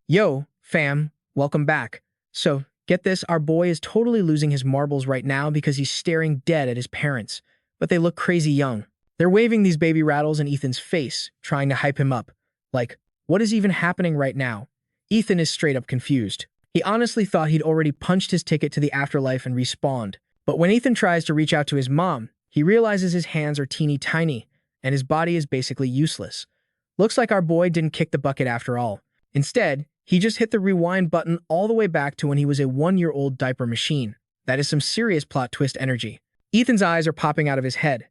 Yo, fam, welcome back. So, get this, our boy is totally losing his marbles right now because he's staring dead at his parents, but they look crazy young. They're waving these baby rattles in Ethan's face, trying to hype him up. Like, what is even happening right now? Ethan is straight up confused. He honestly thought he'd already punched his ticket to the afterlife and respawned. But when Ethan tries to reach out to his mom, he realizes his hands are teeny tiny, and his body is basically useless. Looks like our boy didn't kick the bucket after all. Instead, he just hit the rewind button all the way back to when he was a 1-year-old diaper machine. That is some serious plot twist energy. Ethan's eyes are popping out of his head.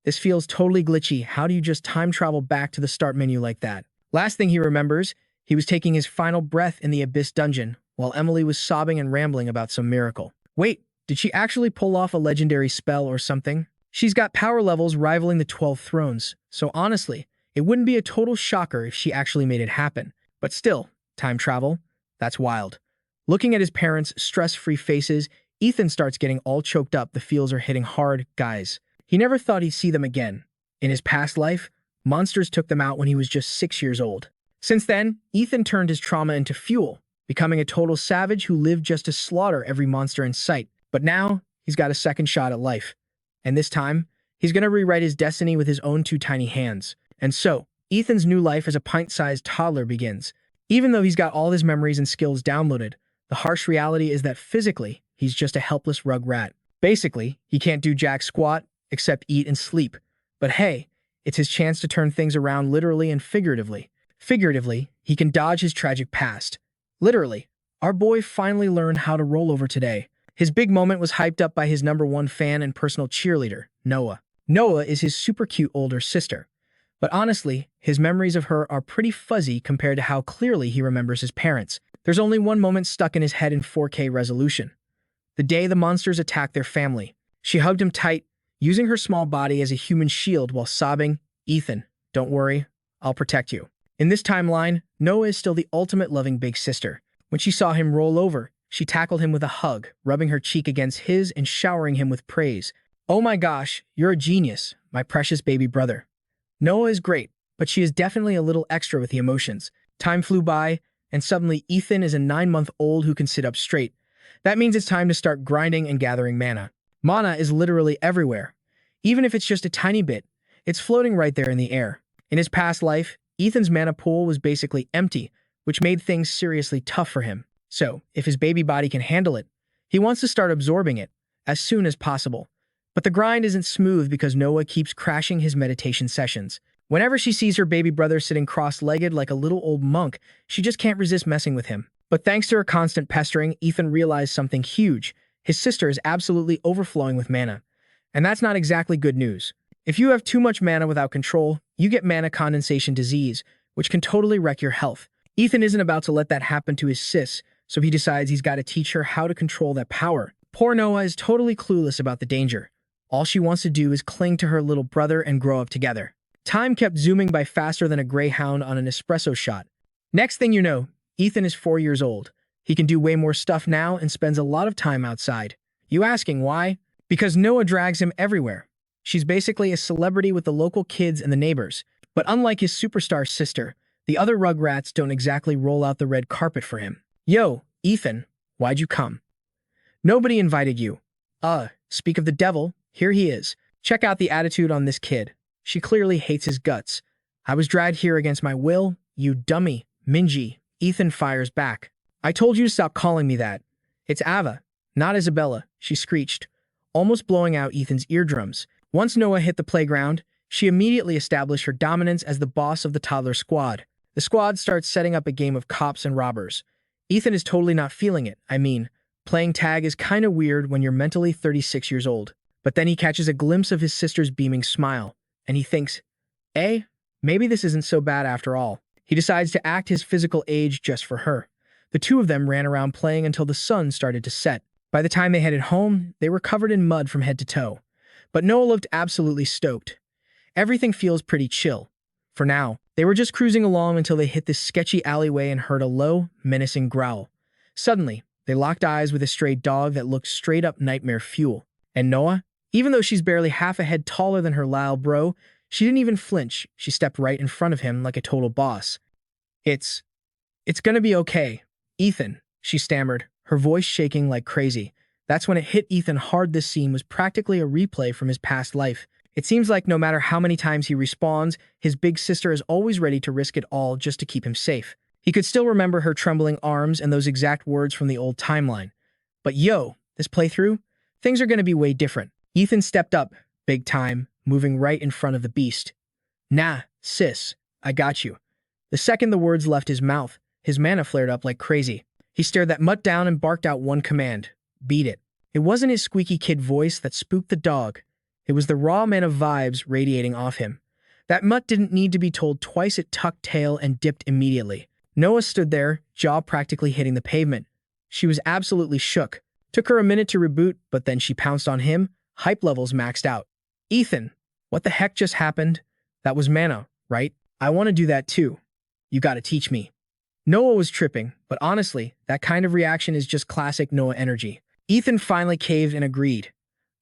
This feels totally glitchy. How do you just time travel back to the start menu like that? Last thing he remembers, he was taking his final breath in the Abyss dungeon while Emily was sobbing and rambling about some miracle. Wait, did she actually pull off a legendary spell or something? She's got power levels rivaling the 12 thrones, so honestly, it wouldn't be a total shocker if she actually made it happen. But still, time travel? That's wild. Looking at his parents' stress-free faces, Ethan starts getting all choked up. The feels are hitting hard, guys. He never thought he'd see them again. In his past life, monsters took them out when he was just 6 years old. Since then, Ethan turned his trauma into fuel, becoming a total savage who lived just to slaughter every monster in sight. But now, he's got a second shot at life. And this time, he's gonna rewrite his destiny with his own 2 tiny hands. And so, Ethan's new life as a pint-sized toddler begins. Even though he's got all his memories and skills downloaded, the harsh reality is that physically, he's just a helpless rug rat. Basically, he can't do jack squat, except eat and sleep. But hey, it's his chance to turn things around literally and figuratively. Figuratively, he can dodge his tragic past. Literally, our boy finally learned how to roll over today. His big moment was hyped up by his #1 fan and personal cheerleader, Noah. Noah is his super cute older sister. But honestly, his memories of her are pretty fuzzy compared to how clearly he remembers his parents. There's only one moment stuck in his head in 4K resolution. The day the monsters attacked their family. She hugged him tight, using her small body as a human shield while sobbing, "Ethan, don't worry, I'll protect you." In this timeline, Noah is still the ultimate loving big sister. When she saw him roll over, she tackled him with a hug, rubbing her cheek against his and showering him with praise. "Oh my gosh, you're a genius, my precious baby brother." Noah is great, but she is definitely a little extra with the emotions. Time flew by, and suddenly Ethan is a 9-month-old who can sit up straight. That means it's time to start grinding and gathering mana. Mana is literally everywhere. Even if it's just a tiny bit, it's floating right there in the air. In his past life, Ethan's mana pool was basically empty, which made things seriously tough for him. So, if his baby body can handle it, he wants to start absorbing it as soon as possible. But the grind isn't smooth because Noah keeps crashing his meditation sessions. Whenever she sees her baby brother sitting cross-legged like a little old monk, she just can't resist messing with him. But thanks to her constant pestering, Ethan realized something huge. His sister is absolutely overflowing with mana. And that's not exactly good news. If you have too much mana without control, you get mana condensation disease, which can totally wreck your health. Ethan isn't about to let that happen to his sis, so he decides he's got to teach her how to control that power. Poor Noah is totally clueless about the danger. All she wants to do is cling to her little brother and grow up together. Time kept zooming by faster than a greyhound on an espresso shot. Next thing you know, Ethan is 4 years old. He can do way more stuff now and spends a lot of time outside. You asking why? Because Noah drags him everywhere. She's basically a celebrity with the local kids and the neighbors. But unlike his superstar sister, the other Rugrats don't exactly roll out the red carpet for him. "Yo, Ethan, why'd you come?" "Nobody invited you." Speak of the devil, here he is. Check out the attitude on this kid. She clearly hates his guts. "I was dragged here against my will, you dummy, Minji." Ethan fires back. "I told you to stop calling me that. It's Ava, not Isabella," she screeched, almost blowing out Ethan's eardrums. Once Noah hit the playground, she immediately established her dominance as the boss of the toddler squad. The squad starts setting up a game of cops and robbers. Ethan is totally not feeling it. I mean, playing tag is kinda weird when you're mentally 36 years old. But then he catches a glimpse of his sister's beaming smile, and he thinks, maybe this isn't so bad after all. He decides to act his physical age just for her. The two of them ran around playing until the sun started to set. By the time they headed home, they were covered in mud from head to toe. But Noah looked absolutely stoked. Everything feels pretty chill. For now, they were just cruising along until they hit this sketchy alleyway and heard a low, menacing growl. Suddenly, they locked eyes with a stray dog that looked straight up nightmare fuel. And Noah? Even though she's barely half a head taller than her Lyle bro, she didn't even flinch. She stepped right in front of him like a total boss. It's It's gonna be okay. Ethan, she stammered, her voice shaking like crazy. That's when it hit Ethan hard. This scene was practically a replay from his past life. It seems like no matter how many times he respawns, his big sister is always ready to risk it all just to keep him safe. He could still remember her trembling arms and those exact words from the old timeline. But yo, this playthrough, things are gonna be way different. Ethan stepped up, big time, moving right in front of the beast. Nah, sis, I got you. The second the words left his mouth, his mana flared up like crazy. He stared that mutt down and barked out one command. Beat it. It wasn't his squeaky kid voice that spooked the dog. It was the raw mana vibes radiating off him. That mutt didn't need to be told twice. It tucked tail and dipped immediately. Noah stood there, jaw practically hitting the pavement. She was absolutely shook. Took her a minute to reboot, but then she pounced on him, hype levels maxed out. Ethan, what the heck just happened? That was mana, right? I want to do that too. You gotta teach me. Noah was tripping, but honestly, that kind of reaction is just classic Noah energy. Ethan finally caved and agreed.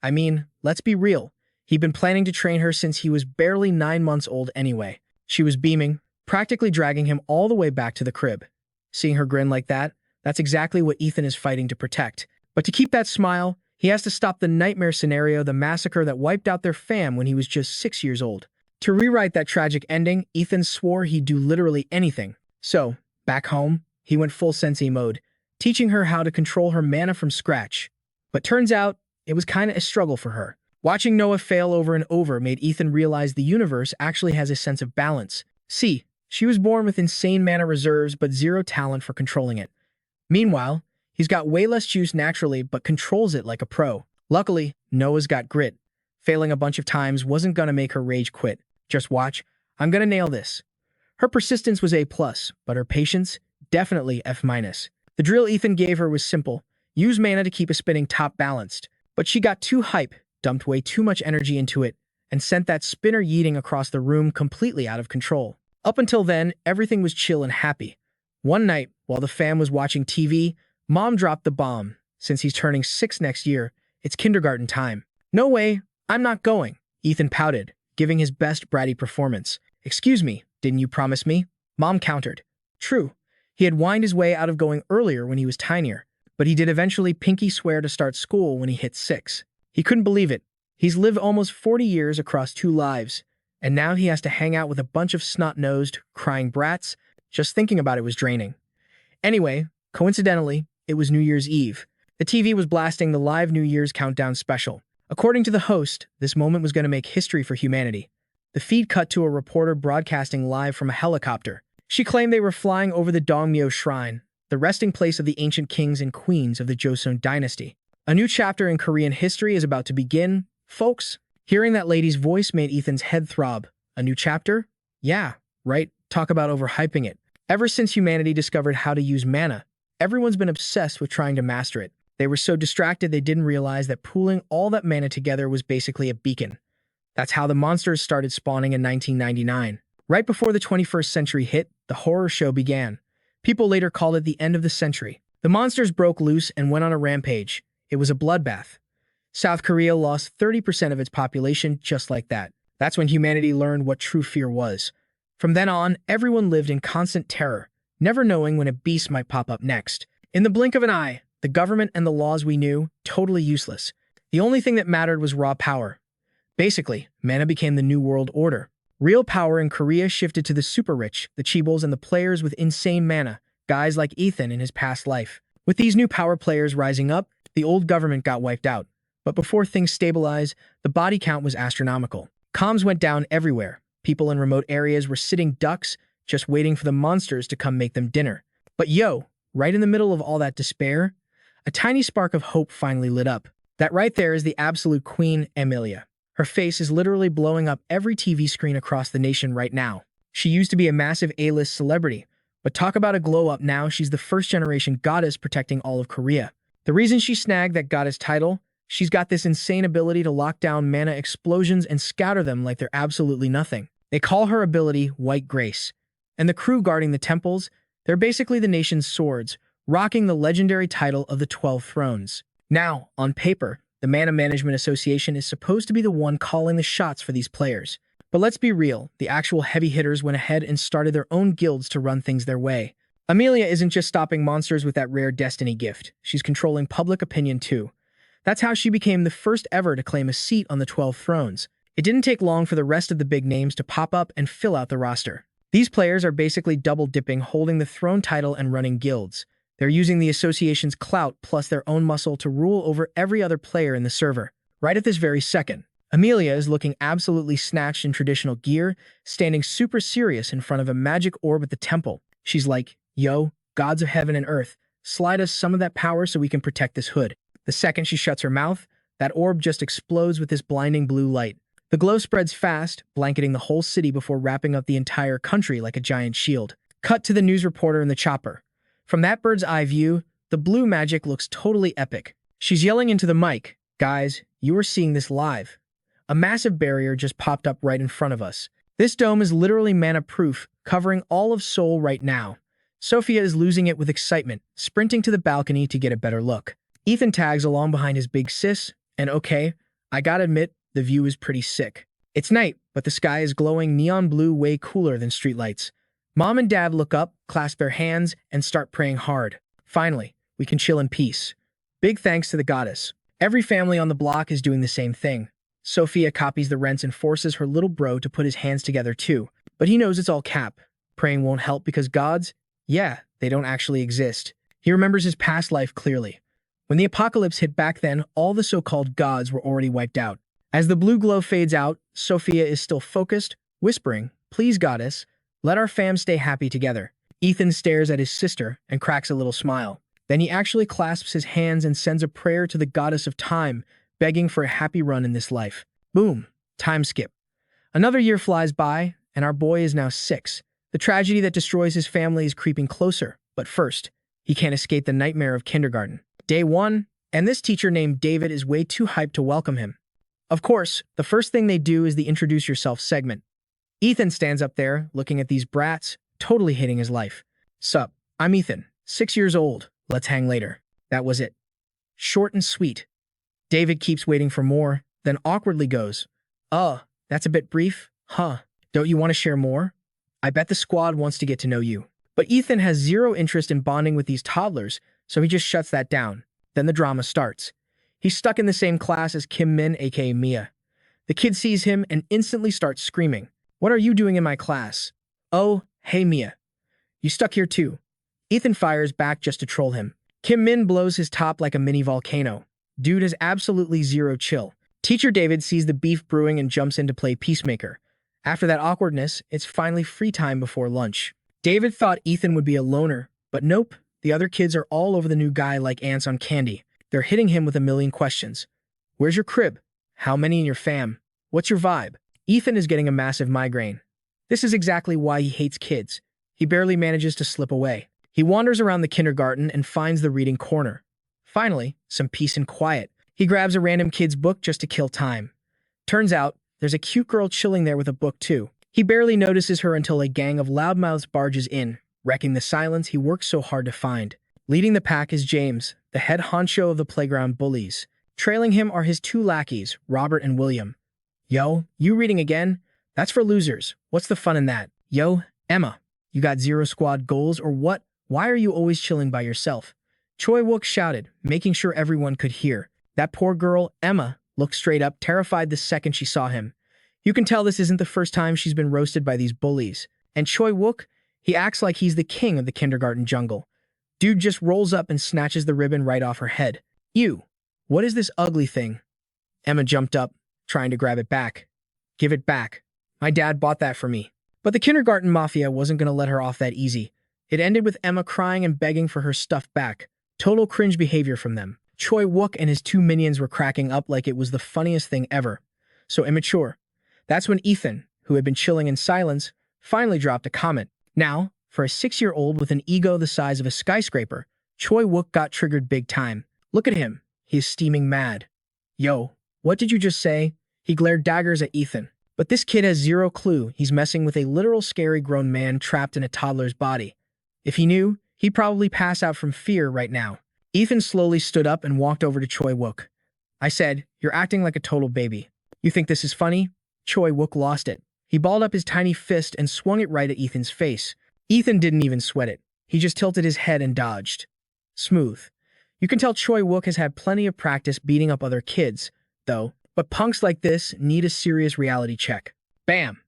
I mean, let's be real. He'd been planning to train her since he was barely 9 months old anyway. She was beaming, practically dragging him all the way back to the crib. Seeing her grin like that, that's exactly what Ethan is fighting to protect. But to keep that smile, he has to stop the nightmare scenario, the massacre that wiped out their fam when he was just 6 years old. To rewrite that tragic ending, Ethan swore he'd do literally anything. So, back home, he went full sensei mode, teaching her how to control her mana from scratch. But turns out, it was kinda a struggle for her. Watching Noah fail over and over made Ethan realize the universe actually has a sense of balance. See, she was born with insane mana reserves but zero talent for controlling it. Meanwhile, he's got way less juice naturally but controls it like a pro. Luckily, Noah's got grit. Failing a bunch of times wasn't gonna make her rage quit. Just watch, I'm gonna nail this. Her persistence was A+, but her patience, definitely F-. The drill Ethan gave her was simple. Use mana to keep a spinning top balanced. But she got too hype, dumped way too much energy into it, and sent that spinner yeeting across the room completely out of control. Up until then, everything was chill and happy. One night, while the fam was watching TV, Mom dropped the bomb. Since he's turning 6 next year, it's kindergarten time. No way, I'm not going, Ethan pouted, giving his best bratty performance. Excuse me, didn't you promise me? Mom countered. True, he had whined his way out of going earlier when he was tinier, but he did eventually pinky swear to start school when he hit 6. He couldn't believe it. He's lived almost 40 years across 2 lives, and now he has to hang out with a bunch of snot-nosed, crying brats. Just thinking about it was draining. Anyway, coincidentally, it was New Year's Eve. The TV was blasting the live New Year's countdown special. According to the host, this moment was going to make history for humanity. The feed cut to a reporter broadcasting live from a helicopter. She claimed they were flying over the Dongmyo Shrine, the resting place of the ancient kings and queens of the Joseon dynasty. A new chapter in Korean history is about to begin, folks. Hearing that lady's voice made Ethan's head throb. A new chapter? Yeah, right, talk about overhyping it. Ever since humanity discovered how to use mana, everyone's been obsessed with trying to master it. They were so distracted they didn't realize that pooling all that mana together was basically a beacon. That's how the monsters started spawning in 1999. Right before the 21st century hit, the horror show began. People later called it the end of the century. The monsters broke loose and went on a rampage. It was a bloodbath. South Korea lost 30% of its population just like that. That's when humanity learned what true fear was. From then on, everyone lived in constant terror, never knowing when a beast might pop up next. In the blink of an eye, the government and the laws we knew, totally useless. The only thing that mattered was raw power. Basically, mana became the new world order. Real power in Korea shifted to the super rich, the chaebols, and the players with insane mana, guys like Ethan in his past life. With these new power players rising up, the old government got wiped out. But before things stabilized, the body count was astronomical. Comms went down everywhere. People in remote areas were sitting ducks, just waiting for the monsters to come make them dinner. But yo, right in the middle of all that despair, a tiny spark of hope finally lit up. That right there is the absolute queen, Emilia. Her face is literally blowing up every TV screen across the nation right now. She used to be a massive A-list celebrity, but talk about a glow-up now, she's the first-generation goddess protecting all of Korea. The reason she snagged that goddess title, she's got this insane ability to lock down mana explosions and scatter them like they're absolutely nothing. They call her ability White Grace. And the crew guarding the temples, they're basically the nation's swords, rocking the legendary title of the 12 Thrones. Now, on paper, the Mana Management Association is supposed to be the one calling the shots for these players. But let's be real, the actual heavy hitters went ahead and started their own guilds to run things their way. Amelia isn't just stopping monsters with that rare destiny gift. She's controlling public opinion too. That's how she became the first ever to claim a seat on the 12 thrones. It didn't take long for the rest of the big names to pop up and fill out the roster. These players are basically double-dipping, holding the throne title and running guilds. They're using the association's clout plus their own muscle to rule over every other player in the server. Right at this very second, Amelia is looking absolutely snatched in traditional gear, standing super serious in front of a magic orb at the temple. She's like, "Yo, gods of heaven and earth, slide us some of that power so we can protect this hood." The second she shuts her mouth, that orb just explodes with this blinding blue light. The glow spreads fast, blanketing the whole city before wrapping up the entire country like a giant shield. Cut to the news reporter in the chopper. From that bird's eye view, the blue magic looks totally epic. She's yelling into the mic, "Guys, you are seeing this live." A massive barrier just popped up right in front of us. This dome is literally mana-proof, covering all of Seoul right now. Sophia is losing it with excitement, sprinting to the balcony to get a better look. Ethan tags along behind his big sis, and okay, I gotta admit, the view is pretty sick. It's night, but the sky is glowing neon blue, way cooler than streetlights. Mom and Dad look up, clasp their hands, and start praying hard. Finally, we can chill in peace. Big thanks to the goddess. Every family on the block is doing the same thing. Sophia copies the rents and forces her little bro to put his hands together too. But he knows it's all cap. Praying won't help because gods, yeah, they don't actually exist. He remembers his past life clearly. When the apocalypse hit back then, all the so-called gods were already wiped out. As the blue glow fades out, Sophia is still focused, whispering, "Please, goddess, let our fam stay happy together." Ethan stares at his sister and cracks a little smile. Then he actually clasps his hands and sends a prayer to the goddess of time, begging for a happy run in this life. Boom. Time skip. Another year flies by, and our boy is now 6. The tragedy that destroys his family is creeping closer, but first, he can't escape the nightmare of kindergarten. Day 1, and this teacher named David is way too hyped to welcome him. Of course, the first thing they do is the introduce yourself segment. Ethan stands up there, looking at these brats, totally hating his life. "Sup, I'm Ethan, 6 years old. Let's hang later." That was it. Short and sweet. David keeps waiting for more, then awkwardly goes, That's a bit brief, huh? Don't you want to share more? I bet the squad wants to get to know you." But Ethan has zero interest in bonding with these toddlers, so he just shuts that down. Then the drama starts. He's stuck in the same class as Kim Min, aka Mia. The kid sees him and instantly starts screaming, "What are you doing in my class?" "Oh, hey Mia. You stuck here too." Ethan fires back just to troll him. Kim Min blows his top like a mini volcano. Dude has absolutely zero chill. Teacher David sees the beef brewing and jumps in to play peacemaker. After that awkwardness, it's finally free time before lunch. David thought Ethan would be a loner, but nope. The other kids are all over the new guy like ants on candy. They're hitting him with a million questions. "Where's your crib? How many in your fam? What's your vibe?" Ethan is getting a massive migraine. This is exactly why he hates kids. He barely manages to slip away. He wanders around the kindergarten and finds the reading corner. Finally, some peace and quiet. He grabs a random kid's book just to kill time. Turns out, there's a cute girl chilling there with a book too. He barely notices her until a gang of loudmouths barges in, wrecking the silence he worked so hard to find. Leading the pack is James, the head honcho of the playground bullies. Trailing him are his 2 lackeys, Robert and William. "Yo, you reading again? That's for losers. What's the fun in that? Yo, Emma, you got 0 squad goals or what? Why are you always chilling by yourself?" Choi Wook shouted, making sure everyone could hear. That poor girl, Emma, looked straight up, terrified the second she saw him. You can tell this isn't the first time she's been roasted by these bullies. And Choi Wook, he acts like he's the king of the kindergarten jungle. Dude just rolls up and snatches the ribbon right off her head. "You, what is this ugly thing?" Emma jumped up, trying to grab it back. "Give it back. My dad bought that for me." But the kindergarten mafia wasn't going to let her off that easy. It ended with Emma crying and begging for her stuff back. Total cringe behavior from them. Choi Wook and his 2 minions were cracking up like it was the funniest thing ever. So immature. That's when Ethan, who had been chilling in silence, finally dropped a comment. Now, for a 6-year-old with an ego the size of a skyscraper, Choi Wook got triggered big time. Look at him. He is steaming mad. "Yo, what did you just say?" He glared daggers at Ethan. But this kid has zero clue he's messing with a literal scary grown man trapped in a toddler's body. If he knew, he'd probably pass out from fear right now. Ethan slowly stood up and walked over to Choi Wook. "I said, you're acting like a total baby. You think this is funny?" Choi Wook lost it. He balled up his tiny fist and swung it right at Ethan's face. Ethan didn't even sweat it. He just tilted his head and dodged. Smooth. You can tell Choi Wook has had plenty of practice beating up other kids, though, but punks like this need a serious reality check. Bam!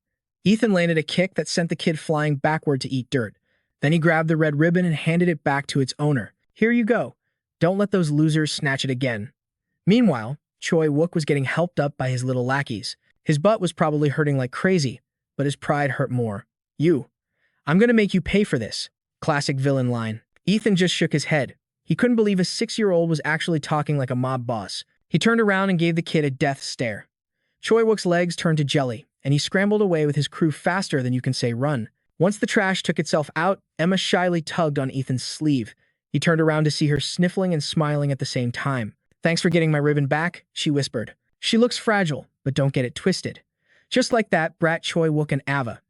Ethan landed a kick that sent the kid flying backward to eat dirt. Then he grabbed the red ribbon and handed it back to its owner. Here you go. Don't let those losers snatch it again. Meanwhile, Choi Wook was getting helped up by his little lackeys. His butt was probably hurting like crazy, but his pride hurt more. I'm gonna make you pay for this. Classic villain line. Ethan just shook his head. He couldn't believe a 6-year-old was actually talking like a mob boss. He turned around and gave the kid a death stare. Choi Wook's legs turned to jelly, and he scrambled away with his crew faster than you can say run. Once the trash took itself out, Emma shyly tugged on Ethan's sleeve. He turned around to see her sniffling and smiling at the same time. Thanks for getting my ribbon back, she whispered. She looks fragile, but don't get it twisted. Just like that, brat Choi Wook and Ava.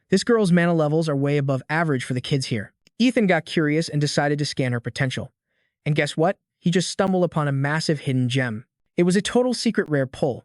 This girl's mana levels are way above average for the kids here. Ethan got curious and decided to scan her potential. And guess what? He just stumbled upon a massive hidden gem. It was a total secret rare pull.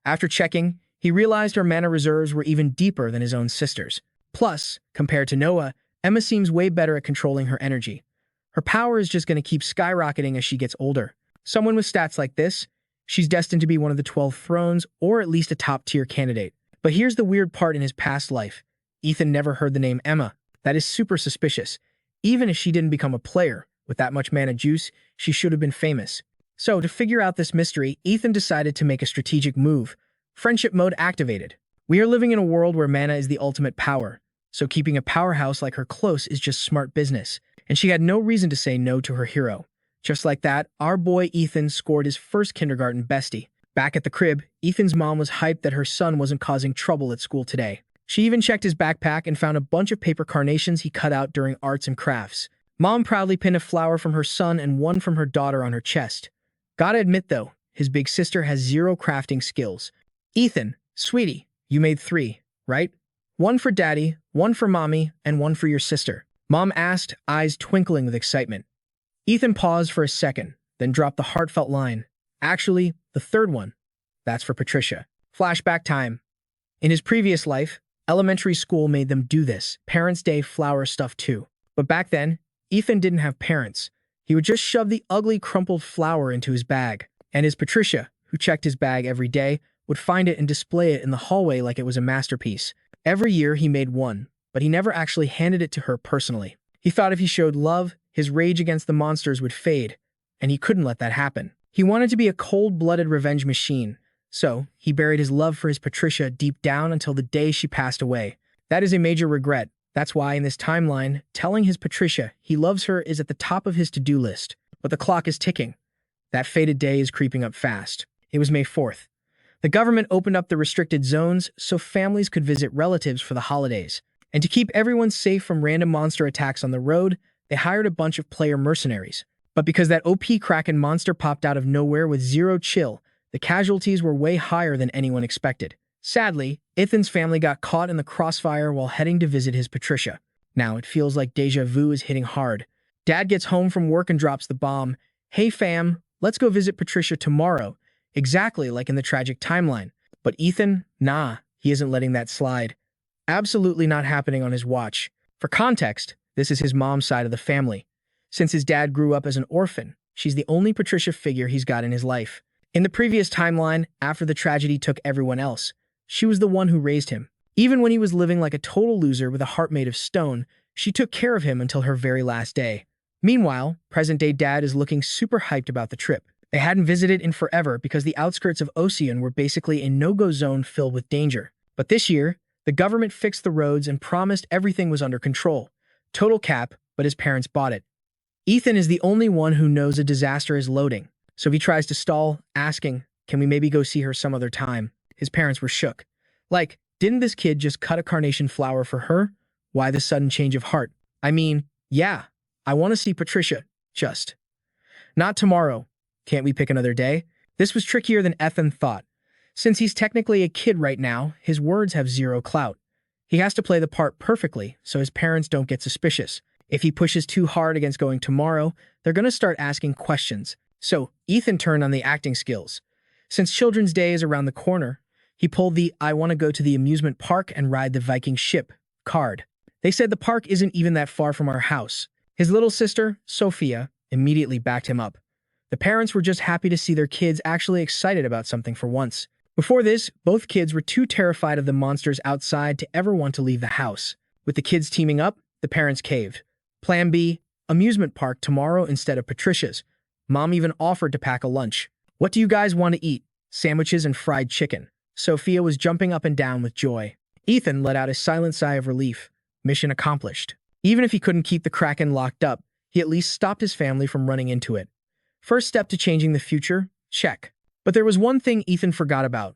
After checking, he realized her mana reserves were even deeper than his own sister's. Plus, compared to Noah, Emma seems way better at controlling her energy. Her power is just going to keep skyrocketing as she gets older. Someone with stats like this, she's destined to be one of the 12 thrones or at least a top-tier candidate. But here's the weird part in his past life. Ethan never heard the name Emma. That is super suspicious. Even if she didn't become a player, with that much mana juice, she should have been famous. So, to figure out this mystery, Ethan decided to make a strategic move. Friendship mode activated. We are living in a world where mana is the ultimate power, so keeping a powerhouse like her close is just smart business, and she had no reason to say no to her hero. Just like that, our boy Ethan scored his first kindergarten bestie. Back at the crib, Ethan's mom was hyped that her son wasn't causing trouble at school today. She even checked his backpack and found a bunch of paper carnations he cut out during arts and crafts. Mom proudly pinned a flower from her son and one from her daughter on her chest. Gotta admit though, his big sister has zero crafting skills. Ethan, sweetie, you made 3, right? 1 for daddy, 1 for mommy, and 1 for your sister. Mom asked, eyes twinkling with excitement. Ethan paused for a second, then dropped the heartfelt line. Actually, the 3rd one. That's for Patricia. Flashback time. In his previous life, elementary school made them do this, Parents' Day flower stuff too. But back then, Ethan didn't have parents. He would just shove the ugly, crumpled flower into his bag. And his Patricia, who checked his bag every day, would find it and display it in the hallway like it was a masterpiece. Every year he made one, but he never actually handed it to her personally. He thought if he showed love, his rage against the monsters would fade, and he couldn't let that happen. He wanted to be a cold-blooded revenge machine, so he buried his love for his Patricia deep down until the day she passed away. That is a major regret. That's why in this timeline, telling his Patricia he loves her is at the top of his to-do list. But the clock is ticking. That fated day is creeping up fast. It was May 4th. The government opened up the restricted zones so families could visit relatives for the holidays. And to keep everyone safe from random monster attacks on the road, they hired a bunch of player mercenaries. But because that OP Kraken monster popped out of nowhere with zero chill, the casualties were way higher than anyone expected. Sadly, Ethan's family got caught in the crossfire while heading to visit his Patricia. Now it feels like deja vu is hitting hard. Dad gets home from work and drops the bomb. Hey fam, let's go visit Patricia tomorrow. Exactly like in the tragic timeline. But Ethan, nah, he isn't letting that slide. Absolutely not happening on his watch. For context, this is his mom's side of the family. Since his dad grew up as an orphan, she's the only Patricia figure he's got in his life. In the previous timeline, after the tragedy took everyone else, she was the one who raised him. Even when he was living like a total loser with a heart made of stone, she took care of him until her very last day. Meanwhile, present-day dad is looking super hyped about the trip. They hadn't visited in forever because the outskirts of Ocean were basically a no-go zone filled with danger. But this year, the government fixed the roads and promised everything was under control. Total cap, but his parents bought it. Ethan is the only one who knows a disaster is loading, so he tries to stall, asking, can we maybe go see her some other time? His parents were shook. Like, didn't this kid just cut a carnation flower for her? Why the sudden change of heart? I mean, yeah, I want to see Patricia, just. Not tomorrow. Can't we pick another day? This was trickier than Ethan thought. Since he's technically a kid right now, his words have zero clout. He has to play the part perfectly so his parents don't get suspicious. If he pushes too hard against going tomorrow, they're going to start asking questions. So Ethan turned on the acting skills. Since Children's Day is around the corner, he pulled the I want to go to the amusement park and ride the Viking ship card. They said the park isn't even that far from our house. His little sister, Sophia, immediately backed him up. The parents were just happy to see their kids actually excited about something for once. Before this, both kids were too terrified of the monsters outside to ever want to leave the house. With the kids teaming up, the parents caved. Plan B, amusement park tomorrow instead of Patricia's. Mom even offered to pack a lunch. What do you guys want to eat? Sandwiches and fried chicken. Sophia was jumping up and down with joy. Ethan let out a silent sigh of relief. Mission accomplished. Even if he couldn't keep the Kraken locked up, he at least stopped his family from running into it. First step to changing the future? Check. But there was one thing Ethan forgot about.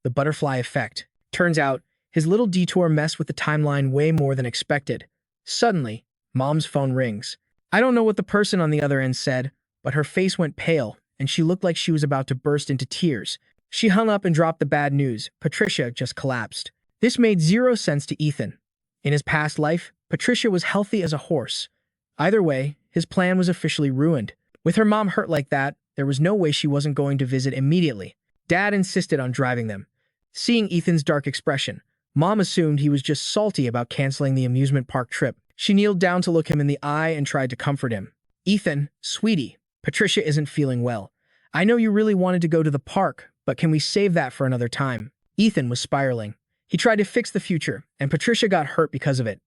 The butterfly effect. Turns out, his little detour messed with the timeline way more than expected. Suddenly, Mom's phone rings. I don't know what the person on the other end said, but her face went pale, and she looked like she was about to burst into tears. She hung up and dropped the bad news. Patricia just collapsed. This made zero sense to Ethan. In his past life, Patricia was healthy as a horse. Either way, his plan was officially ruined. With her mom hurt like that, there was no way she wasn't going to visit immediately. Dad insisted on driving them. Seeing Ethan's dark expression, Mom assumed he was just salty about canceling the amusement park trip. She kneeled down to look him in the eye and tried to comfort him. Ethan, sweetie, Patricia isn't feeling well. I know you really wanted to go to the park, but can we save that for another time? Ethan was spiraling. He tried to fix the future, and Patricia got hurt because of it.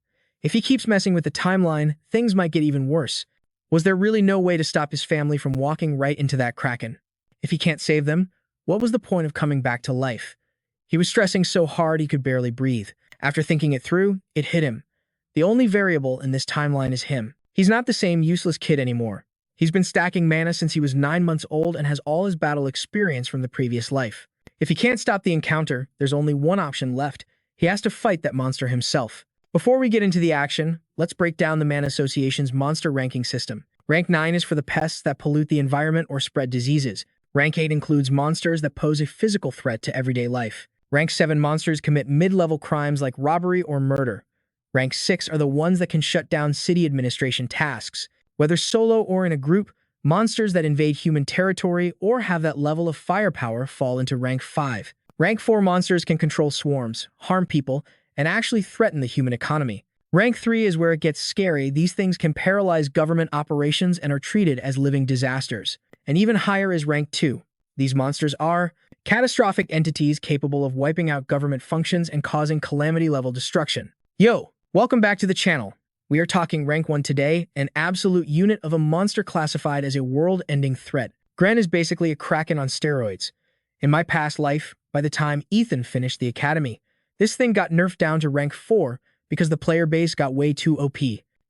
If he keeps messing with the timeline, things might get even worse. Was there really no way to stop his family from walking right into that Kraken? If he can't save them, what was the point of coming back to life? He was stressing so hard he could barely breathe. After thinking it through, it hit him. The only variable in this timeline is him. He's not the same useless kid anymore. He's been stacking mana since he was 9 months old and has all his battle experience from the previous life. If he can't stop the encounter, there's only one option left. He has to fight that monster himself. Before we get into the action, let's break down the Mana Association's monster ranking system. Rank 9 is for the pests that pollute the environment or spread diseases. Rank 8 includes monsters that pose a physical threat to everyday life. Rank 7 monsters commit mid-level crimes like robbery or murder. Rank 6 are the ones that can shut down city administration tasks. Whether solo or in a group, monsters that invade human territory or have that level of firepower fall into Rank 5. Rank 4 monsters can control swarms, harm people, and actually threaten the human economy. Rank 3 is where it gets scary. These things can paralyze government operations and are treated as living disasters. And even higher is Rank 2. These monsters are catastrophic entities capable of wiping out government functions and causing calamity-level destruction. Yo, welcome back to the channel. We are talking Rank 1 today, an absolute unit of a monster classified as a world-ending threat. Gren is basically a Kraken on steroids. In my past life, by the time Ethan finished the academy, this thing got nerfed down to Rank 4 because the player base got way too OP.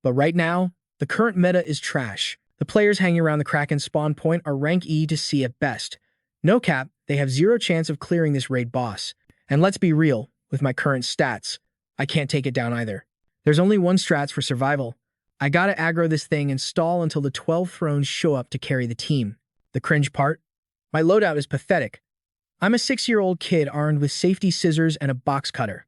But right now, the current meta is trash. The players hanging around the Kraken spawn point are Rank E to C at best. No cap, they have zero chance of clearing this raid boss. And let's be real, with my current stats, I can't take it down either. There's only one strats for survival. I gotta aggro this thing and stall until the 12 thrones show up to carry the team. The cringe part? My loadout is pathetic. I'm a 6-year-old kid armed with safety scissors and a box cutter.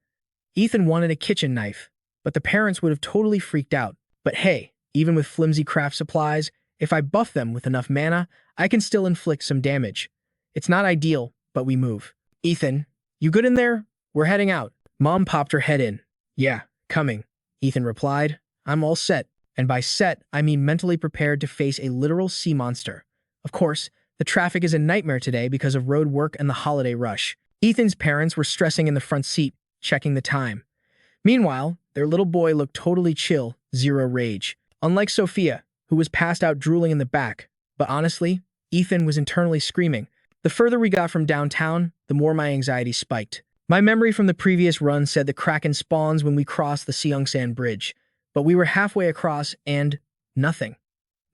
Ethan wanted a kitchen knife, but the parents would have totally freaked out. But hey, even with flimsy craft supplies, if I buff them with enough mana, I can still inflict some damage. It's not ideal, but we move. Ethan, you good in there? We're heading out. Mom popped her head in. Yeah, coming. Ethan replied, I'm all set. And by set, I mean mentally prepared to face a literal sea monster. Of course, the traffic is a nightmare today because of road work and the holiday rush. Ethan's parents were stressing in the front seat, checking the time. Meanwhile, their little boy looked totally chill, zero rage. Unlike Sophia, who was passed out drooling in the back. But honestly, Ethan was internally screaming. The further we got from downtown, the more my anxiety spiked. My memory from the previous run said the Kraken spawns when we crossed the Seong-san bridge. But we were halfway across and nothing.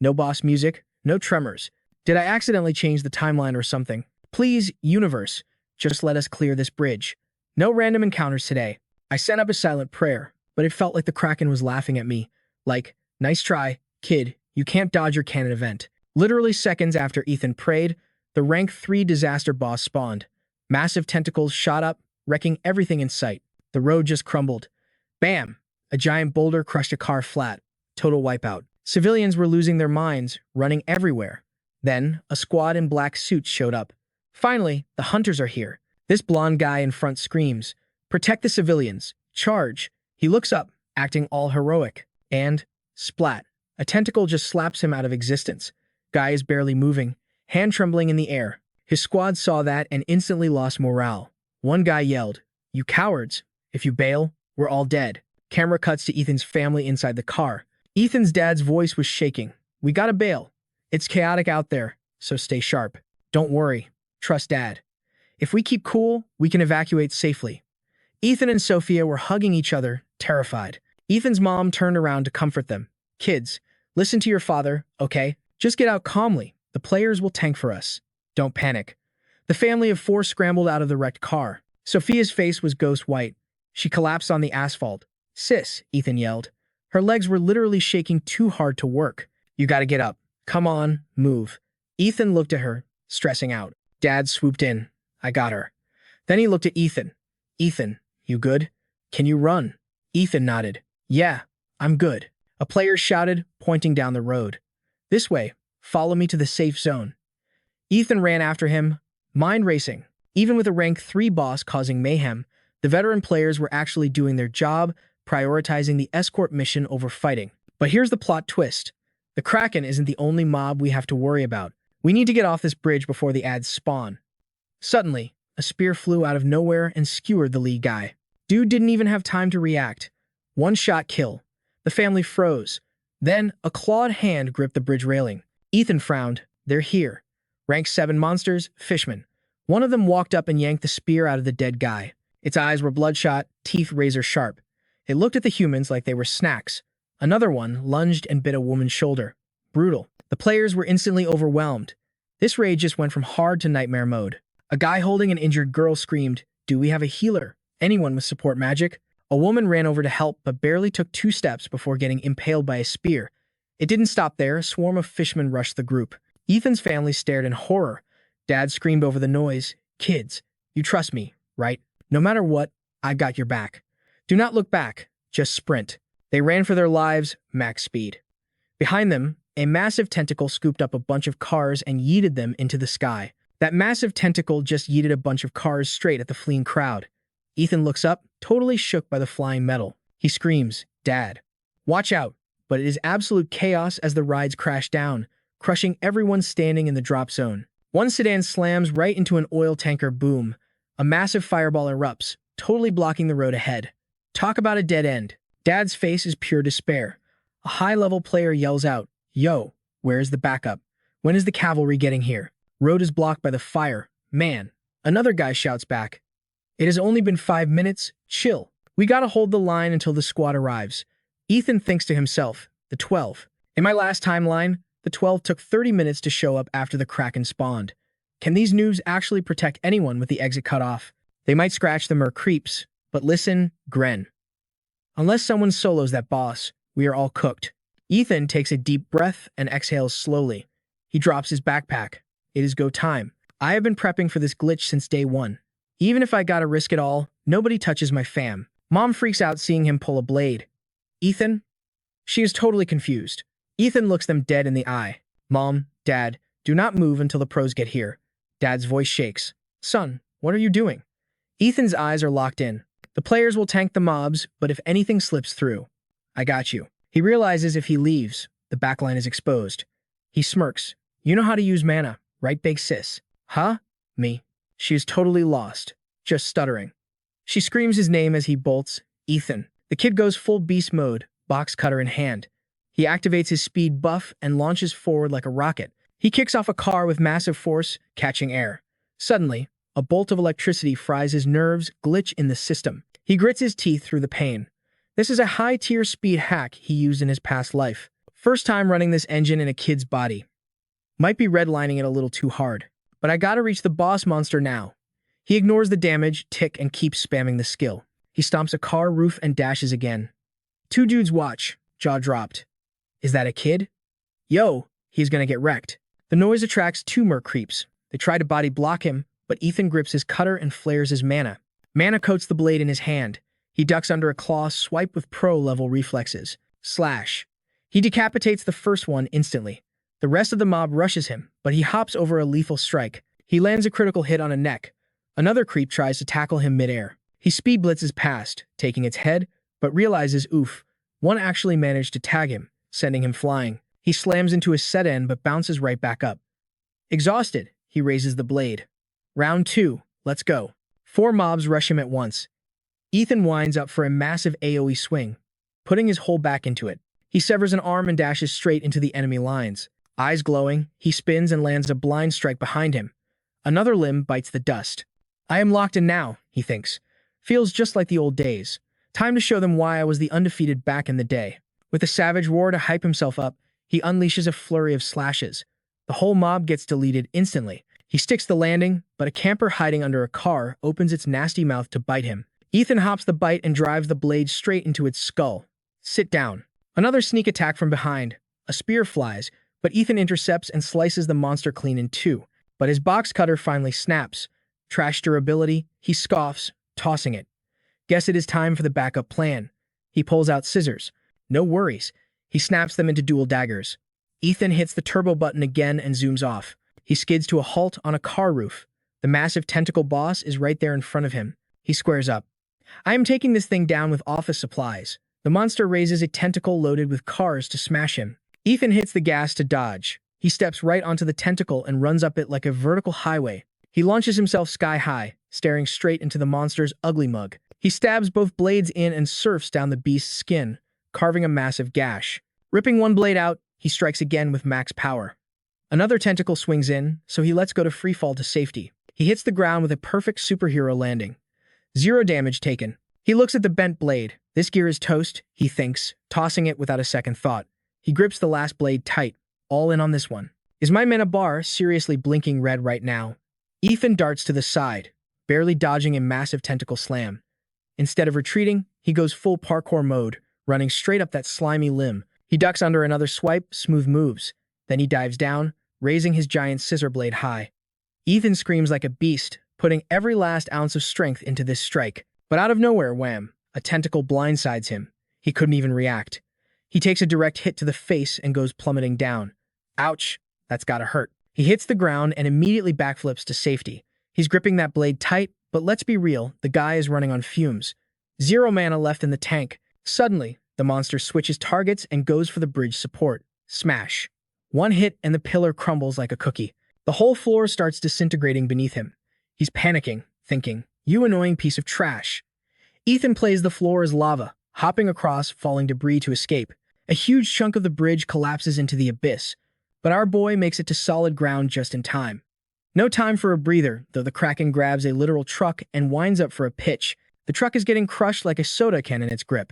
No boss music, no tremors. Did I accidentally change the timeline or something? Please, universe, just let us clear this bridge. No random encounters today. I sent up a silent prayer, but it felt like the Kraken was laughing at me. Like, nice try, kid, you can't dodge your canon event. Literally seconds after Ethan prayed, the Rank 3 disaster boss spawned. Massive tentacles shot up, wrecking everything in sight. The road just crumbled. Bam! A giant boulder crushed a car flat. Total wipeout. Civilians were losing their minds, running everywhere. Then, a squad in black suits showed up. Finally, the hunters are here. This blonde guy in front screams, protect the civilians. Charge. He looks up, acting all heroic. And, splat. A tentacle just slaps him out of existence. Guy is barely moving, hand trembling in the air. His squad saw that and instantly lost morale. One guy yelled, "You cowards! If you bail, we're all dead." Camera cuts to Ethan's family inside the car. Ethan's dad's voice was shaking. "We gotta bail. It's chaotic out there, so stay sharp. Don't worry. Trust Dad. If we keep cool, we can evacuate safely." Ethan and Sophia were hugging each other, terrified. Ethan's mom turned around to comfort them. "Kids, listen to your father, okay? Just get out calmly. The players will tank for us. Don't panic." The family of four scrambled out of the wrecked car. Sophia's face was ghost white. She collapsed on the asphalt. "Sis," Ethan yelled. Her legs were literally shaking too hard to work. "You gotta get up. Come on, move." Ethan looked at her, stressing out. Dad swooped in. "I got her." Then he looked at Ethan. "Ethan, you good? Can you run?" Ethan nodded. "Yeah, I'm good." A player shouted, pointing down the road. "This way. Follow me to the safe zone." Ethan ran after him, mind racing. Even with a rank 3 boss causing mayhem, the veteran players were actually doing their job, prioritizing the escort mission over fighting. But here's the plot twist. The Kraken isn't the only mob we have to worry about. We need to get off this bridge before the ads spawn. Suddenly, a spear flew out of nowhere and skewered the lead guy. Dude didn't even have time to react. One shot kill. The family froze. Then, a clawed hand gripped the bridge railing. Ethan frowned. They're here. Rank 7 monsters, fishmen. One of them walked up and yanked the spear out of the dead guy. Its eyes were bloodshot, teeth razor sharp. It looked at the humans like they were snacks. Another one lunged and bit a woman's shoulder. Brutal. The players were instantly overwhelmed. This raid just went from hard to nightmare mode. A guy holding an injured girl screamed, "Do we have a healer? Anyone with support magic?" A woman ran over to help but barely took 2 steps before getting impaled by a spear. It didn't stop there. A swarm of fishmen rushed the group. Ethan's family stared in horror. Dad screamed over the noise, "Kids, you trust me, right? No matter what, I got your back. Do not look back, just sprint." They ran for their lives, max speed. Behind them, a massive tentacle scooped up a bunch of cars and yeeted them into the sky. That massive tentacle just yeeted a bunch of cars straight at the fleeing crowd. Ethan looks up, totally shook by the flying metal. He screams, "Dad, watch out!" But it is absolute chaos as the rides crash down, crushing everyone standing in the drop zone. One sedan slams right into an oil tanker. Boom. A massive fireball erupts, totally blocking the road ahead. Talk about a dead end. Dad's face is pure despair. A high-level player yells out, "Yo, where is the backup? When is the cavalry getting here? Road is blocked by the fire. Man." Another guy shouts back, "It has only been 5 minutes. Chill. We gotta hold the line until the squad arrives." Ethan thinks to himself, the 12. In my last timeline, the 12 took 30 minutes to show up after the Kraken spawned. Can these noobs actually protect anyone with the exit cut off? They might scratch the mer creeps, but listen, Gren. Unless someone solos that boss, we are all cooked. Ethan takes a deep breath and exhales slowly. He drops his backpack. It is go time. I have been prepping for this glitch since day 1. Even if I gotta risk it all, nobody touches my fam. Mom freaks out seeing him pull a blade. "Ethan?" She is totally confused. Ethan looks them dead in the eye. "Mom, Dad, do not move until the pros get here." Dad's voice shakes. "Son, what are you doing?" Ethan's eyes are locked in. The players will tank the mobs, but if anything slips through, I got you. He realizes if he leaves, the backline is exposed. He smirks. "You know how to use mana, right, big sis?" "Huh? Me?" She is totally lost, just stuttering. She screams his name as he bolts, "Ethan." The kid goes full beast mode, box cutter in hand. He activates his speed buff and launches forward like a rocket. He kicks off a car with massive force, catching air. Suddenly, a bolt of electricity fries his nerves, glitch in the system. He grits his teeth through the pain. This is a high-tier speed hack he used in his past life. First time running this engine in a kid's body. Might be redlining it a little too hard. But I gotta reach the boss monster now. He ignores the damage, tick, and keeps spamming the skill. He stomps a car roof and dashes again. 2 dudes watch, jaw dropped. Is that a kid? Yo, he's gonna get wrecked. The noise attracts 2 mer creeps. They try to body block him, but Ethan grips his cutter and flares his mana. Mana coats the blade in his hand. He ducks under a claw swipe with pro-level reflexes. Slash. He decapitates the first one instantly. The rest of the mob rushes him, but he hops over a lethal strike. He lands a critical hit on a neck. Another creep tries to tackle him midair. He speed blitzes past, taking its head, but realizes, oof, one actually managed to tag him. sending him flying. He slams into his set end but bounces right back up. Exhausted, he raises the blade. Round 2, let's go. 4 mobs rush him at once. Ethan winds up for a massive AoE swing, putting his whole back into it. He severs an arm and dashes straight into the enemy lines. Eyes glowing, he spins and lands a blind strike behind him. Another limb bites the dust. I am locked in now, he thinks. Feels just like the old days. Time to show them why I was the undefeated back in the day. With a savage roar to hype himself up, he unleashes a flurry of slashes. The whole mob gets deleted instantly. He sticks the landing, but a camper hiding under a car opens its nasty mouth to bite him. Ethan hops the bite and drives the blade straight into its skull. Sit down. Another sneak attack from behind. A spear flies, but Ethan intercepts and slices the monster clean in 2. But his box cutter finally snaps. Trash durability, he scoffs, tossing it. Guess it is time for the backup plan. He pulls out scissors. No worries. He snaps them into dual daggers. Ethan hits the turbo button again and zooms off. He skids to a halt on a car roof. The massive tentacle boss is right there in front of him. He squares up. I am taking this thing down with office supplies. The monster raises a tentacle loaded with cars to smash him. Ethan hits the gas to dodge. He steps right onto the tentacle and runs up it like a vertical highway. He launches himself sky high, staring straight into the monster's ugly mug. He stabs both blades in and surfs down the beast's skin, carving a massive gash. Ripping one blade out, he strikes again with max power. Another tentacle swings in, so he lets go to freefall to safety. He hits the ground with a perfect superhero landing. 0 damage taken. He looks at the bent blade. This gear is toast, he thinks, tossing it without a second thought. He grips the last blade tight, all in on this one. Is my mana bar seriously blinking red right now? Ethan darts to the side, barely dodging a massive tentacle slam. Instead of retreating, he goes full parkour mode, running straight up that slimy limb. He ducks under another swipe, smooth moves. Then he dives down, raising his giant scissor blade high. Ethan screams like a beast, putting every last ounce of strength into this strike. But out of nowhere, wham, a tentacle blindsides him. He couldn't even react. He takes a direct hit to the face and goes plummeting down. Ouch, that's gotta hurt. He hits the ground and immediately backflips to safety. He's gripping that blade tight, but let's be real, the guy is running on fumes. 0 mana left in the tank. Suddenly, the monster switches targets and goes for the bridge support. Smash. One hit and the pillar crumbles like a cookie. The whole floor starts disintegrating beneath him. He's panicking, thinking, you annoying piece of trash. Ethan plays the floor as lava, hopping across, falling debris to escape. A huge chunk of the bridge collapses into the abyss, but our boy makes it to solid ground just in time. No time for a breather, though the Kraken grabs a literal truck and winds up for a pitch. The truck is getting crushed like a soda can in its grip.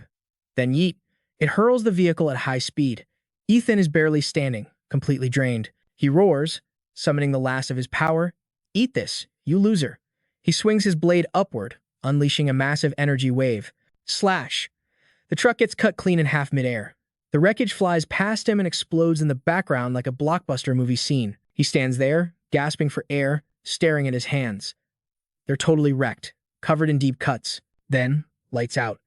Then yeet. It hurls the vehicle at high speed. Ethan is barely standing, completely drained. He roars, summoning the last of his power. Eat this, you loser. He swings his blade upward, unleashing a massive energy wave. Slash. The truck gets cut clean in half midair. The wreckage flies past him and explodes in the background like a blockbuster movie scene. He stands there, gasping for air, staring at his hands. They're totally wrecked, covered in deep cuts. Then, lights out.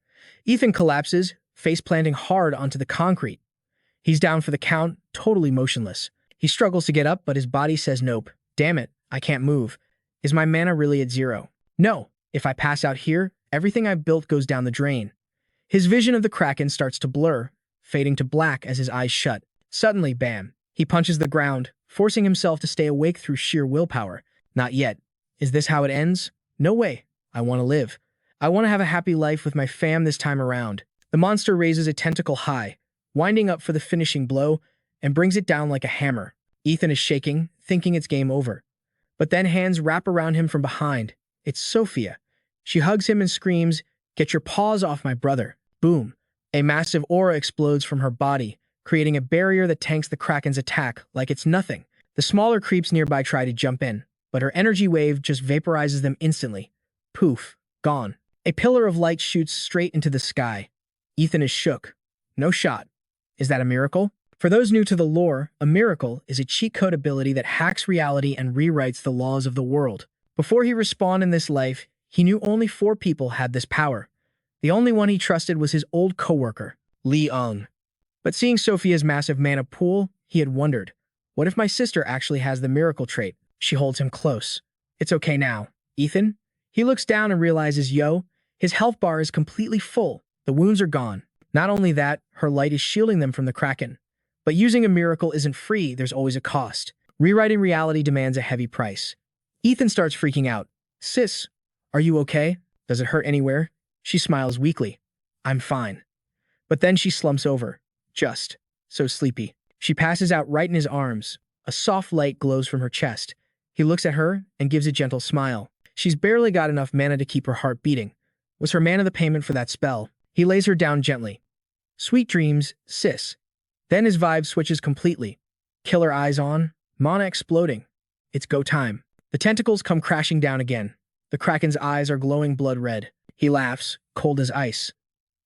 Ethan collapses, face planting hard onto the concrete. He's down for the count, totally motionless. He struggles to get up, but his body says nope. Damn it, I can't move. Is my mana really at 0? No, if I pass out here, everything I've built goes down the drain. His vision of the Kraken starts to blur, fading to black as his eyes shut. Suddenly, bam, he punches the ground, forcing himself to stay awake through sheer willpower. Not yet. Is this how it ends? No way. I want to live. I want to have a happy life with my fam this time around. The monster raises a tentacle high, winding up for the finishing blow, and brings it down like a hammer. Ethan is shaking, thinking it's game over. But then hands wrap around him from behind. It's Sophia. She hugs him and screams, "Get your paws off my brother." Boom. A massive aura explodes from her body, creating a barrier that tanks the Kraken's attack like it's nothing. The smaller creeps nearby try to jump in, but her energy wave just vaporizes them instantly. Poof. Gone. A pillar of light shoots straight into the sky. Ethan is shook. No shot. Is that a miracle? For those new to the lore, a miracle is a cheat code ability that hacks reality and rewrites the laws of the world. Before he respawned in this life, he knew only 4 people had this power. The only one he trusted was his old coworker, Lee Ung. But seeing Sophia's massive mana pool, he had wondered, what if my sister actually has the miracle trait? She holds him close. It's okay now, Ethan. He looks down and realizes, his health bar is completely full. The wounds are gone. Not only that, her light is shielding them from the Kraken. But using a miracle isn't free, there's always a cost. Rewriting reality demands a heavy price. Ethan starts freaking out. Sis, are you okay? Does it hurt anywhere? She smiles weakly. I'm fine. But then she slumps over. Just so sleepy. She passes out right in his arms. A soft light glows from her chest. He looks at her and gives a gentle smile. She's barely got enough mana to keep her heart beating. Was her mana the payment for that spell? He lays her down gently. Sweet dreams, sis. Then his vibe switches completely. Killer eyes on, mana exploding. It's go time. The tentacles come crashing down again. The Kraken's eyes are glowing blood red. He laughs, cold as ice.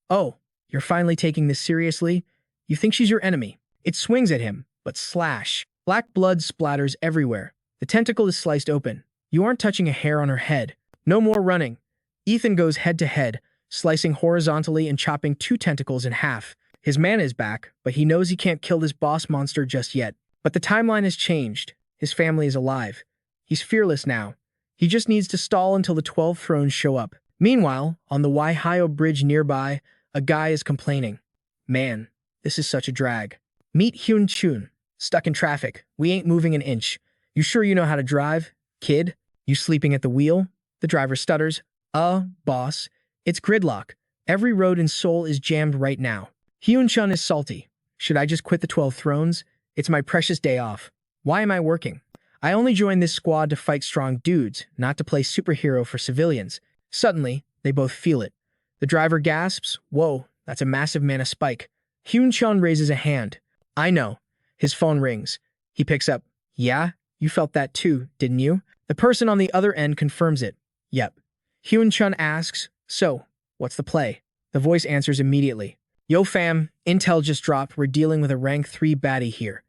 Oh, you're finally taking this seriously? You think she's your enemy. It swings at him, but slash. Black blood splatters everywhere. The tentacle is sliced open. You aren't touching a hair on her head. No more running. Ethan goes head to head, slicing horizontally and chopping 2 tentacles in half. His mana is back, but he knows he can't kill this boss monster just yet. But the timeline has changed. His family is alive. He's fearless now. He just needs to stall until the 12 thrones show up. Meanwhile, on the Waihio bridge nearby, a guy is complaining. Man, this is such a drag. Meet Hyun Chun. Stuck in traffic. We ain't moving an inch. You sure you know how to drive, kid? You sleeping at the wheel? The driver stutters. Boss. It's gridlock. Every road in Seoul is jammed right now. Hyun-chun is salty. Should I just quit the 12 thrones? It's my precious day off. Why am I working? I only joined this squad to fight strong dudes, not to play superhero for civilians. Suddenly, they both feel it. The driver gasps, whoa, that's a massive mana spike. Hyun-chun raises a hand. I know. His phone rings. He picks up. Yeah, you felt that too, didn't you? The person on the other end confirms it. Yep. Hyun-chun asks, so, what's the play? The voice answers immediately. Yo fam, intel just dropped, we're dealing with a rank 3 baddie here.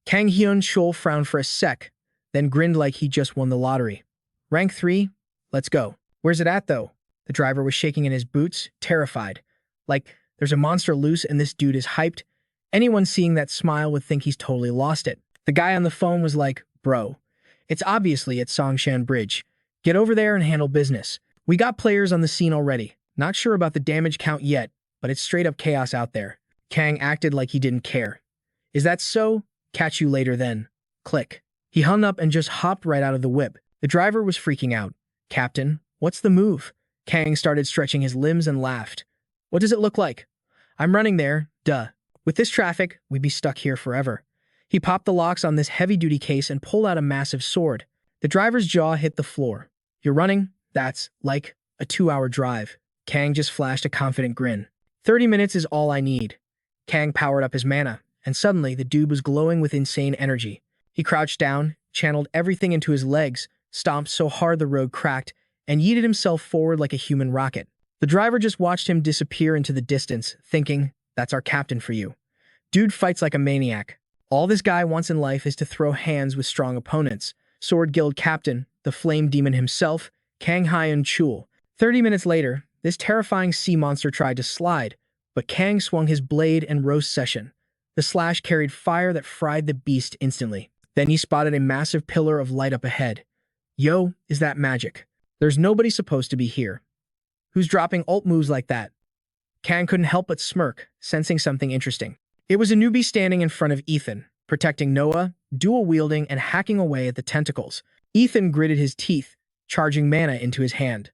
Kang Hyun-chul frowned for a sec, then grinned like he just won the lottery. Rank 3? Let's go. Where's it at though? The driver was shaking in his boots, terrified. Like, there's a monster loose and this dude is hyped. Anyone seeing that smile would think he's totally lost it. The guy on the phone was like, bro, it's obviously at Songshan Bridge. Get over there and handle business. We got players on the scene already. Not sure about the damage count yet, but it's straight up chaos out there. Kang acted like he didn't care. Is that so? Catch you later then. Click. He hung up and just hopped right out of the whip. The driver was freaking out. Captain, what's the move? Kang started stretching his limbs and laughed. What does it look like? I'm running there, duh. With this traffic, we'd be stuck here forever. He popped the locks on this heavy-duty case and pulled out a massive sword. The driver's jaw hit the floor. You're running? That's like a 2-hour drive. Kang just flashed a confident grin. 30 minutes is all I need. Kang powered up his mana, and suddenly the dude was glowing with insane energy. He crouched down, channeled everything into his legs, stomped so hard the road cracked, and yeeted himself forward like a human rocket. The driver just watched him disappear into the distance, thinking, that's our captain for you. Dude fights like a maniac. All this guy wants in life is to throw hands with strong opponents. Sword Guild captain, the flame demon himself, Kang Hyun-chul. 30 minutes later, this terrifying sea monster tried to slide, but Kang swung his blade and roast session. The slash carried fire that fried the beast instantly. Then he spotted a massive pillar of light up ahead. Yo, is that magic? There's nobody supposed to be here. Who's dropping ult moves like that? Kang couldn't help but smirk, sensing something interesting. It was a newbie standing in front of Ethan, protecting Noah, dual-wielding and hacking away at the tentacles. Ethan gritted his teeth, charging mana into his hand.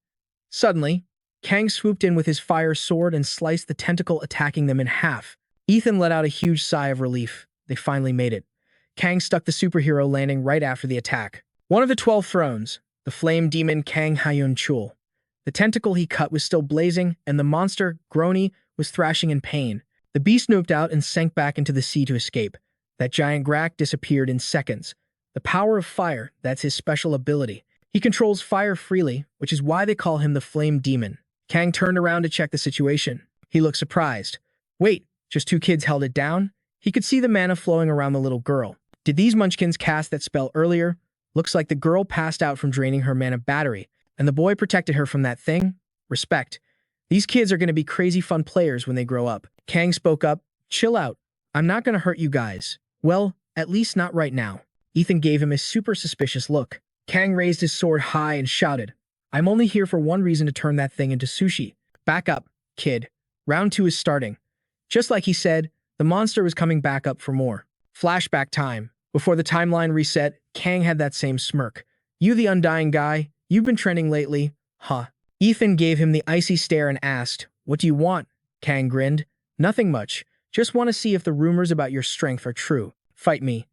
Suddenly, Kang swooped in with his fire sword and sliced the tentacle, attacking them in half. Ethan let out a huge sigh of relief. They finally made it. Kang stuck the superhero landing right after the attack. One of the 12 thrones, the flame demon Kang Hyun-chul. The tentacle he cut was still blazing, and the monster, Groany, was thrashing in pain. The beast noped out and sank back into the sea to escape. That giant Grak disappeared in seconds. The power of fire, that's his special ability. He controls fire freely, which is why they call him the Flame Demon. Kang turned around to check the situation. He looked surprised. Wait, just 2 kids held it down? He could see the mana flowing around the little girl. Did these munchkins cast that spell earlier? Looks like the girl passed out from draining her mana battery, and the boy protected her from that thing? Respect. These kids are going to be crazy fun players when they grow up. Kang spoke up. Chill out. I'm not going to hurt you guys. Well, at least not right now. Ethan gave him a super suspicious look. Kang raised his sword high and shouted, I'm only here for one reason, to turn that thing into sushi. Back up, kid. Round 2 is starting. Just like he said, The monster was coming back up for more. Flashback time. Before the timeline reset, Kang had that same smirk. You the undying guy, you've been trending lately, huh? Ethan gave him the icy stare and asked, what do you want? Kang grinned. Nothing much. Just want to see if the rumors about your strength are true. Fight me.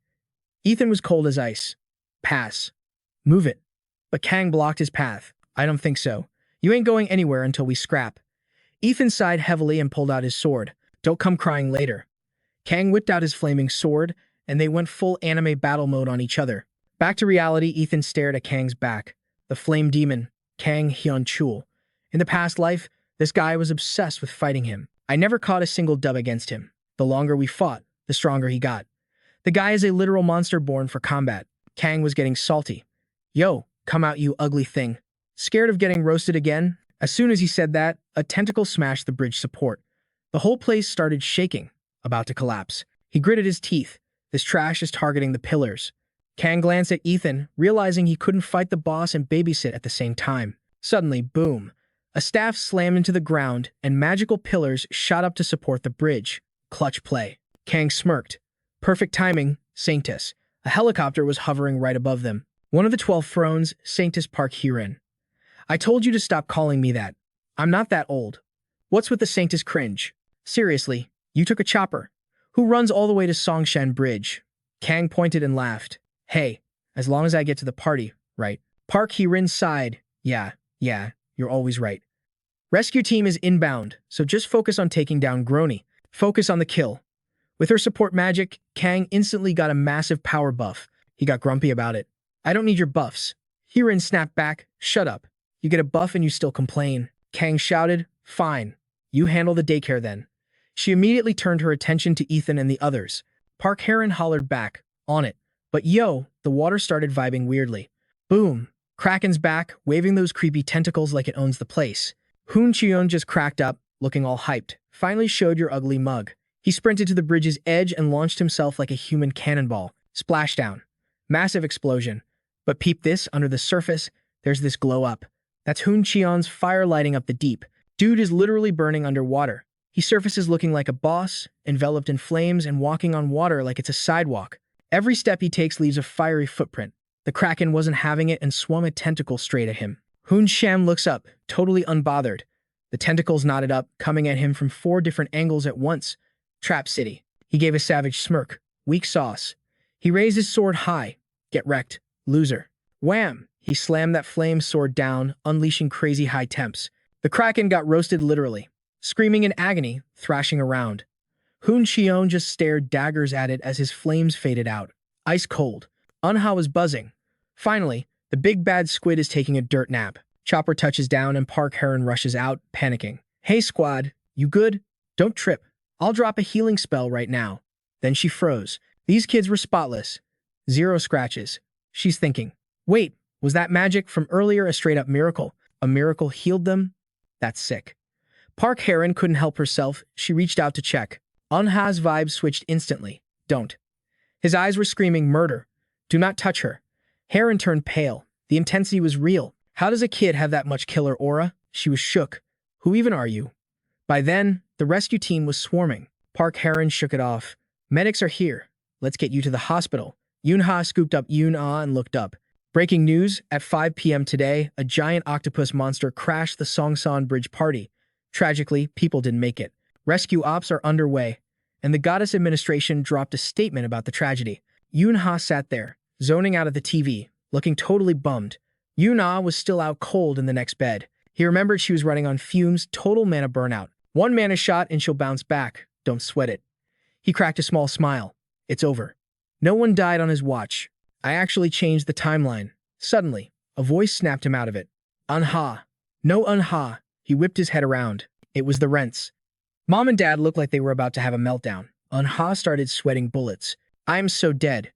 Ethan was cold as ice. Pass. Move it. But Kang blocked his path. I don't think so. You ain't going anywhere until we scrap. Ethan sighed heavily and pulled out his sword. Don't come crying later. Kang whipped out his flaming sword, and they went full anime battle mode on each other. Back to reality, Ethan stared at Kang's back. The flame demon, Kang Hyun-chul. In the past life, this guy was obsessed with fighting him. I never caught a single dub against him. The longer we fought, the stronger he got. The guy is a literal monster born for combat. Kang was getting salty. Yo, come out you ugly thing. Scared of getting roasted again? As soon as he said that, a tentacle smashed the bridge support. The whole place started shaking, about to collapse. He gritted his teeth. This trash is targeting the pillars. Kang glanced at Ethan, realizing he couldn't fight the boss and babysit at the same time. Suddenly, boom. A staff slammed into the ground, and magical pillars shot up to support the bridge. Clutch play. Kang smirked. Perfect timing, Saintus. A helicopter was hovering right above them. One of the 12 thrones, Saintus Park Herein. I told you to stop calling me that. I'm not that old. What's with the Saintus cringe? Seriously, you took a chopper. Who runs all the way to Songshan Bridge? Kang pointed and laughed. Hey, as long as I get to the party, right? Park Herein sighed. Yeah, you're always right. Rescue team is inbound, so just focus on taking down Grony. Focus on the kill. With her support magic, Kang instantly got a massive power buff. He got grumpy about it. I don't need your buffs. Herein snapped back. Shut up. You get a buff and you still complain. Kang shouted. Fine. You handle the daycare then. She immediately turned her attention to Ethan and the others. Park Heron hollered back. On it. But yo, the water started vibing weirdly. Boom. Kraken's back, waving those creepy tentacles like it owns the place. Hoon Cheon just cracked up, looking all hyped. Finally showed your ugly mug. He sprinted to the bridge's edge and launched himself like a human cannonball. Splashdown. Massive explosion. But peep this, under the surface, there's this glow up. That's Hoon Cheon's fire lighting up the deep. Dude is literally burning underwater. He surfaces looking like a boss, enveloped in flames and walking on water like it's a sidewalk. Every step he takes leaves a fiery footprint. The Kraken wasn't having it and swung a tentacle straight at him. Hoon Sham looks up, totally unbothered. The tentacles knotted up, coming at him from 4 different angles at once. Trap City. He gave a savage smirk. Weak sauce. He raised his sword high. Get wrecked. Loser. Wham! He slammed that flame sword down, unleashing crazy high temps. The Kraken got roasted literally. Screaming in agony, thrashing around. Hoon Cheon just stared daggers at it as his flames faded out. Ice cold. Unha was buzzing. Finally, the big bad squid is taking a dirt nap. Chopper touches down and Park Heron rushes out, panicking. Hey squad, you good? Don't trip. I'll drop a healing spell right now. Then she froze. These kids were spotless. 0 scratches. She's thinking, wait, was that magic from earlier a straight up miracle? A miracle healed them? That's sick. Park Heron couldn't help herself. She reached out to check. Unha's vibe switched instantly. Don't. His eyes were screaming murder. Do not touch her. Heron turned pale. The intensity was real. How does a kid have that much killer aura? She was shook. Who even are you? By then, the rescue team was swarming. Park Heron shook it off. Medics are here. Let's get you to the hospital. Yoon-ha scooped up Yoon-ah and looked up. Breaking news, at 5 p.m. today, a giant octopus monster crashed the Songshan Bridge party. Tragically, people didn't make it. Rescue ops are underway, and the goddess administration dropped a statement about the tragedy. Yoon-ha sat there, zoning out at the TV, looking totally bummed. Yoon-ah was still out cold in the next bed. He remembered she was running on fumes, total mana burnout. 1 mana shot and she'll bounce back. Don't sweat it. He cracked a small smile. It's over. No one died on his watch. I actually changed the timeline. Suddenly, a voice snapped him out of it. Unha. No Unha. He whipped his head around. It was the Rents. Mom and Dad looked like they were about to have a meltdown. Unha started sweating bullets. I'm so dead.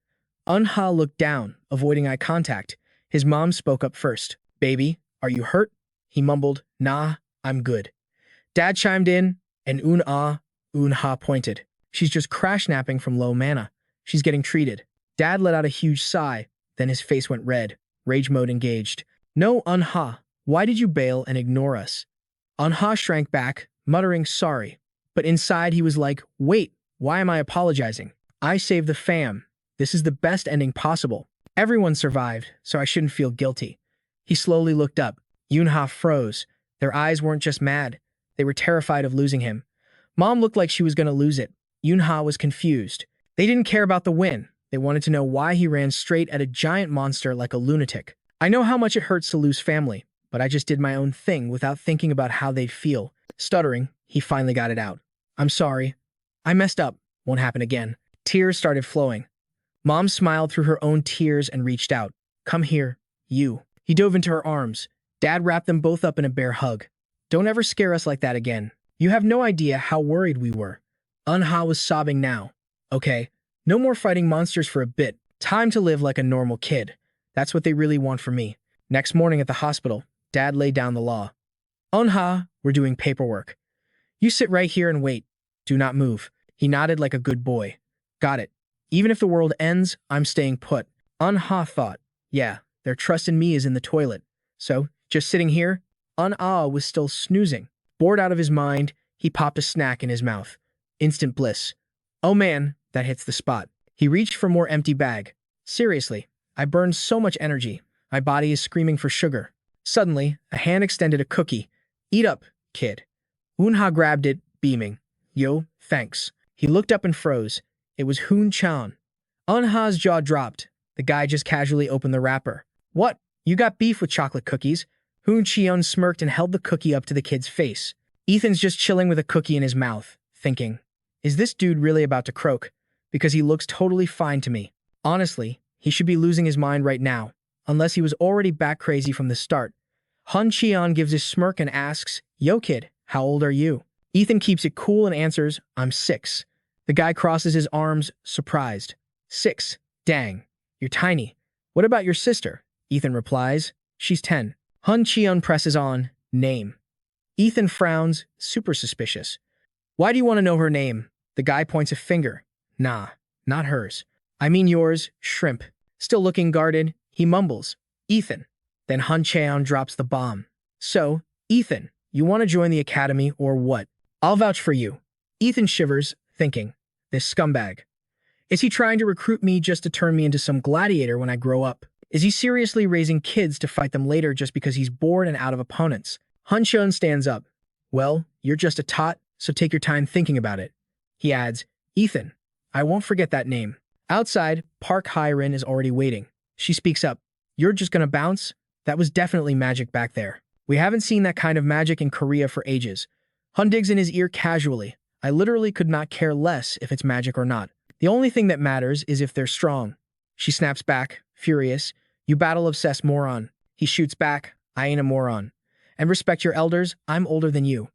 Unha looked down, avoiding eye contact. His mom spoke up first. Baby, are you hurt? He mumbled, Nah, I'm good. Dad chimed in, and Unha pointed. She's just crash-napping from low mana. She's getting treated. Dad let out a huge sigh, then his face went red. Rage mode engaged. No, Unha, why did you bail and ignore us? Unha shrank back, muttering sorry. But inside he was like, wait, Why am I apologizing? I saved the fam. This is the best ending possible. Everyone survived, so I shouldn't feel guilty. He slowly looked up. Yoon-ha froze. Their eyes weren't just mad. They were terrified of losing him. Mom looked like she was going to lose it. Yoon-ha was confused. They didn't care about the win. They wanted to know why he ran straight at a giant monster like a lunatic. I know how much it hurts to lose family, but I just did my own thing without thinking about how they'd feel. Stuttering, he finally got it out. I'm sorry. I messed up. Won't happen again. Tears started flowing. Mom smiled through her own tears and reached out. Come here, you. He dove into her arms. Dad wrapped them both up in a bear hug. Don't ever scare us like that again. You have no idea how worried we were. Eun-ha was sobbing now. Okay, no more fighting monsters for a bit. Time to live like a normal kid. That's what they really want from me. Next morning at the hospital, Dad laid down the law. Eun-ha, we're doing paperwork. You sit right here and wait. Do not move. He nodded like a good boy. Got it. Even if the world ends, I'm staying put. Eun-ha thought, yeah, their trust in me is in the toilet. So, just sitting here, Eun-ah was still snoozing. Bored out of his mind, he popped a snack in his mouth. Instant bliss. Oh man, that hits the spot. He reached for more empty bag. Seriously, I burned so much energy. My body is screaming for sugar. Suddenly, a hand extended a cookie. Eat up, kid. Eun-ha grabbed it, beaming. Yo, thanks. He looked up and froze. It was Hoon-chan. Eun-ha's jaw dropped. The guy just casually opened the wrapper. What? You got beef with chocolate cookies? Hoon-cheon smirked and held the cookie up to the kid's face. Ethan's just chilling with a cookie in his mouth, thinking, is this dude really about to croak? Because he looks totally fine to me. Honestly, he should be losing his mind right now, unless he was already back crazy from the start. Hun-cheon gives a smirk and asks, Yo kid, how old are you? Ethan keeps it cool and answers, I'm 6. The guy crosses his arms, surprised. 6. Dang, you're tiny. What about your sister? Ethan replies, she's 10. Hun-cheon presses on, name. Ethan frowns, super suspicious. Why do you want to know her name? The guy points a finger. Nah, not hers. I mean yours, shrimp. Still looking guarded, he mumbles, Ethan. Then Hun-cheon drops the bomb. So, Ethan, you want to join the academy or what? I'll vouch for you. Ethan shivers, thinking, this scumbag. Is he trying to recruit me just to turn me into some gladiator when I grow up? Is he seriously raising kids to fight them later just because he's bored and out of opponents? Hun-cheon stands up. Well, you're just a tot, so take your time thinking about it. He adds, Ethan, I won't forget that name. Outside, Park Hye-rin is already waiting. She speaks up. You're just gonna bounce? That was definitely magic back there. We haven't seen that kind of magic in Korea for ages. Hun digs in his ear casually. I literally could not care less if it's magic or not. The only thing that matters is if they're strong. She snaps back, furious. You battle-obsessed moron. He shoots back. I ain't a moron. And respect your elders, I'm older than you.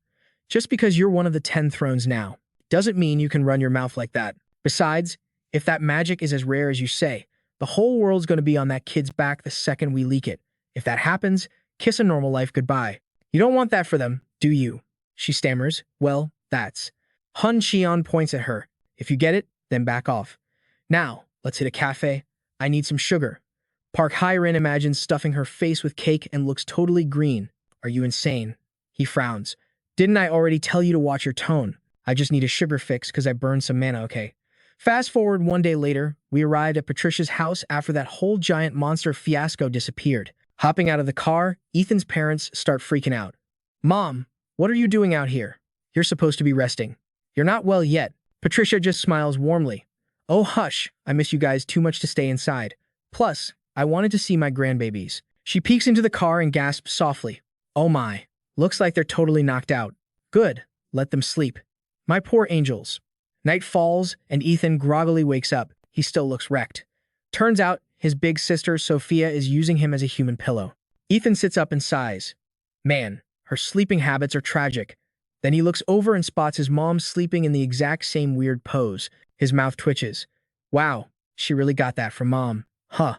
Just because you're one of the 10 thrones now, doesn't mean you can run your mouth like that. Besides, if that magic is as rare as you say, the whole world's going to be on that kid's back the second we leak it. If that happens, kiss a normal life goodbye. You don't want that for them, do you? She stammers. Well, that's. Hun-cheon points at her. If you get it, then back off. Now, let's hit a cafe. I need some sugar. Park Hye-rin imagines stuffing her face with cake and looks totally green. Are you insane? He frowns. Didn't I already tell you to watch your tone? I just need a sugar fix because I burned some mana, okay? Fast forward one day later, we arrived at Patricia's house after that whole giant monster fiasco disappeared. Hopping out of the car, Ethan's parents start freaking out. Mom, what are you doing out here? You're supposed to be resting. You're not well yet. Patricia just smiles warmly. Oh hush, I miss you guys too much to stay inside. Plus, I wanted to see my grandbabies. She peeks into the car and gasps softly. Oh my, looks like they're totally knocked out. Good, let them sleep. My poor angels. Night falls and Ethan groggily wakes up. He still looks wrecked. Turns out, his big sister Sophia is using him as a human pillow. Ethan sits up and sighs. Man, her sleeping habits are tragic. Then he looks over and spots his mom sleeping in the exact same weird pose. His mouth twitches. Wow, she really got that from mom. Huh.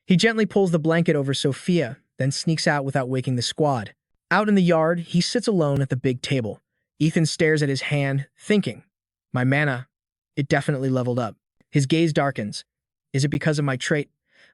He gently pulls the blanket over Sophia, then sneaks out without waking the squad. Out in the yard, he sits alone at the big table. Ethan stares at his hand, thinking, my mana, it definitely leveled up. His gaze darkens. Is it because of my trait?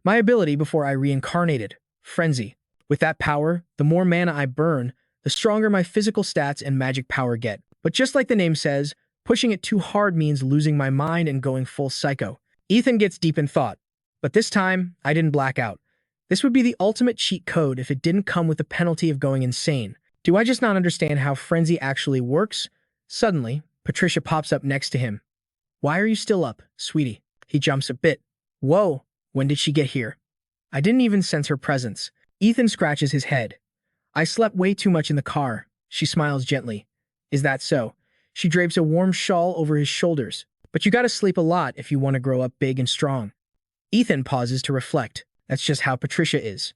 My ability before I reincarnated, Frenzy. With that power, the more mana I burn, the stronger my physical stats and magic power get. But just like the name says, Pushing it too hard means losing my mind and going full psycho. Ethan gets deep in thought. But this time, I didn't black out. This would be the ultimate cheat code if it didn't come with the penalty of going insane. Do I just not understand how frenzy actually works? Suddenly, Patricia pops up next to him. Why are you still up, sweetie? He jumps a bit. Whoa, when did she get here? I didn't even sense her presence. Ethan scratches his head. I slept way too much in the car. She smiles gently. Is that so? She drapes a warm shawl over his shoulders. But you gotta sleep a lot if you want to grow up big and strong. Ethan pauses to reflect. That's just how Patricia is.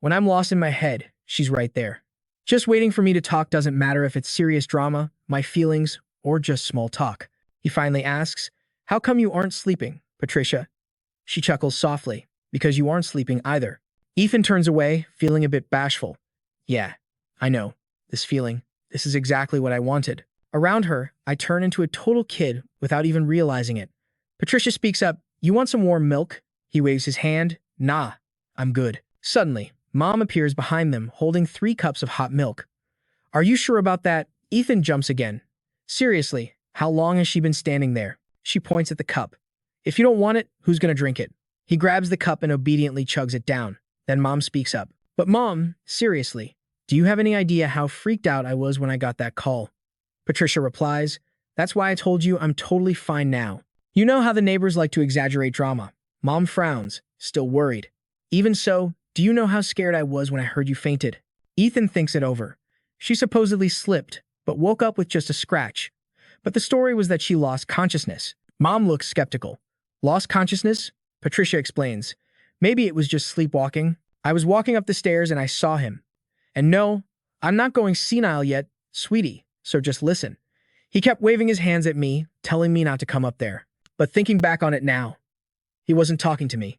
When I'm lost in my head, she's right there. Just waiting for me to talk doesn't matter if it's serious drama, my feelings, or just small talk. He finally asks, how come you aren't sleeping, Patricia? She chuckles softly, because you aren't sleeping either. Ethan turns away, feeling a bit bashful. Yeah, I know. This feeling. This is exactly what I wanted. Around her, I turn into a total kid without even realizing it. Patricia speaks up. You want some warm milk? He waves his hand. Nah, I'm good. Suddenly, Mom appears behind them, holding 3 cups of hot milk. Are you sure about that? Ethan jumps again. Seriously, how long has she been standing there? She points at the cup. If you don't want it, who's gonna drink it? He grabs the cup and obediently chugs it down. Then Mom speaks up. But Mom, seriously, do you have any idea how freaked out I was when I got that call? Patricia replies, that's why I told you I'm totally fine now. You know how the neighbors like to exaggerate drama. Mom frowns, still worried. Even so, do you know how scared I was when I heard you fainted? Ethan thinks it over. She supposedly slipped, but woke up with just a scratch. But the story was that she lost consciousness. Mom looks skeptical. Lost consciousness? Patricia explains. Maybe it was just sleepwalking. I was walking up the stairs and I saw him. And no, I'm not going senile yet, sweetie, so just listen. He kept waving his hands at me, telling me not to come up there. But thinking back on it now, he wasn't talking to me.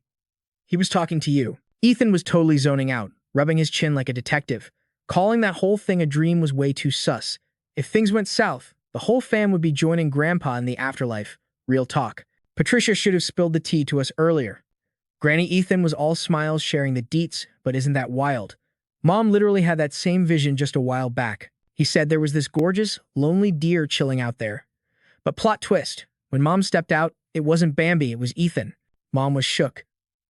He was talking to you. Ethan was totally zoning out, rubbing his chin like a detective. Calling that whole thing a dream was way too sus. If things went south, the whole fam would be joining Grandpa in the afterlife. Real talk. Patricia should have spilled the tea to us earlier. Granny Ethan was all smiles sharing the deets, but isn't that wild? Mom literally had that same vision just a while back. He said there was this gorgeous, lonely deer chilling out there. But plot twist, when Mom stepped out, it wasn't Bambi, it was Ethan. Mom was shook.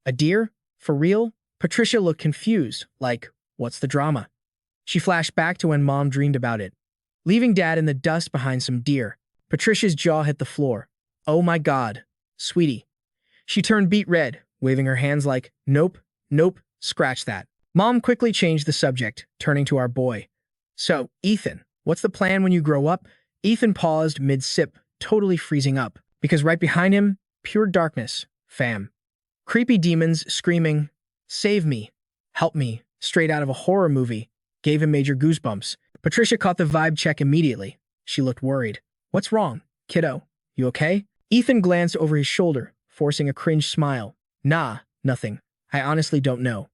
A deer? For real? Patricia looked confused, like, what's the drama? She flashed back to when Mom dreamed about it. Leaving Dad in the dust behind some deer. Patricia's jaw hit the floor. Oh my God, sweetie. She turned beet red, waving her hands like, nope, nope, scratch that. Mom quickly changed the subject, turning to our boy. So, Ethan, what's the plan when you grow up? Ethan paused mid-sip, totally freezing up, because right behind him, pure darkness, fam. Creepy demons screaming, save me, help me, straight out of a horror movie, gave him major goosebumps. Patricia caught the vibe check immediately. She looked worried. What's wrong, kiddo? You okay? Ethan glanced over his shoulder, forcing a cringe smile. Nah, nothing. I honestly don't know.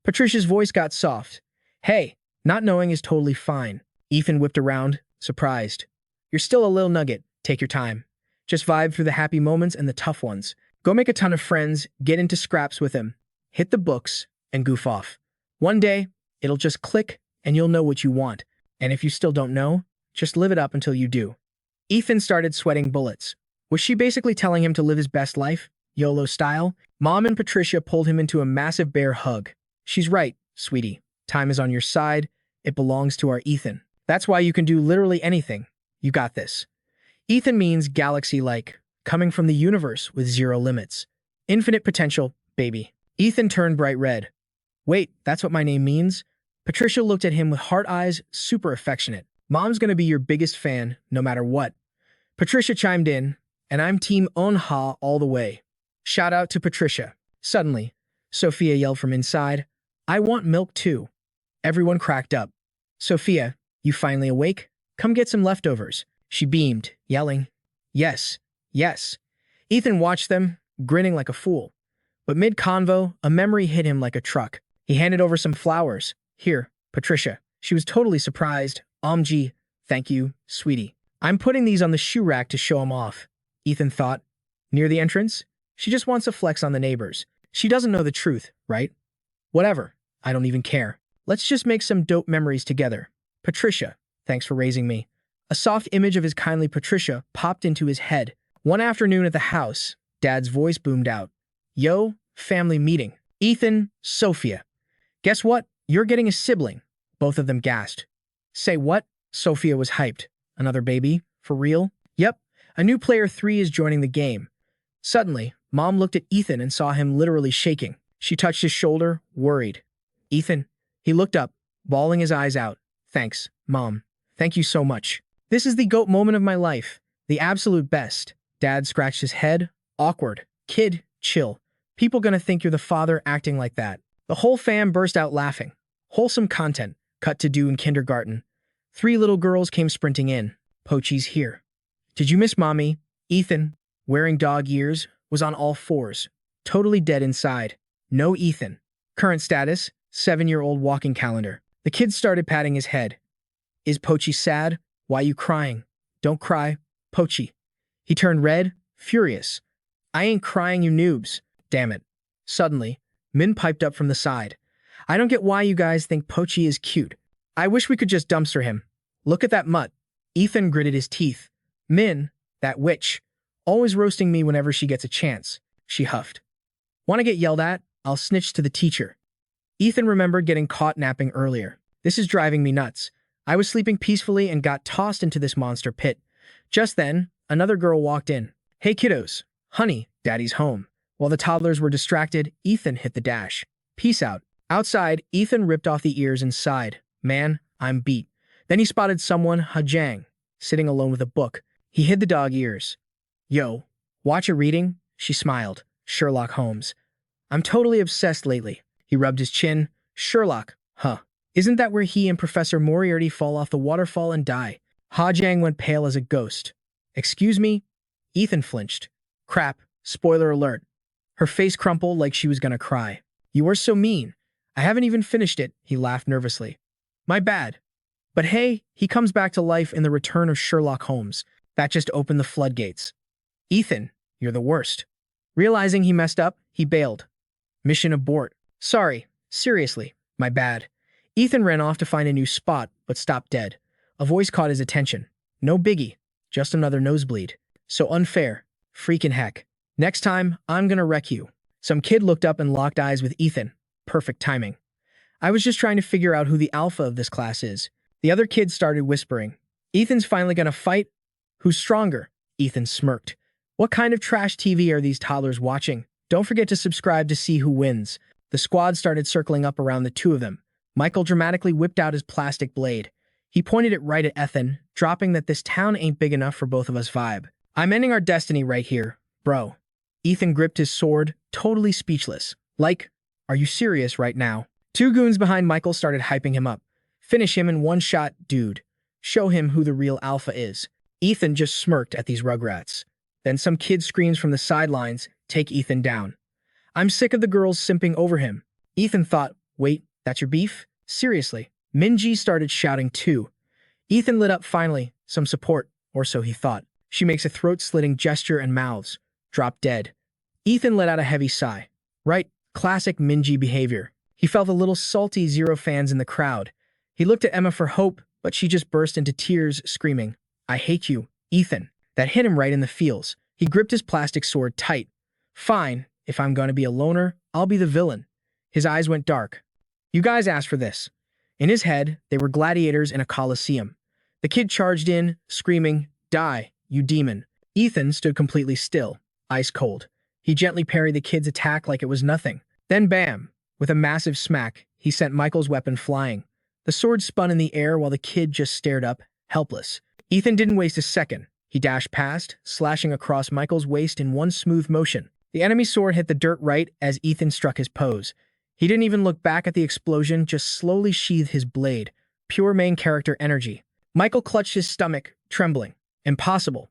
Patricia's voice got soft. Hey, not knowing is totally fine. Ethan whipped around, surprised. You're still a little nugget. Take your time. Just vibe through the happy moments and the tough ones. Go make a ton of friends, get into scraps with him, hit the books, and goof off. One day, it'll just click, and you'll know what you want. And if you still don't know, just live it up until you do. Ethan started sweating bullets. Was she basically telling him to live his best life, YOLO style? Mom and Patricia pulled him into a massive bear hug. She's right, sweetie. Time is on your side. It belongs to our Ethan. That's why you can do literally anything. You got this. Ethan means galaxy-like, coming from the universe with zero limits. Infinite potential, baby. Ethan turned bright red. Wait, that's what my name means? Patricia looked at him with heart eyes, super affectionate. Mom's gonna be your biggest fan, no matter what. Patricia chimed in, and I'm Team Seon-ah all the way. Shout out to Patricia. Suddenly, Sophia yelled from inside, I want milk too. Everyone cracked up. Sophia, you finally awake? Come get some leftovers. She beamed, yelling, yes, yes. Ethan watched them, grinning like a fool. But mid-convo, a memory hit him like a truck. He handed over some flowers. Here, Patricia. She was totally surprised. Gee, thank you, sweetie. I'm putting these on the shoe rack to show 'em off. Ethan thought. Near the entrance? She just wants to flex on the neighbors. She doesn't know the truth, right? Whatever. I don't even care. Let's just make some dope memories together. Patricia, thanks for raising me. A soft image of his kindly Patricia popped into his head. One afternoon at the house, Dad's voice boomed out. Yo, family meeting. Ethan, Sophia. Guess what? You're getting a sibling. Both of them gasped. Say what? Sophia was hyped. Another baby? For real? Yep. A new player 3 is joining the game. Suddenly, Mom looked at Ethan and saw him literally shaking. She touched his shoulder, worried. Ethan. He looked up, bawling his eyes out. Thanks, Mom. Thank you so much. This is the GOAT moment of my life. The absolute best. Dad scratched his head. Awkward. Kid, chill. People gonna think you're the father acting like that. The whole fam burst out laughing. Wholesome content. Cut to do in kindergarten. 3 little girls came sprinting in. Pochi's here. Did you miss Mommy? Ethan, wearing dog ears, was on all fours. Totally dead inside. No Ethan. Current status, 7-year-old walking calendar. The kid started patting his head. Is Pochi sad? Why you crying? Don't cry, Pochi. He turned red, furious. I ain't crying, you noobs. Damn it. Suddenly, Min piped up from the side. I don't get why you guys think Pochi is cute. I wish we could just dumpster him. Look at that mutt. Ethan gritted his teeth. Min, that witch, always roasting me whenever she gets a chance. She huffed. Want to get yelled at? I'll snitch to the teacher. Ethan remembered getting caught napping earlier. This is driving me nuts. I was sleeping peacefully and got tossed into this monster pit. Just then, another girl walked in. Hey kiddos. Honey, Daddy's home. While the toddlers were distracted, Ethan hit the dash. Peace out. Outside, Ethan ripped off the ears and sighed. Man, I'm beat. Then he spotted someone, Hajang, sitting alone with a book. He hid the dog ears. Yo, watch a reading? She smiled. Sherlock Holmes. I'm totally obsessed lately. He rubbed his chin. Sherlock, huh? Isn't that where he and Professor Moriarty fall off the waterfall and die? Hajang went pale as a ghost. Excuse me? Ethan flinched. Crap, spoiler alert. Her face crumpled like she was gonna cry. You are so mean. I haven't even finished it, he laughed nervously. My bad. But hey, he comes back to life in The Return of Sherlock Holmes. That just opened the floodgates. Ethan, you're the worst. Realizing he messed up, he bailed. Mission abort. Sorry, seriously, my bad. Ethan ran off to find a new spot, but stopped dead. A voice caught his attention. No biggie, just another nosebleed. So unfair. Freaking heck. Next time, I'm gonna wreck you. Some kid looked up and locked eyes with Ethan. Perfect timing. I was just trying to figure out who the alpha of this class is. The other kids started whispering. Ethan's finally gonna fight? Who's stronger? Ethan smirked. What kind of trash TV are these toddlers watching? Don't forget to subscribe to see who wins. The squad started circling up around the two of them. Michael dramatically whipped out his plastic blade. He pointed it right at Ethan, dropping that this town ain't big enough for both of us vibe. I'm ending our destiny right here, bro. Ethan gripped his sword, totally speechless. Like, are you serious right now? 2 goons behind Michael started hyping him up. Finish him in one shot, dude. Show him who the real alpha is. Ethan just smirked at these rugrats. Then some kid screams from the sidelines, take Ethan down. I'm sick of the girls simping over him. Ethan thought, wait, that's your beef? Seriously. Minji started shouting too. Ethan lit up finally, some support, or so he thought. She makes a throat-slitting gesture and mouths. Drop dead. Ethan let out a heavy sigh. Right, classic Minji behavior. He felt a little salty. 0 fans in the crowd. He looked at Emma for hope, but she just burst into tears, screaming, I hate you, Ethan. That hit him right in the feels. He gripped his plastic sword tight. Fine, if I'm gonna be a loner, I'll be the villain. His eyes went dark. You guys asked for this. In his head, they were gladiators in a coliseum. The kid charged in, screaming, die, you demon. Ethan stood completely still, ice cold. He gently parried the kid's attack like it was nothing. Then bam! With a massive smack, he sent Michael's weapon flying. The sword spun in the air while the kid just stared up, helpless. Ethan didn't waste a second. He dashed past, slashing across Michael's waist in one smooth motion. The enemy sword hit the dirt right as Ethan struck his pose. He didn't even look back at the explosion, just slowly sheathed his blade. Pure main character energy. Michael clutched his stomach, trembling. Impossible.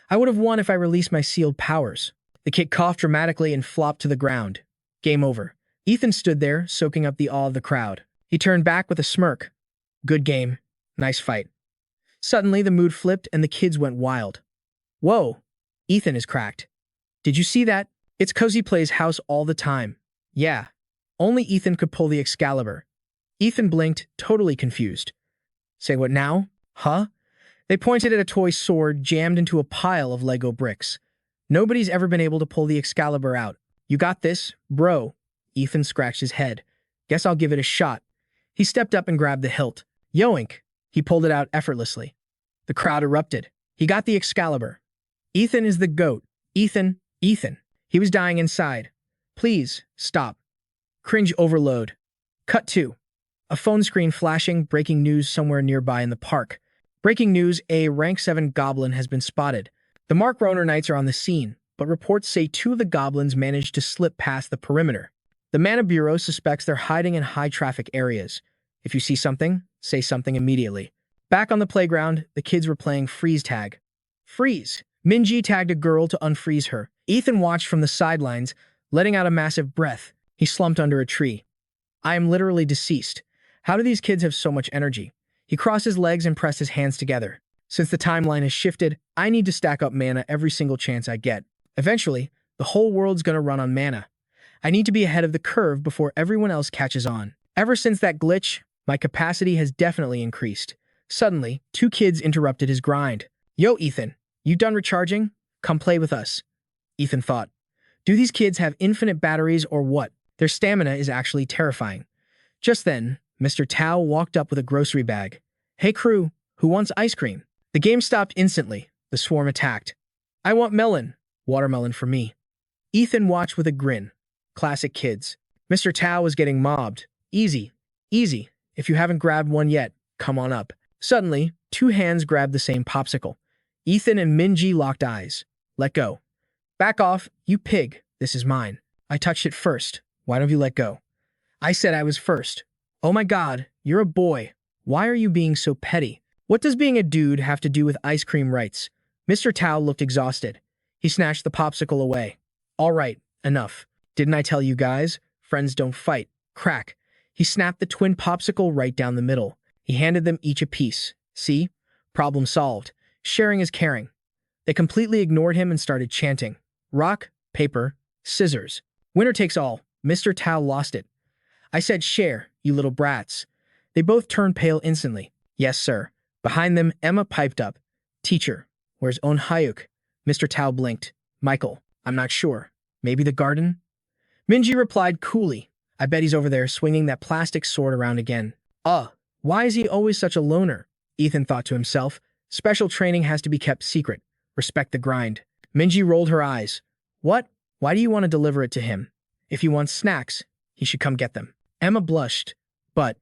I would have won if I released my sealed powers. The kid coughed dramatically and flopped to the ground. Game over. Ethan stood there, soaking up the awe of the crowd. He turned back with a smirk. Good game. Nice fight. Suddenly, the mood flipped and the kids went wild. Whoa, Ethan is cracked. Did you see that? It's 'cause he plays house all the time. Yeah. Only Ethan could pull the Excalibur. Ethan blinked, totally confused. Say what now? Huh? They pointed at a toy sword jammed into a pile of Lego bricks. Nobody's ever been able to pull the Excalibur out. You got this, bro. Ethan scratched his head. Guess I'll give it a shot. He stepped up and grabbed the hilt. Yoink! He pulled it out effortlessly. The crowd erupted. He got the Excalibur. Ethan is the GOAT. Ethan, Ethan. He was dying inside. Please, stop. Cringe overload. Cut 2. A phone screen flashing, breaking news somewhere nearby in the park. Breaking news, a rank 7 goblin has been spotted. The Mark Roner Knights are on the scene, but reports say 2 of the goblins managed to slip past the perimeter. The Mana Bureau suspects they're hiding in high-traffic areas. If you see something, say something immediately. Back on the playground, the kids were playing freeze tag. Freeze! Minji tagged a girl to unfreeze her. Ethan watched from the sidelines, letting out a massive breath. He slumped under a tree. I am literally deceased. How do these kids have so much energy? He crossed his legs and pressed his hands together. Since the timeline has shifted, I need to stack up mana every single chance I get. Eventually, the whole world's gonna run on mana. I need to be ahead of the curve before everyone else catches on. Ever since that glitch, my capacity has definitely increased. Suddenly, 2 kids interrupted his grind. Yo, Ethan, you done recharging? Come play with us. Ethan thought. Do these kids have infinite batteries or what? Their stamina is actually terrifying. Just then, Mr. Tao walked up with a grocery bag. Hey crew, who wants ice cream? The game stopped instantly. The swarm attacked. I want melon. Watermelon for me. Ethan watched with a grin. Classic kids. Mr. Tao was getting mobbed. Easy. Easy. If you haven't grabbed one yet, come on up. Suddenly, 2 hands grabbed the same popsicle. Ethan and Minji locked eyes. Let go. Back off, you pig. This is mine. I touched it first. Why don't you let go? I said I was first. Oh my god, you're a boy. Why are you being so petty? What does being a dude have to do with ice cream rights? Mr. Tao looked exhausted. He snatched the popsicle away. All right, enough. Didn't I tell you guys? Friends don't fight. Crack. He snapped the twin popsicle right down the middle. He handed them each a piece. See? Problem solved. Sharing is caring. They completely ignored him and started chanting. Rock, paper, scissors. Winner takes all. Mr. Tao lost it. I said share, you little brats. They both turned pale instantly. Yes, sir. Behind them, Emma piped up. Teacher, where's On Hyuk? Mr. Tao blinked. Michael, I'm not sure. Maybe the garden? Minji replied coolly. I bet he's over there swinging that plastic sword around again. Why is he always such a loner? Ethan thought to himself. Special training has to be kept secret. Respect the grind. Minji rolled her eyes. What? Why do you want to deliver it to him? If he wants snacks, he should come get them. Emma blushed. But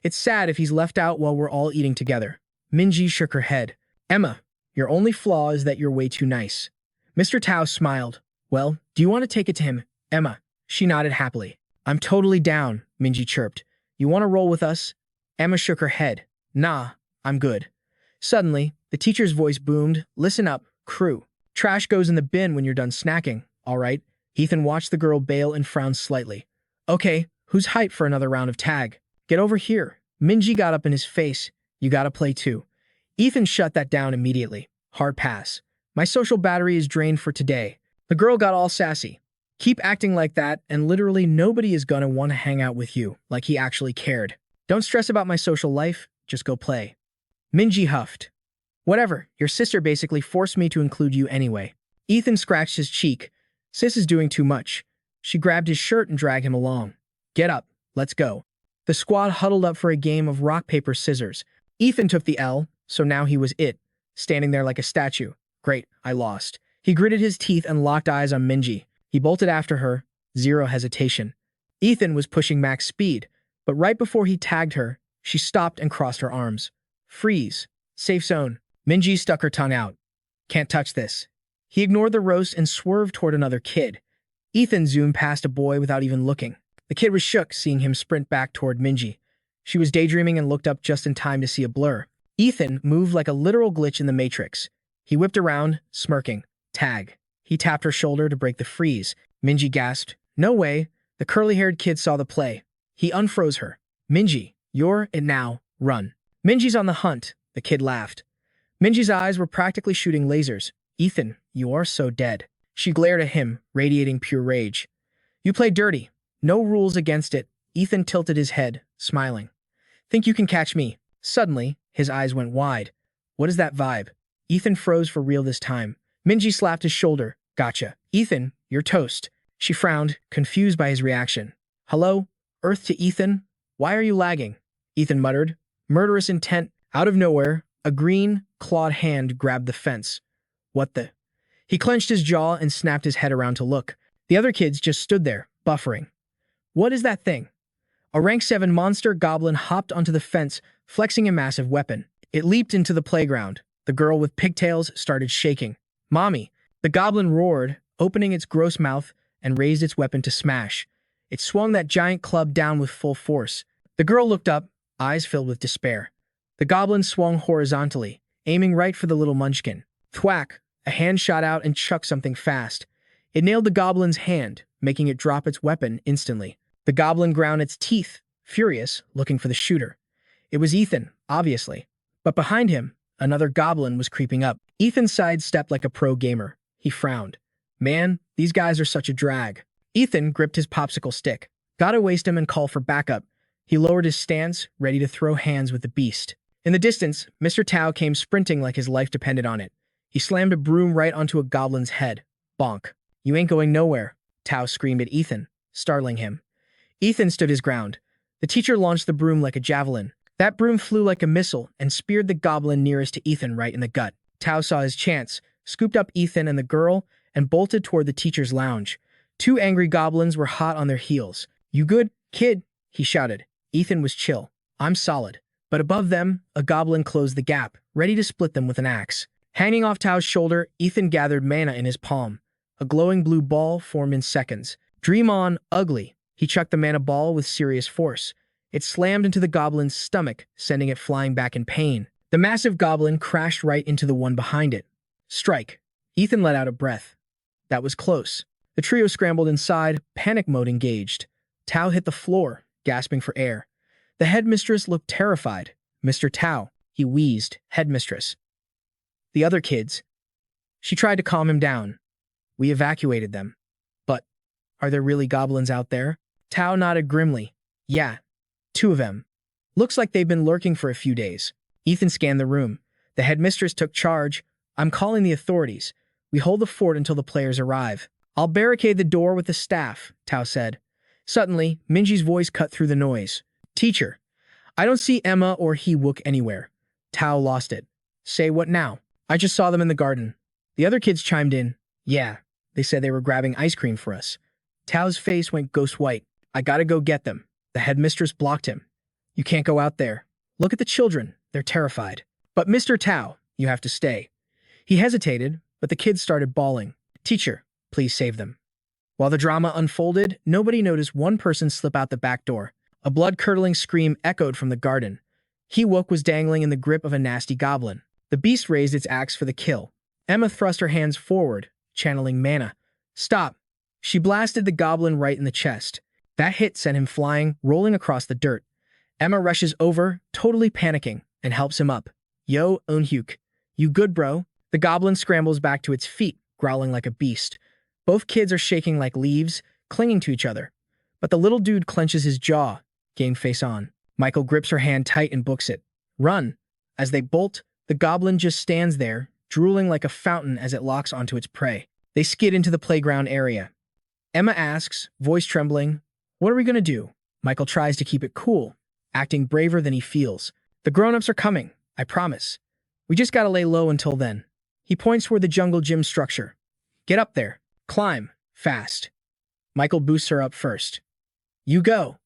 it's sad if he's left out while we're all eating together. Minji shook her head. Emma, your only flaw is that you're way too nice. Mr. Tao smiled. Well, do you want to take it to him? Emma. She nodded happily. I'm totally down, Minji chirped. You want to roll with us? Emma shook her head. Nah, I'm good. Suddenly, the teacher's voice boomed. Listen up, crew. Trash goes in the bin when you're done snacking, all right? Ethan watched the girl bail and frowned slightly. Okay, who's hyped for another round of tag? Get over here. Minji got up in his face. You gotta play too. Ethan shut that down immediately. Hard pass. My social battery is drained for today. The girl got all sassy. Keep acting like that, and literally nobody is gonna want to hang out with you, like he actually cared. Don't stress about my social life, just go play. Minji huffed. Whatever, your sister basically forced me to include you anyway. Ethan scratched his cheek. Sis is doing too much. She grabbed his shirt and dragged him along. Get up, let's go. The squad huddled up for a game of rock, paper, scissors. Ethan took the L, so now he was it, standing there like a statue. Great, I lost. He gritted his teeth and locked eyes on Minji. He bolted after her, zero hesitation. Ethan was pushing max speed, but right before he tagged her, she stopped and crossed her arms. Freeze. Safe zone. Minji stuck her tongue out. Can't touch this. He ignored the roast and swerved toward another kid. Ethan zoomed past a boy without even looking. The kid was shook seeing him sprint back toward Minji. She was daydreaming and looked up just in time to see a blur. Ethan moved like a literal glitch in the Matrix. He whipped around, smirking. Tag. He tapped her shoulder to break the freeze. Minji gasped. No way. The curly-haired kid saw the play. He unfroze her. Minji, you're it now. Run. Minji's on the hunt. The kid laughed. Minji's eyes were practically shooting lasers. Ethan, you are so dead. She glared at him, radiating pure rage. You play dirty. No rules against it. Ethan tilted his head, smiling. Think you can catch me? Suddenly, his eyes went wide. What is that vibe? Ethan froze for real this time. Minji slapped his shoulder. Gotcha. Ethan, you're toast. She frowned, confused by his reaction. Hello? Earth to Ethan? Why are you lagging? Ethan muttered. Murderous intent. Out of nowhere, a green, clawed hand grabbed the fence. What the? He clenched his jaw and snapped his head around to look. The other kids just stood there, buffering. What is that thing? A rank 7 monster goblin hopped onto the fence, flexing a massive weapon. It leaped into the playground. The girl with pigtails started shaking. Mommy! The goblin roared, opening its gross mouth, and raised its weapon to smash. It swung that giant club down with full force. The girl looked up, eyes filled with despair. The goblin swung horizontally, aiming right for the little munchkin. Thwack! A hand shot out and chucked something fast. It nailed the goblin's hand, making it drop its weapon instantly. The goblin ground its teeth, furious, looking for the shooter. It was Ethan, obviously. But behind him, another goblin was creeping up. Ethan sidestepped like a pro gamer. He frowned. Man, these guys are such a drag. Ethan gripped his popsicle stick. Gotta waste him and call for backup. He lowered his stance, ready to throw hands with the beast. In the distance, Mr. Tao came sprinting like his life depended on it. He slammed a broom right onto a goblin's head. Bonk. You ain't going nowhere, Tao screamed at Ethan, startling him. Ethan stood his ground. The teacher launched the broom like a javelin. That broom flew like a missile and speared the goblin nearest to Ethan right in the gut. Tao saw his chance, scooped up Ethan and the girl, and bolted toward the teacher's lounge. Two angry goblins were hot on their heels. You good, kid? He shouted. Ethan was chill. I'm solid. But above them, a goblin closed the gap, ready to split them with an axe. Hanging off Tao's shoulder, Ethan gathered mana in his palm. A glowing blue ball formed in seconds. Dream on, ugly. He chucked the mana ball with serious force. It slammed into the goblin's stomach, sending it flying back in pain. The massive goblin crashed right into the one behind it. Strike. Ethan let out a breath. That was close. The trio scrambled inside, panic mode engaged. Tao hit the floor, gasping for air. The headmistress looked terrified. Mr. Tao, he wheezed. Headmistress. The other kids. She tried to calm him down. We evacuated them. But, are there really goblins out there? Tao nodded grimly. Yeah, 2 of them. Looks like they've been lurking for a few days. Ethan scanned the room. The headmistress took charge. I'm calling the authorities. We hold the fort until the players arrive. I'll barricade the door with the staff, Tao said. Suddenly, Minji's voice cut through the noise. Teacher, I don't see Emma or He-wook anywhere. Tao lost it. Say what now? I just saw them in the garden. The other kids chimed in. Yeah, they said they were grabbing ice cream for us. Tao's face went ghost white. I gotta go get them. The headmistress blocked him. You can't go out there. Look at the children. They're terrified. But Mr. Tao, you have to stay. He hesitated, but the kids started bawling. Teacher, please save them. While the drama unfolded, nobody noticed one person slip out the back door. A blood-curdling scream echoed from the garden. He-wook was dangling in the grip of a nasty goblin. The beast raised its axe for the kill. Emma thrust her hands forward, channeling mana. Stop! She blasted the goblin right in the chest. That hit sent him flying, rolling across the dirt. Emma rushes over, totally panicking, and helps him up. Yo, Eun-hyuk. You good, bro? The goblin scrambles back to its feet, growling like a beast. Both kids are shaking like leaves, clinging to each other. But the little dude clenches his jaw, game face on. Michael grips her hand tight and books it. Run! As they bolt, the goblin just stands there, drooling like a fountain as it locks onto its prey. They skid into the playground area. Emma asks, voice trembling, what are we gonna do? Michael tries to keep it cool, acting braver than he feels. The grown-ups are coming, I promise. We just gotta lay low until then. He points toward the jungle gym structure. Get up there. Climb. Fast. Michael boosts her up first. You go.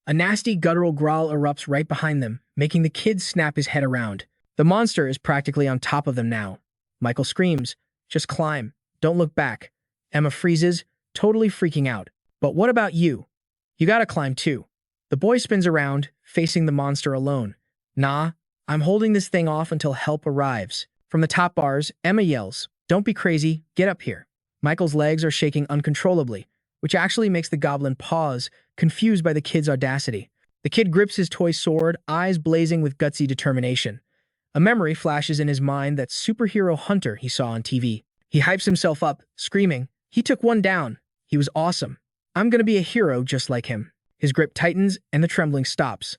A nasty guttural growl erupts right behind them, making the kid snap his head around. The monster is practically on top of them now. Michael screams, just climb. Don't look back. Emma freezes, totally freaking out. But what about you? You gotta climb too. The boy spins around, facing the monster alone. Nah, I'm holding this thing off until help arrives. From the top bars, Emma yells, don't be crazy, get up here. Michael's legs are shaking uncontrollably, which actually makes the goblin pause, confused by the kid's audacity. The kid grips his toy sword, eyes blazing with gutsy determination. A memory flashes in his mind that superhero hunter he saw on TV. He hypes himself up, screaming, he took one down. He was awesome. I'm gonna be a hero just like him. His grip tightens and the trembling stops.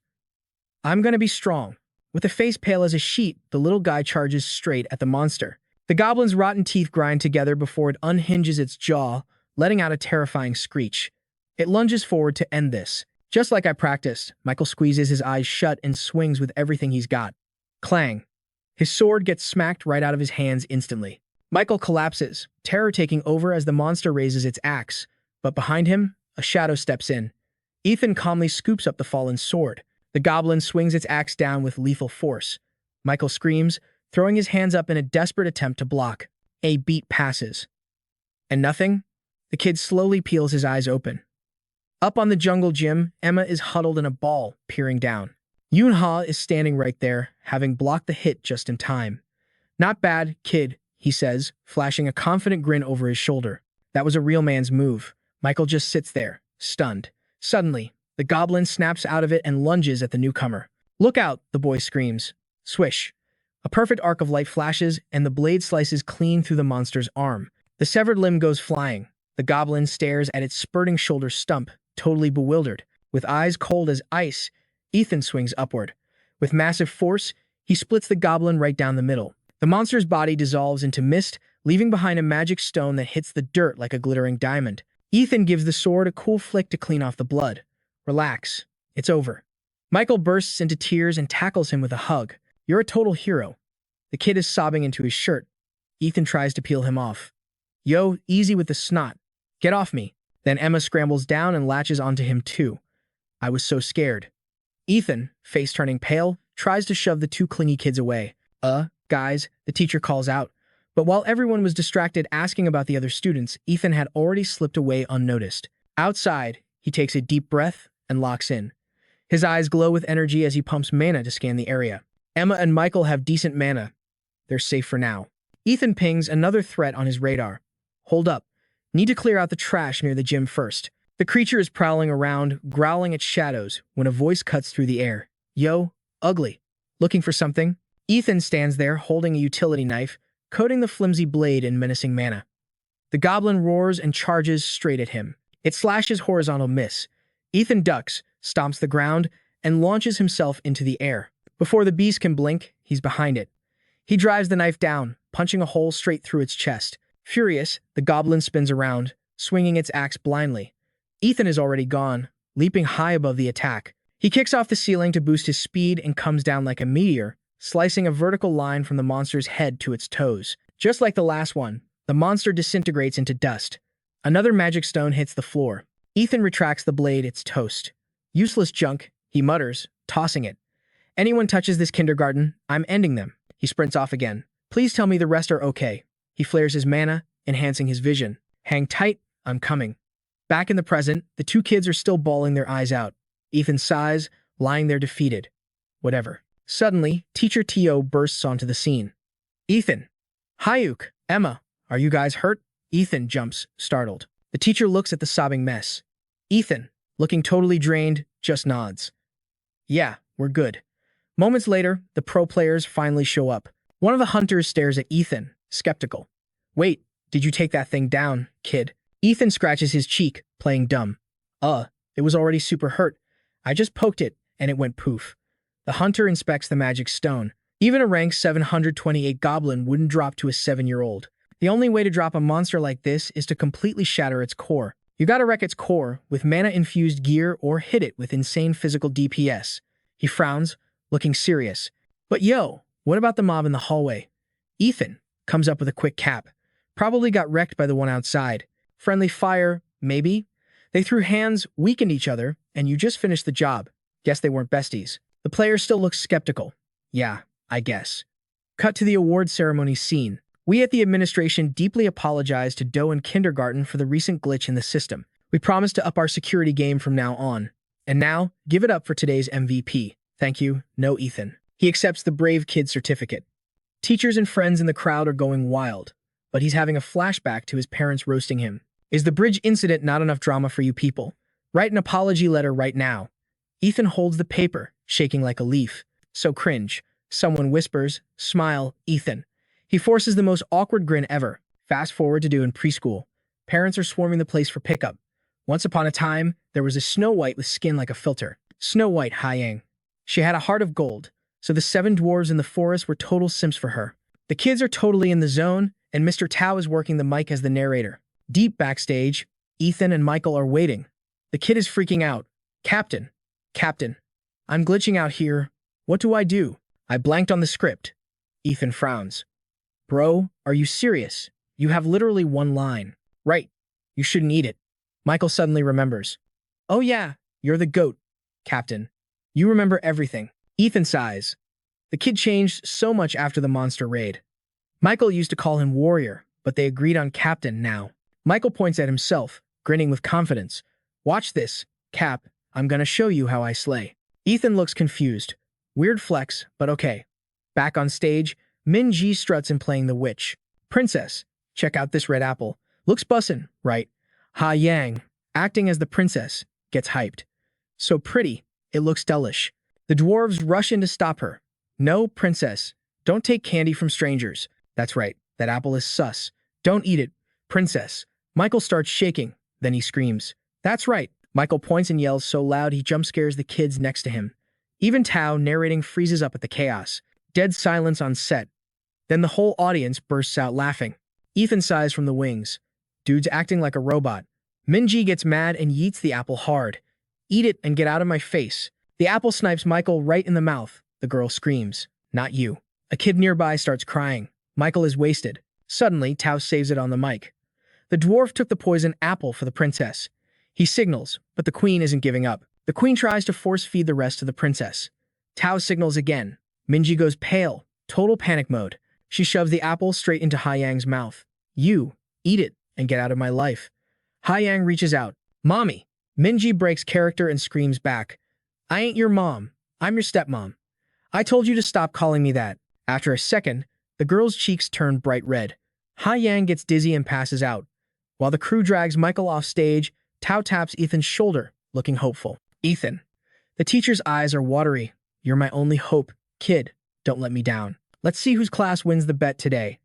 I'm gonna be strong. With a face pale as a sheet, the little guy charges straight at the monster. The goblin's rotten teeth grind together before it unhinges its jaw, letting out a terrifying screech. It lunges forward to end this. Just like I practiced, Michael squeezes his eyes shut and swings with everything he's got. Clang. His sword gets smacked right out of his hands instantly. Michael collapses, terror taking over as the monster raises its axe. But behind him, a shadow steps in. Ethan calmly scoops up the fallen sword. The goblin swings its axe down with lethal force. Michael screams, throwing his hands up in a desperate attempt to block. A beat passes. And nothing? The kid slowly peels his eyes open. Up on the jungle gym, Emma is huddled in a ball, peering down. Seon-ah is standing right there, having blocked the hit just in time. "Not bad, kid," he says, flashing a confident grin over his shoulder. That was a real man's move. Michael just sits there, stunned. Suddenly, the goblin snaps out of it and lunges at the newcomer. "Look out," the boy screams. Swish. A perfect arc of light flashes, and the blade slices clean through the monster's arm. The severed limb goes flying. The goblin stares at its spurting shoulder stump, totally bewildered. With eyes cold as ice, Ethan swings upward. With massive force, he splits the goblin right down the middle. The monster's body dissolves into mist, leaving behind a magic stone that hits the dirt like a glittering diamond. Ethan gives the sword a cool flick to clean off the blood. "Relax. It's over." Michael bursts into tears and tackles him with a hug. "You're a total hero." The kid is sobbing into his shirt. Ethan tries to peel him off. "Yo, easy with the snot. Get off me." Then Emma scrambles down and latches onto him too. "I was so scared." Ethan, face turning pale, tries to shove the two clingy kids away. Guys," the teacher calls out. But while everyone was distracted asking about the other students, Ethan had already slipped away unnoticed. Outside, he takes a deep breath and locks in. His eyes glow with energy as he pumps mana to scan the area. Emma and Michael have decent mana. They're safe for now. Ethan pings another threat on his radar. "Hold up. Need to clear out the trash near the gym first." The creature is prowling around, growling at shadows, when a voice cuts through the air. "Yo, ugly. Looking for something?" Ethan stands there, holding a utility knife, coating the flimsy blade in menacing mana. The goblin roars and charges straight at him. It slashes horizontal miss. Ethan ducks, stomps the ground, and launches himself into the air. Before the beast can blink, he's behind it. He drives the knife down, punching a hole straight through its chest. Furious, the goblin spins around, swinging its axe blindly. Ethan is already gone, leaping high above the attack. He kicks off the ceiling to boost his speed and comes down like a meteor, slicing a vertical line from the monster's head to its toes. Just like the last one, the monster disintegrates into dust. Another magic stone hits the floor. Ethan retracts the blade, it's toast. "Useless junk," he mutters, tossing it. "Anyone touches this kindergarten, I'm ending them." He sprints off again. "Please tell me the rest are okay." He flares his mana, enhancing his vision. "Hang tight, I'm coming." Back in the present, the two kids are still bawling their eyes out. Ethan sighs, lying there defeated. Whatever. Suddenly, Teacher Tio bursts onto the scene. "Ethan! Hyuk! Emma! Are you guys hurt?" Ethan jumps, startled. The teacher looks at the sobbing mess. Ethan, looking totally drained, just nods. "Yeah, we're good." Moments later, the pro players finally show up. One of the hunters stares at Ethan, skeptical. "Wait, did you take that thing down, kid?" Ethan scratches his cheek, playing dumb. It was already super hurt. I just poked it, and it went poof." The hunter inspects the magic stone. Even a rank 728 goblin wouldn't drop to a 7-year-old. The only way to drop a monster like this is to completely shatter its core. You gotta wreck its core with mana-infused gear or hit it with insane physical DPS. He frowns, looking serious. "But yo, what about the mob in the hallway?" Ethan comes up with a quick cap. "Probably got wrecked by the one outside. Friendly fire, maybe? They threw hands, weakened each other, and you just finished the job. Guess they weren't besties." The player still looks skeptical. "Yeah, I guess." Cut to the award ceremony scene. We at the administration deeply apologize to Doe and Kindergarten for the recent glitch in the system. We promise to up our security game from now on. And now, give it up for today's MVP. Thank you, no Ethan. He accepts the Brave Kid certificate. Teachers and friends in the crowd are going wild, but he's having a flashback to his parents roasting him. Is the bridge incident not enough drama for you people? Write an apology letter right now. Ethan holds the paper, shaking like a leaf. So cringe. Someone whispers, "Smile, Ethan." He forces the most awkward grin ever. Fast forward to Do in preschool. Parents are swarming the place for pickup. Once upon a time, there was a Snow White with skin like a filter. Snow White Hyang. She had a heart of gold, So the 7 dwarves in the forest were total simps for her. The kids are totally in the zone, and Mr. Tao is working the mic as the narrator. Deep backstage, Ethan and Michael are waiting. The kid is freaking out. Captain, I'm glitching out here. What do I do? I blanked on the script. Ethan frowns. Bro, are you serious? You have literally 1 line. Right. You shouldn't eat it. Michael suddenly remembers. Oh yeah, you're the goat, Captain. You remember everything. Ethan sighs. The kid changed so much after the monster raid. Michael used to call him Warrior, but they agreed on Captain now. Michael points at himself, grinning with confidence. Watch this, Cap. I'm gonna show you how I slay. Ethan looks confused. Weird flex, but okay. Back on stage, Min-ji struts in playing the witch. Princess, check out this red apple. Looks bussin', right? Ha-yang, acting as the princess, gets hyped. So pretty, it looks dullish. The dwarves rush in to stop her. No, princess, don't take candy from strangers. That's right, that apple is sus. Don't eat it, princess. Michael starts shaking, then he screams. That's right. Michael points and yells so loud he jump scares the kids next to him. Even Tao, narrating, freezes up at the chaos. Dead silence on set. Then the whole audience bursts out laughing. Ethan sighs from the wings. Dude's acting like a robot. Min-ji gets mad and yeets the apple hard. Eat it and get out of my face. The apple snipes Michael right in the mouth. The girl screams. Not you. A kid nearby starts crying. Michael is wasted. Suddenly, Tao saves it on the mic. The dwarf took the poison apple for the princess. He signals, but the queen isn't giving up. The queen tries to force-feed the rest to the princess. Tao signals again. Min-ji goes pale. Total panic mode. She shoves the apple straight into Ha-yang's mouth. You, eat it, and get out of my life. Ha-yang reaches out. Mommy! Min-ji breaks character and screams back. I ain't your mom. I'm your stepmom. I told you to stop calling me that. After a second, the girl's cheeks turn bright red. Ha-yang gets dizzy and passes out. While the crew drags Michael off stage, Tao taps Ethan's shoulder, looking hopeful. Ethan. The teacher's eyes are watery. You're my only hope. Kid, don't let me down. Let's see whose class wins the bet today.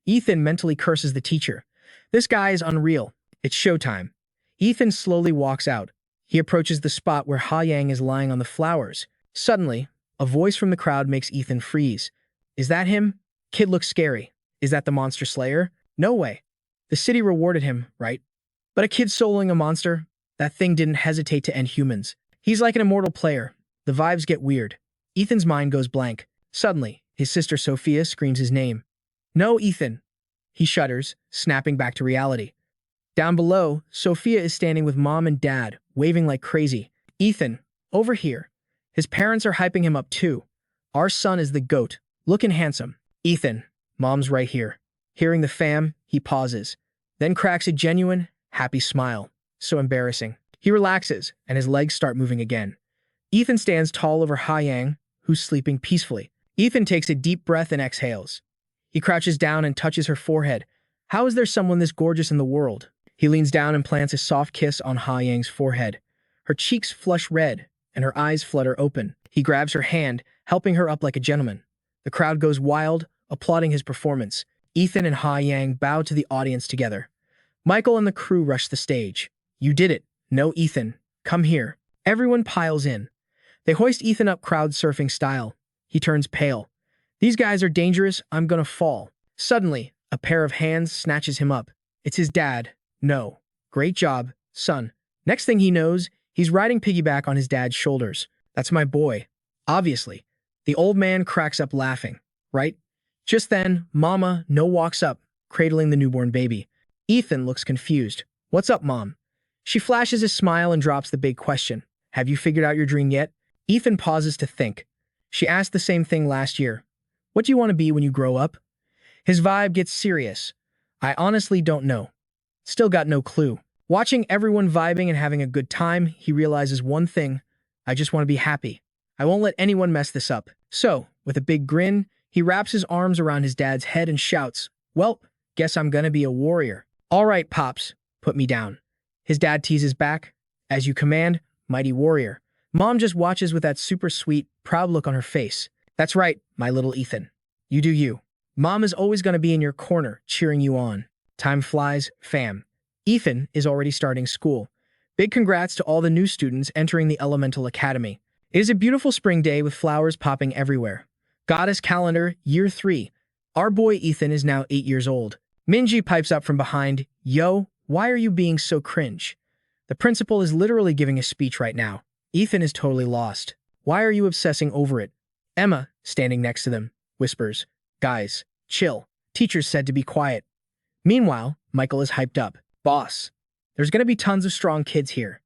Ethan mentally curses the teacher. This guy is unreal. It's showtime. Ethan slowly walks out. He approaches the spot where Ha-yang is lying on the flowers. Suddenly, a voice from the crowd makes Ethan freeze. Is that him? Kid looks scary. Is that the monster slayer? No way. The city rewarded him, right? But a kid soloing a monster? That thing didn't hesitate to end humans. He's like an immortal player. The vibes get weird. Ethan's mind goes blank. Suddenly, his sister Sophia screams his name. No, Ethan. He shudders, snapping back to reality. Down below, Sophia is standing with mom and dad, waving like crazy. Ethan, over here. His parents are hyping him up too. Our son is the GOAT, looking handsome. Ethan, mom's right here. Hearing the fam, he pauses, then cracks a genuine, happy smile. So embarrassing. He relaxes, and his legs start moving again. Ethan stands tall over Ha-yang, who's sleeping peacefully. Ethan takes a deep breath and exhales. He crouches down and touches her forehead. How is there someone this gorgeous in the world? He leans down and plants a soft kiss on Ha-yang's forehead. Her cheeks flush red, and her eyes flutter open. He grabs her hand, helping her up like a gentleman. The crowd goes wild, applauding his performance. Ethan and Ha-yang bow to the audience together. Michael and the crew rush the stage. You did it. No, Ethan. Come here. Everyone piles in. They hoist Ethan up crowd surfing style. He turns pale. These guys are dangerous. I'm gonna fall. Suddenly, a pair of hands snatches him up. It's his dad. No. Great job, son. Next thing he knows, he's riding piggyback on his dad's shoulders. That's my boy. Obviously. The old man cracks up laughing. Right? Just then, Mama No walks up, cradling the newborn baby. Ethan looks confused. What's up, Mom? She flashes a smile and drops the big question. Have you figured out your dream yet? Ethan pauses to think. She asked the same thing last year. What do you want to be when you grow up? His vibe gets serious. I honestly don't know. Still got no clue. Watching everyone vibing and having a good time, he realizes one thing. I just want to be happy. I won't let anyone mess this up. So, with a big grin, he wraps his arms around his dad's head and shouts, Well, guess I'm gonna be a warrior. All right, Pops, put me down. His dad teases back. As you command, mighty warrior. Mom just watches with that super sweet, proud look on her face. That's right, my little Ethan. You do you. Mom is always gonna be in your corner, cheering you on. Time flies, fam. Ethan is already starting school. Big congrats to all the new students entering the Elemental Academy. It is a beautiful spring day with flowers popping everywhere. Goddess calendar, year 3. Our boy Ethan is now 8 years old. Minji pipes up from behind, "Yo, why are you being so cringe?" The principal is literally giving a speech right now. Ethan is totally lost. "Why are you obsessing over it?" Emma, standing next to them, whispers, "Guys, chill. Teacher's said to be quiet." Meanwhile, Michael is hyped up. "Boss, there's gonna be tons of strong kids here.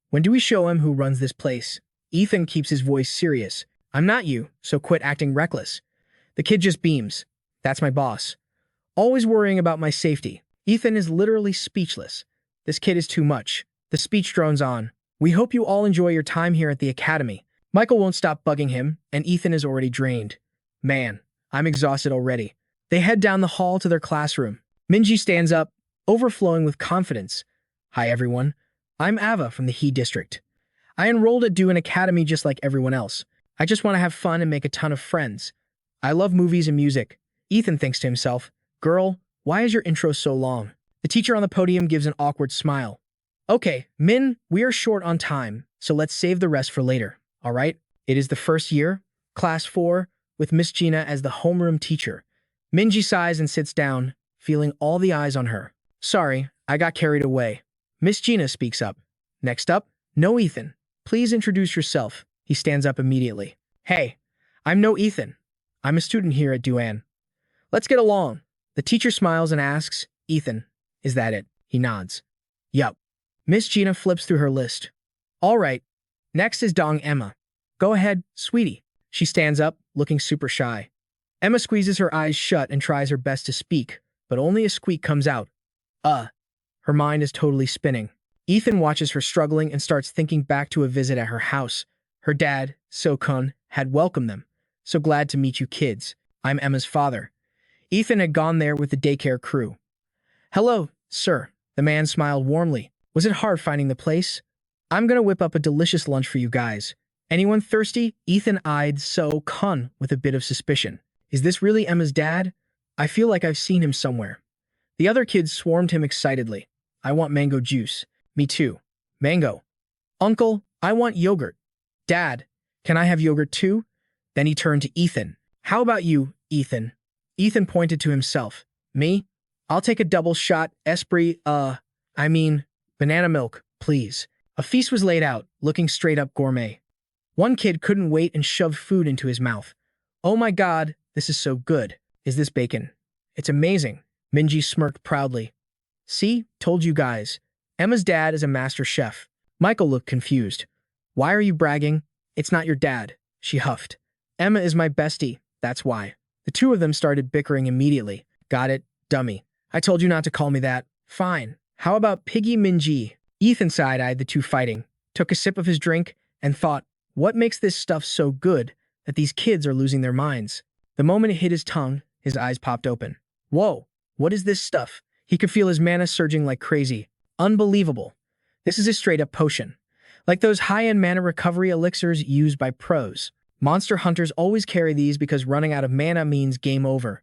When do we show him who runs this place?" Ethan keeps his voice serious. "I'm not you, so quit acting reckless." The kid just beams. "That's my boss. Always worrying about my safety." Ethan is literally speechless. This kid is too much. The speech drones on. "We hope you all enjoy your time here at the academy." Michael won't stop bugging him, and Ethan is already drained. "Man, I'm exhausted already." They head down the hall to their classroom. Minji stands up, overflowing with confidence. "Hi everyone. I'm Ava from the He District. I enrolled at Duan Academy just like everyone else. I just want to have fun and make a ton of friends. I love movies and music." Ethan thinks to himself, "Girl, why is your intro so long?" The teacher on the podium gives an awkward smile. "Okay, Min, we are short on time, so let's save the rest for later, all right?" It is the first year, class 4, with Miss Gina as the homeroom teacher. Minji sighs and sits down, feeling all the eyes on her. "Sorry, I got carried away." Miss Gina speaks up. "Next up, no Ethan. Please introduce yourself." He stands up immediately. "Hey, I'm no Ethan. I'm a student here at Duan. Let's get along." The teacher smiles and asks, "Ethan, is that it?" He nods. "Yup." Miss Gina flips through her list. "All right. Next is Dong Emma. Go ahead, sweetie." She stands up, looking super shy. Emma squeezes her eyes shut and tries her best to speak, but only a squeak comes out. Her mind is totally spinning. Ethan watches her struggling and starts thinking back to a visit at her house. Her dad, So-kun, had welcomed them. "So glad to meet you kids. I'm Emma's father." Ethan had gone there with the daycare crew. "Hello, sir." The man smiled warmly. "Was it hard finding the place? I'm gonna whip up a delicious lunch for you guys. Anyone thirsty?" Ethan eyed So-kun with a bit of suspicion. "Is this really Emma's dad? I feel like I've seen him somewhere." The other kids swarmed him excitedly. "I want mango juice." "Me too." "Mango." "Uncle, I want yogurt." "Dad, can I have yogurt too?" Then he turned to Ethan. "How about you, Ethan?" Ethan pointed to himself. "Me? I'll take a double shot, banana milk, please." A feast was laid out, looking straight up gourmet. One kid couldn't wait and shoved food into his mouth. "Oh my god, this is so good. Is this bacon?" "It's amazing." Minji smirked proudly. "See, told you guys. Emma's dad is a master chef." Michael looked confused. "Why are you bragging? It's not your dad," she huffed. "Emma is my bestie, that's why." The two of them started bickering immediately. "Got it, dummy. I told you not to call me that." "Fine. How about Piggy Minji?" Ethan side-eyed the two fighting, took a sip of his drink, and thought, what makes this stuff so good that these kids are losing their minds? The moment it hit his tongue, his eyes popped open. Whoa, what is this stuff? He could feel his mana surging like crazy. Unbelievable. This is a straight-up potion. Like those high-end mana recovery elixirs used by pros. Monster hunters always carry these because running out of mana means game over.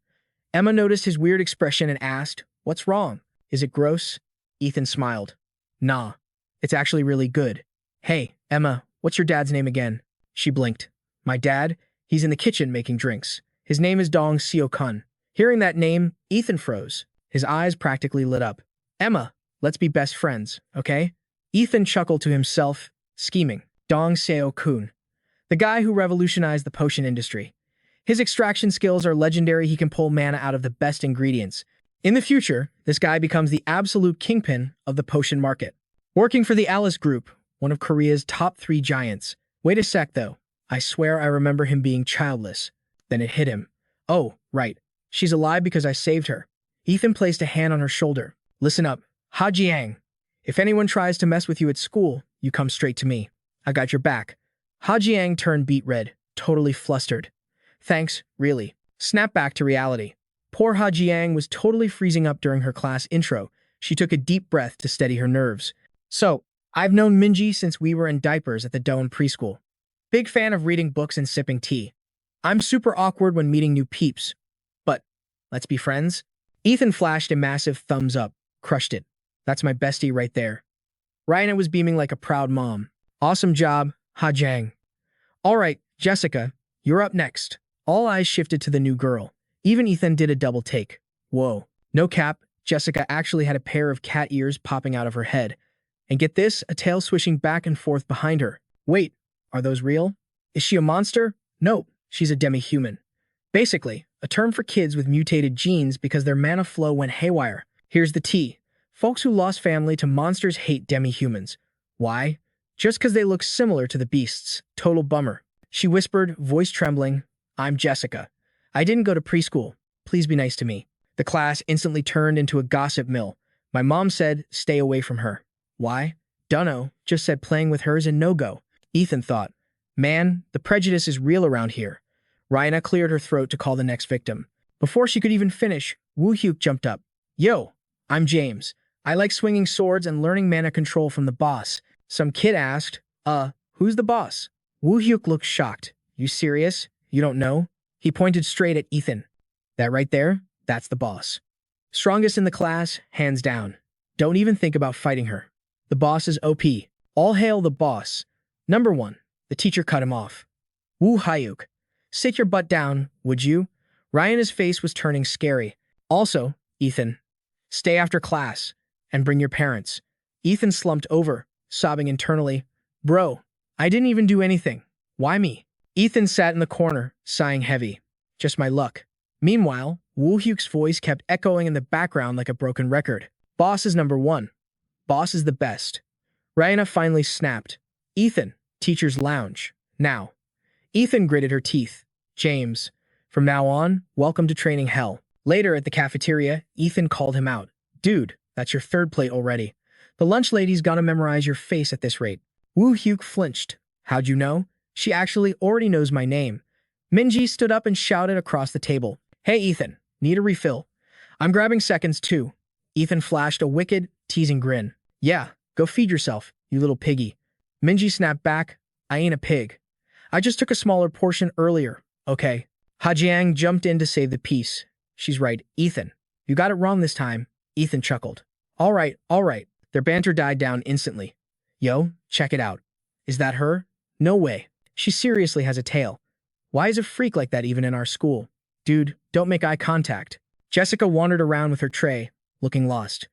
Emma noticed his weird expression and asked, "What's wrong? Is it gross?" Ethan smiled. "Nah, it's actually really good." "Hey, Emma, what's your dad's name again?" She blinked. "My dad? He's in the kitchen making drinks. His name is Dong Seo-kun." Hearing that name, Ethan froze. His eyes practically lit up. "Emma, let's be best friends, okay?" Ethan chuckled to himself, scheming. Dong Seo-kun, the guy who revolutionized the potion industry. His extraction skills are legendary. He can pull mana out of the best ingredients. In the future, this guy becomes the absolute kingpin of the potion market. Working for the Alice Group, one of Korea's top 3 giants. Wait a sec though. I swear I remember him being childless. Then it hit him. Oh, right. She's alive because I saved her. Ethan placed a hand on her shoulder. "Listen up, Ha Jiang. If anyone tries to mess with you at school, you come straight to me. I got your back." Ha Jiang turned beet red, totally flustered. "Thanks, really." Snap back to reality. Poor Ha Jiang was totally freezing up during her class intro. She took a deep breath to steady her nerves. "So, I've known Minji since we were in diapers at the Doan preschool. Big fan of reading books and sipping tea. I'm super awkward when meeting new peeps. But, let's be friends." Ethan flashed a massive thumbs up. Crushed it. "That's my bestie right there." Ryan was beaming like a proud mom. "Awesome job, Ha Jiang. All right, Jessica, you're up next. All eyes shifted to the new girl. Even Ethan did a double take. Whoa. No cap, Jessica actually had a pair of cat ears popping out of her head. And get this, a tail swishing back and forth behind her. Wait, are those real? Is she a monster? Nope, she's a demi-human. Basically, a term for kids with mutated genes because their mana flow went haywire. Here's the tea. Folks who lost family to monsters hate demi-humans. Why? Just because they look similar to the beasts. Total bummer. She whispered, voice trembling, I'm Jessica. I didn't go to preschool. Please be nice to me. The class instantly turned into a gossip mill. My mom said, stay away from her. Why? Dunno, just said playing with her is a no-go. Ethan thought, man, the prejudice is real around here. Ryana cleared her throat to call the next victim. Before she could even finish, Woo-hyuk jumped up. Yo, I'm James. I like swinging swords and learning mana control from the boss. Some kid asked, who's the boss? Woo-hyuk looked shocked. You serious? You don't know? He pointed straight at Ethan. That right there? That's the boss. Strongest in the class, hands down. Don't even think about fighting her. The boss is OP. All hail the boss. Number 1. The teacher cut him off. Woo-hyuk. Sit your butt down, would you? Ryana's face was turning scary. Also, Ethan, stay after class and bring your parents. Ethan slumped over, sobbing internally. Bro, I didn't even do anything. Why me? Ethan sat in the corner, sighing heavy. Just my luck. Meanwhile, Woo-hyuk's voice kept echoing in the background like a broken record. Boss is number 1. Boss is the best. Ryana finally snapped. Ethan, teacher's lounge. Now. Ethan gritted her teeth. James, from now on, welcome to training hell. Later at the cafeteria, Ethan called him out. Dude, that's your 3rd plate already. The lunch lady's gonna memorize your face at this rate. Woo-hyuk flinched. How'd you know? She actually already knows my name. Minji stood up and shouted across the table. Hey Ethan, need a refill? I'm grabbing seconds too. Ethan flashed a wicked, teasing grin. Yeah, go feed yourself, you little piggy. Minji snapped back. I ain't a pig. I just took a smaller portion earlier, okay? Hajiang jumped in to save the peace. She's right, Ethan. You got it wrong this time. Ethan chuckled. All right. Their banter died down instantly. Yo, check it out. Is that her? No way. She seriously has a tail. Why is a freak like that even in our school? Dude, don't make eye contact. Jessica wandered around with her tray, looking lost.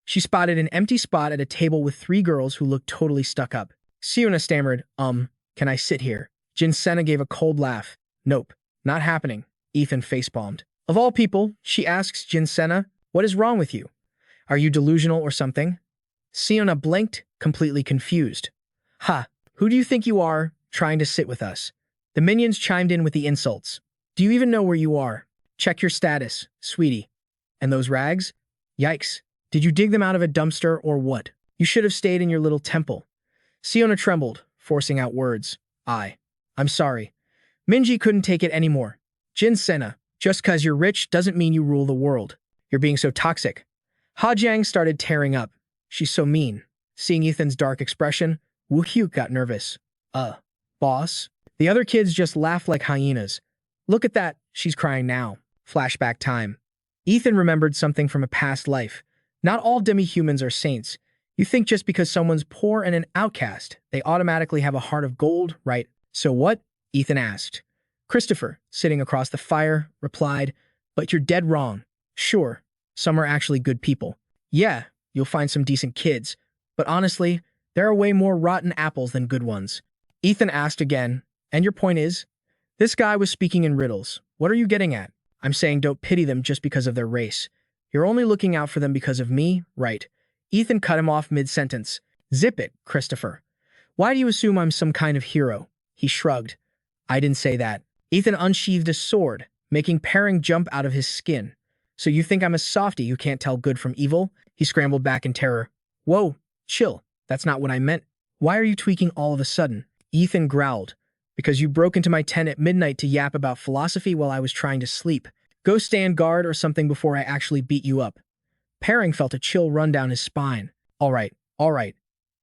She spotted an empty spot at a table with 3 girls who looked totally stuck up. Seon-ah stammered, can I sit here? Jin-sena gave a cold laugh. Nope, not happening. Ethan facepalmed. Of all people, she asks Jin-sena, what is wrong with you? Are you delusional or something? Seon-ah blinked, completely confused. Ha, who do you think you are, trying to sit with us? The minions chimed in with the insults. Do you even know where you are? Check your status, sweetie. And those rags? Yikes. Did you dig them out of a dumpster or what? You should have stayed in your little temple. Seon-ah trembled, forcing out words. I'm sorry. Minji couldn't take it anymore. Jin-sena, just 'cause you're rich doesn't mean you rule the world. You're being so toxic. Hajiang started tearing up. She's so mean. Seeing Ethan's dark expression, Woo-hyuk got nervous. Boss? The other kids just laughed like hyenas. Look at that, she's crying now. Flashback time. Ethan remembered something from a past life. Not all demi-humans are saints. You think just because someone's poor and an outcast, they automatically have a heart of gold, right? So what? Ethan asked. Christopher, sitting across the fire, replied, but you're dead wrong. Sure, some are actually good people. Yeah, you'll find some decent kids. But honestly, there are way more rotten apples than good ones. Ethan asked again, and your point is? This guy was speaking in riddles. What are you getting at? I'm saying don't pity them just because of their race. You're only looking out for them because of me, right? Ethan cut him off mid-sentence. Zip it, Christopher. Why do you assume I'm some kind of hero? He shrugged. I didn't say that. Ethan unsheathed a sword, making Pairing jump out of his skin. So you think I'm a softie who can't tell good from evil? He scrambled back in terror. Whoa, chill. That's not what I meant. Why are you tweaking all of a sudden? Ethan growled. Because you broke into my tent at midnight to yap about philosophy while I was trying to sleep. Go stand guard or something before I actually beat you up. Pairing felt a chill run down his spine. All right.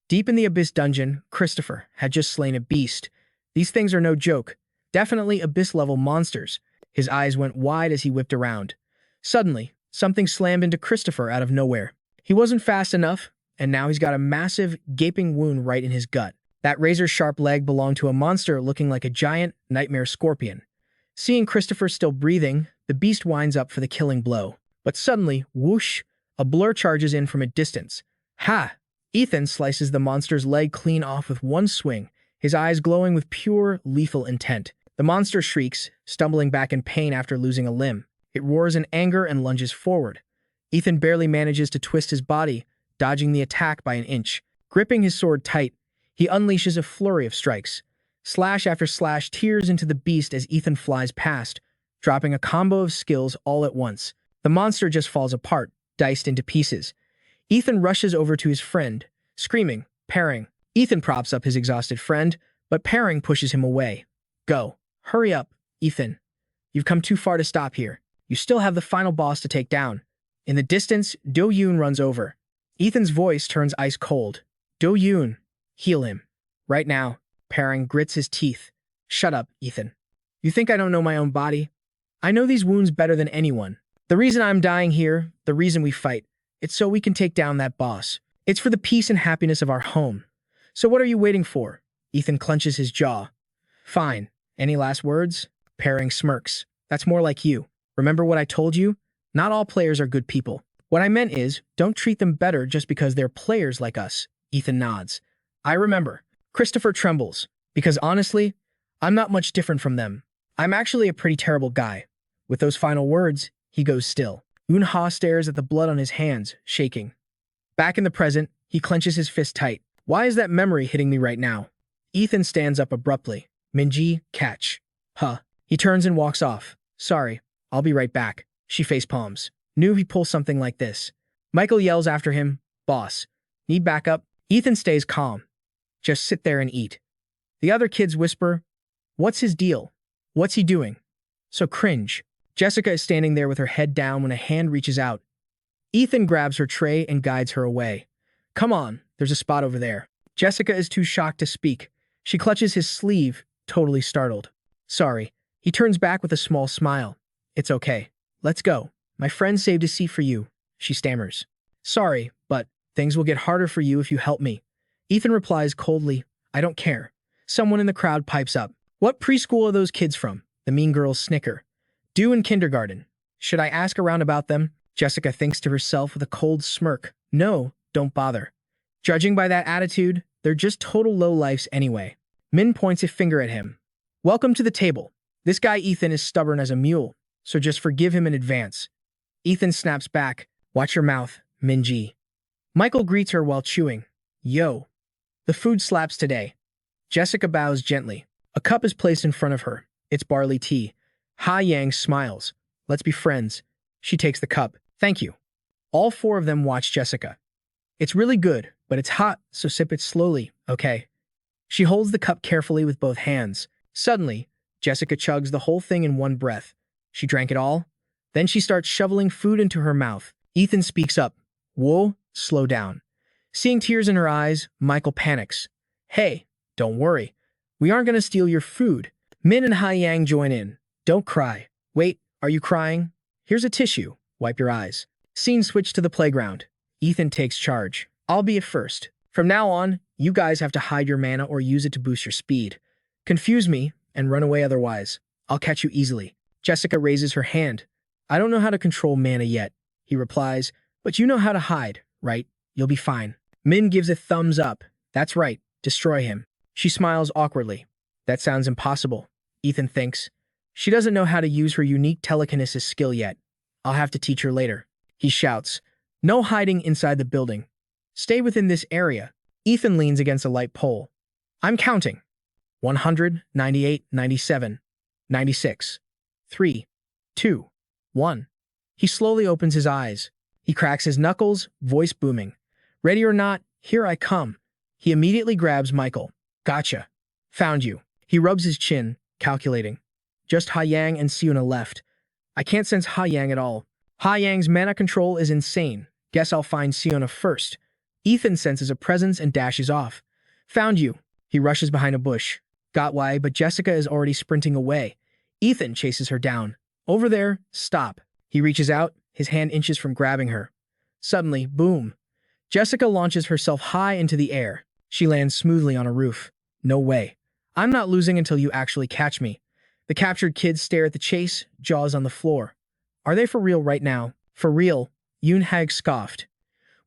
Deep in the Abyss dungeon, Christopher had just slain a beast. These things are no joke. Definitely Abyss-level monsters. His eyes went wide as he whipped around. Suddenly, something slammed into Christopher out of nowhere. He wasn't fast enough, and now he's got a massive, gaping wound right in his gut. That razor-sharp leg belonged to a monster looking like a giant nightmare scorpion. Seeing Christopher still breathing, the beast winds up for the killing blow. But suddenly, whoosh, a blur charges in from a distance. Ha! Ethan slices the monster's leg clean off with one swing, his eyes glowing with pure, lethal intent. The monster shrieks, stumbling back in pain after losing a limb. It roars in anger and lunges forward. Ethan barely manages to twist his body, dodging the attack by an inch. Gripping his sword tight, he unleashes a flurry of strikes. Slash after slash tears into the beast as Ethan flies past, dropping a combo of skills all at once. The monster just falls apart, diced into pieces. Ethan rushes over to his friend, screaming, "Pairing." Ethan props up his exhausted friend, but Pairing pushes him away. "Go. Hurry up, Ethan. You've come too far to stop here. You still have the final boss to take down." In the distance, Do-yoon runs over. Ethan's voice turns ice cold. "Do-yoon, heal him. Right now." Pairing grits his teeth. "Shut up, Ethan. You think I don't know my own body? I know these wounds better than anyone. The reason I'm dying here, the reason we fight, it's so we can take down that boss. It's for the peace and happiness of our home. So what are you waiting for?" Ethan clenches his jaw. "Fine. Any last words?" Pairing smirks. "That's more like you. Remember what I told you? Not all players are good people. What I meant is, don't treat them better just because they're players like us." Ethan nods. "I remember." Christopher trembles, because honestly, I'm not much different from them. I'm actually a pretty terrible guy. With those final words, he goes still. Eun-ha stares at the blood on his hands, shaking. Back in the present, he clenches his fist tight. "Why is that memory hitting me right now?" Ethan stands up abruptly. "Minji, catch." "Huh." He turns and walks off. "Sorry, I'll be right back." She facepalms. Knew he'd pull something like this. Michael yells after him, "Boss, need backup?" Ethan stays calm. "Just sit there and eat." The other kids whisper, "What's his deal? What's he doing?" So cringe. Jessica is standing there with her head down when a hand reaches out. Ethan grabs her tray and guides her away. "Come on, there's a spot over there." Jessica is too shocked to speak. She clutches his sleeve, totally startled. "Sorry." He turns back with a small smile. "It's okay. Let's go. My friend saved a seat for you," she stammers. "Sorry, but things will get harder for you if you help me." Ethan replies coldly, "I don't care." Someone in the crowd pipes up. "What preschool are those kids from?" The mean girls snicker. "Due in kindergarten." "Should I ask around about them?" Jessica thinks to herself with a cold smirk. "No, don't bother. Judging by that attitude, they're just total lowlifes anyway." Min points a finger at him. "Welcome to the table. This guy Ethan is stubborn as a mule, so just forgive him in advance." Ethan snaps back. "Watch your mouth, Minji." Michael greets her while chewing. "Yo. The food slaps today." Jessica bows gently. A cup is placed in front of her. It's barley tea. Ha-yang smiles. "Let's be friends." She takes the cup. "Thank you." All four of them watch Jessica. "It's really good, but it's hot, so sip it slowly, okay?" She holds the cup carefully with both hands. Suddenly, Jessica chugs the whole thing in one breath. She drank it all. Then she starts shoveling food into her mouth. Ethan speaks up. "Whoa, slow down." Seeing tears in her eyes, Michael panics. "Hey, don't worry. We aren't going to steal your food." Min and Ha-yang join in. "Don't cry." "Wait, are you crying? Here's a tissue. Wipe your eyes." Scene switch to the playground. Ethan takes charge. "I'll be at first. From now on, you guys have to hide your mana or use it to boost your speed. Confuse me and run away otherwise. I'll catch you easily." Jessica raises her hand. "I don't know how to control mana yet," he replies, "but you know how to hide, right? You'll be fine." Min gives a thumbs up. "That's right. Destroy him." She smiles awkwardly. "That sounds impossible," Ethan thinks. "She doesn't know how to use her unique telekinesis skill yet. I'll have to teach her later." He shouts, "No hiding inside the building. Stay within this area." Ethan leans against a light pole. "I'm counting. 100, 98, 97, 96. 3, 2, 1. He slowly opens his eyes. He cracks his knuckles, voice booming. "Ready or not, here I come." He immediately grabs Michael. "Gotcha. Found you." He rubs his chin, calculating. Just Ha-yang and Seon-ah left. I can't sense Ha-yang at all. Ha-yang's mana control is insane. Guess I'll find Seon-ah first. Ethan senses a presence and dashes off. "Found you." He rushes behind a bush. Got why, but Jessica is already sprinting away. Ethan chases her down. "Over there, stop." He reaches out, his hand inches from grabbing her. Suddenly, boom. Jessica launches herself high into the air. She lands smoothly on a roof. No way. I'm not losing until you actually catch me. The captured kids stare at the chase, jaws on the floor. Are they for real right now? For real, Yoon-hag scoffed.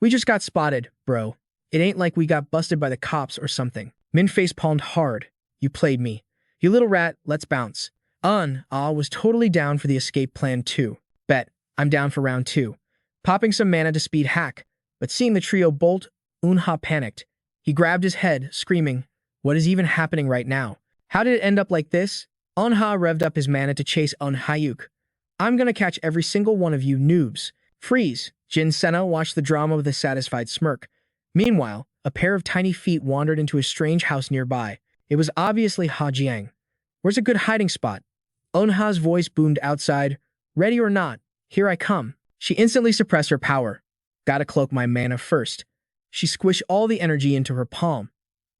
We just got spotted, bro. It ain't like we got busted by the cops or something. Min face palmed hard. You played me. You little rat, let's bounce. Ah was totally down for the escape plan too. Bet, I'm down for round 2. Popping some mana to speed hack, but seeing the trio bolt, Eun-ha panicked. He grabbed his head, screaming, what is even happening right now? How did it end up like this? Eun-ha revved up his mana to chase Eun-hyuk. I'm gonna catch every single one of you noobs. Freeze! Seon-ah watched the drama with a satisfied smirk. Meanwhile, a pair of tiny feet wandered into a strange house nearby. It was obviously Ha Jiang. Where's a good hiding spot? Eun-ha's voice boomed outside. Ready or not, here I come. She instantly suppressed her power. Gotta cloak my mana first. She squished all the energy into her palm.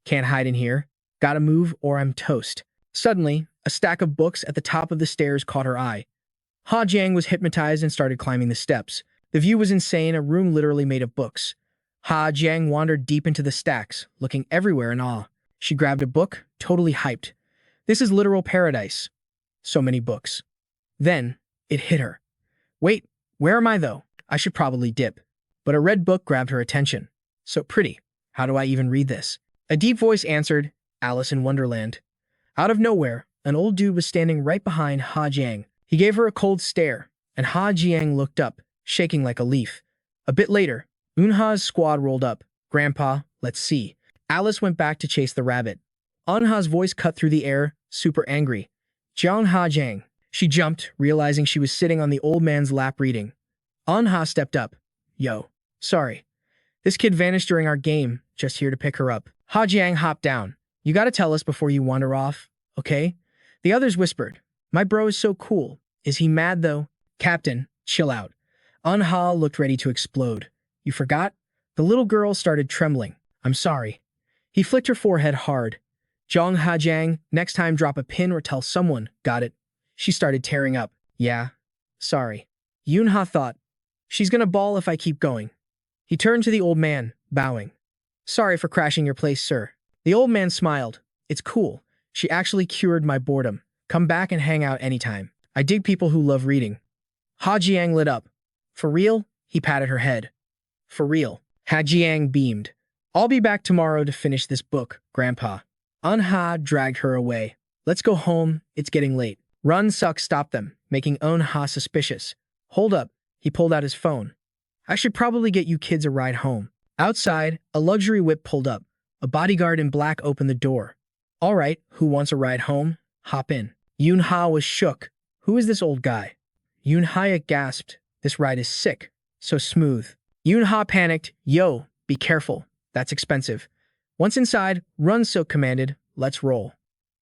Can't hide in here. Gotta move or I'm toast. Suddenly, a stack of books at the top of the stairs caught her eye. Ha Jiang was hypnotized and started climbing the steps. The view was insane, a room literally made of books. Ha Jiang wandered deep into the stacks, looking everywhere in awe. She grabbed a book, totally hyped. This is literal paradise. So many books. Then, it hit her. Wait, where am I though? I should probably dip. But a red book grabbed her attention. So pretty. How do I even read this? A deep voice answered, Alice in Wonderland. Out of nowhere, an old dude was standing right behind Ha Jiang. He gave her a cold stare, and Ha Jiang looked up, shaking like a leaf. A bit later, Eun-ha's squad rolled up. Grandpa, let's see. Alice went back to chase the rabbit. Eun-ha's voice cut through the air, super angry. Jiang Ha Jiang. She jumped, realizing she was sitting on the old man's lap reading. Eun-ha stepped up. Yo, sorry. This kid vanished during our game, just here to pick her up. Ha Jiang hopped down. You gotta tell us before you wander off, okay? The others whispered. My bro is so cool. Is he mad though? Captain, chill out. Eun-ha looked ready to explode. You forgot? The little girl started trembling. I'm sorry. He flicked her forehead hard. Jiang Ha Jiang, next time drop a pin or tell someone, got it? She started tearing up. Yeah, sorry. Yoon-ha thought, she's gonna bawl if I keep going. He turned to the old man, bowing. Sorry for crashing your place, sir. The old man smiled. It's cool. She actually cured my boredom. Come back and hang out anytime. I dig people who love reading. Ha Jiang lit up. For real? He patted her head. For real. Ha Jiang beamed. I'll be back tomorrow to finish this book, Grandpa. Eun-ha dragged her away. Let's go home. It's getting late. Run-suk stopped them, making Eun-ha suspicious. Hold up. He pulled out his phone. I should probably get you kids a ride home. Outside, a luxury whip pulled up. A bodyguard in black opened the door. All right, who wants a ride home? Hop in. Yoon-ha was shook. Who is this old guy? Yoon-ha gasped. This ride is sick. So smooth. Yoon-ha panicked. Yo, be careful. That's expensive. Once inside, Run-suk commanded, let's roll.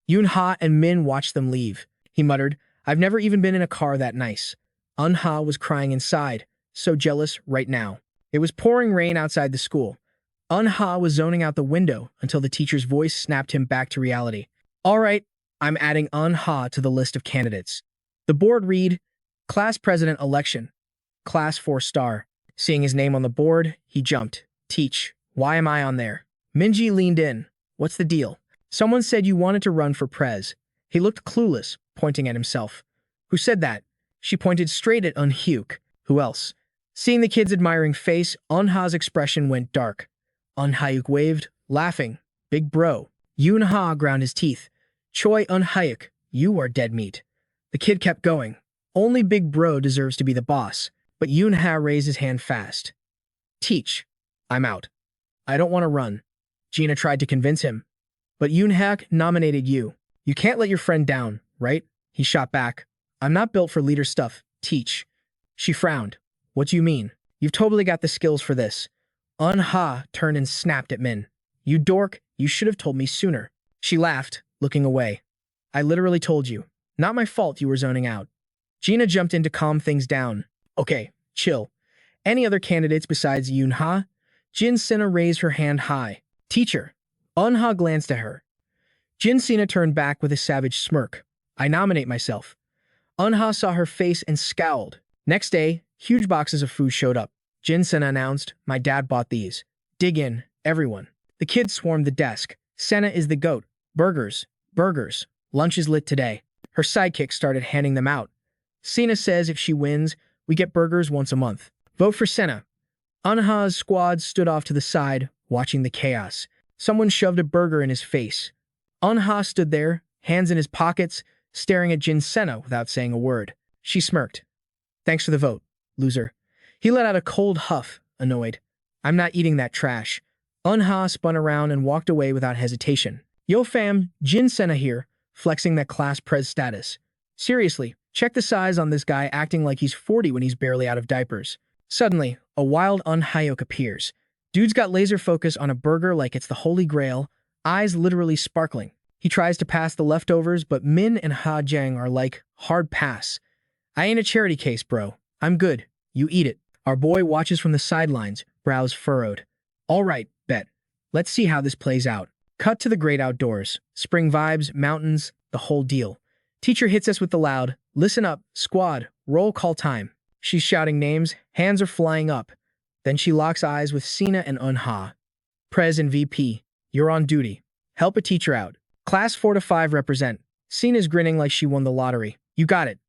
Yoon-ha and Min watched them leave. He muttered, I've never even been in a car that nice. Eun-ha was crying inside, so jealous right now. It was pouring rain outside the school. Eun-ha was zoning out the window until the teacher's voice snapped him back to reality. All right, I'm adding Eun-ha to the list of candidates. The board read, Class President Election, Class 4-star. Seeing his name on the board, he jumped. Teach, why am I on there? Minji leaned in. What's the deal? Someone said you wanted to run for prez. He looked clueless, pointing at himself. Who said that? She pointed straight at Eun-hyuk. Who else? Seeing the kid's admiring face, Eun-ha's expression went dark. Eun-hyuk waved, laughing. Big bro. Yoon-ha ground his teeth. Choi Eun-hyuk, you are dead meat. The kid kept going. Only big bro deserves to be the boss. But Yoon-ha raised his hand fast. Teach. I'm out. I don't want to run. Gina tried to convince him. But Yoon-ha nominated you. You can't let your friend down, right? He shot back. I'm not built for leader stuff. Teach. She frowned. What do you mean? You've totally got the skills for this. Eun-ha turned and snapped at Min. You dork, you should have told me sooner. She laughed, looking away. I literally told you. Not my fault you were zoning out. Gina jumped in to calm things down. Okay, chill. Any other candidates besides Yoon-ha? Jin-sina raised her hand high. Teacher. Eun-ha glanced at her. Jin-sina turned back with a savage smirk. I nominate myself. Eun-ha saw her face and scowled. Next day, huge boxes of food showed up. Jin-sina announced, my dad bought these. Dig in, everyone. The kids swarmed the desk. Sena is the goat. Burgers, burgers. Lunch is lit today. Her sidekick started handing them out. Seon-ah says if she wins, we get burgers once a month. Vote for Seon-ah. Eun-hwa's squad stood off to the side, watching the chaos. Someone shoved a burger in his face. Eun-hwa stood there, hands in his pockets, staring at Seon-ah without saying a word. She smirked. Thanks for the vote, loser. He let out a cold huff, annoyed. I'm not eating that trash. Eun-hwa spun around and walked away without hesitation. Yo fam, Seon-ah here, flexing that class prez status. Seriously, check the size on this guy acting like he's 40 when he's barely out of diapers. Suddenly, a wild Eun-hyuk appears. Dude's got laser focus on a burger like it's the holy grail, eyes literally sparkling. He tries to pass the leftovers, but Min and Ha-jang are like, hard pass. I ain't a charity case, bro. I'm good. You eat it. Our boy watches from the sidelines, brows furrowed. All right, bet. Let's see how this plays out. Cut to the great outdoors. Spring vibes, mountains, the whole deal. Teacher hits us with the loud, listen up, squad, roll call time. She's shouting names, hands are flying up. Then she locks eyes with Seon-ah and Eun-hwa. Prez and VP, you're on duty. Help a teacher out. Class 4 to 5 represent. Seon-ah's grinning like she won the lottery. You got it.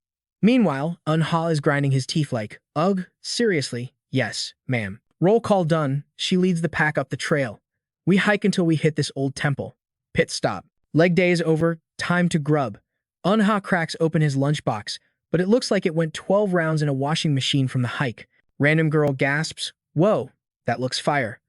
Meanwhile, Eun-hwa is grinding his teeth like, ugh, seriously? Yes, ma'am. Roll call done. She leads the pack up the trail. We hike until we hit this old temple. Pit stop. Leg day is over. Time to grub. Eun-hwa cracks open his lunchbox, but it looks like it went 12 rounds in a washing machine from the hike. Random girl gasps, whoa, that looks fire.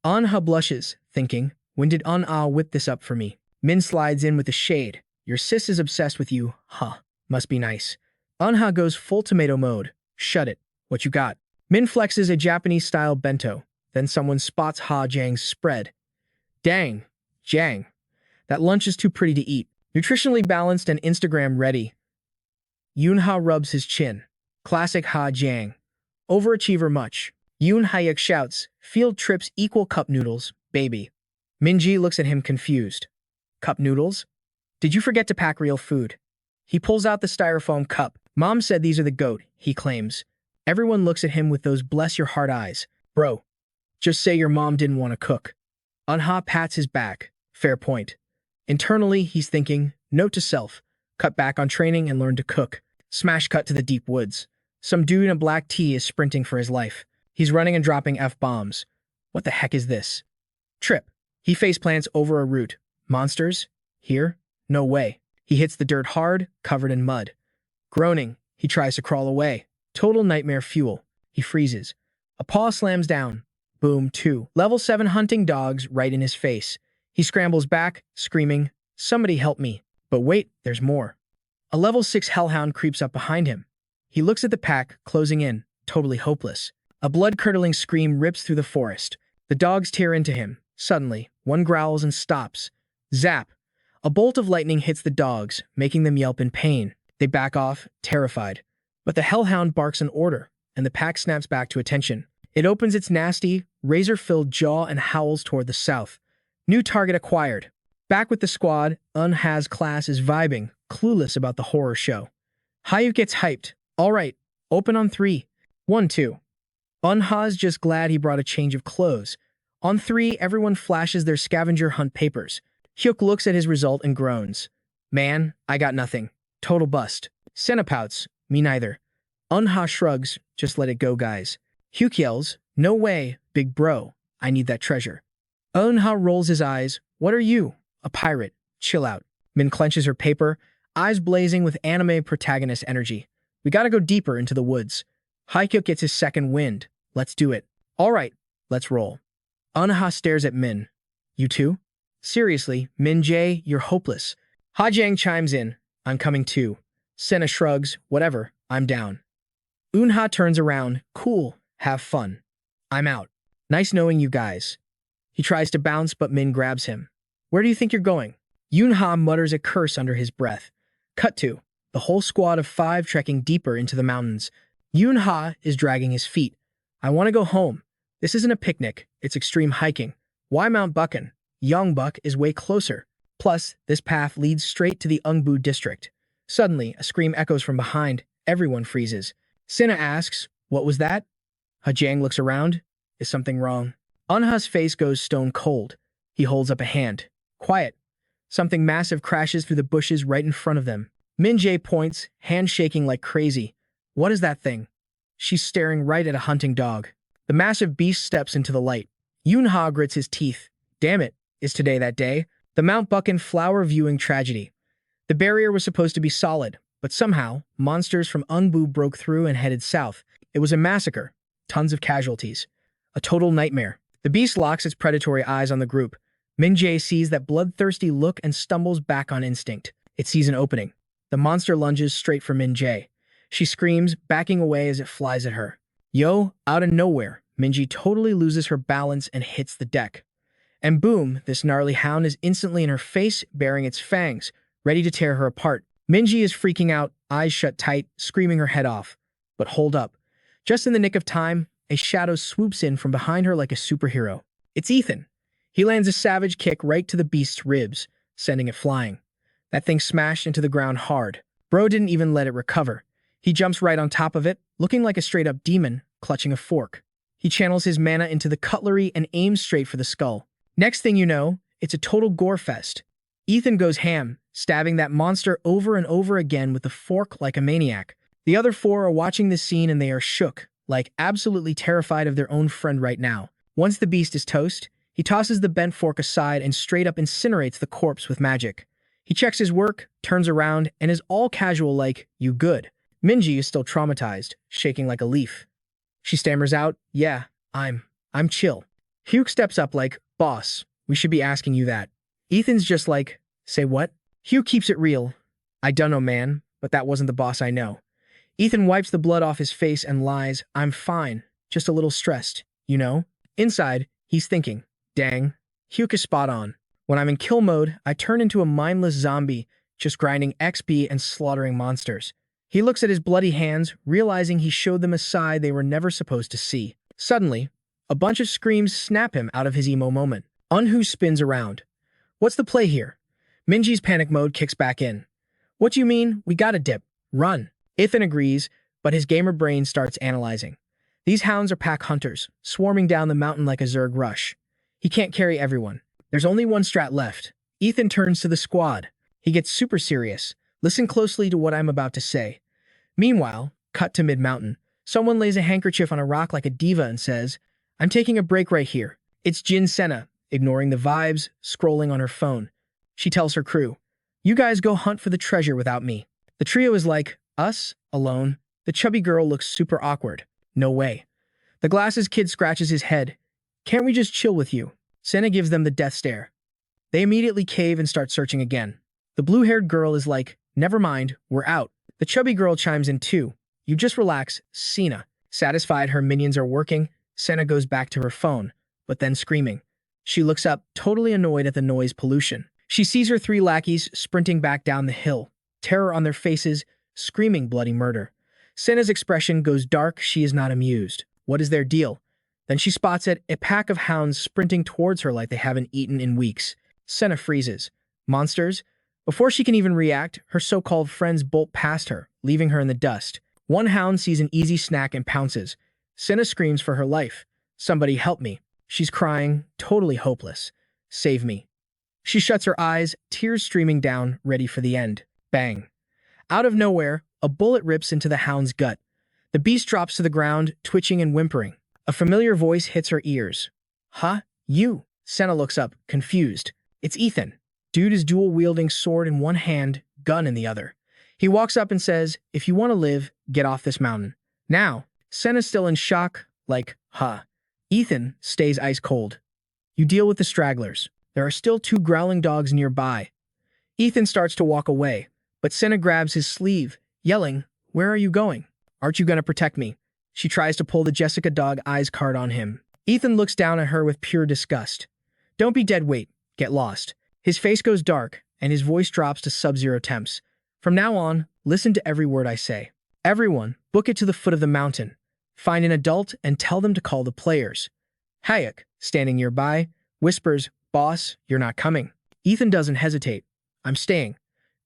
Eun-hwa blushes, thinking, when did Eun-ah whip this up for me? Min slides in with a shade. Your sis is obsessed with you, huh? Must be nice. Eun-hwa goes full tomato mode. Shut it. What you got? Min flexes a Japanese-style bento. Then someone spots Ha-jang's spread. Dang, Jang. That lunch is too pretty to eat. Nutritionally balanced and Instagram ready. Eun-hwa rubs his chin. Classic Ha-jang. Overachiever much. Eun-hyuk shouts, field trips equal cup noodles, baby. Minji looks at him confused. Cup noodles? Did you forget to pack real food? He pulls out the styrofoam cup. Mom said these are the goat, he claims. Everyone looks at him with those bless your heart eyes. Bro, just say your mom didn't want to cook. Eun-hwa pats his back. Fair point. Internally, he's thinking, note to self, cut back on training and learn to cook. Smash cut to the deep woods. Some dude in a black tee is sprinting for his life. He's running and dropping F-bombs. What the heck is this? Trip. He faceplants over a root. Monsters? Here? No way. He hits the dirt hard, covered in mud. Groaning, he tries to crawl away. Total nightmare fuel. He freezes. A paw slams down. Boom, 2. Level 7 hunting dogs right in his face. He scrambles back, screaming, somebody help me. But wait, there's more. A level 6 hellhound creeps up behind him. He looks at the pack, closing in, totally hopeless. A blood-curdling scream rips through the forest. The dogs tear into him. Suddenly, one growls and stops. Zap! A bolt of lightning hits the dogs, making them yelp in pain. They back off, terrified. But the hellhound barks an order, and the pack snaps back to attention. It opens its nasty, razor-filled jaw and howls toward the south. New target acquired. Back with the squad, Eun-hwa's class is vibing, clueless about the horror show. Hyuk gets hyped. All right, open on 3. 1, 2. Eun-hwa's just glad he brought a change of clothes. On 3, everyone flashes their scavenger hunt papers. Hyuk looks at his result and groans. Man, I got nothing. Total bust. Seon-ah pouts. Me neither. Eun-hwa shrugs. Just let it go, guys. Hyuk yells. No way, big bro. I need that treasure. Eun-hwa rolls his eyes. What are you? A pirate. Chill out. Min clenches her paper, eyes blazing with anime protagonist energy. We gotta go deeper into the woods. Hyuk gets his second wind. Let's do it. All right, let's roll. Eun-hwa stares at Min. You too? Seriously, Min Jae, you're hopeless. Ha-jang chimes in. I'm coming too. Seon-ah shrugs. Whatever, I'm down. Eun-hwa turns around. Cool, have fun. I'm out. Nice knowing you guys. He tries to bounce, but Min grabs him. Where do you think you're going? Eun-hwa mutters a curse under his breath. Cut to the whole squad of 5 trekking deeper into the mountains. Eun-hwa is dragging his feet. I want to go home. This isn't a picnic, it's extreme hiking. Why Mount Buchan? Yongbuk is way closer. Plus, this path leads straight to the Eungbu district. Suddenly, a scream echoes from behind. Everyone freezes. Seon-ah asks, what was that? Ha-jang looks around. Is something wrong? Eun-hwa's face goes stone cold. He holds up a hand. Quiet. Something massive crashes through the bushes right in front of them. Min-jae points, hand shaking like crazy. What is that thing? She's staring right at a hunting dog. The massive beast steps into the light. Yoon-ha grits his teeth. Damn it, is today that day? The Mount Buchan flower viewing tragedy. The barrier was supposed to be solid, but somehow, monsters from Eunbu broke through and headed south. It was a massacre. Tons of casualties. A total nightmare. The beast locks its predatory eyes on the group. Min-jae sees that bloodthirsty look and stumbles back on instinct. It sees an opening. The monster lunges straight for Min-jae. She screams, backing away as it flies at her. Yo, out of nowhere, Min-jae totally loses her balance and hits the deck. And boom, this gnarly hound is instantly in her face, baring its fangs, ready to tear her apart. Min-jae is freaking out, eyes shut tight, screaming her head off. But hold up. Just in the nick of time, a shadow swoops in from behind her like a superhero. It's Ethan. He lands a savage kick right to the beast's ribs, sending it flying. That thing smashed into the ground hard. Bro didn't even let it recover. He jumps right on top of it, looking like a straight-up demon, clutching a fork. He channels his mana into the cutlery and aims straight for the skull. Next thing you know, it's a total gore fest. Ethan goes ham, stabbing that monster over and over again with the fork like a maniac. The other four are watching this scene and they are shook, like absolutely terrified of their own friend right now. Once the beast is toast, he tosses the bent fork aside and straight up incinerates the corpse with magic. He checks his work, turns around, and is all casual like, "You good?" Min-jae is still traumatized, shaking like a leaf. She stammers out, "Yeah, I'm chill." Hyuk steps up like, "Boss, we should be asking you that." Ethan's just like, "Say what?" Hyuk keeps it real. "I dunno, man, but that wasn't the boss I know." Ethan wipes the blood off his face and lies, "I'm fine, just a little stressed, you know?" Inside, he's thinking, dang, Hyuk is spot on. When I'm in kill mode, I turn into a mindless zombie, just grinding XP and slaughtering monsters. He looks at his bloody hands, realizing he showed them a side they were never supposed to see. Suddenly, a bunch of screams snap him out of his emo moment. Eunhu spins around. "What's the play here?" Min-jae's panic mode kicks back in. "What do you mean? We gotta dip. Run." Ethan agrees, but his gamer brain starts analyzing. These hounds are pack hunters, swarming down the mountain like a Zerg rush. He can't carry everyone. There's only one strat left. Ethan turns to the squad. He gets super serious. Listen closely to what I'm about to say. Meanwhile, cut to mid-mountain. Someone lays a handkerchief on a rock like a diva and says, "I'm taking a break right here." It's Jin Senna, ignoring the vibes, scrolling on her phone. She tells her crew, "You guys go hunt for the treasure without me." The trio is like, "Us? Alone?" The chubby girl looks super awkward. "No way." The glasses kid scratches his head. "Can't we just chill with you?" Senna gives them the death stare. They immediately cave and start searching again. The blue-haired girl is like, "Never mind, we're out." The chubby girl chimes in too. "You just relax, Senna." Satisfied her minions are working, Senna goes back to her phone, but then screaming. She looks up, totally annoyed at the noise pollution. She sees her three lackeys sprinting back down the hill, terror on their faces, screaming bloody murder. Senna's expression goes dark, she is not amused. What is their deal? Then she spots it, a pack of hounds sprinting towards her like they haven't eaten in weeks. Senna freezes. Monsters? Before she can even react, her so-called friends bolt past her, leaving her in the dust. One hound sees an easy snack and pounces. Senna screams for her life. "Somebody help me." She's crying, totally hopeless. "Save me." She shuts her eyes, tears streaming down, ready for the end. Bang. Out of nowhere, a bullet rips into the hound's gut. The beast drops to the ground, twitching and whimpering. A familiar voice hits her ears. "Huh? You?" Senna looks up, confused. It's Ethan. Dude is dual-wielding sword in one hand, gun in the other. He walks up and says, "If you want to live, get off this mountain." Now, Senna's still in shock, like, huh. Ethan stays ice cold. "You deal with the stragglers. There are still 2 growling dogs nearby." Ethan starts to walk away, but Senna grabs his sleeve, yelling, "Where are you going? Aren't you gonna protect me?" She tries to pull the Jessica dog eyes card on him. Ethan looks down at her with pure disgust. "Don't be dead weight. Get lost." His face goes dark, and his voice drops to sub-zero temps. "From now on, listen to every word I say. Everyone, book it to the foot of the mountain. Find an adult and tell them to call the players." Hayek, standing nearby, whispers, "Boss, you're not coming." Ethan doesn't hesitate. "I'm staying.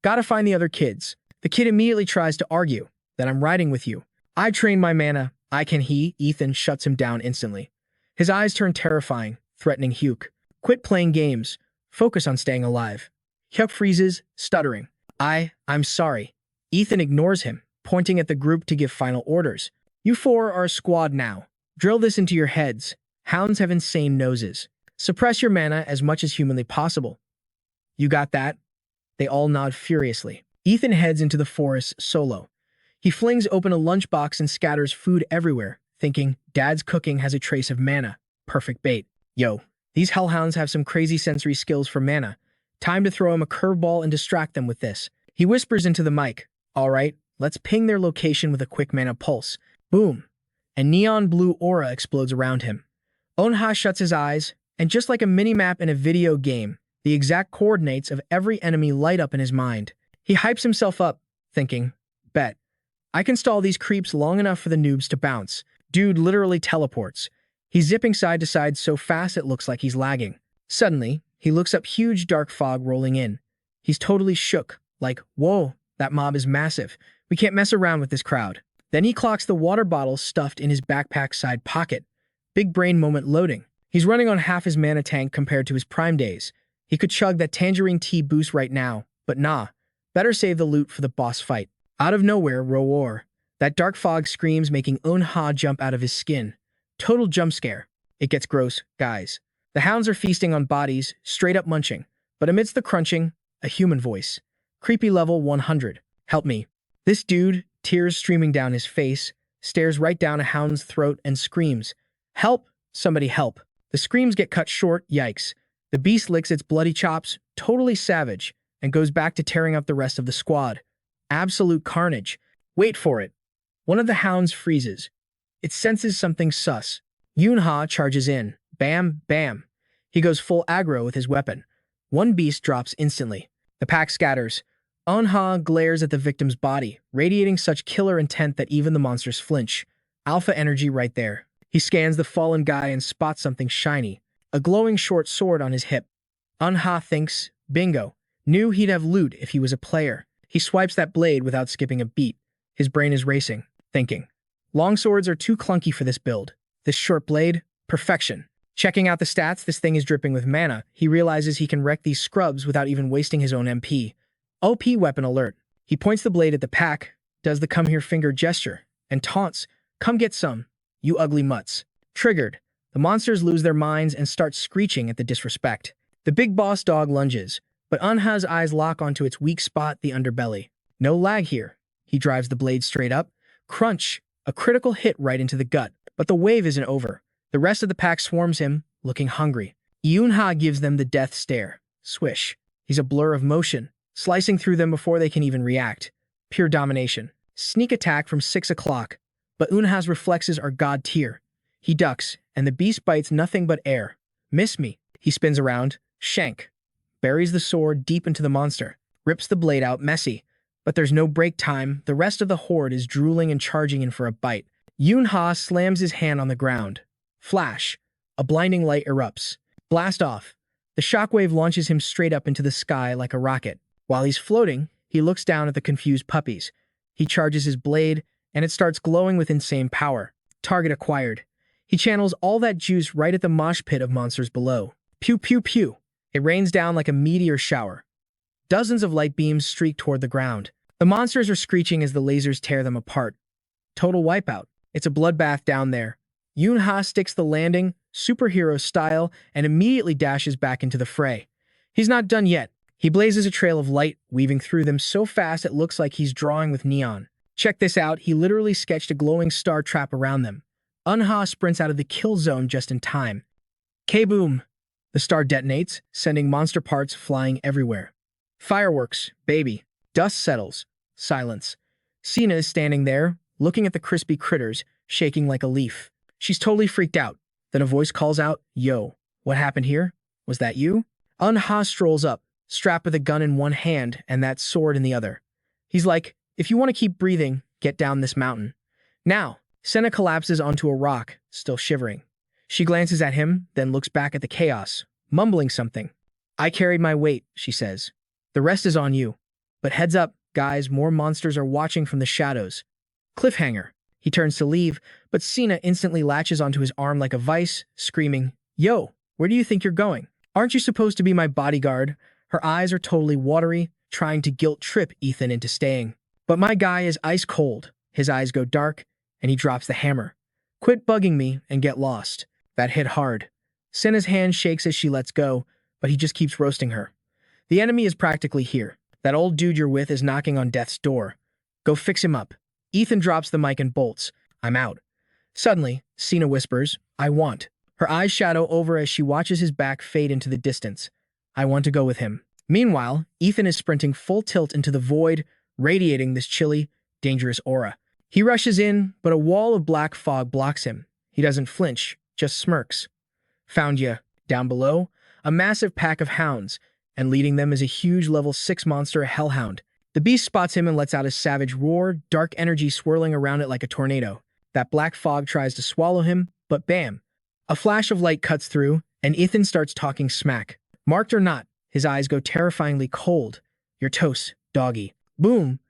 Gotta find the other kids." The kid immediately tries to argue that "I'm riding with you. I trained my mana. I can." Ethan shuts him down instantly. His eyes turn terrifying, threatening Hyuk. "Quit playing games. Focus on staying alive." Hyuk freezes, stuttering. I'm sorry. Ethan ignores him, pointing at the group to give final orders. You four are a squad now. Drill this into your heads. Hounds have insane noses. Suppress your mana as much as humanly possible. You got that? They all nod furiously. Ethan heads into the forest solo. He flings open a lunchbox and scatters food everywhere, thinking, Dad's cooking has a trace of mana. Perfect bait. Yo, these hellhounds have some crazy sensory skills for mana. Time to throw him a curveball and distract them with this. He whispers into the mic. All right, let's ping their location with a quick mana pulse. Boom. A neon blue aura explodes around him. Seon-ah shuts his eyes, and just like a minimap in a video game, the exact coordinates of every enemy light up in his mind. He hypes himself up, thinking, bet. I can stall these creeps long enough for the noobs to bounce. Dude literally teleports. He's zipping side to side so fast it looks like he's lagging. Suddenly, he looks up huge dark fog rolling in. He's totally shook, like, whoa, that mob is massive. We can't mess around with this crowd. Then he clocks the water bottle stuffed in his backpack side pocket. Big brain moment loading. He's running on half his mana tank compared to his prime days. He could chug that tangerine tea boost right now, but nah. Better save the loot for the boss fight. Out of nowhere, roar. That dark fog screams, making Seon-ah jump out of his skin. Total jump scare. It gets gross, guys. The hounds are feasting on bodies, straight up munching. But amidst the crunching, a human voice. Creepy level 100. Help me. This dude, tears streaming down his face, stares right down a hound's throat and screams, help! Somebody help. The screams get cut short, yikes. The beast licks its bloody chops, totally savage, and goes back to tearing up the rest of the squad. Absolute carnage. Wait for it. One of the hounds freezes. It senses something sus. Seon-ah charges in. Bam, bam. He goes full aggro with his weapon. One beast drops instantly. The pack scatters. Seon-ah glares at the victim's body, radiating such killer intent that even the monsters flinch. Alpha energy right there. He scans the fallen guy and spots something shiny. A glowing short sword on his hip. Seon-ah thinks, bingo. Knew he'd have loot if he was a player. He swipes that blade without skipping a beat. His brain is racing, thinking. Long swords are too clunky for this build. This short blade, perfection. Checking out the stats, this thing is dripping with mana. He realizes he can wreck these scrubs without even wasting his own MP. OP weapon alert. He points the blade at the pack, does the come here finger gesture, and taunts, come get some, you ugly mutts. Triggered. The monsters lose their minds and start screeching at the disrespect. The big boss dog lunges, but Seon-ah's eyes lock onto its weak spot, the underbelly. No lag here. He drives the blade straight up. Crunch! A critical hit right into the gut. But the wave isn't over. The rest of the pack swarms him, looking hungry. Seon-ah gives them the death stare. Swish. He's a blur of motion, slicing through them before they can even react. Pure domination. Sneak attack from 6 o'clock. But Seon-ah's reflexes are god tier. He ducks, and the beast bites nothing but air. Miss me. He spins around. Shank. Buries the sword deep into the monster. Rips the blade out messy. But there's no break time. The rest of the horde is drooling and charging in for a bite. Seon-ah slams his hand on the ground. Flash. A blinding light erupts. Blast off. The shockwave launches him straight up into the sky like a rocket. While he's floating, he looks down at the confused puppies. He charges his blade, and it starts glowing with insane power. Target acquired. He channels all that juice right at the mosh pit of monsters below. Pew pew pew. It rains down like a meteor shower. Dozens of light beams streak toward the ground. The monsters are screeching as the lasers tear them apart. Total wipeout. It's a bloodbath down there. Seon-ah sticks the landing, superhero style, and immediately dashes back into the fray. He's not done yet. He blazes a trail of light, weaving through them so fast it looks like he's drawing with neon. Check this out, he literally sketched a glowing star trap around them. Seon-ah sprints out of the kill zone just in time. K-boom! The star detonates, sending monster parts flying everywhere. Fireworks, baby. Dust settles. Silence. Seon-ah is standing there, looking at the crispy critters, shaking like a leaf. She's totally freaked out. Then a voice calls out, yo, what happened here? Was that you? Seon-ah strolls up, strapped with a gun in one hand and that sword in the other. He's like, if you want to keep breathing, get down this mountain. Now, Seon-ah collapses onto a rock, still shivering. She glances at him, then looks back at the chaos, mumbling something. I carried my weight, she says. The rest is on you. But heads up, guys, more monsters are watching from the shadows. Cliffhanger. He turns to leave, but Seon-ah instantly latches onto his arm like a vice, screaming, yo, where do you think you're going? Aren't you supposed to be my bodyguard? Her eyes are totally watery, trying to guilt trip Ethan into staying. But my guy is ice cold. His eyes go dark, and he drops the hammer. Quit bugging me and get lost. That hit hard. Senna's hand shakes as she lets go, but he just keeps roasting her. The enemy is practically here. That old dude you're with is knocking on death's door. Go fix him up. Ethan drops the mic and bolts. I'm out. Suddenly, Sena whispers, I want. Her eyes shadow over as she watches his back fade into the distance. I want to go with him. Meanwhile, Ethan is sprinting full tilt into the void, radiating this chilly, dangerous aura. He rushes in, but a wall of black fog blocks him. He doesn't flinch, just smirks. Found ya. Down below, a massive pack of hounds, and leading them is a huge level 6 monster, a hellhound. The beast spots him and lets out a savage roar, dark energy swirling around it like a tornado. That black fog tries to swallow him, but bam! A flash of light cuts through, and Ethan starts talking smack. Marked or not, his eyes go terrifyingly cold. You're toast, doggy. Boom!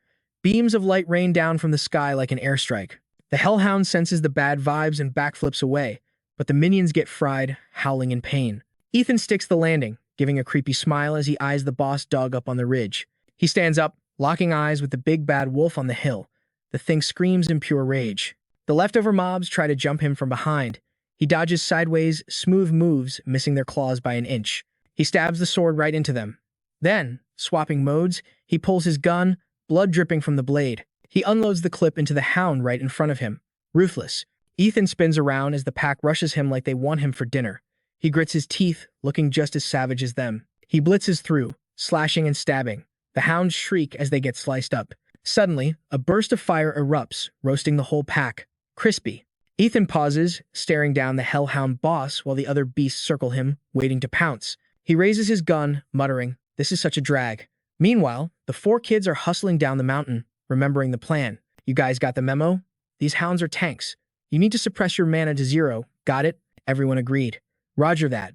Beams of light rain down from the sky like an airstrike. The hellhound senses the bad vibes and backflips away, but the minions get fried, howling in pain. Ethan sticks the landing, giving a creepy smile as he eyes the boss dog up on the ridge. He stands up, locking eyes with the big bad wolf on the hill. The thing screams in pure rage. The leftover mobs try to jump him from behind. He dodges sideways, smooth moves, missing their claws by an inch. He stabs the sword right into them. Then, swapping modes, he pulls his gun, blood dripping from the blade. He unloads the clip into the hound right in front of him. Ruthless. Ethan spins around as the pack rushes him like they want him for dinner. He grits his teeth, looking just as savage as them. He blitzes through, slashing and stabbing. The hounds shriek as they get sliced up. Suddenly, a burst of fire erupts, roasting the whole pack. Crispy. Ethan pauses, staring down the hellhound boss while the other beasts circle him, waiting to pounce. He raises his gun, muttering, "This is such a drag." Meanwhile, the 4 kids are hustling down the mountain, remembering the plan. You guys got the memo? These hounds are tanks. You need to suppress your mana to 0. Got it? Everyone agreed. Roger that.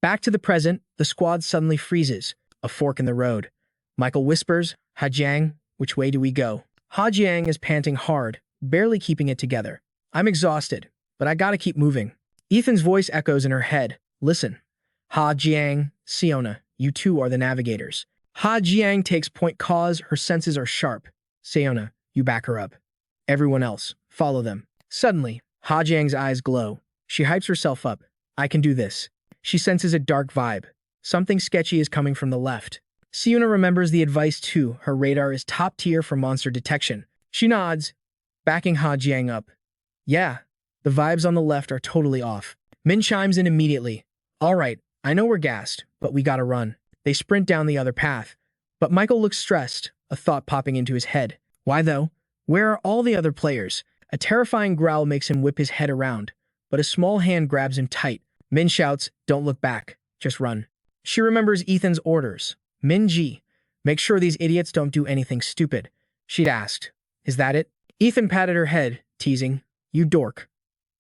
Back to the present, the squad suddenly freezes, a fork in the road. Michael whispers, "Ha-Jiang, which way do we go?" Ha-Jiang is panting hard, barely keeping it together. I'm exhausted, but I gotta keep moving. Ethan's voice echoes in her head. Listen. Ha-Jiang, Seon-ah, you two are the navigators. Ha-Jiang takes point cause, her senses are sharp. Seon-ah, you back her up. Everyone else, follow them. Suddenly, Ha-Jiang's eyes glow. She hypes herself up. I can do this. She senses a dark vibe. Something sketchy is coming from the left. Seon-ah remembers the advice too. Her radar is top tier for monster detection. She nods, backing Ha-Jiang up. Yeah, the vibes on the left are totally off. Min chimes in immediately. All right, I know we're gassed, but we gotta run. They sprint down the other path. But Michael looks stressed, a thought popping into his head. Why though? Where are all the other players? A terrifying growl makes him whip his head around, but a small hand grabs him tight. Min shouts, don't look back, just run. She remembers Ethan's orders. Min-ji, make sure these idiots don't do anything stupid. She'd asked, is that it? Ethan patted her head, teasing, you dork.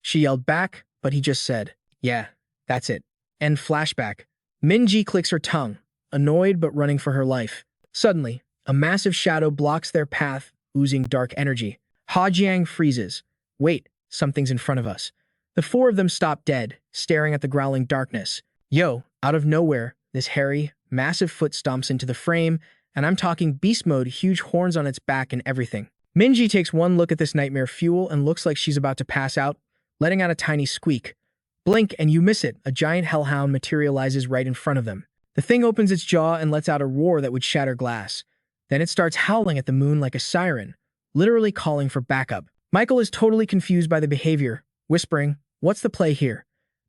She yelled back, but he just said, yeah, that's it. End flashback. Min-ji clicks her tongue, annoyed but running for her life. Suddenly, a massive shadow blocks their path, oozing dark energy. Ha-Jiang freezes. Wait, something's in front of us. The 4 of them stop dead, staring at the growling darkness. Yo, out of nowhere, this hairy, massive foot stomps into the frame, and I'm talking beast mode, huge horns on its back and everything. Min-ji takes one look at this nightmare fuel and looks like she's about to pass out, letting out a tiny squeak. Blink and you miss it, a giant hellhound materializes right in front of them. The thing opens its jaw and lets out a roar that would shatter glass. Then it starts howling at the moon like a siren, literally calling for backup. Michael is totally confused by the behavior, whispering, what's the play here?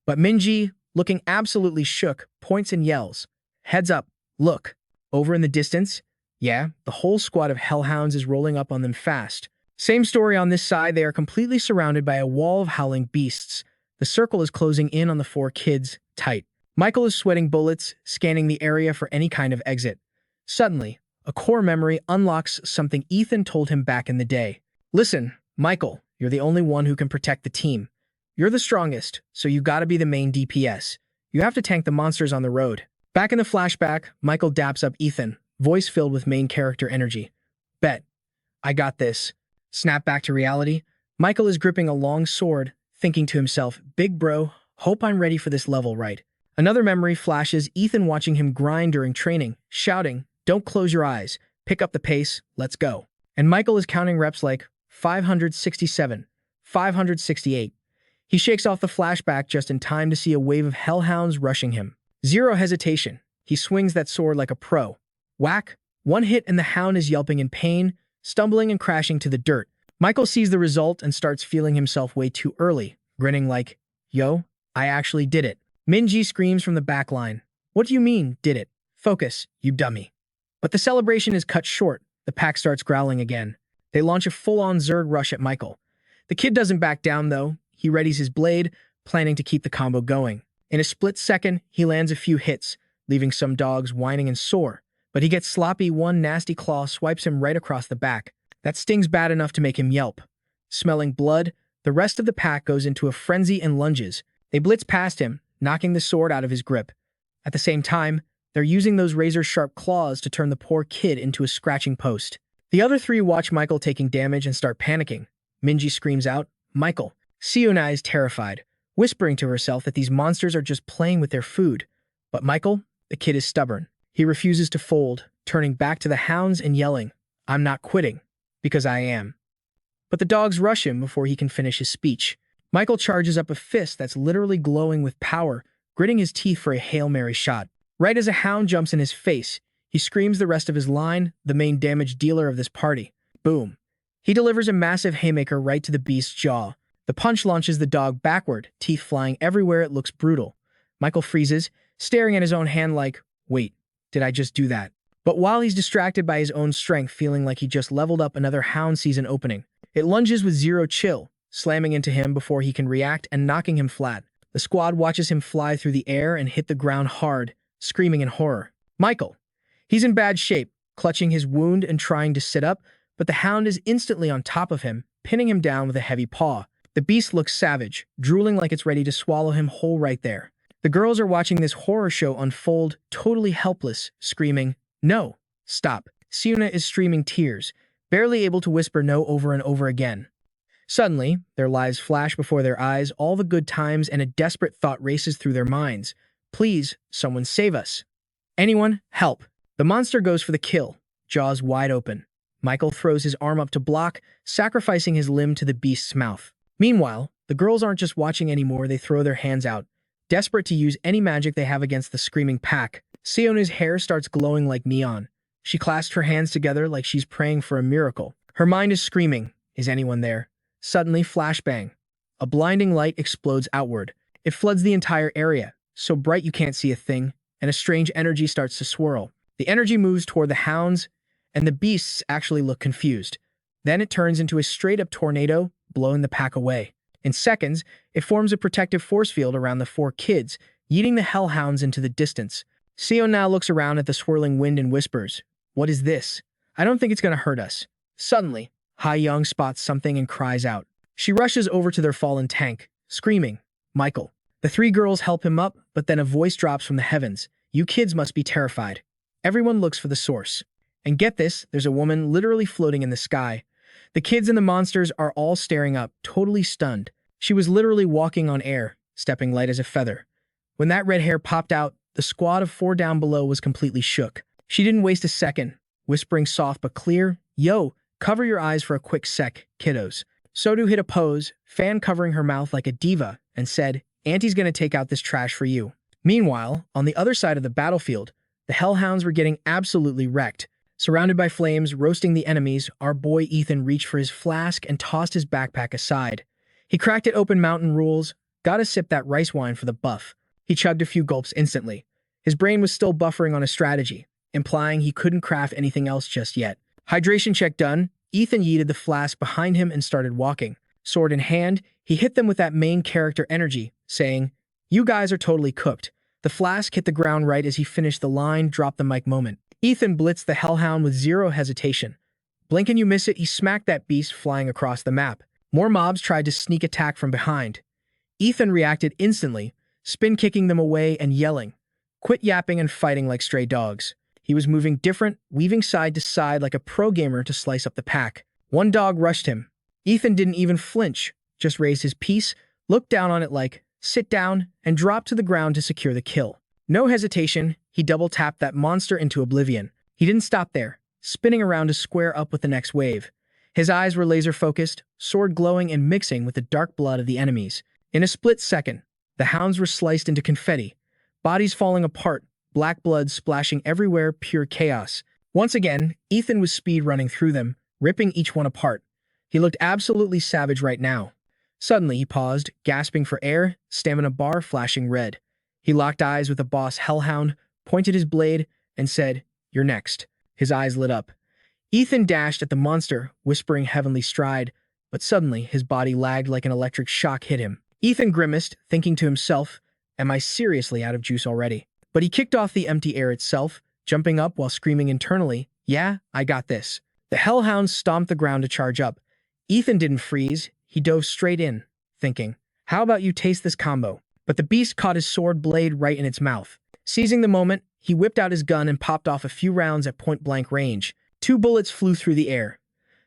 But Min-ji, looking absolutely shook, points and yells, heads up, look. Over in the distance, yeah, the whole squad of hellhounds is rolling up on them fast. Same story on this side, they are completely surrounded by a wall of howling beasts. The circle is closing in on the 4 kids, tight. Michael is sweating bullets, scanning the area for any kind of exit. Suddenly, a core memory unlocks something Ethan told him back in the day. Listen, Michael, you're the only one who can protect the team. You're the strongest, so you gotta be the main DPS. You have to tank the monsters on the road. Back in the flashback, Michael daps up Ethan, voice filled with main character energy. Bet. I got this. Snap back to reality. Michael is gripping a long sword, thinking to himself, big bro, hope I'm ready for this level right. Another memory flashes Ethan watching him grind during training, shouting, "Don't close your eyes. Pick up the pace. Let's go." And Michael is counting reps like 567, 568. He shakes off the flashback just in time to see a wave of hellhounds rushing him. Zero hesitation. He swings that sword like a pro. Whack! One hit and the hound is yelping in pain, stumbling and crashing to the dirt. Michael sees the result and starts feeling himself way too early, grinning like, "Yo, I actually did it." Minji screams from the back line. "What do you mean, did it? Focus, you dummy." But the celebration is cut short. The pack starts growling again. They launch a full-on Zerg rush at Michael. The kid doesn't back down, though. He readies his blade, planning to keep the combo going. In a split second, he lands a few hits, leaving some dogs whining and sore. But he gets sloppy. One nasty claw swipes him right across the back. That stings bad enough to make him yelp. Smelling blood, the rest of the pack goes into a frenzy and lunges. They blitz past him, knocking the sword out of his grip. At the same time, they're using those razor-sharp claws to turn the poor kid into a scratching post. The other three watch Michael taking damage and start panicking. Minji screams out, "Michael!" Seon-ah is terrified, whispering to herself that these monsters are just playing with their food. But Michael, the kid, is stubborn. He refuses to fold, turning back to the hounds and yelling, "I'm not quitting, because I am." But the dogs rush him before he can finish his speech. Michael charges up a fist that's literally glowing with power, gritting his teeth for a Hail Mary shot. Right as a hound jumps in his face, he screams the rest of his line, the main damage dealer of this party. Boom. He delivers a massive haymaker right to the beast's jaw. The punch launches the dog backward, teeth flying everywhere. It looks brutal. Michael freezes, staring at his own hand like, "Wait, did I just do that?" But while he's distracted by his own strength, feeling like he just leveled up another hound season opening, it lunges with zero chill, slamming into him before he can react and knocking him flat. The squad watches him fly through the air and hit the ground hard, screaming in horror. Michael. He's in bad shape, clutching his wound and trying to sit up, but the hound is instantly on top of him, pinning him down with a heavy paw. The beast looks savage, drooling like it's ready to swallow him whole right there. The girls are watching this horror show unfold, totally helpless, screaming, "No, stop." Seon-ah is streaming tears, barely able to whisper no over and over again. Suddenly, their lives flash before their eyes, all the good times, and a desperate thought races through their minds. "Please, someone save us. Anyone, help." The monster goes for the kill, jaws wide open. Michael throws his arm up to block, sacrificing his limb to the beast's mouth. Meanwhile, the girls aren't just watching anymore, they throw their hands out, desperate to use any magic they have against the screaming pack. Seon-ah's hair starts glowing like neon. She clasps her hands together like she's praying for a miracle. Her mind is screaming, "Is anyone there?" Suddenly, flashbang. A blinding light explodes outward. It floods the entire area, so bright you can't see a thing, and a strange energy starts to swirl. The energy moves toward the hounds, and the beasts actually look confused. Then it turns into a straight-up tornado, blowing the pack away. In seconds, it forms a protective force field around the four kids, yeeting the hellhounds into the distance. Seon now looks around at the swirling wind and whispers, "What is this? I don't think it's going to hurt us." Suddenly, Ha-young spots something and cries out. She rushes over to their fallen tank, screaming, "Michael." The three girls help him up, but then a voice drops from the heavens. "You kids must be terrified." Everyone looks for the source. And get this, there's a woman literally floating in the sky. The kids and the monsters are all staring up, totally stunned. She was literally walking on air, stepping light as a feather. When that red hair popped out, the squad of four down below was completely shook. She didn't waste a second, whispering soft but clear, "Yo, cover your eyes for a quick sec, kiddos." Sodu hit a pose, fan covering her mouth like a diva, and said, "Auntie's gonna take out this trash for you." Meanwhile, on the other side of the battlefield, the hellhounds were getting absolutely wrecked. Surrounded by flames, roasting the enemies, our boy Ethan reached for his flask and tossed his backpack aside. He cracked it open. Mountain rules. Gotta sip that rice wine for the buff. He chugged a few gulps instantly. His brain was still buffering on a strategy, implying he couldn't craft anything else just yet. Hydration check done, Ethan yeeted the flask behind him and started walking. Sword in hand, he hit them with that main character energy, saying, "You guys are totally cooked." The flask hit the ground right as he finished the line, drop the mic moment. Ethan blitzed the hellhound with zero hesitation. Blink and you miss it, he smacked that beast flying across the map. More mobs tried to sneak attack from behind. Ethan reacted instantly, spin-kicking them away and yelling, "Quit yapping and fighting like stray dogs." He was moving different, weaving side to side like a pro gamer to slice up the pack. One dog rushed him. Ethan didn't even flinch, just raised his piece, looked down on it like, sit down, and drop to the ground to secure the kill. No hesitation, he double-tapped that monster into oblivion. He didn't stop there, spinning around to square up with the next wave. His eyes were laser-focused, sword glowing and mixing with the dark blood of the enemies. In a split second, the hounds were sliced into confetti, bodies falling apart, black blood splashing everywhere, pure chaos. Once again, Ethan was speed running through them, ripping each one apart. He looked absolutely savage right now. Suddenly, he paused, gasping for air, stamina bar flashing red. He locked eyes with the boss hellhound, pointed his blade, and said, "You're next." His eyes lit up. Ethan dashed at the monster, whispering heavenly stride, but suddenly his body lagged like an electric shock hit him. Ethan grimaced, thinking to himself, "Am I seriously out of juice already?" But he kicked off the empty air itself, jumping up while screaming internally, "Yeah, I got this." The hellhound stomped the ground to charge up. Ethan didn't freeze, he dove straight in, thinking, "How about you taste this combo?" But the beast caught his sword blade right in its mouth. Seizing the moment, he whipped out his gun and popped off a few rounds at point-blank range. 2 bullets flew through the air.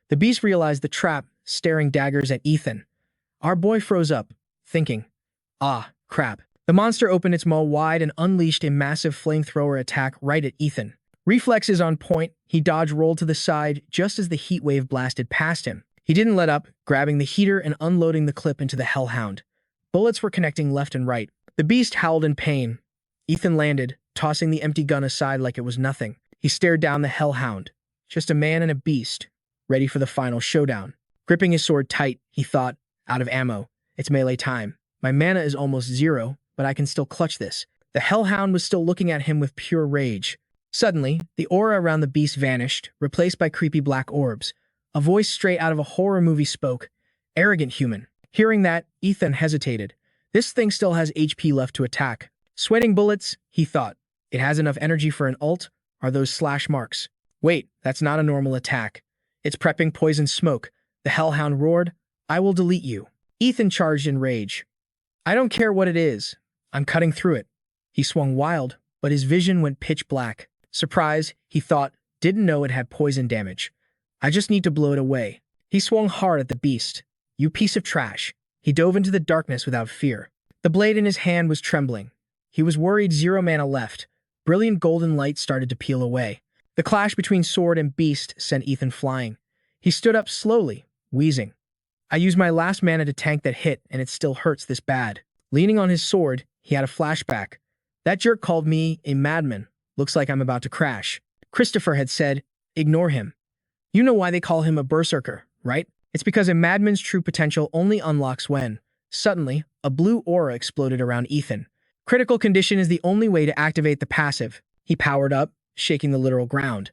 The beast realized the trap, staring daggers at Ethan. Our boy froze up, thinking, "Ah, crap." The monster opened its maw wide and unleashed a massive flamethrower attack right at Ethan. Reflexes on point, he rolled to the side just as the heat wave blasted past him. He didn't let up, grabbing the heater and unloading the clip into the hellhound. Bullets were connecting left and right. The beast howled in pain. Ethan landed, tossing the empty gun aside like it was nothing. He stared down the hellhound. Just a man and a beast, ready for the final showdown. Gripping his sword tight, he thought, out of ammo. It's melee time. My mana is almost 0, but I can still clutch this. The hellhound was still looking at him with pure rage. Suddenly, the aura around the beast vanished, replaced by creepy black orbs. A voice straight out of a horror movie spoke, "Arrogant human." Hearing that, Ethan hesitated. This thing still has HP left to attack. Sweating bullets, he thought. It has enough energy for an ult? Are those slash marks? Wait, that's not a normal attack. It's prepping poison smoke. The hellhound roared, "I will delete you." Ethan charged in rage. "I don't care what it is. I'm cutting through it." He swung wild, but his vision went pitch black. Surprise, he thought, didn't know it had poison damage. I just need to blow it away. He swung hard at the beast. "You piece of trash." He dove into the darkness without fear. The blade in his hand was trembling. He was worried 0 mana left. Brilliant golden light started to peel away. The clash between sword and beast sent Ethan flying. He stood up slowly, wheezing. "I used my last mana to tank that hit, and it still hurts this bad." Leaning on his sword, he had a flashback. "That jerk called me a madman. Looks like I'm about to crash." Christopher had said, "Ignore him. You know why they call him a berserker, right? It's because a madman's true potential only unlocks when." Suddenly, a blue aura exploded around Ethan. Critical condition is the only way to activate the passive. He powered up, shaking the literal ground.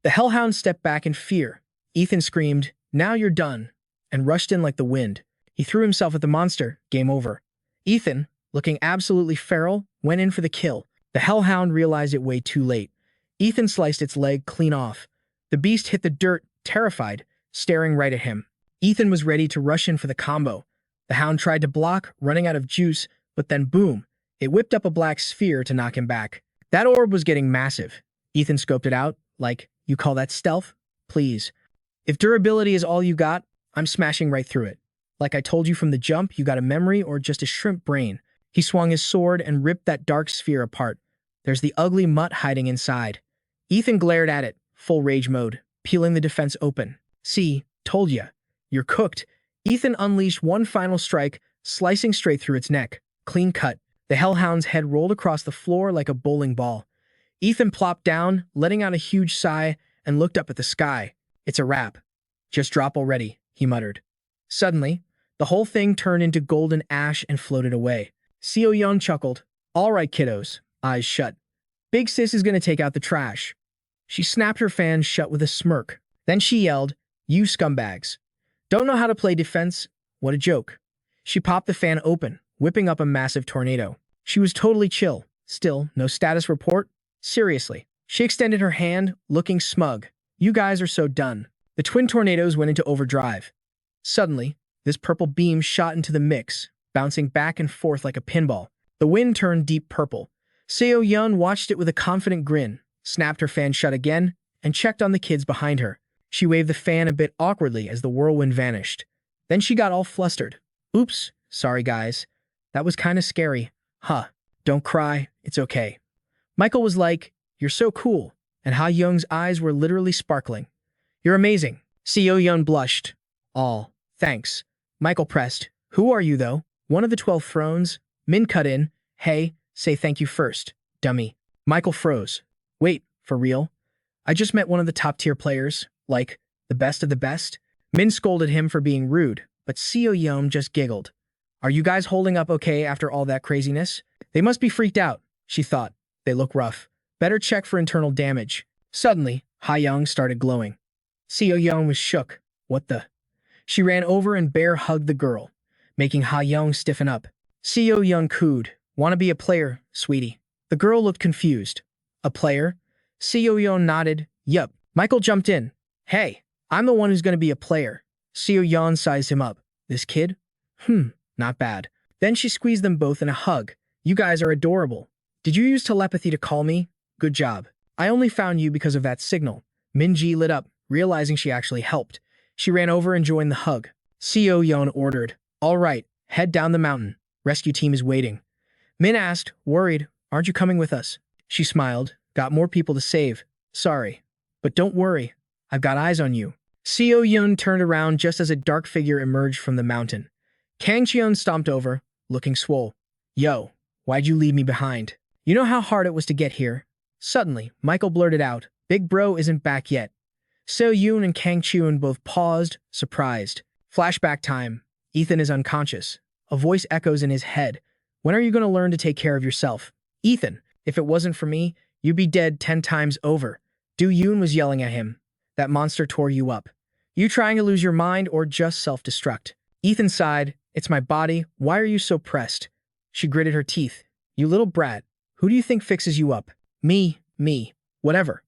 The hellhound stepped back in fear. Ethan screamed, "Now you're done," and rushed in like the wind. He threw himself at the monster. Game over. Ethan, looking absolutely feral, went in for the kill. The hellhound realized it way too late. Ethan sliced its leg clean off. The beast hit the dirt, terrified, staring right at him. Ethan was ready to rush in for the combo. The hound tried to block, running out of juice, but then boom, it whipped up a black sphere to knock him back. That orb was getting massive. Ethan scoped it out, like, "You call that stealth? Please. If durability is all you got, I'm smashing right through it. Like I told you from the jump, you got a memory or just a shrimp brain." He swung his sword and ripped that dark sphere apart. There's the ugly mutt hiding inside. Ethan glared at it, full rage mode, peeling the defense open. "See, told ya. You're cooked." Ethan unleashed one final strike, slicing straight through its neck. Clean cut. The hellhound's head rolled across the floor like a bowling ball. Ethan plopped down, letting out a huge sigh, and looked up at the sky. "It's a wrap. Just drop already," he muttered. Suddenly, the whole thing turned into golden ash and floated away. Seon-ah chuckled. "All right, kiddos, eyes shut. Big sis is gonna take out the trash." She snapped her fan shut with a smirk. Then she yelled, "You scumbags. Don't know how to play defense? What a joke." She popped the fan open, whipping up a massive tornado. She was totally chill. Still, no status report? Seriously. She extended her hand, looking smug. "You guys are so done." The twin tornadoes went into overdrive. Suddenly, this purple beam shot into the mix, bouncing back and forth like a pinball. The wind turned deep purple. Seo-yeon watched it with a confident grin, snapped her fan shut again, and checked on the kids behind her. She waved the fan a bit awkwardly as the whirlwind vanished. Then she got all flustered. "Oops, sorry guys. That was kind of scary. Huh. Don't cry. It's okay. Michael was like, "You're so cool." And Ha Young's eyes were literally sparkling. "You're amazing." Seo Young blushed. "All. Thanks." Michael pressed. "Who are you, though?" "One of the 12 thrones." Min cut in. "Hey, say thank you first, dummy." Michael froze. "Wait, for real? I just met one of the top-tier players, like, the best of the best?" Min scolded him for being rude, but Seo Young just giggled. "Are you guys holding up okay after all that craziness?" They must be freaked out, she thought. They look rough. Better check for internal damage. Suddenly, Ha Young started glowing. Seo Young was shook. What the? She ran over and bear hugged the girl, making Ha Young stiffen up. Seo Young cooed. "Wanna be a player, sweetie?" The girl looked confused. "A player?" Seo Young nodded. "Yup." Michael jumped in. "Hey, I'm the one who's gonna be a player." Seo Young sized him up. "This kid? Not bad." Then she squeezed them both in a hug. "You guys are adorable. Did you use telepathy to call me? Good job. I only found you because of that signal." Minji lit up, realizing she actually helped. She ran over and joined the hug. Seo Young ordered, "All right, head down the mountain. Rescue team is waiting." Min asked, worried, "Aren't you coming with us?" She smiled. "Got more people to save. Sorry. But don't worry. I've got eyes on you." Seo Young turned around just as a dark figure emerged from the mountain. Kang Cheon stomped over, looking swole. "Yo, why'd you leave me behind? You know how hard it was to get here?" Suddenly, Michael blurted out, "Big bro isn't back yet." Seo Yoon and Kang Cheon both paused, surprised. Flashback time. Ethan is unconscious. A voice echoes in his head. "When are you going to learn to take care of yourself?" "Ethan, if it wasn't for me, you'd be dead 10 times over." Do Yoon was yelling at him. "That monster tore you up. You trying to lose your mind or just self-destruct?" Ethan sighed. "It's my body. Why are you so pressed?" She gritted her teeth. "You little brat. Who do you think fixes you up?" Me. Whatever.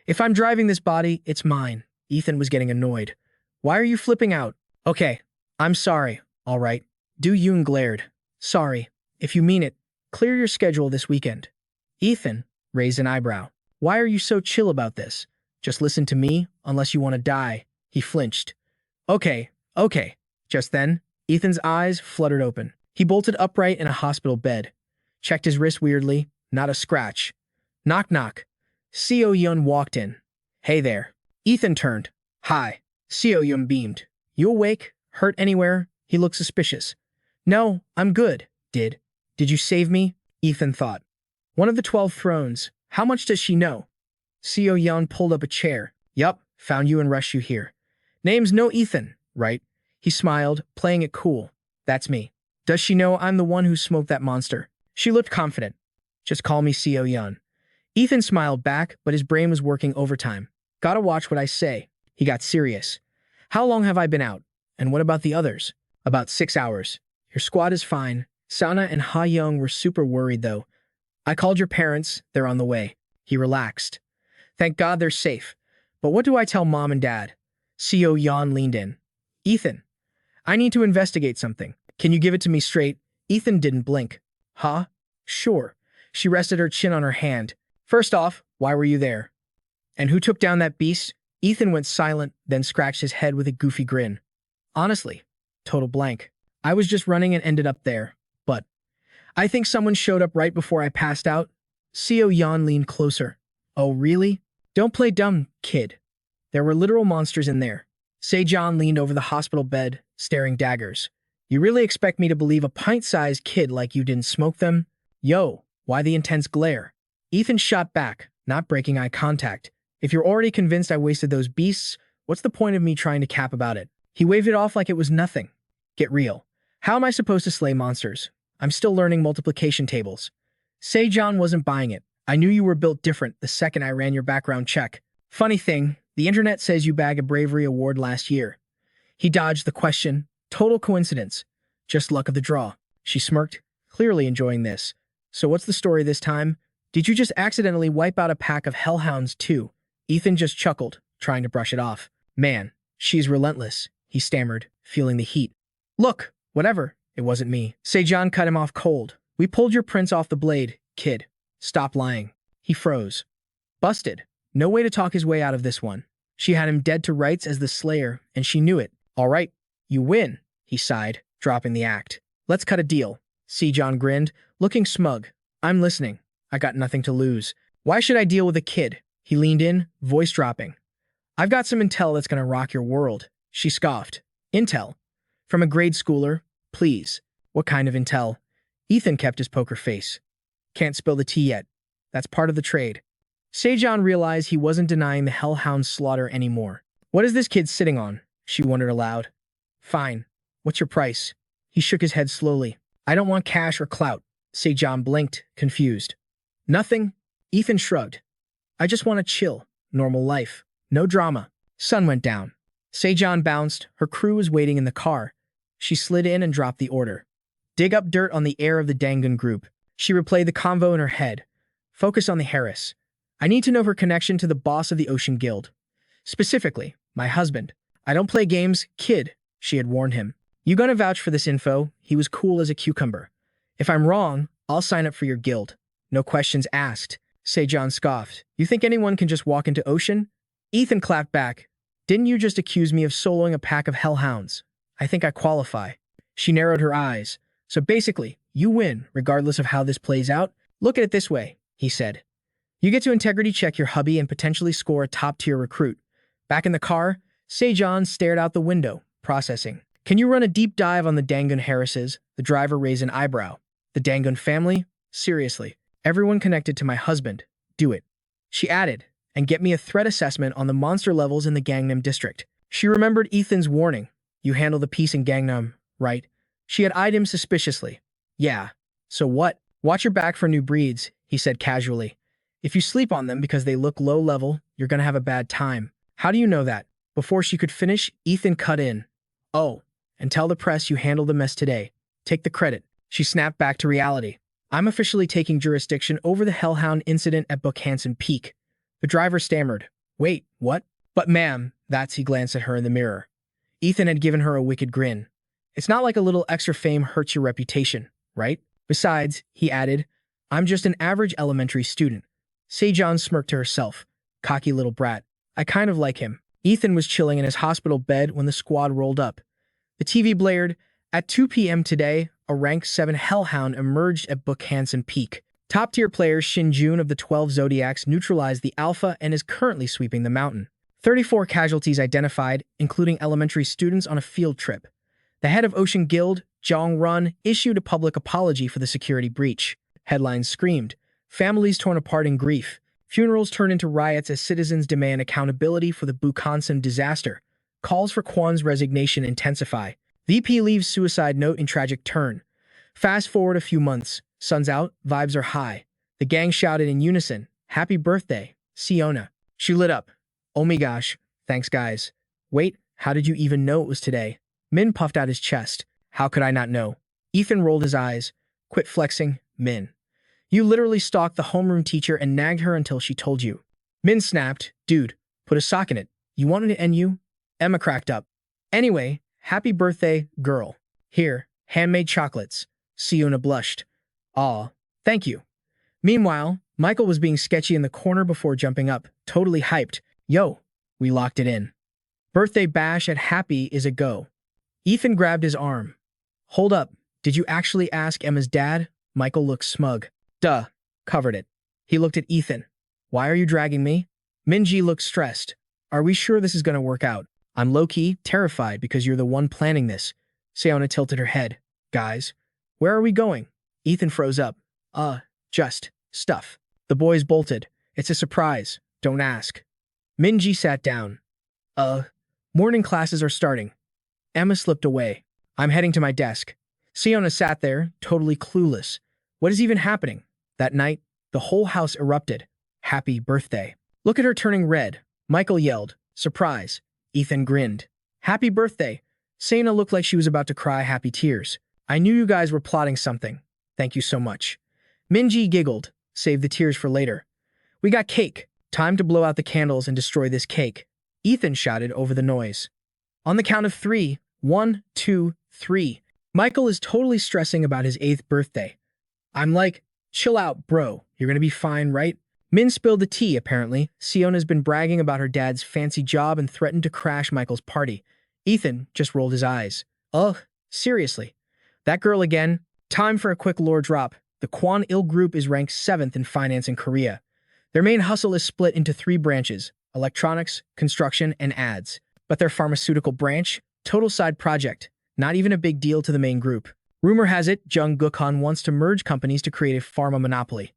If I'm driving this body, it's mine." Ethan was getting annoyed. "Why are you flipping out?" "Okay. I'm sorry. All right." Do Yoon glared. "Sorry. If you mean it, clear your schedule this weekend." Ethan raised an eyebrow. "Why are you so chill about this? Just listen to me, unless you want to die." He flinched. Okay. Just then, Ethan's eyes fluttered open. He bolted upright in a hospital bed. Checked his wrist weirdly. Not a scratch. Knock knock. Seo Yun walked in. "Hey there." Ethan turned. "Hi." Seo Yun beamed. "You awake? Hurt anywhere?" He looked suspicious. "No, I'm good." Did you save me?" Ethan thought. "One of the 12 thrones. How much does she know?" Seo Yun pulled up a chair. "Yup, found you and rushed you here. Name's no Ethan, right?" He smiled, playing it cool. "That's me." "Does she know I'm the one who smoked that monster?" She looked confident. "Just call me Seo Yun." Ethan smiled back, but his brain was working overtime. "Gotta watch what I say." He got serious. "How long have I been out? And what about the others?" "About 6 hours. Your squad is fine." Seon-ah and Ha Young were super worried, though. "I called your parents. They're on the way." He relaxed. "Thank God they're safe. But what do I tell mom and dad?" Seo Yun leaned in. "Ethan, I need to investigate something. Can you give it to me straight?" Ethan didn't blink. "Huh? Sure." She rested her chin on her hand. "First off, why were you there? And who took down that beast?" Ethan went silent, then scratched his head with a goofy grin. "Honestly, total blank. I was just running and ended up there. But I think someone showed up right before I passed out." Seo Yun leaned closer. "Oh, really? Don't play dumb, kid. There were literal monsters in there." Sejong leaned over the hospital bed, staring daggers. "You really expect me to believe a pint-sized kid like you didn't smoke them?" "Yo, why the intense glare?" Ethan shot back, not breaking eye contact. "If you're already convinced I wasted those beasts, what's the point of me trying to cap about it?" He waved it off like it was nothing. "Get real. How am I supposed to slay monsters? I'm still learning multiplication tables." Sejong wasn't buying it. "I knew you were built different the second I ran your background check. Funny thing, the internet says you bagged a bravery award last year." He dodged the question. "Total coincidence. Just luck of the draw." She smirked, clearly enjoying this. "So what's the story this time? Did you just accidentally wipe out a pack of hellhounds too?" Ethan just chuckled, trying to brush it off. "Man, she's relentless," he stammered, feeling the heat. "Look, whatever. It wasn't me." Sejong cut him off cold. "We pulled your prints off the blade, kid. Stop lying." He froze. Busted. No way to talk his way out of this one. She had him dead to rights as the slayer, and she knew it. "All right, you win," he sighed, dropping the act. "Let's cut a deal." Seon grinned, looking smug. I'm listening. I got nothing to lose. Why should I deal with a kid? He leaned in, voice dropping. I've got some intel that's gonna rock your world. She scoffed. Intel? From a grade schooler? Please. What kind of intel? Ethan kept his poker face. Can't spill the tea yet. That's part of the trade. Seon realized he wasn't denying the hellhound slaughter anymore. What is this kid sitting on? She wondered aloud. Fine. What's your price? He shook his head slowly. I don't want cash or clout. Seon blinked, confused. Nothing? Ethan shrugged. I just want to chill. Normal life. No drama. Sun went down. Seon bounced. Her crew was waiting in the car. She slid in and dropped the order. Dig up dirt on the heir of the Dangun group. She replayed the convo in her head. Focus on the heiress. I need to know her connection to the boss of the Ocean Guild. Specifically, my husband. I don't play games, kid, she had warned him. You gonna vouch for this info? He was cool as a cucumber. If I'm wrong, I'll sign up for your guild. No questions asked. Seon scoffed. You think anyone can just walk into Ocean? Ethan clapped back. Didn't you just accuse me of soloing a pack of hellhounds? I think I qualify. She narrowed her eyes. So basically, you win, regardless of how this plays out. Look at it this way, he said. You get to integrity check your hubby and potentially score a top-tier recruit. Back in the car, Seon stared out the window, processing. Can you run a deep dive on the Dangun Harrises? The driver raised an eyebrow. The Dangun family? Seriously. Everyone connected to my husband. Do it. She added, and get me a threat assessment on the monster levels in the Gangnam district. She remembered Ethan's warning. You handle the peace in Gangnam, right? She had eyed him suspiciously. Yeah. So what? Watch your back for new breeds, he said casually. If you sleep on them because they look low level, you're gonna have a bad time. How do you know that? Before she could finish, Ethan cut in. Oh, and tell the press you handled the mess today. Take the credit. She snapped back to reality. I'm officially taking jurisdiction over the Hellhound incident at Buckhanson Peak. The driver stammered. Wait, what? But ma'am, he glanced at her in the mirror. Ethan had given her a wicked grin. It's not like a little extra fame hurts your reputation, right? Besides, he added, I'm just an average elementary student. Seon smirked to herself. Cocky little brat. I kind of like him. Ethan was chilling in his hospital bed when the squad rolled up. The TV blared. At 2 p.m. today, a rank 7 Hellhound emerged at Buckhanson Peak. Top-tier player Shin Jun of the 12 Zodiacs neutralized the Alpha and is currently sweeping the mountain. 34 casualties identified, including elementary students on a field trip. The head of Ocean Guild, Jong Run, issued a public apology for the security breach. Headlines screamed. Families torn apart in grief. Funerals turned into riots as citizens demand accountability for the Buckhanson disaster. Calls for Kwon's resignation intensify. VP leaves suicide note in tragic turn. Fast forward a few months. Sun's out, vibes are high. The gang shouted in unison, Happy birthday, Seon-ah. She lit up. Oh my gosh, thanks guys. Wait, how did you even know it was today? Min puffed out his chest. How could I not know? Ethan rolled his eyes. Quit flexing, Min. You literally stalked the homeroom teacher and nagged her until she told you. Min snapped. Dude, put a sock in it. You wanted to end you? Emma cracked up. Anyway, happy birthday, girl. Here, handmade chocolates. Seon-ah blushed. Aw, thank you. Meanwhile, Michael was being sketchy in the corner before jumping up, totally hyped. Yo, we locked it in. Birthday bash at Happy is a go. Ethan grabbed his arm. Hold up, did you actually ask Emma's dad? Michael looked smug. Duh, covered it. He looked at Ethan. Why are you dragging me? Minji looked stressed. Are we sure this is gonna work out? I'm low-key terrified because you're the one planning this. Seon-ah tilted her head. Guys, where are we going? Ethan froze up. Just stuff. The boys bolted. It's a surprise. Don't ask. Minji sat down. Morning classes are starting. Emma slipped away. I'm heading to my desk. Seon-ah sat there, totally clueless. What is even happening? That night, the whole house erupted. Happy birthday. Look at her turning red. Michael yelled. Surprise. Ethan grinned. Happy birthday. Seon-ah looked like she was about to cry happy tears. I knew you guys were plotting something. Thank you so much. Minji giggled. Save the tears for later. We got cake. Time to blow out the candles and destroy this cake. Ethan shouted over the noise. On the count of 3. 1, 2, 3. Michael is totally stressing about his 8th birthday. I'm like, chill out, bro. You're gonna be fine, right? Min spilled the tea, apparently. Seon has been bragging about her dad's fancy job and threatened to crash Michael's party. Ethan just rolled his eyes. Ugh, seriously. That girl again? Time for a quick lore drop. The Kwon-il Group is ranked 7th in finance in Korea. Their main hustle is split into 3 branches: electronics, construction, and ads. But their pharmaceutical branch? Total side project. Not even a big deal to the main group. Rumor has it, Jung Guk-han wants to merge companies to create a pharma monopoly.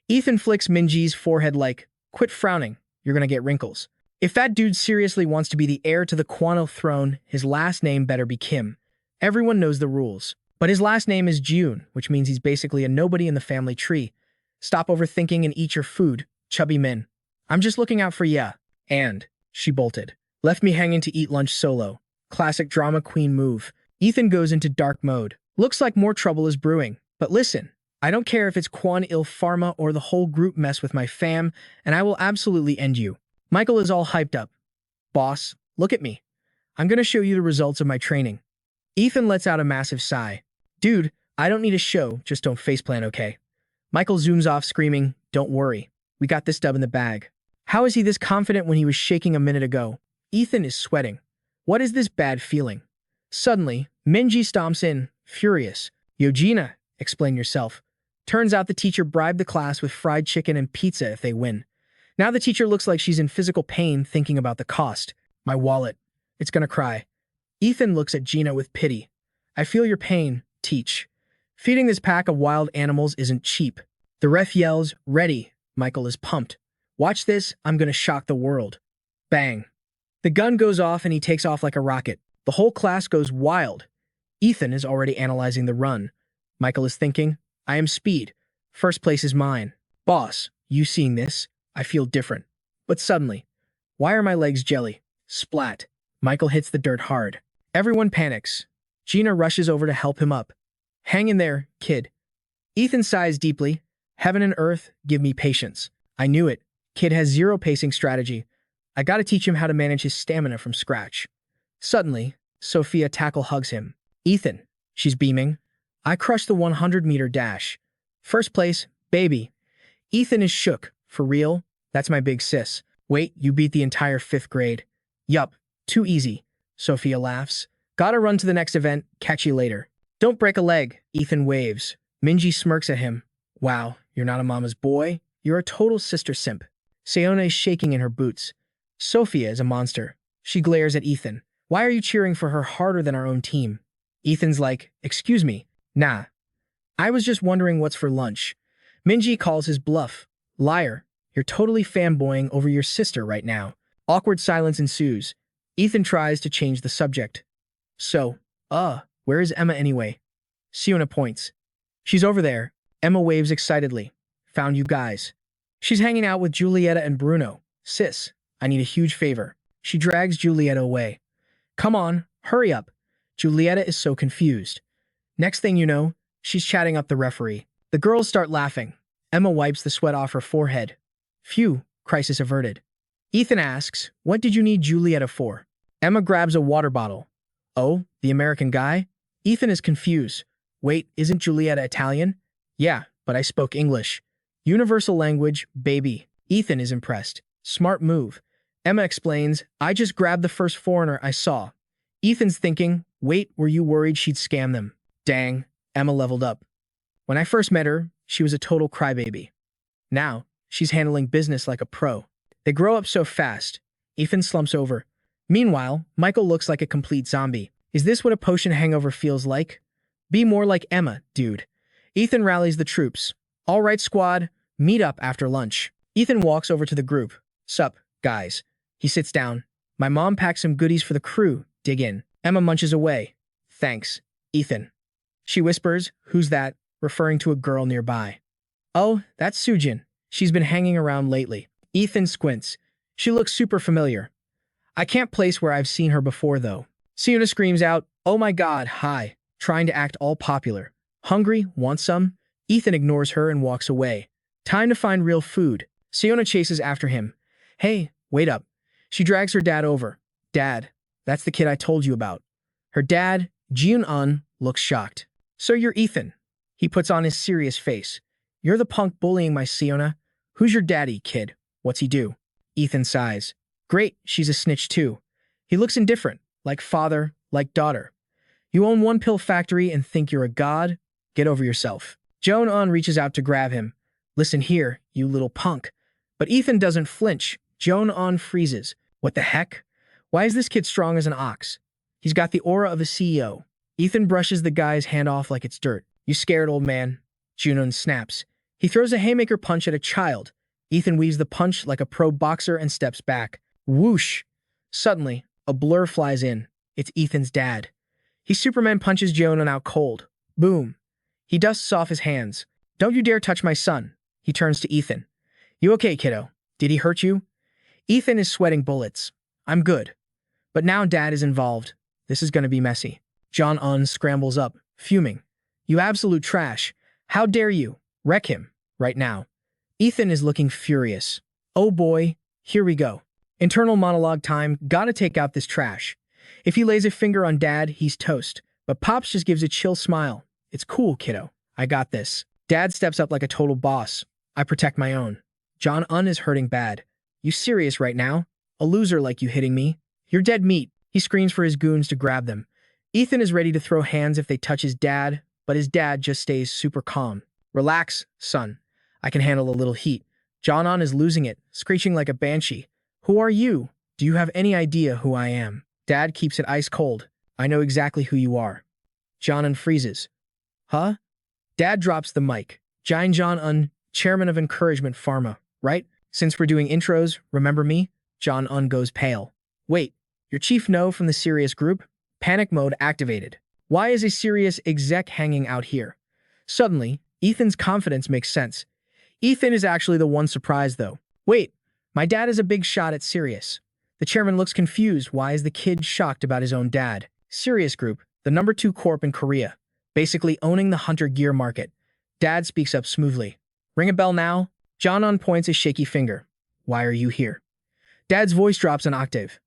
Ethan flicks Minji's forehead like, quit frowning, you're gonna get wrinkles. If that dude seriously wants to be the heir to the Kwon-il throne, his last name better be Kim. Everyone knows the rules. But his last name is June, which means he's basically a nobody in the family tree. Stop overthinking and eat your food, chubby min. I'm just looking out for ya. And she bolted. Left me hanging to eat lunch solo. Classic drama queen move. Ethan goes into dark mode. Looks like more trouble is brewing. But listen, I don't care if it's Kwon-il Pharma or the whole group mess with my fam, and I will absolutely end you. Michael is all hyped up. Boss, look at me. I'm gonna show you the results of my training. Ethan lets out a massive sigh. Dude, I don't need a show, just don't faceplant, okay? Michael zooms off screaming, don't worry. We got this dub in the bag. How is he this confident when he was shaking a minute ago? Ethan is sweating. What is this bad feeling? Suddenly, Minji stomps in, furious. Yo, Gina, explain yourself. Turns out the teacher bribed the class with fried chicken and pizza if they win. Now the teacher looks like she's in physical pain thinking about the cost. My wallet. It's gonna cry. Ethan looks at Gina with pity. I feel your pain, teach. Feeding this pack of wild animals isn't cheap. The ref yells, ready. Michael is pumped. Watch this, I'm gonna shock the world. Bang. The gun goes off and he takes off like a rocket. The whole class goes wild. Ethan is already analyzing the run. Michael is thinking, I am speed. First place is mine. Boss, you seeing this? I feel different. But suddenly, why are my legs jelly? Splat. Michael hits the dirt hard. Everyone panics. Gina rushes over to help him up. Hang in there, kid. Ethan sighs deeply. Heaven and earth, give me patience. I knew it. Kid has 0 pacing strategy. I gotta teach him how to manage his stamina from scratch. Suddenly, Sophia tackle hugs him. Ethan. She's beaming. I crushed the 100-meter dash. First place, baby. Ethan is shook. For real? That's my big sis. Wait, you beat the entire 5th grade. Yup, too easy. Sophia laughs. Gotta run to the next event, catch you later. Don't break a leg, Ethan waves. Minji smirks at him. Wow, you're not a mama's boy? You're a total sister simp. Seon-ah is shaking in her boots. Sophia is a monster. She glares at Ethan. Why are you cheering for her harder than our own team? Ethan's like, excuse me. Nah. I was just wondering what's for lunch. Minji calls his bluff. Liar, you're totally fanboying over your sister right now. Awkward silence ensues. Ethan tries to change the subject. So, where is Emma anyway? Seon-ah points. She's over there. Emma waves excitedly. Found you guys. She's hanging out with Julieta and Bruno. Sis, I need a huge favor. She drags Julieta away. Come on, hurry up. Julieta is so confused. Next thing you know, she's chatting up the referee. The girls start laughing. Emma wipes the sweat off her forehead. Phew, crisis averted. Ethan asks, what did you need Julieta for? Emma grabs a water bottle. Oh, the American guy? Ethan is confused. Wait, isn't Julieta Italian? Yeah, but I spoke English. Universal language, baby. Ethan is impressed. Smart move. Emma explains, I just grabbed the first foreigner I saw. Ethan's thinking, wait, were you worried she'd scam them? Dang, Emma leveled up. When I first met her, she was a total crybaby. Now, she's handling business like a pro. They grow up so fast. Ethan slumps over. Meanwhile, Michael looks like a complete zombie. Is this what a potion hangover feels like? Be more like Emma, dude. Ethan rallies the troops. All right, squad, meet up after lunch. Ethan walks over to the group. Sup, guys. He sits down. My mom packed some goodies for the crew. Dig in. Emma munches away. Thanks, Ethan. She whispers, who's that? Referring to a girl nearby. Oh, that's Sujin. She's been hanging around lately. Ethan squints. She looks super familiar. I can't place where I've seen her before, though. Seon-ah screams out, oh my god, hi, trying to act all popular. Hungry? Want some? Ethan ignores her and walks away. Time to find real food. Seon-ah chases after him. Hey, wait up. She drags her dad over. Dad, that's the kid I told you about. Her dad, Jeon-un, looks shocked. So you're Ethan. He puts on his serious face. You're the punk bullying my Seon-ah. Who's your daddy, kid? What's he do? Ethan sighs. Great, she's a snitch too. He looks indifferent, like father, like daughter. You own one pill factory and think you're a god? Get over yourself. Seon-ah reaches out to grab him. Listen here, you little punk. But Ethan doesn't flinch. Seon-ah freezes. What the heck? Why is this kid strong as an ox? He's got the aura of a CEO. Ethan brushes the guy's hand off like it's dirt. You scared, old man. Seon-ah snaps. He throws a haymaker punch at a child. Ethan weaves the punch like a pro boxer and steps back. Whoosh! Suddenly, a blur flies in. It's Ethan's dad. He Superman punches Seon-ah out cold. Boom. He dusts off his hands. Don't you dare touch my son. He turns to Ethan. You okay, kiddo? Did he hurt you? Ethan is sweating bullets. I'm good. But now Dad is involved. This is going to be messy. Seon-ah scrambles up, fuming. You absolute trash. How dare you? Wreck him. Right now. Ethan is looking furious. Oh boy, here we go. Internal monologue time, gotta take out this trash. If he lays a finger on Dad, he's toast. But Pops just gives a chill smile. It's cool, kiddo. I got this. Dad steps up like a total boss. I protect my own. Seon-ah is hurting bad. You serious right now? A loser like you hitting me? You're dead meat. He screams for his goons to grab them. Ethan is ready to throw hands if they touch his dad, but his dad just stays super calm. Relax, son. I can handle a little heat. Seon-ah is losing it, screeching like a banshee. Who are you? Do you have any idea who I am? Dad keeps it ice cold. I know exactly who you are. Seon-ah freezes. Huh? Dad drops the mic. Seon-ah, chairman of Encouragement Pharma, right? Since we're doing intros, remember me? Seon-ah goes pale. Wait, you're Chief No from the Serious Group? Panic mode activated. Why is a serious exec hanging out here? Suddenly, Ethan's confidence makes sense. Ethan is actually the one surprised, though. Wait, my dad is a big shot at Sirius. The chairman looks confused. Why is the kid shocked about his own dad? Sirius Group, the #2 corp in Korea, basically owning the hunter gear market. Dad speaks up smoothly. Ring a bell now? Seon-ah points a shaky finger. Why are you here? Dad's voice drops an octave.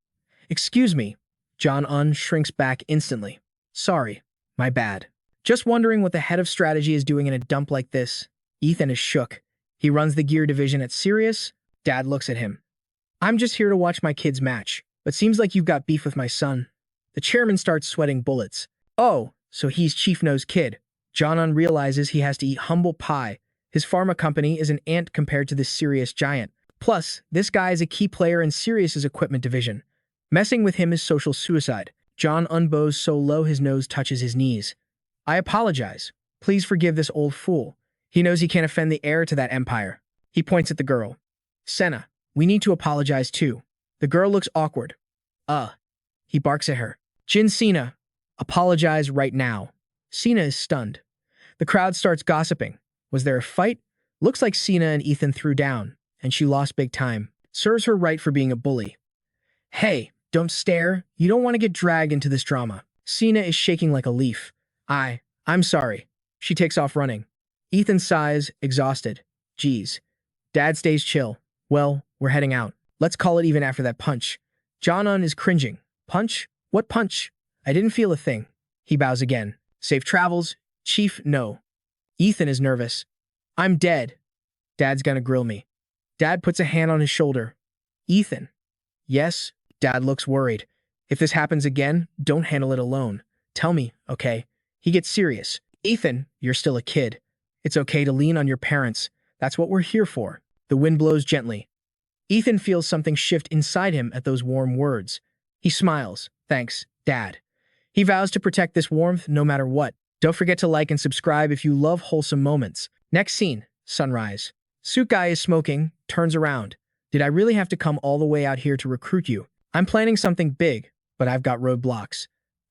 Excuse me. Seon-ah shrinks back instantly. Sorry, my bad. Just wondering what the head of strategy is doing in a dump like this. Ethan is shook. He runs the gear division at Sirius. Dad looks at him. I'm just here to watch my kids match, but seems like you've got beef with my son. The chairman starts sweating bullets. Oh, so he's Chief No's kid. Seon-ah realizes he has to eat humble pie. His pharma company is an ant compared to this Sirius giant. Plus, this guy is a key player in Sirius's equipment division. Messing with him is social suicide. Seon-ah bows so low his nose touches his knees. I apologize. Please forgive this old fool. He knows he can't offend the heir to that empire. He points at the girl. Seon-ah, we need to apologize too. The girl looks awkward. He barks at her. Seon-ah, apologize right now. Seon-ah is stunned. The crowd starts gossiping. Was there a fight? Looks like Seon-ah and Ethan threw down, and she lost big time. Serves her right for being a bully. Hey, don't stare. You don't want to get dragged into this drama. Seon-ah is shaking like a leaf. I'm sorry. She takes off running. Ethan sighs, exhausted. Geez. Dad stays chill. Well, we're heading out. Let's call it even after that punch. Seon-ah is cringing. Punch? What punch? I didn't feel a thing. He bows again. Safe travels, Chief No. Ethan is nervous. I'm dead. Dad's gonna grill me. Dad puts a hand on his shoulder. Ethan. Yes? Dad looks worried. If this happens again, don't handle it alone. Tell me, okay? He gets serious. Ethan, you're still a kid. It's okay to lean on your parents. That's what we're here for. The wind blows gently. Ethan feels something shift inside him at those warm words. He smiles. Thanks, Dad. He vows to protect this warmth no matter what. Don't forget to like and subscribe if you love wholesome moments. Next scene, sunrise. Suit guy is smoking, turns around. Did I really have to come all the way out here to recruit you? I'm planning something big, but I've got roadblocks.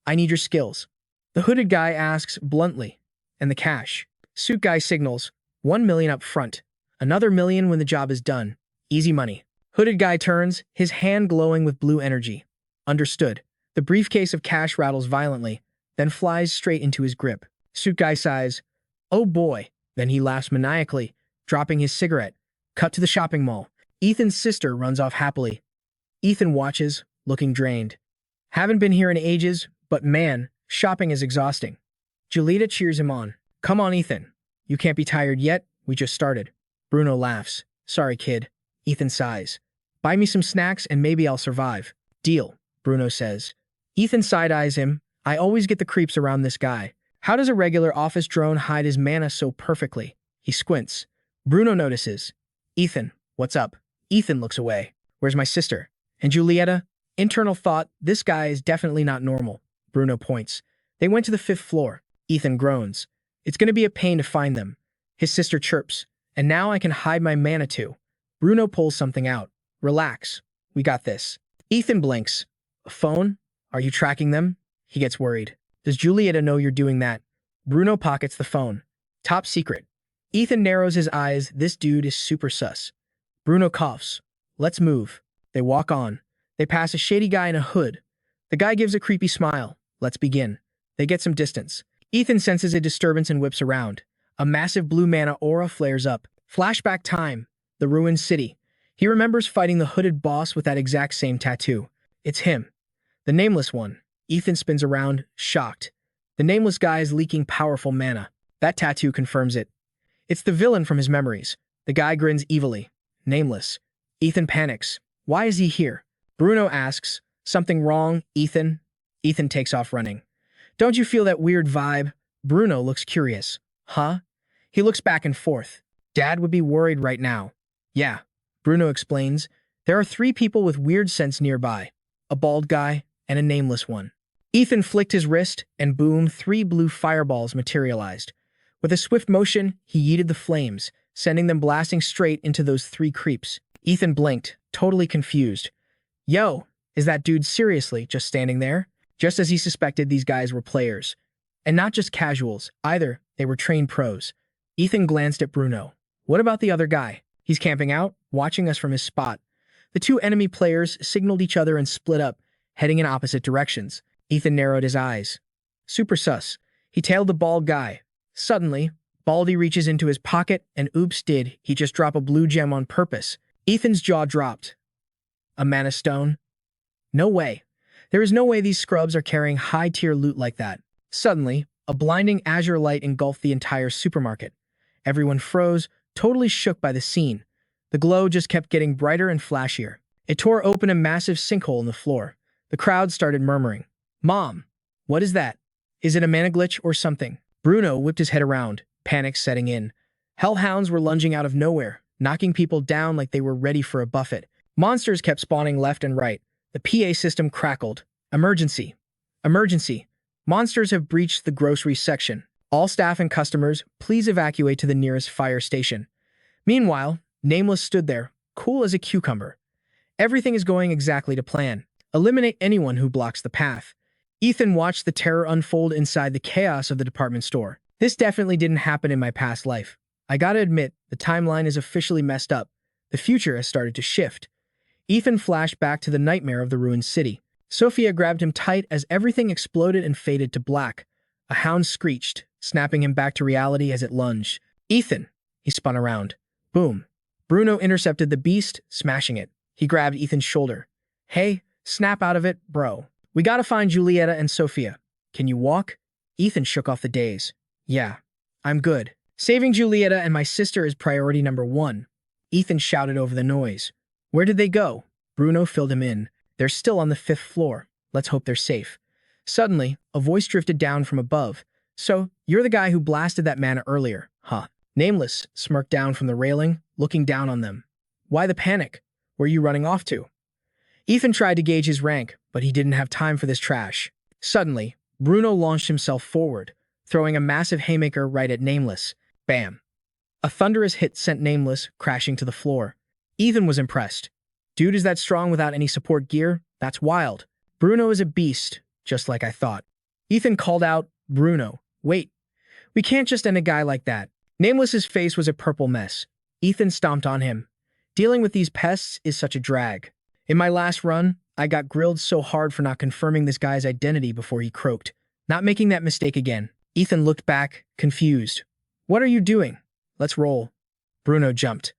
I need your skills. The hooded guy asks bluntly. And the cash? Suit guy signals, 1 million up front. Another million when the job is done. Easy money. Hooded guy turns, his hand glowing with blue energy. Understood. The briefcase of cash rattles violently, then flies straight into his grip. Suit guy sighs, oh boy. Then he laughs maniacally, dropping his cigarette. Cut to the shopping mall. Ethan's sister runs off happily. Ethan watches, looking drained. Haven't been here in ages, but man, shopping is exhausting. Julita cheers him on. Come on, Ethan. You can't be tired yet. We just started. Bruno laughs. Sorry, kid. Ethan sighs. Buy me some snacks and maybe I'll survive. Deal, Bruno says. Ethan side-eyes him. I always get the creeps around this guy. How does a regular office drone hide his mana so perfectly? He squints. Bruno notices. Ethan, what's up? Ethan looks away. Where's my sister? And Julieta? Internal thought, this guy is definitely not normal. Bruno points. They went to the 5th floor. Ethan groans. It's going to be a pain to find them. His sister chirps. And now I can hide my mana too. Bruno pulls something out. Relax. We got this. Ethan blinks. A phone? Are you tracking them? He gets worried. Does Julieta know you're doing that? Bruno pockets the phone. Top secret. Ethan narrows his eyes. This dude is super sus. Bruno coughs. Let's move. They walk on. They pass a shady guy in a hood. The guy gives a creepy smile. Let's begin. They get some distance. Ethan senses a disturbance and whips around. A massive blue mana aura flares up. Flashback time. The ruined city. He remembers fighting the hooded boss with that exact same tattoo. It's him. The nameless one. Ethan spins around, shocked. The nameless guy is leaking powerful mana. That tattoo confirms it. It's the villain from his memories. The guy grins evilly. Nameless. Ethan panics. Why is he here? Bruno asks, something wrong, Ethan? Ethan takes off running. Don't you feel that weird vibe? Bruno looks curious. Huh? He looks back and forth. Dad would be worried right now. Yeah. Bruno explains. There are 3 people with weird scents nearby. A bald guy and a nameless one. Ethan flicked his wrist, and boom, 3 blue fireballs materialized. With a swift motion, he yeeted the flames, sending them blasting straight into those 3 creeps. Ethan blinked, totally confused. Yo, is that dude seriously just standing there? Just as he suspected, these guys were players. And not just casuals, either. They were trained pros. Ethan glanced at Bruno. What about the other guy? He's camping out, watching us from his spot. The 2 enemy players signaled each other and split up, heading in opposite directions. Ethan narrowed his eyes. Super sus. He tailed the bald guy. Suddenly, Baldy reaches into his pocket, and oops did he just drop a blue gem on purpose. Ethan's jaw dropped. A mana stone? No way. There is no way these scrubs are carrying high-tier loot like that. Suddenly, a blinding azure light engulfed the entire supermarket. Everyone froze, totally shook by the scene. The glow just kept getting brighter and flashier. It tore open a massive sinkhole in the floor. The crowd started murmuring. Mom, what is that? Is it a mana glitch or something? Bruno whipped his head around, panic setting in. Hellhounds were lunging out of nowhere, knocking people down like they were ready for a buffet. Monsters kept spawning left and right. The PA system crackled. Emergency. Emergency. Monsters have breached the grocery section. All staff and customers, please evacuate to the nearest fire station. Meanwhile, Nameless stood there, cool as a cucumber. Everything is going exactly to plan. Eliminate anyone who blocks the path. Ethan watched the terror unfold inside the chaos of the department store. This definitely didn't happen in my past life. I gotta admit, the timeline is officially messed up. The future has started to shift. Ethan flashed back to the nightmare of the ruined city. Sophia grabbed him tight as everything exploded and faded to black. A hound screeched, snapping him back to reality as it lunged. Ethan! He spun around. Boom. Bruno intercepted the beast, smashing it. He grabbed Ethan's shoulder. Hey, snap out of it, bro. We gotta find Julieta and Sophia. Can you walk? Ethan shook off the daze. Yeah, I'm good. Saving Julieta and my sister is priority number 1. Ethan shouted over the noise. Where did they go? Bruno filled him in. They're still on the 5th floor. Let's hope they're safe. Suddenly, a voice drifted down from above. So, you're the guy who blasted that mana earlier, huh? Nameless smirked down from the railing, looking down on them. Why the panic? Where are you running off to? Ethan tried to gauge his rank, but he didn't have time for this trash. Suddenly, Bruno launched himself forward, throwing a massive haymaker right at Nameless. Bam! A thunderous hit sent Nameless crashing to the floor. Ethan was impressed. Dude is that strong without any support gear? That's wild. Bruno is a beast, just like I thought. Ethan called out, Bruno, wait. We can't just end a guy like that. Nameless's face was a purple mess. Ethan stomped on him. Dealing with these pests is such a drag. In my last run, I got grilled so hard for not confirming this guy's identity before he croaked. Not making that mistake again. Ethan looked back, confused. What are you doing? Let's roll. Bruno jumped.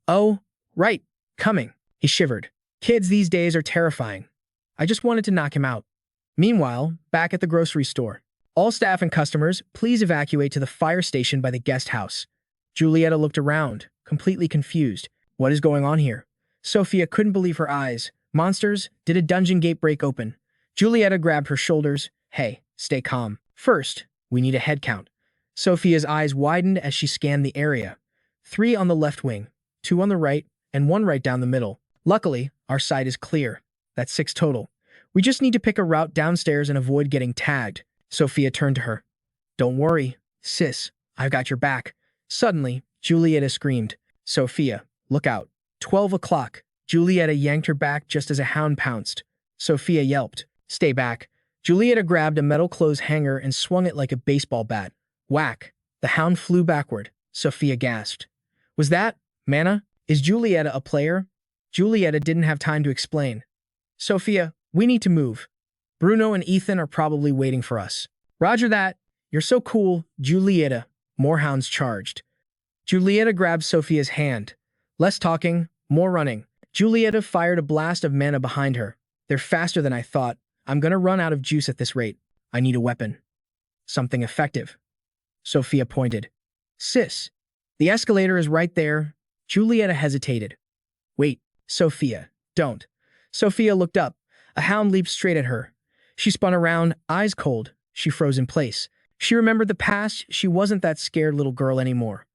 Oh, right, coming. He shivered. Kids these days are terrifying. I just wanted to knock him out. Meanwhile, back at the grocery store. All staff and customers, please evacuate to the fire station by the guest house. Julieta looked around, completely confused. What is going on here? Sophia couldn't believe her eyes. Monsters, did a dungeon gate break open? Julieta grabbed her shoulders. Hey, stay calm. First, We need a head count. Sophia's eyes widened as she scanned the area. 3 on the left wing, 2 on the right, and 1 right down the middle. Luckily, our side is clear. That's 6 total. We just need to pick a route downstairs and avoid getting tagged. Sophia turned to her. Don't worry, sis. I've got your back. Suddenly, Julieta screamed. Sophia, look out. 12 o'clock. Julieta yanked her back just as a hound pounced. Sophia yelped. Stay back. Julieta grabbed a metal clothes hanger and swung it like a baseball bat. Whack. The hound flew backward. Sophia gasped. Was that, Manhwa? Is Julieta a player? Julieta didn't have time to explain. Sophia, we need to move. Bruno and Ethan are probably waiting for us. Roger that. You're so cool, Julieta. More hounds charged. Julieta grabbed Sophia's hand. Less talking, more running. Julieta fired a blast of mana behind her. They're faster than I thought. I'm gonna run out of juice at this rate. I need a weapon. Something effective. Sophia pointed. Sis, the escalator is right there. Julieta hesitated. Wait, Sophia, don't. Sophia looked up. A hound leaped straight at her. She spun around, eyes cold. She froze in place. She remembered the past. She wasn't that scared little girl anymore.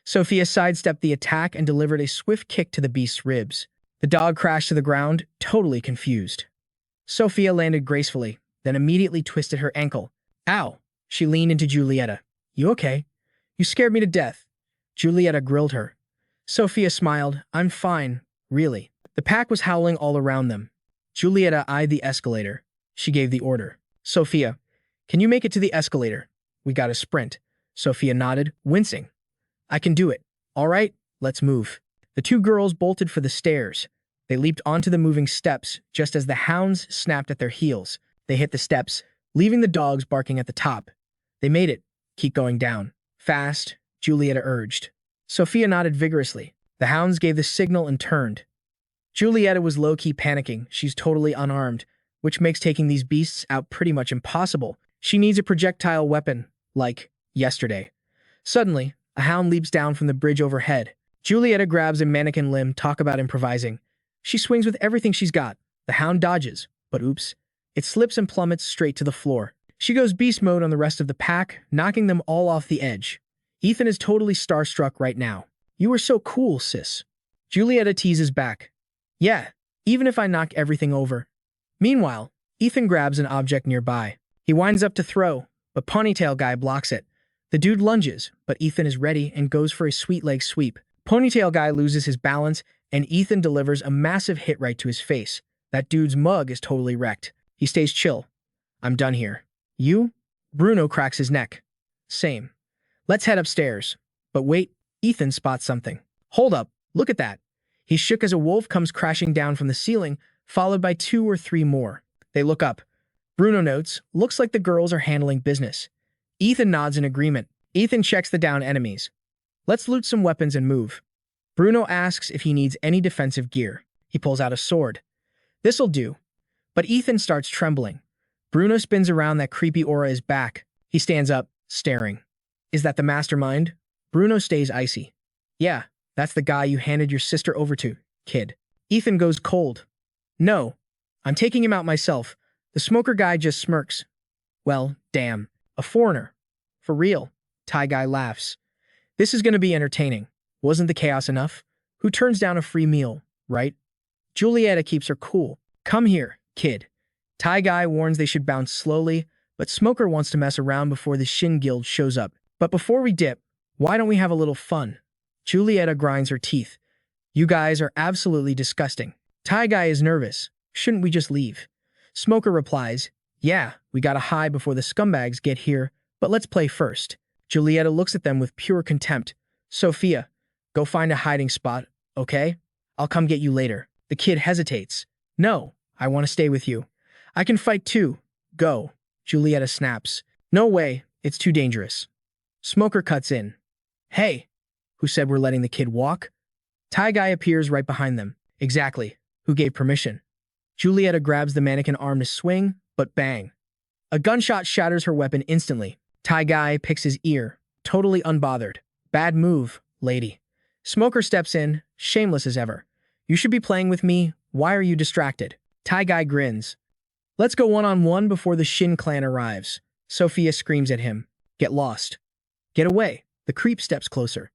Sophia sidestepped the attack and delivered a swift kick to the beast's ribs. The dog crashed to the ground, totally confused. Sophia landed gracefully, then immediately twisted her ankle. Ow! She leaned into Julieta. You okay? You scared me to death. Julieta grilled her. Sophia smiled. I'm fine, really. The pack was howling all around them. Julieta eyed the escalator. She gave the order. Sophia, can you make it to the escalator? We gotta sprint. Sophia nodded, wincing. I can do it. All right, let's move. The 2 girls bolted for the stairs. They leaped onto the moving steps just as the hounds snapped at their heels. They hit the steps, leaving the dogs barking at the top. They made it. Keep going down. Fast, Julieta urged. Sophia nodded vigorously. The hounds gave the signal and turned. Julieta was low-key panicking. She's totally unarmed, which makes taking these beasts out pretty much impossible. She needs a projectile weapon, like yesterday. Suddenly, a hound leaps down from the bridge overhead. Julieta grabs a mannequin limb, talk about improvising. She swings with everything she's got. The hound dodges, but oops. It slips and plummets straight to the floor. She goes beast mode on the rest of the pack, knocking them all off the edge. Ethan is totally starstruck right now. You are so cool, sis. Julieta teases back. Yeah, even if I knock everything over. Meanwhile, Ethan grabs an object nearby. He winds up to throw, but Ponytail Guy blocks it. The dude lunges, but Ethan is ready and goes for a sweet leg sweep. Ponytail Guy loses his balance, and Ethan delivers a massive hit right to his face. That dude's mug is totally wrecked. He stays chill. I'm done here. You? Bruno cracks his neck. Same. Let's head upstairs. But wait, Ethan spots something. Hold up, look at that. He shook as a wolf comes crashing down from the ceiling, followed by 2 or 3 more. They look up. Bruno notes, looks like the girls are handling business. Ethan nods in agreement. Ethan checks the down enemies. Let's loot some weapons and move. Bruno asks if he needs any defensive gear. He pulls out a sword. This'll do. But Ethan starts trembling. Bruno spins around, that creepy aura is back. He stands up, staring. Is that the mastermind? Bruno stays icy. Yeah, that's the guy you handed your sister over to, kid. Ethan goes cold. No, I'm taking him out myself. The smoker guy just smirks. Well, damn. A foreigner. For real. Thai guy laughs. This is gonna be entertaining. Wasn't the chaos enough? Who turns down a free meal, right? Julieta keeps her cool. Come here, kid. Thai guy warns they should bounce slowly, but Smoker wants to mess around before the Shin Guild shows up. But before we dip, why don't we have a little fun? Julieta grinds her teeth. You guys are absolutely disgusting. Thai guy is nervous. Shouldn't we just leave? Smoker replies, yeah, we gotta hide before the scumbags get here, but let's play first. Julieta looks at them with pure contempt. Sophia, go find a hiding spot, okay? I'll come get you later. The kid hesitates. No, I want to stay with you. I can fight too. Go. Julieta snaps. No way, it's too dangerous. Smoker cuts in. Hey, who said we're letting the kid walk? Thai guy appears right behind them. Exactly. Who gave permission? Julieta grabs the mannequin arm to swing, but bang. A gunshot shatters her weapon instantly. Thai guy picks his ear, totally unbothered. Bad move, lady. Smoker steps in, shameless as ever. You should be playing with me. Why are you distracted? Thai guy grins. Let's go one-on-one before the Shin clan arrives. Sophia screams at him. Get lost. Get away. The creep steps closer.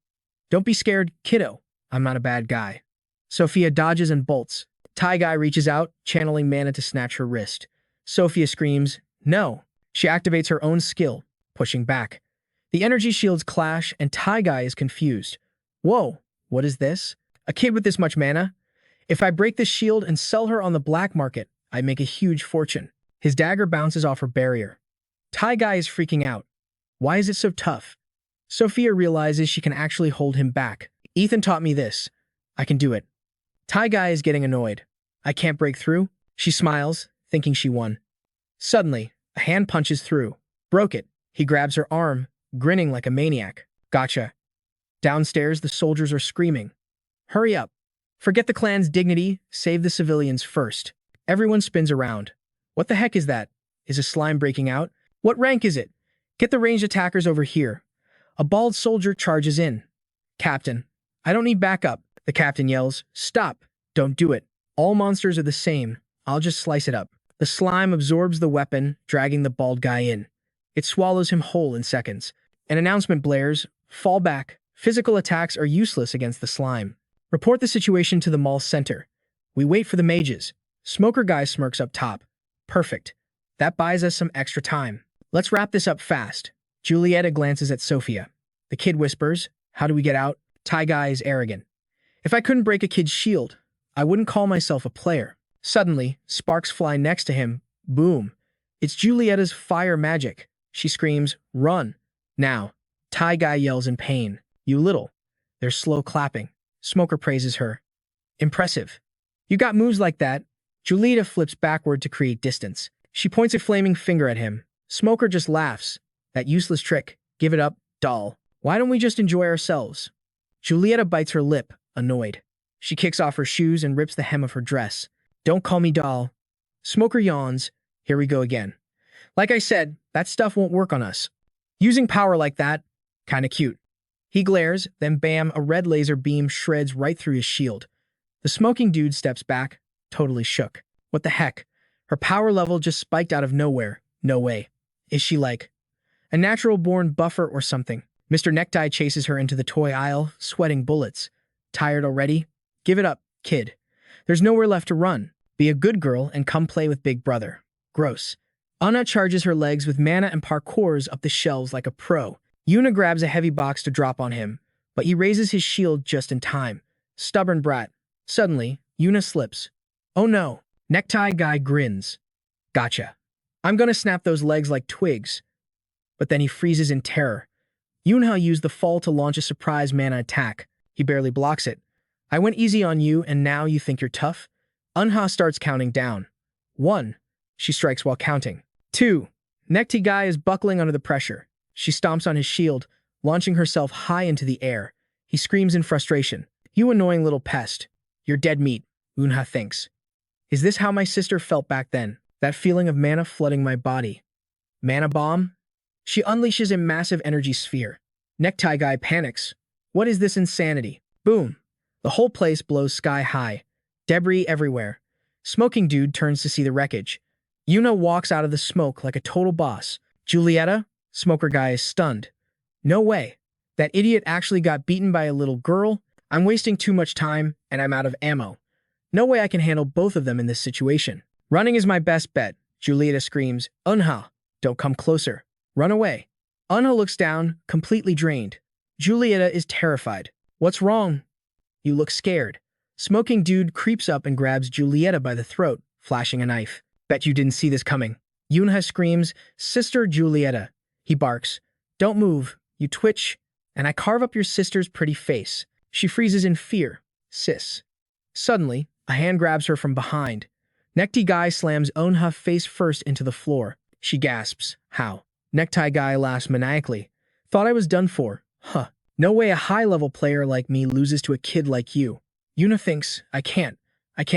Don't be scared, kiddo. I'm not a bad guy. Sophia dodges and bolts. Guy reaches out, channeling mana to snatch her wrist. Sophia screams, no. She activates her own skill, pushing back. The energy shields clash, and Guy is confused. Whoa, what is this? A kid with this much mana? If I break this shield and sell her on the black market, I make a huge fortune. His dagger bounces off her barrier. Guy is freaking out. Why is it so tough? Sophia realizes she can actually hold him back. Ethan taught me this. I can do it. Guy is getting annoyed. I can't break through? She smiles, thinking she won. Suddenly, a hand punches through. Broke it. He grabs her arm, grinning like a maniac. Gotcha. Downstairs, the soldiers are screaming. Hurry up. Forget the clan's dignity, save the civilians first. Everyone spins around. What the heck is that? Is a slime breaking out? What rank is it? Get the ranged attackers over here. A bald soldier charges in. Captain, I don't need backup. The captain yells, stop. Don't do it. All monsters are the same. I'll just slice it up. The slime absorbs the weapon, dragging the bald guy in. It swallows him whole in seconds. An announcement blares, fall back. Physical attacks are useless against the slime. Report the situation to the mall center. We wait for the mages. Smoker guy smirks up top. Perfect. That buys us some extra time. Let's wrap this up fast. Julieta glances at Sophia. The kid whispers, how do we get out? Guy is arrogant. If I couldn't break a kid's shield, I wouldn't call myself a player. Suddenly, sparks fly next to him. Boom. It's Julieta's fire magic. She screams, run. Now. Guy yells in pain. You little. There's slow clapping. Smoker praises her. Impressive. You got moves like that. Julieta flips backward to create distance. She points a flaming finger at him. Smoker just laughs. That useless trick. Give it up, doll. Why don't we just enjoy ourselves? Julieta bites her lip, annoyed. She kicks off her shoes and rips the hem of her dress. Don't call me doll. Smoker yawns. Here we go again. Like I said, that stuff won't work on us. Using power like that, kinda cute. He glares, then bam, a red laser beam shreds right through his shield. The smoking dude steps back, totally shook. What the heck? Her power level just spiked out of nowhere. No way. Is she like a natural-born buffer or something? Mr. Necktie chases her into the toy aisle, sweating bullets. Tired already? Give it up, kid. There's nowhere left to run. Be a good girl and come play with Big Brother. Gross. Anna charges her legs with mana and parkours up the shelves like a pro. Yuna grabs a heavy box to drop on him, but he raises his shield just in time. Stubborn brat. Suddenly, Yuna slips. Oh no. Necktie guy grins. Gotcha. I'm gonna snap those legs like twigs. But then he freezes in terror. Yunha used the fall to launch a surprise mana attack. He barely blocks it. I went easy on you and now you think you're tough? Unha starts counting down. 1. She strikes while counting. 2. Necktie guy is buckling under the pressure. She stomps on his shield, launching herself high into the air. He screams in frustration. You annoying little pest. You're dead meat, Unha thinks. Is this how my sister felt back then? That feeling of mana flooding my body. Mana bomb? She unleashes a massive energy sphere. Necktie guy panics. What is this insanity? Boom. The whole place blows sky high. Debris everywhere. Smoking dude turns to see the wreckage. Yuna walks out of the smoke like a total boss. Julieta? Smoker guy is stunned. No way. That idiot actually got beaten by a little girl? I'm wasting too much time, and I'm out of ammo. No way I can handle both of them in this situation. Running is my best bet. Julieta screams, Unha, don't come closer. Run away. Unha looks down, completely drained. Julieta is terrified. What's wrong? You look scared. Smoking dude creeps up and grabs Julieta by the throat, flashing a knife. Bet you didn't see this coming. Yunha screams, Sister Julieta. He barks. Don't move. You twitch, and I carve up your sister's pretty face. She freezes in fear. Sis. Suddenly, a hand grabs her from behind. Necktie guy slams Unha face first into the floor. She gasps. How? Necktie guy laughs maniacally. Thought I was done for. Huh. No way a high-level player like me loses to a kid like you. Yuna thinks, I can't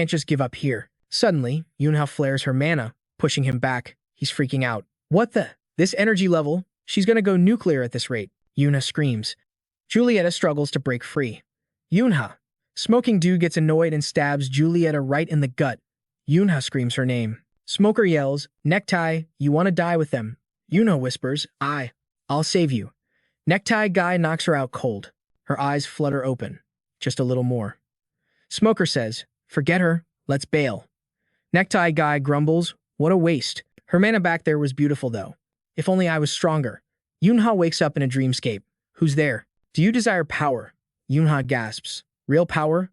just give up here. Suddenly, Yunha flares her mana, pushing him back. He's freaking out. What the? This energy level? She's gonna go nuclear at this rate. Yuna screams. Julieta struggles to break free. Yunha. Smoking dude gets annoyed and stabs Julieta right in the gut. Yunha screams her name. Smoker yells, Necktie, you wanna die with them. Yuna whispers, I'll I'll save you. Necktie guy knocks her out cold. Her eyes flutter open. Just a little more. Smoker says, forget her, let's bail. Necktie guy grumbles, what a waste. Her mana back there was beautiful though. If only I was stronger. Yoonha wakes up in a dreamscape. Who's there? Do you desire power? Yoonha gasps. Real power?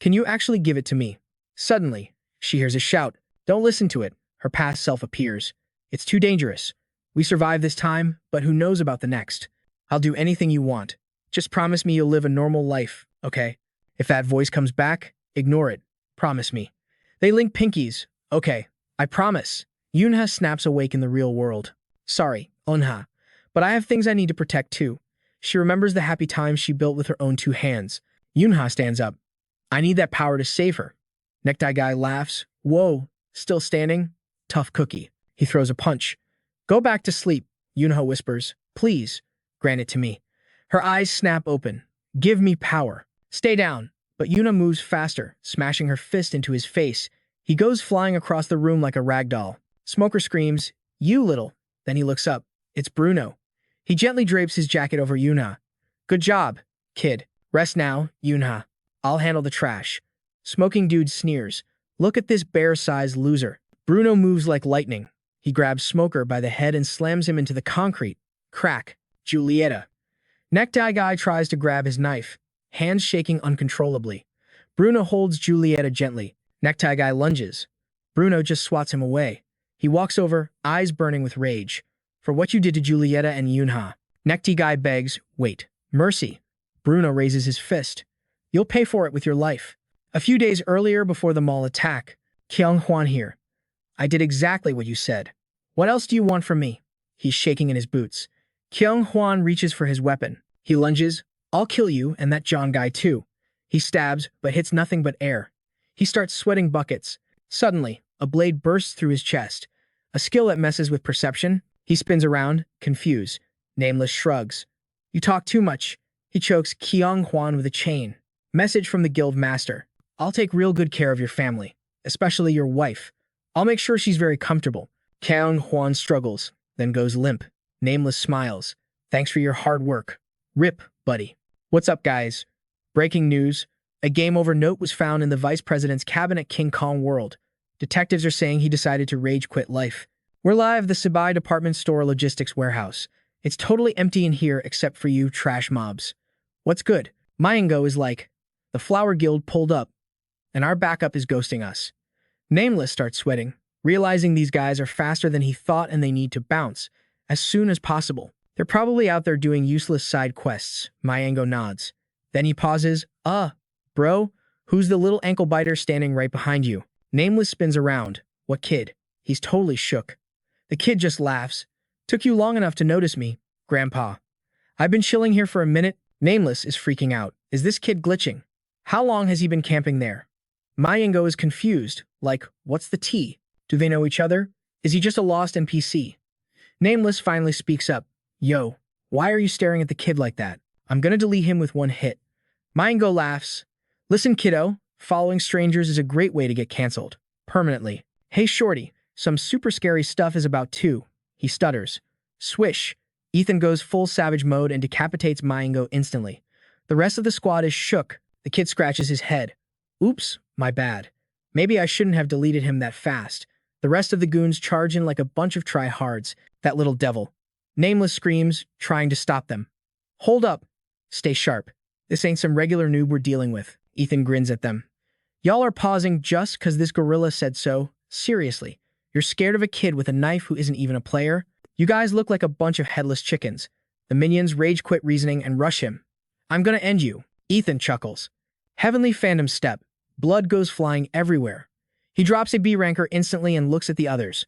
Can you actually give it to me? Suddenly, she hears a shout. Don't listen to it. Her past self appears. It's too dangerous. We survived this time, but who knows about the next? I'll do anything you want. Just promise me you'll live a normal life, okay? If that voice comes back, ignore it. Promise me. They link pinkies. Okay, I promise. Yoonha snaps awake in the real world. Sorry, Eunha, but I have things I need to protect too. She remembers the happy times she built with her own 2 hands. Yoonha stands up. I need that power to save her. Necktie guy laughs. Whoa, still standing? Tough cookie. He throws a punch. Go back to sleep, Yoonha whispers. Please, grant it to me. Her eyes snap open. Give me power. Stay down. But Yoonha moves faster, smashing her fist into his face. He goes flying across the room like a rag doll. Smoker screams, you little. Then he looks up. It's Bruno. He gently drapes his jacket over Yoonha. Good job, kid. Rest now, Yoonha. I'll handle the trash. Smoking dude sneers. Look at this bear-sized loser. Bruno moves like lightning. He grabs Smoker by the head and slams him into the concrete. Crack. Julieta. Necktie guy tries to grab his knife, hands shaking uncontrollably. Bruno holds Julieta gently. Necktie guy lunges. Bruno just swats him away. He walks over, eyes burning with rage. For what you did to Julieta and Yoonha. Necktie guy begs, wait. Mercy. Bruno raises his fist. You'll pay for it with your life. A few days earlier before the mall attack, Kyung Hwan here. I did exactly what you said. What else do you want from me? He's shaking in his boots. Kyung Hwan reaches for his weapon. He lunges. I'll kill you and that John guy too. He stabs, but hits nothing but air. He starts sweating buckets. Suddenly, a blade bursts through his chest. A skill that messes with perception. He spins around, confused. Nameless shrugs. You talk too much. He chokes Kyung Hwan with a chain. Message from the guild master. I'll take real good care of your family, especially your wife. I'll make sure she's very comfortable. Kyung Hwan struggles, then goes limp. Nameless smiles. Thanks for your hard work. Rip, buddy. What's up, guys? Breaking news. A game over note was found in the vice president's cabin at King Kong World. Detectives are saying he decided to rage quit life. We're live the Sabai department store logistics warehouse. It's totally empty in here except for you trash mobs. What's good? Mayango is like, the Flower Guild pulled up, and our backup is ghosting us. Nameless starts sweating, realizing these guys are faster than he thought and they need to bounce as soon as possible. They're probably out there doing useless side quests. Mayango nods. Then he pauses. Bro, who's the little ankle biter standing right behind you? Nameless spins around. What kid? He's totally shook. The kid just laughs. Took you long enough to notice me, Grandpa. I've been chilling here for a minute. Nameless is freaking out. Is this kid glitching? How long has he been camping there? Mayango is confused. Like, what's the tea? Do they know each other? Is he just a lost NPC? Nameless finally speaks up. Yo, why are you staring at the kid like that? I'm gonna delete him with one hit. Mayango laughs. Listen, kiddo, following strangers is a great way to get cancelled. Permanently. Hey, shorty, some super scary stuff is about too. He stutters. Swish. Ethan goes full savage mode and decapitates Mayango instantly. The rest of the squad is shook. The kid scratches his head. Oops, my bad. Maybe I shouldn't have deleted him that fast. The rest of the goons charge in like a bunch of tryhards. That little devil. Nameless screams, trying to stop them. Hold up. Stay sharp. This ain't some regular noob we're dealing with. Ethan grins at them. Y'all are pausing just 'cause this gorilla said so? Seriously, you're scared of a kid with a knife who isn't even a player? You guys look like a bunch of headless chickens. The minions rage quit reasoning and rush him. I'm gonna end you. Ethan chuckles. Heavenly Phantom step. Blood goes flying everywhere. He drops a B ranker instantly and looks at the others.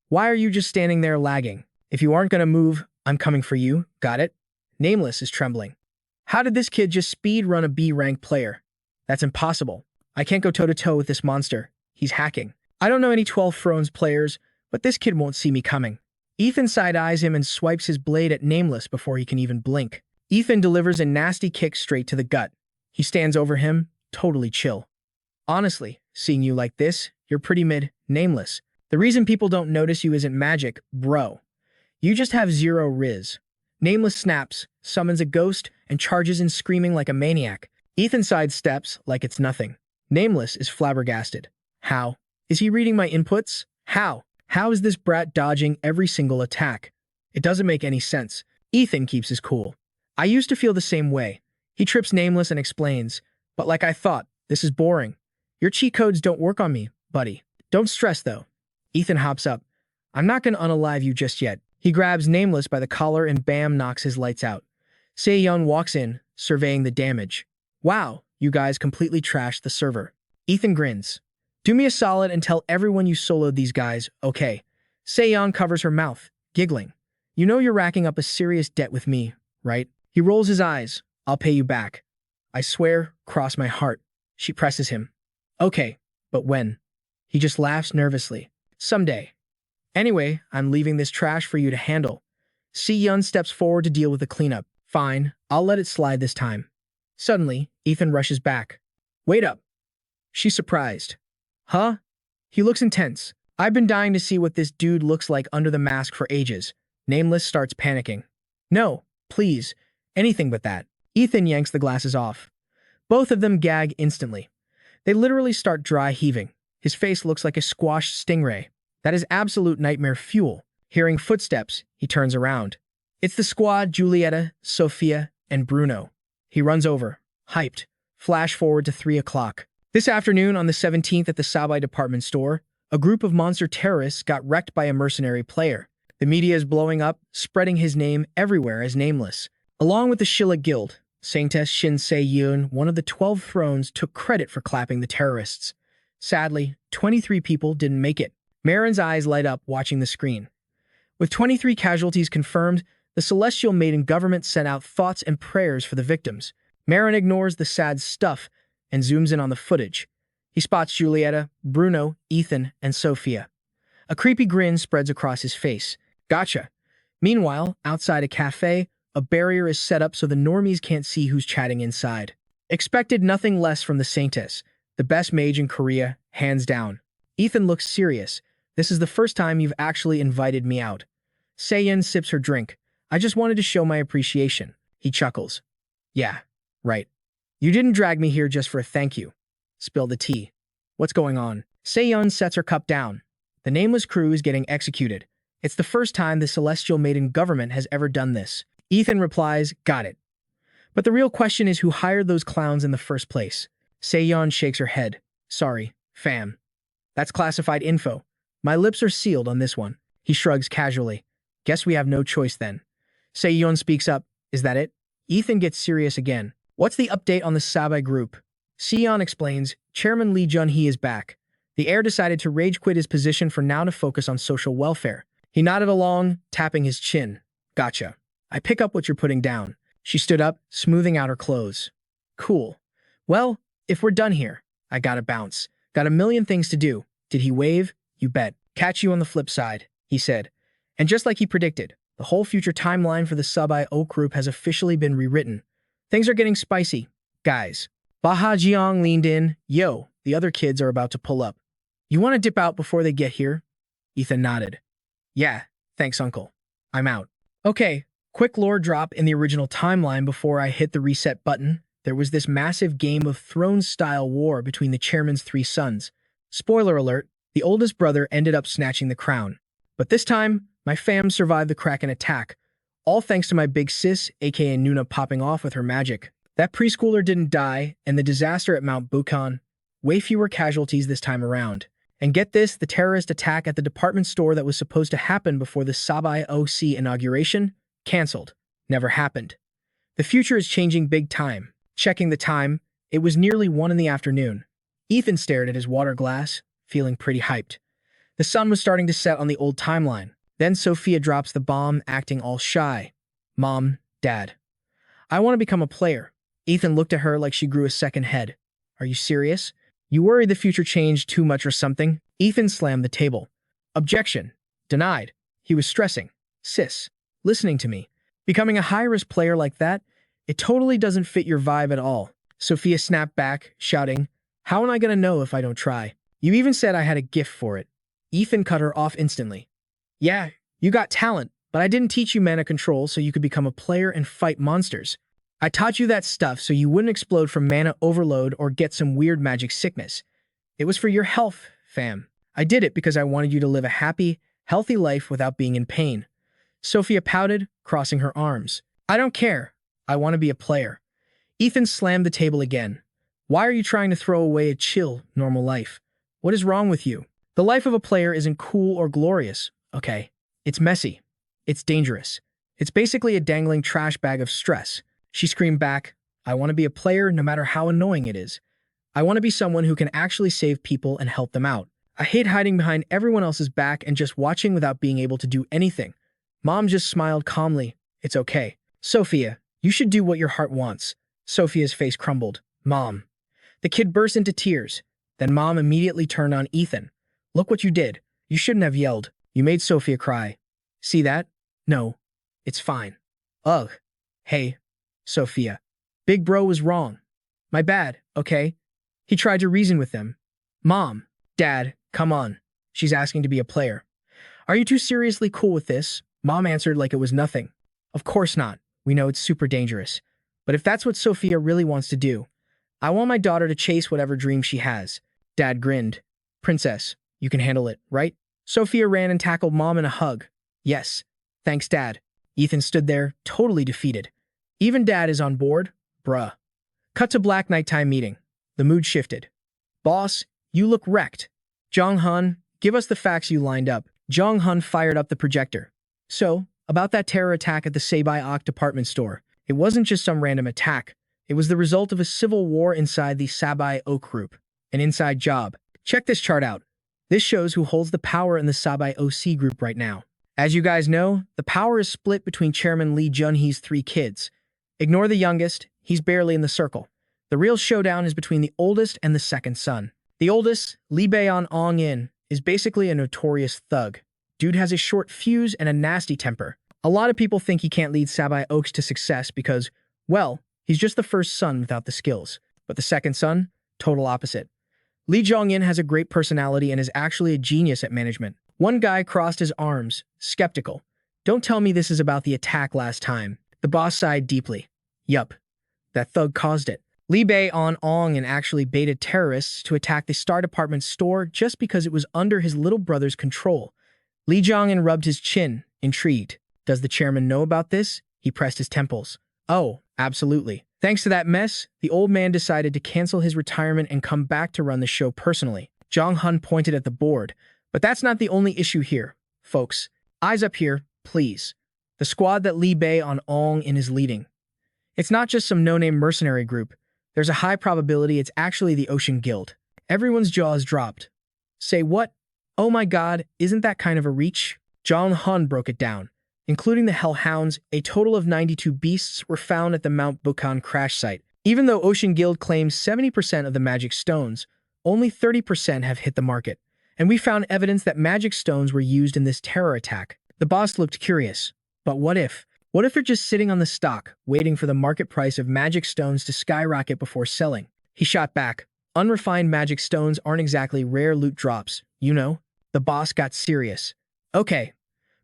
Why are you just standing there lagging? If you aren't gonna move, I'm coming for you. Got it? Nameless is trembling. How did this kid just speed run a B rank player? That's impossible. I can't go toe-to-toe with this monster. He's hacking. I don't know any 12 Thrones players, but this kid won't see me coming. Ethan side-eyes him and swipes his blade at Nameless before he can even blink. Ethan delivers a nasty kick straight to the gut. He stands over him, totally chill. Honestly, seeing you like this, you're pretty mid, Nameless. The reason people don't notice you isn't magic, bro. You just have zero riz. Nameless snaps, summons a ghost, and charges in screaming like a maniac. Ethan sidesteps like it's nothing. Nameless is flabbergasted. How? Is he reading my inputs? How? How is this brat dodging every single attack? It doesn't make any sense. Ethan keeps his cool. I used to feel the same way. He trips Nameless and explains, but like I thought, this is boring. Your cheat codes don't work on me, buddy. Don't stress though. Ethan hops up. I'm not gonna unalive you just yet. He grabs Nameless by the collar and bam knocks his lights out. Seon walks in, surveying the damage. Wow, you guys completely trashed the server. Ethan grins. Do me a solid and tell everyone you soloed these guys, okay? Seon covers her mouth, giggling. You know you're racking up a serious debt with me, right? He rolls his eyes. I'll pay you back. I swear, cross my heart. She presses him. Okay, but when? He just laughs nervously. Someday. Anyway, I'm leaving this trash for you to handle. Si-yeon steps forward to deal with the cleanup. Fine, I'll let it slide this time. Suddenly, Ethan rushes back. Wait up. She's surprised. Huh? He looks intense. I've been dying to see what this dude looks like under the mask for ages. Nameless starts panicking. No, please. Anything but that. Ethan yanks the glasses off. Both of them gag instantly. They literally start dry heaving. His face looks like a squashed stingray. That is absolute nightmare fuel. Hearing footsteps, he turns around. It's the squad, Julieta, Sophia, and Bruno. He runs over, hyped. Flash forward to 3 o'clock. This afternoon on the 17th at the Sabai department store, a group of monster terrorists got wrecked by a mercenary player. The media is blowing up, spreading his name everywhere as Nameless. Along with the Shilla Guild, Saintess Shin Se-yoon, one of the 12 thrones, took credit for clapping the terrorists. Sadly, 23 people didn't make it. Marin's eyes light up watching the screen. With 23 casualties confirmed, the Celestial Maiden government sent out thoughts and prayers for the victims. Marin ignores the sad stuff and zooms in on the footage. He spots Julieta, Bruno, Ethan, and Sophia. A creepy grin spreads across his face. Gotcha. Meanwhile, outside a cafe, a barrier is set up so the normies can't see who's chatting inside. Expected nothing less from the Saintess, the best mage in Korea, hands down. Ethan looks serious. This is the first time you've actually invited me out. Seyen sips her drink. I just wanted to show my appreciation. He chuckles. Yeah, right. You didn't drag me here just for a thank you. Spill the tea. What's going on? Seyeon sets her cup down. The Nameless crew is getting executed. It's the first time the Celestial Maiden government has ever done this. Ethan replies, got it. But the real question is who hired those clowns in the first place. Seyeon shakes her head. Sorry, fam. That's classified info. My lips are sealed on this one. He shrugs casually. Guess we have no choice then. Seyeon speaks up. Is that it? Ethan gets serious again. What's the update on the Sabai group? Seon explains, Chairman Lee Jun-hee is back. The heir decided to rage quit his position for now to focus on social welfare. He nodded along, tapping his chin. Gotcha. I pick up what you're putting down. She stood up, smoothing out her clothes. Cool. Well, if we're done here, I gotta bounce. Got a million things to do. Did he wave? You bet. Catch you on the flip side, he said. And just like he predicted, the whole future timeline for the Sabai Oak group has officially been rewritten. Things are getting spicy. Guys. Baha Jiang leaned in. Yo, the other kids are about to pull up. You want to dip out before they get here? Ethan nodded. Yeah, thanks, Uncle. I'm out. Okay, quick lore drop in the original timeline before I hit the reset button. There was this massive Game of Thrones-style war between the chairman's 3 sons. Spoiler alert, the oldest brother ended up snatching the crown. But this time, my fam survived the Kraken attack. All thanks to my big sis, aka Nuna, popping off with her magic. That preschooler didn't die, and the disaster at Mount Bukan. Way fewer casualties this time around. And get this, the terrorist attack at the department store that was supposed to happen before the Sabai OC inauguration? Cancelled. Never happened. The future is changing big time. Checking the time, it was nearly 1 in the afternoon. Ethan stared at his water glass, feeling pretty hyped. The sun was starting to set on the old timeline. Then Sophia drops the bomb, acting all shy. Mom, Dad. I want to become a player. Ethan looked at her like she grew a second head. Are you serious? You worried the future changed too much or something? Ethan slammed the table. Objection. Denied. He was stressing. Sis, listening to me. Becoming a high-risk player like that, it totally doesn't fit your vibe at all. Sophia snapped back, shouting, How am I going to know if I don't try? You even said I had a gift for it. Ethan cut her off instantly. Yeah, you got talent, But I didn't teach you mana control so you could become a player and fight monsters. I taught you that stuff so you wouldn't explode from mana overload or get some weird magic sickness. It was for your health, fam. I did it because I wanted you to live a happy, healthy life without being in pain. Sophia pouted, crossing her arms. I don't care. I want to be a player. Ethan slammed the table again. Why are you trying to throw away a chill, normal life? What is wrong with you? The life of a player isn't cool or glorious, okay? It's messy. It's dangerous. It's basically a dangling trash bag of stress. She screamed back, I want to be a player no matter how annoying it is. I want to be someone who can actually save people and help them out. I hate hiding behind everyone else's back and just watching without being able to do anything. Mom just smiled calmly. It's okay. Sophia, you should do what your heart wants. Sophia's face crumbled. Mom. The kid burst into tears. Then Mom immediately turned on Ethan. Look what you did. You shouldn't have yelled. You made Sophia cry. See that? No. It's fine. Ugh. Hey. Sophia. Big bro was wrong. My bad, okay? He tried to reason with them. Mom. Dad, come on. She's asking to be a player. Are you two seriously cool with this? Mom answered like it was nothing. Of course not. We know it's super dangerous. But if that's what Sophia really wants to do, I want my daughter to chase whatever dream she has. Dad grinned. Princess, you can handle it, right? Sophia ran and tackled Mom in a hug. Yes. Thanks, Dad. Ethan stood there, totally defeated. Even Dad is on board? Bruh. Cut to black nighttime meeting. The mood shifted. Boss, you look wrecked. Jong-hun, give us the facts you lined up. Jong-hun fired up the projector. So, about that terror attack at the Sabai-ok department store. It wasn't just some random attack. It was the result of a civil war inside the Sabai-ok group. An inside job. Check this chart out. This shows who holds the power in the Sabai-ok group right now. As you guys know, the power is split between Chairman Lee Junhee's 3 kids. Ignore the youngest, he's barely in the circle. The real showdown is between the oldest and the second son. The oldest, Lee Baeon-ong-in, is basically a notorious thug. Dude has a short fuse and a nasty temper. A lot of people think he can't lead Sabai-oks to success because, well, he's just the first son without the skills. But the second son? Total opposite. Lee Jong-in has a great personality and is actually a genius at management. One guy crossed his arms, skeptical. Don't tell me this is about the attack last time. The boss sighed deeply. Yup. That thug caused it. Lee Baeon-ong actually baited terrorists to attack the Star Department store just because it was under his little brother's control. Lee Jong-in rubbed his chin, intrigued. Does the chairman know about this? He pressed his temples. Oh, absolutely. Thanks to that mess, the old man decided to cancel his retirement and come back to run the show personally. Jong-hun pointed at the board. But that's not the only issue here, folks. Eyes up here, please. The squad that Lee Baeon-ong is leading. It's not just some no-name mercenary group. There's a high probability it's actually the Ocean Guild. Everyone's jaws dropped. Say what? Oh my god, isn't that kind of a reach? Jong-hun broke it down. Including the Hellhounds, a total of 92 beasts were found at the Mount Bukan crash site. Even though Ocean Guild claims 70% of the magic stones, only 30% have hit the market. And we found evidence that magic stones were used in this terror attack. The boss looked curious. But what if? What if they're just sitting on the stock, waiting for the market price of magic stones to skyrocket before selling? He shot back. Unrefined magic stones aren't exactly rare loot drops, you know? The boss got serious. Okay,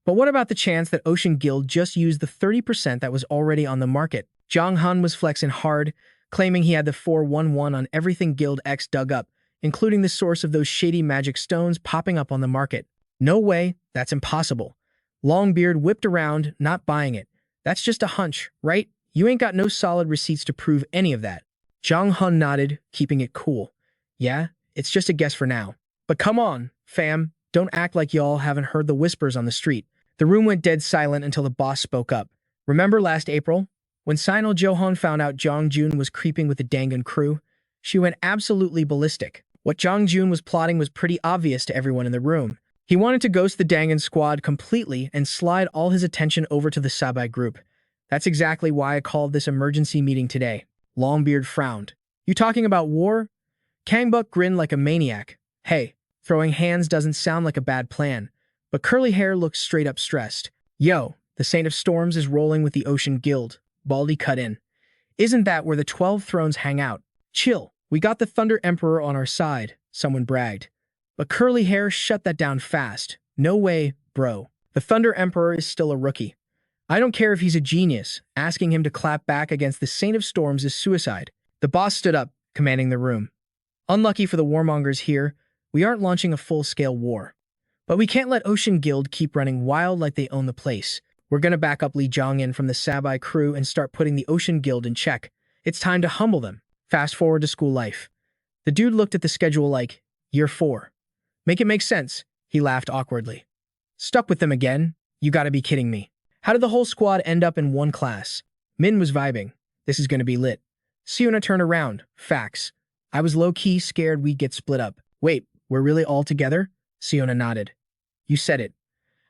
but what about the chance that Ocean Guild just used the 30% that was already on the market? Jong-hun was flexing hard, claiming he had the 411 on everything Guild X dug up, including the source of those shady magic stones popping up on the market. No way, that's impossible. Longbeard whipped around, not buying it. That's just a hunch, right? You ain't got no solid receipts to prove any of that. Jong-hun nodded, keeping it cool. Yeah, it's just a guess for now. But come on, fam, don't act like y'all haven't heard the whispers on the street. The room went dead silent until the boss spoke up. Remember last April? When Sinal Johan found out Jong-jun was creeping with the Dangan crew? She went absolutely ballistic. What Jong-jun was plotting was pretty obvious to everyone in the room. He wanted to ghost the Dangan squad completely and slide all his attention over to the Sabai group. That's exactly why I called this emergency meeting today. Longbeard frowned. You talking about war? Kangbuk grinned like a maniac. Hey, throwing hands doesn't sound like a bad plan. But Curly Hair looked straight up stressed. Yo, the Saint of Storms is rolling with the Ocean Guild. Baldy cut in. Isn't that where the 12 thrones hang out? Chill, we got the Thunder Emperor on our side, someone bragged. But Curly Hair shut that down fast. No way, bro. The Thunder Emperor is still a rookie. I don't care if he's a genius. Asking him to clap back against the Saint of Storms is suicide. The boss stood up, commanding the room. Unlucky for the warmongers here, we aren't launching a full-scale war. But we can't let Ocean Guild keep running wild like they own the place. We're gonna back up Lee Jong-in from the Sabai crew and start putting the Ocean Guild in check. It's time to humble them. Fast forward to school life. The dude looked at the schedule like, year 4. Make it make sense. He laughed awkwardly. Stuck with them again? You gotta be kidding me. How did the whole squad end up in one class? Min was vibing. This is gonna be lit. Seon-ah turned around. Facts. I was low-key scared we'd get split up. Wait, we're really all together? Seon-ah nodded. You said it.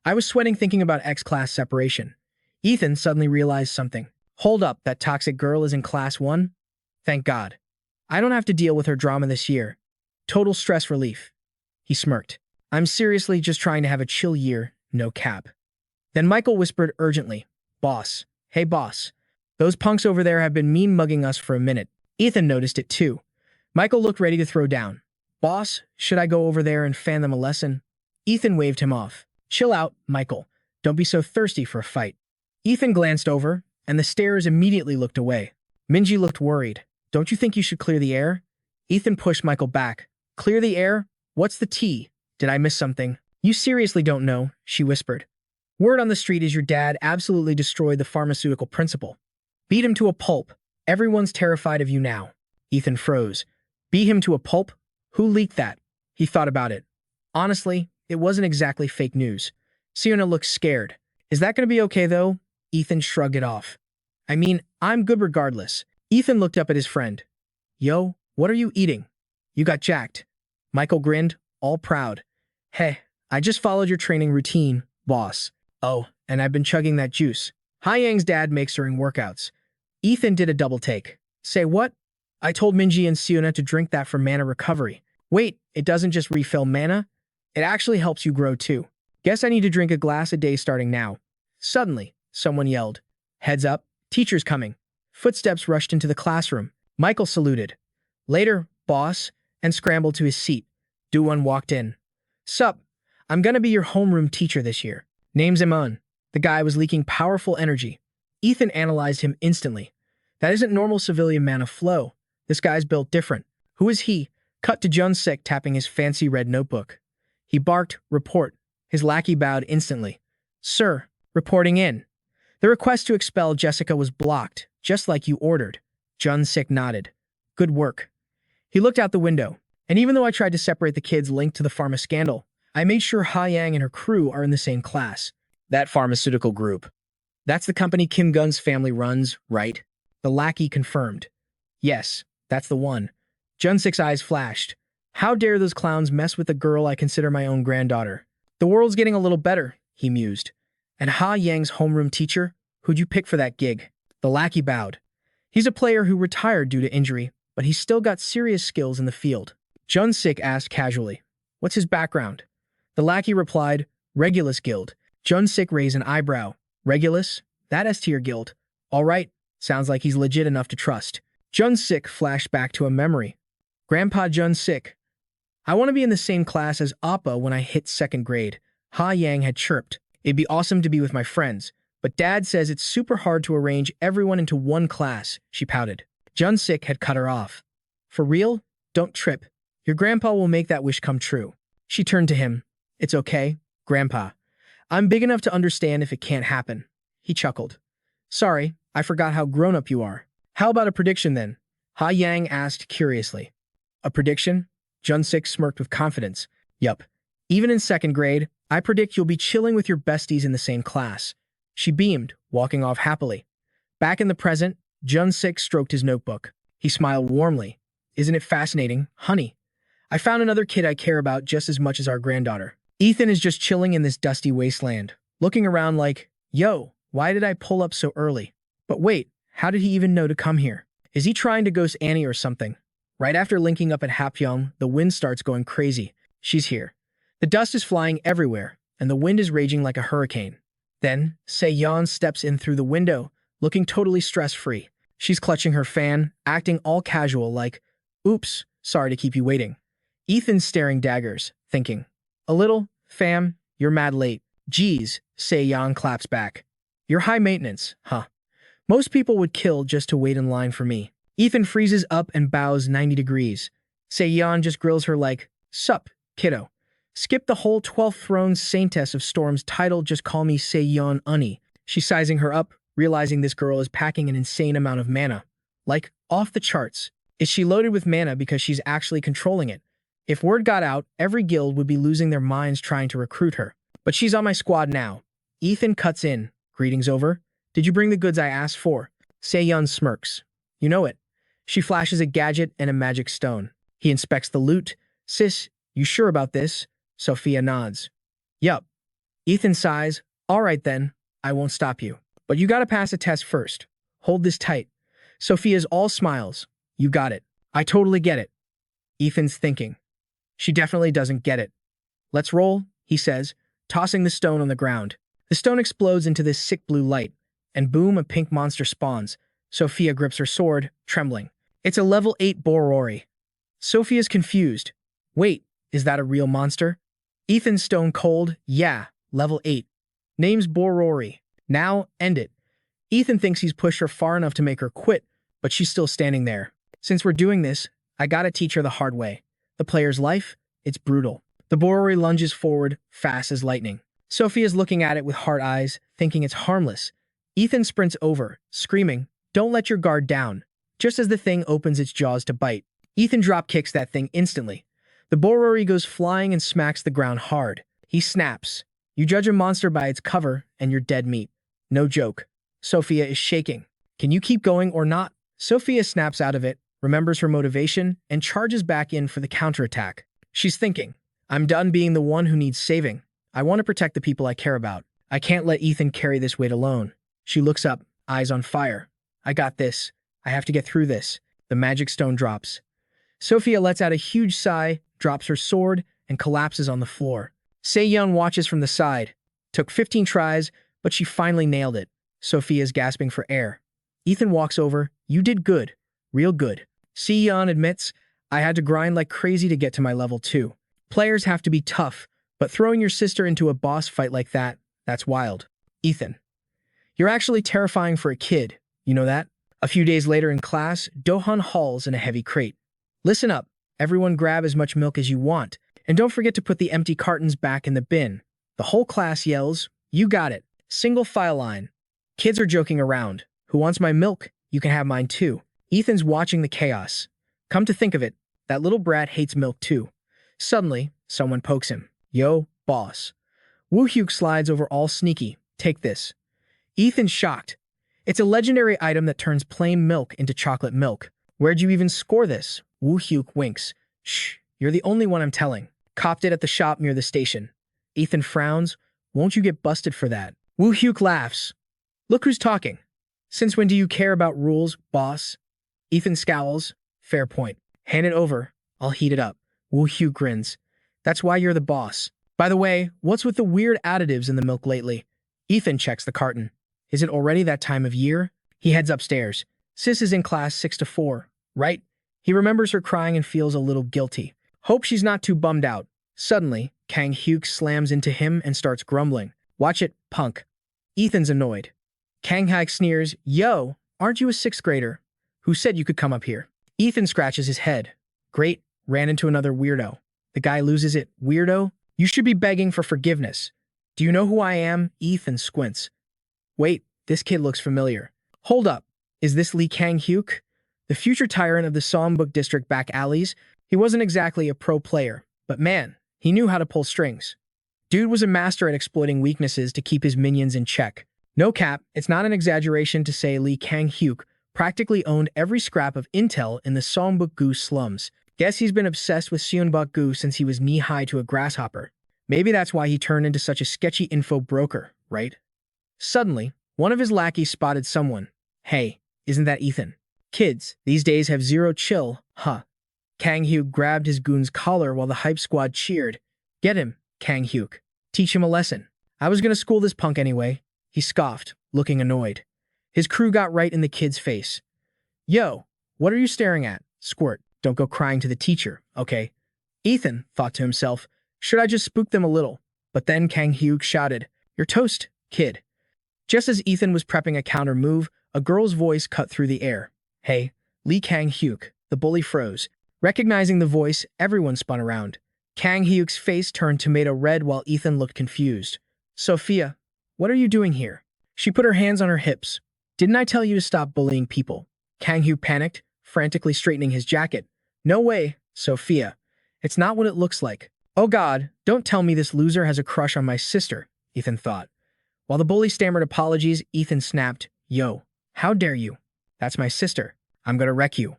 I was sweating thinking about X-class separation. Ethan suddenly realized something. Hold up, that toxic girl is in class 1? Thank God. I don't have to deal with her drama this year. Total stress relief. He smirked. I'm seriously just trying to have a chill year, no cap. Then Michael whispered urgently, Boss. Hey boss. Those punks over there have been mean-mugging us for a minute. Ethan noticed it too. Michael looked ready to throw down. Boss, should I go over there and fan them a lesson? Ethan waved him off. Chill out, Michael. Don't be so thirsty for a fight. Ethan glanced over, and the starers immediately looked away. Minji looked worried. Don't you think you should clear the air? Ethan pushed Michael back. Clear the air? What's the tea? Did I miss something? You seriously don't know, she whispered. Word on the street is your dad absolutely destroyed the pharmaceutical principal. Beat him to a pulp. Everyone's terrified of you now. Ethan froze. Beat him to a pulp? Who leaked that? He thought about it. Honestly, it wasn't exactly fake news. Seon-ah looked scared. Is that going to be okay, though? Ethan shrugged it off. I mean, I'm good regardless. Ethan looked up at his friend. Yo, what are you eating? You got jacked. Michael grinned, all proud. Hey, I just followed your training routine, boss. Oh, and I've been chugging that juice. Ha-Yang's dad makes during workouts. Ethan did a double take. Say what? I told Minji and Seon-ah to drink that for mana recovery. Wait, it doesn't just refill mana? It actually helps you grow too. Guess I need to drink a glass a day starting now. Suddenly, someone yelled. Heads up, teacher's coming. Footsteps rushed into the classroom. Michael saluted. Later, boss, and scrambled to his seat. Do-won walked in. Sup, I'm gonna be your homeroom teacher this year. Name's Imon. The guy was leaking powerful energy. Ethan analyzed him instantly. That isn't normal civilian mana flow. This guy's built different. Who is he? Cut to Jun-sik tapping his fancy red notebook. He barked, report. His lackey bowed instantly. Sir, reporting in. The request to expel Jessica was blocked, just like you ordered. Jun-sik nodded. Good work. He looked out the window, and even though I tried to separate the kids linked to the pharma scandal, I made sure Ha-Yang and her crew are in the same class. That pharmaceutical group. That's the company Kim Gun's family runs, right? The lackey confirmed. Yes, that's the one. Jun-sik's eyes flashed. How dare those clowns mess with the girl I consider my own granddaughter? The world's getting a little better, he mused. And Ha-Yang's homeroom teacher? Who'd you pick for that gig? The lackey bowed. He's a player who retired due to injury, but he's still got serious skills in the field. Jun-sik asked casually. What's his background? The lackey replied, Regulus Guild. Jun-sik raised an eyebrow. Regulus? That S-tier guild. All right, sounds like he's legit enough to trust. Jun-sik flashed back to a memory. Grandpa Jun-sik. I want to be in the same class as Appa when I hit 2nd grade. Ha-Yang had chirped. It'd be awesome to be with my friends, but Dad says it's super hard to arrange everyone into one class, she pouted. Jun-sik had cut her off. For real? Don't trip. Your grandpa will make that wish come true. She turned to him. It's okay, Grandpa. I'm big enough to understand if it can't happen. He chuckled. Sorry, I forgot how grown-up you are. How about a prediction then? Ha-Yang asked curiously. A prediction? Jun-sik smirked with confidence. Yup. Even in 2nd grade, I predict you'll be chilling with your besties in the same class. She beamed, walking off happily. Back in the present, Jun-sik stroked his notebook. He smiled warmly. Isn't it fascinating, honey? I found another kid I care about just as much as our granddaughter. Ethan is just chilling in this dusty wasteland, looking around like, yo, why did I pull up so early? But wait, how did he even know to come here? Is he trying to ghost Annie or something? Right after linking up at Hapyeong, the wind starts going crazy. She's here. The dust is flying everywhere, and the wind is raging like a hurricane. Then, Se-yeon steps in through the window, looking totally stress-free. She's clutching her fan, acting all casual like, oops, sorry to keep you waiting. Ethan's staring daggers, thinking, a little, fam, you're mad late. Geez, Seon claps back. You're high maintenance, huh? Most people would kill just to wait in line for me. Ethan freezes up and bows 90 degrees. Seon just grills her like, sup, kiddo. Skip the whole 12th Thrones Saintess of Storm's title, just call me Seon-ah. She's sizing her up, realizing this girl is packing an insane amount of mana. Like, off the charts. Is she loaded with mana because she's actually controlling it? If word got out, every guild would be losing their minds trying to recruit her. But she's on my squad now. Ethan cuts in. Greetings over. Did you bring the goods I asked for? Seon smirks. You know it. She flashes a gadget and a magic stone. He inspects the loot. Sis, you sure about this? Sophia nods. Yup. Ethan sighs. All right then, I won't stop you. But you gotta pass a test first. Hold this tight. Sophia's all smiles. You got it. I totally get it. Ethan's thinking. She definitely doesn't get it. Let's roll, he says, tossing the stone on the ground. The stone explodes into this sick blue light, and boom, a pink monster spawns. Sophia grips her sword, trembling. It's a level 8 Borori. Sophia's confused. Wait, is that a real monster? Ethan's stone cold. Yeah, level 8. Name's Borori. Now, end it. Ethan thinks he's pushed her far enough to make her quit, but she's still standing there. Since we're doing this, I gotta teach her the hard way. The player's life, it's brutal. The Borori lunges forward, fast as lightning. Sophia's looking at it with hard eyes, thinking it's harmless. Ethan sprints over, screaming, don't let your guard down. Just as the thing opens its jaws to bite, Ethan drop kicks that thing instantly. The Borori goes flying and smacks the ground hard. He snaps. You judge a monster by its cover, and you're dead meat. No joke. Sophia is shaking. Can you keep going or not? Sophia snaps out of it, remembers her motivation, and charges back in for the counterattack. She's thinking, I'm done being the one who needs saving. I want to protect the people I care about. I can't let Ethan carry this weight alone. She looks up, eyes on fire. I got this. I have to get through this. The magic stone drops. Sophia lets out a huge sigh, drops her sword, and collapses on the floor. Seon watches from the side. Took 15 tries, but she finally nailed it. Sophia's gasping for air. Ethan walks over. You did good. Real good. Seon admits, I had to grind like crazy to get to my level 2. Players have to be tough, but throwing your sister into a boss fight like that, that's wild. Ethan. You're actually terrifying for a kid. You know that? A few days later in class, Dohan hauls in a heavy crate. Listen up. Everyone grab as much milk as you want. And don't forget to put the empty cartons back in the bin. The whole class yells, you got it. Single file line. Kids are joking around. Who wants my milk? You can have mine too. Ethan's watching the chaos. Come to think of it, that little brat hates milk too. Suddenly, someone pokes him. Yo, boss. Woo-hyuk slides over all sneaky. Take this. Ethan's shocked. It's a legendary item that turns plain milk into chocolate milk. Where'd you even score this? Woo-hyuk winks. Shh, you're the only one I'm telling. Copped it at the shop near the station. Ethan frowns. Won't you get busted for that? Woo-hyuk laughs. Look who's talking. Since when do you care about rules, boss? Ethan scowls. Fair point. Hand it over. I'll heat it up. Woo-hyuk grins. That's why you're the boss. By the way, what's with the weird additives in the milk lately? Ethan checks the carton. Is it already that time of year? He heads upstairs. Sis is in class 6 to 4, right? He remembers her crying and feels a little guilty. Hope she's not too bummed out. Suddenly, Kang-hyuk slams into him and starts grumbling. Watch it, punk. Ethan's annoyed. Kang-hyuk sneers, Yo, aren't you a 6th grader? Who said you could come up here? Ethan scratches his head. Great, ran into another weirdo. The guy loses it. Weirdo? You should be begging for forgiveness. Do you know who I am? Ethan squints. Wait, this kid looks familiar. Hold up. Is this Lee Kang-hyuk? The future tyrant of the Songbuk district back alleys? He wasn't exactly a pro player, but man, he knew how to pull strings. Dude was a master at exploiting weaknesses to keep his minions in check. No cap, it's not an exaggeration to say Lee Kang-hyuk practically owned every scrap of intel in the Songbuk-gu slums. Guess he's been obsessed with Seonbuk-gu since he was knee-high to a grasshopper. Maybe that's why he turned into such a sketchy info broker, right? Suddenly, one of his lackeys spotted someone. Hey, isn't that Ethan? Kids, these days have zero chill, huh? Kang-hyuk grabbed his goon's collar while the hype squad cheered. Get him, Kang-hyuk. Teach him a lesson. I was gonna school this punk anyway. He scoffed, looking annoyed. His crew got right in the kid's face. Yo, what are you staring at? Squirt, don't go crying to the teacher, okay? Ethan thought to himself, should I just spook them a little? But then Kang-hyuk shouted, You're toast, kid. Just as Ethan was prepping a counter move, a girl's voice cut through the air. Hey, Lee Kang-hyuk. The bully froze. Recognizing the voice, everyone spun around. Kang-hyuk's face turned tomato red while Ethan looked confused. Sophia, what are you doing here? She put her hands on her hips. Didn't I tell you to stop bullying people? Kang-hyuk panicked, frantically straightening his jacket. No way, Sophia. It's not what it looks like. Oh God, don't tell me this loser has a crush on my sister, Ethan thought. While the bully stammered apologies, Ethan snapped, Yo, how dare you? That's my sister. I'm gonna wreck you.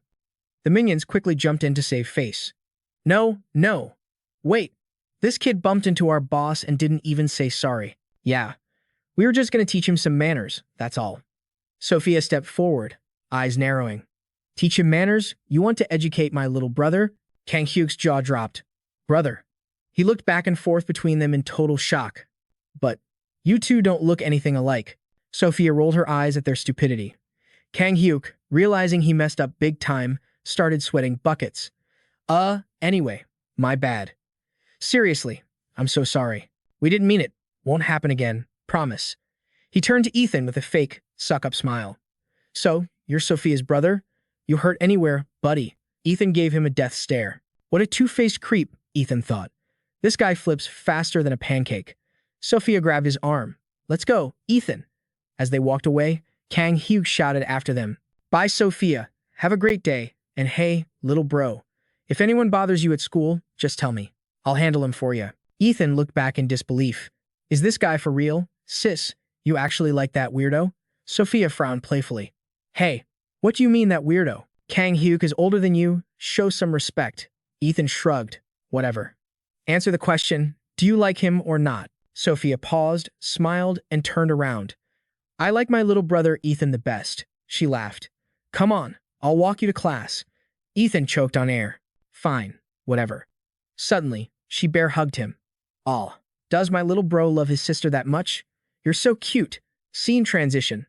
The minions quickly jumped in to save face. No, no. Wait, this kid bumped into our boss and didn't even say sorry. Yeah, we were just gonna teach him some manners, that's all. Sophia stepped forward, eyes narrowing. Teach him manners? You want to educate my little brother? Kang-hyuk's jaw dropped. Brother. He looked back and forth between them in total shock. But you two don't look anything alike. Sophia rolled her eyes at their stupidity. Kang-hyuk, realizing he messed up big time, started sweating buckets. Anyway, my bad. Seriously, I'm so sorry. We didn't mean it. Won't happen again. Promise. He turned to Ethan with a fake, suck-up smile. So, you're Sophia's brother? You hurt anywhere, buddy. Ethan gave him a death stare. What a two-faced creep, Ethan thought. This guy flips faster than a pancake. Sophia grabbed his arm. Let's go, Ethan. As they walked away, Kang-hyuk shouted after them. Bye, Sophia. Have a great day. And hey, little bro. If anyone bothers you at school, just tell me. I'll handle him for you. Ethan looked back in disbelief. Is this guy for real? Sis, you actually like that weirdo? Sophia frowned playfully. Hey, what do you mean that weirdo? Kang-hyuk is older than you. Show some respect. Ethan shrugged. Whatever. Answer the question. Do you like him or not? Sophia paused, smiled, and turned around. I like my little brother Ethan the best. She laughed. Come on, I'll walk you to class. Ethan choked on air. Fine, whatever. Suddenly, she bear hugged him. Aw, does my little bro love his sister that much? You're so cute. Scene transition.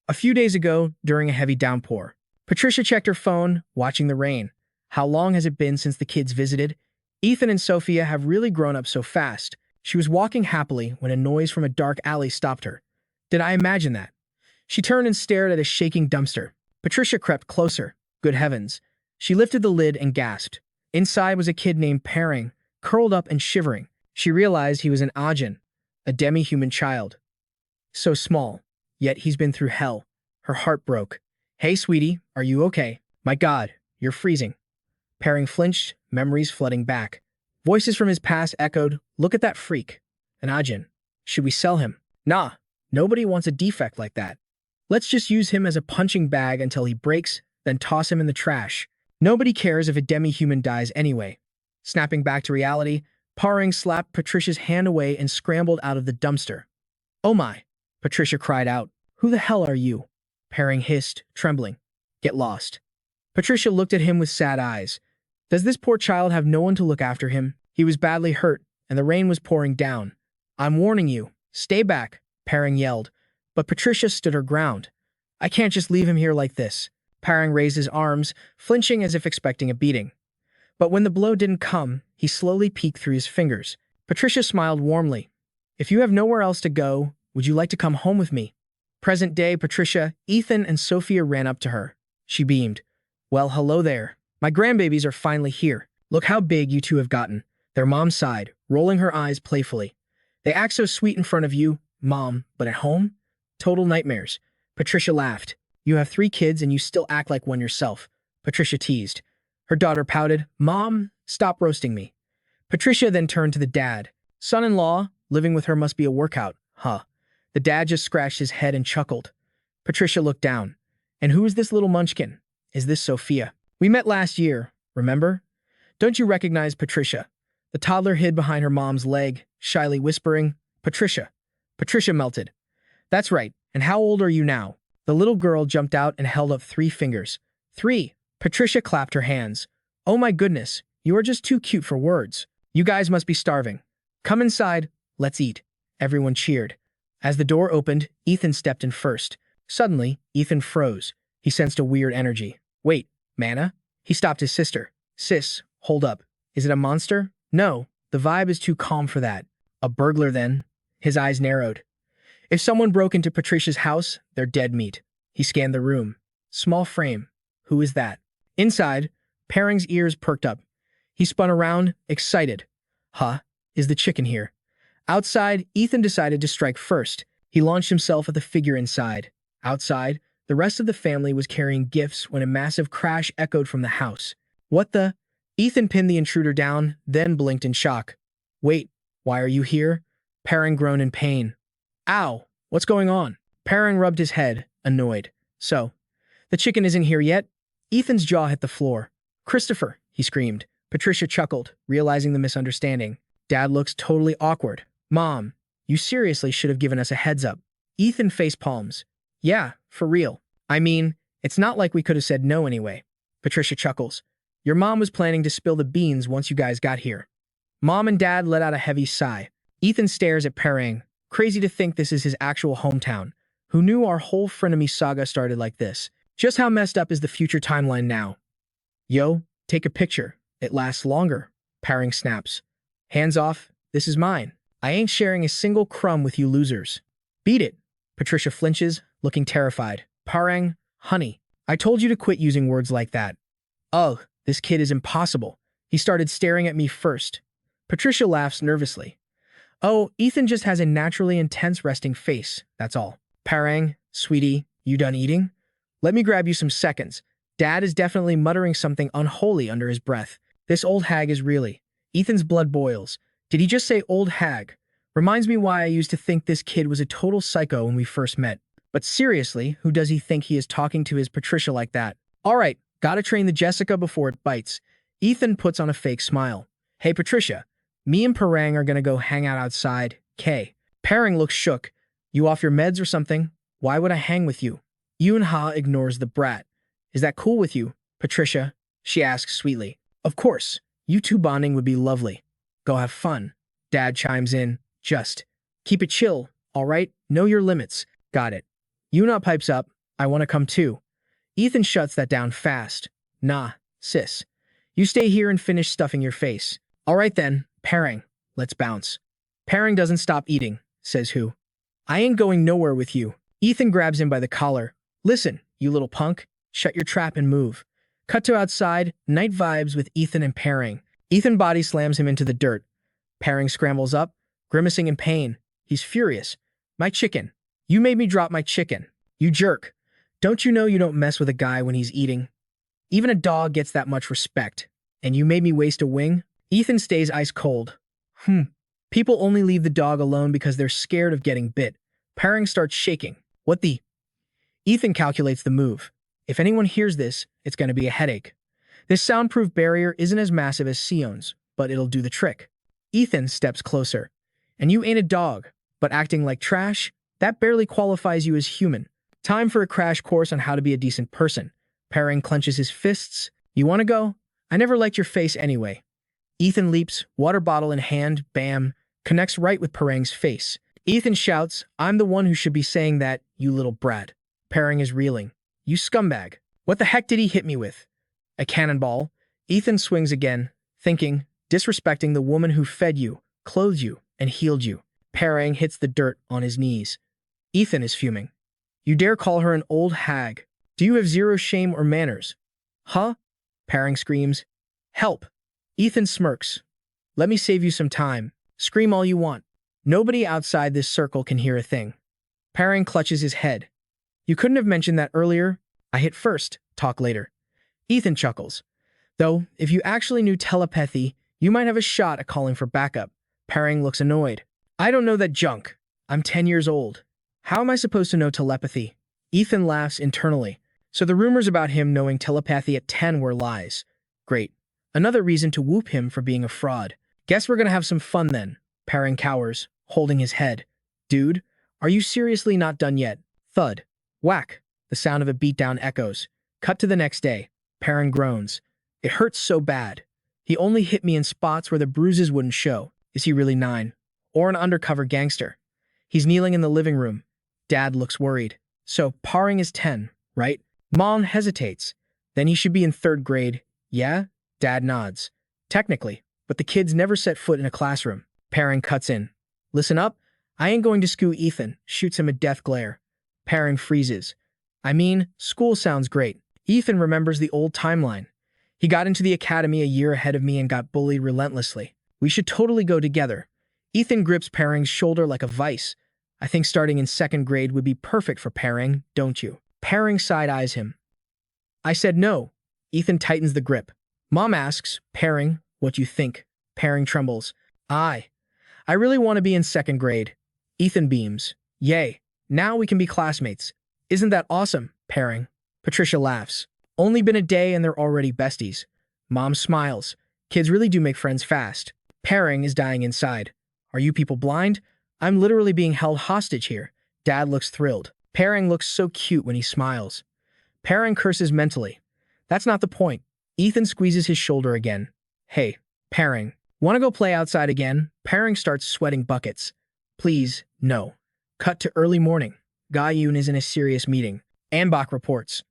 A few days ago, during a heavy downpour, Patricia checked her phone, watching the rain. How long has it been since the kids visited? Ethan and Sophia have really grown up so fast. She was walking happily when a noise from a dark alley stopped her. Did I imagine that? She turned and stared at a shaking dumpster. Patricia crept closer. Good heavens. She lifted the lid and gasped. Inside was a kid named Parang, curled up and shivering. She realized he was an Ajin, a demi-human child. So small, yet he's been through hell. Her heart broke. Hey, sweetie, are you okay? My God, you're freezing. Parang flinched, memories flooding back. Voices from his past echoed, look at that freak. An Ajin. Should we sell him? Nah, nobody wants a defect like that. Let's just use him as a punching bag until he breaks, then toss him in the trash. Nobody cares if a demi-human dies anyway. Snapping back to reality, Parang slapped Patricia's hand away and scrambled out of the dumpster. Oh my, Patricia cried out. Who the hell are you? Parang hissed, trembling. Get lost. Patricia looked at him with sad eyes. Does this poor child have no one to look after him? He was badly hurt, and the rain was pouring down. I'm warning you. Stay back, Parang yelled. But Patricia stood her ground. I can't just leave him here like this. Parang raised his arms, flinching as if expecting a beating. But when the blow didn't come, he slowly peeked through his fingers. Patricia smiled warmly. If you have nowhere else to go, would you like to come home with me? Present day, Patricia, Ethan, and Sophia ran up to her. She beamed. Well, hello there. My grandbabies are finally here. Look how big you two have gotten. Their mom sighed, rolling her eyes playfully. They act so sweet in front of you, Mom, but at home? Total nightmares. Patricia laughed. You have 3 kids and you still act like one yourself. Patricia teased. Her daughter pouted. Mom, stop roasting me. Patricia then turned to the dad. Son-in-law, living with her must be a workout, huh? The dad just scratched his head and chuckled. Patricia looked down. And who is this little munchkin? Is this Sophia? We met last year, remember? Don't you recognize Patricia? The toddler hid behind her mom's leg, shyly whispering, Patricia. Patricia melted. That's right, and how old are you now? The little girl jumped out and held up 3 fingers. 3. Patricia clapped her hands. Oh my goodness, you are just too cute for words. You guys must be starving. Come inside, let's eat. Everyone cheered. As the door opened, Ethan stepped in first. Suddenly, Ethan froze. He sensed a weird energy. Wait, Mana? He stopped his sister. Sis, hold up. Is it a monster? No, the vibe is too calm for that. A burglar then? His eyes narrowed. If someone broke into Patricia's house, they're dead meat. He scanned the room. Small frame. Who is that? Inside, Paring's ears perked up. He spun around, excited. Huh? Is the chicken here? Outside, Ethan decided to strike first. He launched himself at the figure inside. Outside, the rest of the family was carrying gifts when a massive crash echoed from the house. What the? Ethan pinned the intruder down, then blinked in shock. Wait, why are you here? Paring groaned in pain. Ow! What's going on? Paring rubbed his head, annoyed. So, the chicken isn't here yet? Ethan's jaw hit the floor. Christopher, he screamed. Patricia chuckled, realizing the misunderstanding. Dad looks totally awkward. Mom, you seriously should have given us a heads up. Ethan face palms. Yeah, for real. I mean, it's not like we could have said no anyway. Patricia chuckles. Your mom was planning to spill the beans once you guys got here. Mom and Dad let out a heavy sigh. Ethan stares at Paring. Crazy to think this is his actual hometown. Who knew our whole frenemy saga started like this? Just how messed up is the future timeline now? Yo, take a picture. It lasts longer. Paring snaps. Hands off. This is mine. I ain't sharing a single crumb with you losers. Beat it. Patricia flinches, looking terrified. Paring, honey, I told you to quit using words like that. Ugh, this kid is impossible. He started staring at me first. Patricia laughs nervously. Oh, Ethan just has a naturally intense resting face, that's all. Paring, sweetie, you done eating? Let me grab you some seconds. Dad is definitely muttering something unholy under his breath. This old hag is really... Ethan's blood boils. Did he just say old hag? Reminds me why I used to think this kid was a total psycho when we first met. But seriously, who does he think he is talking to his Patricia like that? Alright, gotta train the Jessica before it bites. Ethan puts on a fake smile. Hey Patricia, me and Parang are gonna go hang out outside. K. Paring looks shook. You off your meds or something? Why would I hang with you? Seon-ah ignores the brat. Is that cool with you, Patricia? She asks sweetly. Of course. You two bonding would be lovely. Go have fun. Dad chimes in. Just keep it chill, all right? Know your limits. Got it. Seon-ah pipes up. I want to come too. Ethan shuts that down fast. Nah, sis. You stay here and finish stuffing your face. All right then, Paring. Let's bounce. Paring doesn't stop eating, says who. I ain't going nowhere with you. Ethan grabs him by the collar. Listen, you little punk. Shut your trap and move. Cut to outside, night vibes with Ethan and Paring. Ethan body slams him into the dirt. Paring scrambles up, grimacing in pain. He's furious. My chicken. You made me drop my chicken. You jerk. Don't you know you don't mess with a guy when he's eating? Even a dog gets that much respect. And you made me waste a wing? Ethan stays ice cold. People only leave the dog alone because they're scared of getting bit. Paring starts shaking. What the? Ethan calculates the move. If anyone hears this, it's going to be a headache. This soundproof barrier isn't as massive as Seon's, but it'll do the trick. Ethan steps closer. And you ain't a dog, but acting like trash? That barely qualifies you as human. Time for a crash course on how to be a decent person. Paring clenches his fists. You want to go? I never liked your face anyway. Ethan leaps, water bottle in hand, bam, connects right with Parang's face. Ethan shouts, I'm the one who should be saying that, you little brat. Paring is reeling. You scumbag. What the heck did he hit me with? A cannonball. Ethan swings again, thinking, disrespecting the woman who fed you, clothed you, and healed you. Paring hits the dirt on his knees. Ethan is fuming. You dare call her an old hag? Do you have zero shame or manners? Huh? Paring screams. Help! Ethan smirks. Let me save you some time. Scream all you want. Nobody outside this circle can hear a thing. Paring clutches his head. You couldn't have mentioned that earlier? I hit first, talk later. Ethan chuckles. Though, if you actually knew telepathy, you might have a shot at calling for backup. Paring looks annoyed. I don't know that junk. I'm 10 years old. How am I supposed to know telepathy? Ethan laughs internally. So the rumors about him knowing telepathy at 10 were lies. Great. Another reason to whoop him for being a fraud. Guess we're gonna have some fun then. Paring cowers, holding his head. Dude, are you seriously not done yet? Thud. Whack. The sound of a beatdown echoes. Cut to the next day. Paring groans. It hurts so bad. He only hit me in spots where the bruises wouldn't show. Is he really 9? Or an undercover gangster? He's kneeling in the living room. Dad looks worried. So, Paring is 10, right? Mom hesitates. Then he should be in 3rd grade. Yeah? Dad nods. Technically, but the kids never set foot in a classroom. Paring cuts in. Listen up. I ain't going to school. Ethan shoots him a death glare. Pairing freezes. I mean, school sounds great. Ethan remembers the old timeline. He got into the academy a year ahead of me and got bullied relentlessly. We should totally go together. Ethan grips Pairing's shoulder like a vice. I think starting in 2nd grade would be perfect for Pairing, don't you? Pairing side-eyes him. I said no. Ethan tightens the grip. Mom asks, Pairing, what you think? Pairing trembles. I really want to be in 2nd grade. Ethan beams. Yay. Now we can be classmates. Isn't that awesome, Pairing? Patricia laughs. Only been a day and they're already besties. Mom smiles. Kids really do make friends fast. Pairing is dying inside. Are you people blind? I'm literally being held hostage here. Dad looks thrilled. Pairing looks so cute when he smiles. Pairing curses mentally. That's not the point. Ethan squeezes his shoulder again. Hey, Pairing. Want to go play outside again? Pairing starts sweating buckets. Please, no. Cut to early morning. Ga-yoon is in a serious meeting. Anbok reports.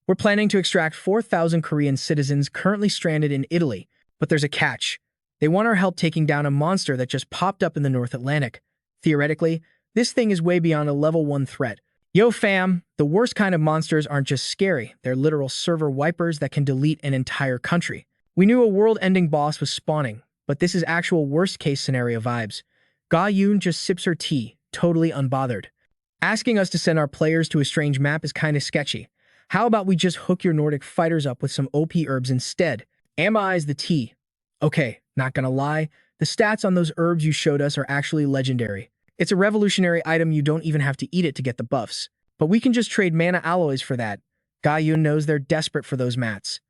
We're planning to extract 4,000 Korean citizens currently stranded in Italy, but there's a catch. They want our help taking down a monster that just popped up in the North Atlantic. Theoretically, this thing is way beyond a level 1 threat. Yo fam, the worst kind of monsters aren't just scary, they're literal server wipers that can delete an entire country. We knew a world-ending boss was spawning, but this is actual worst-case scenario vibes. Ga-yoon just sips her tea, totally unbothered. Asking us to send our players to a strange map is kinda sketchy. How about we just hook your Nordic fighters up with some OP herbs instead? Amma eyes the tea. Okay, not gonna lie, the stats on those herbs you showed us are actually legendary. It's a revolutionary item, you don't even have to eat it to get the buffs. But we can just trade mana alloys for that. Ga-yoon knows they're desperate for those mats.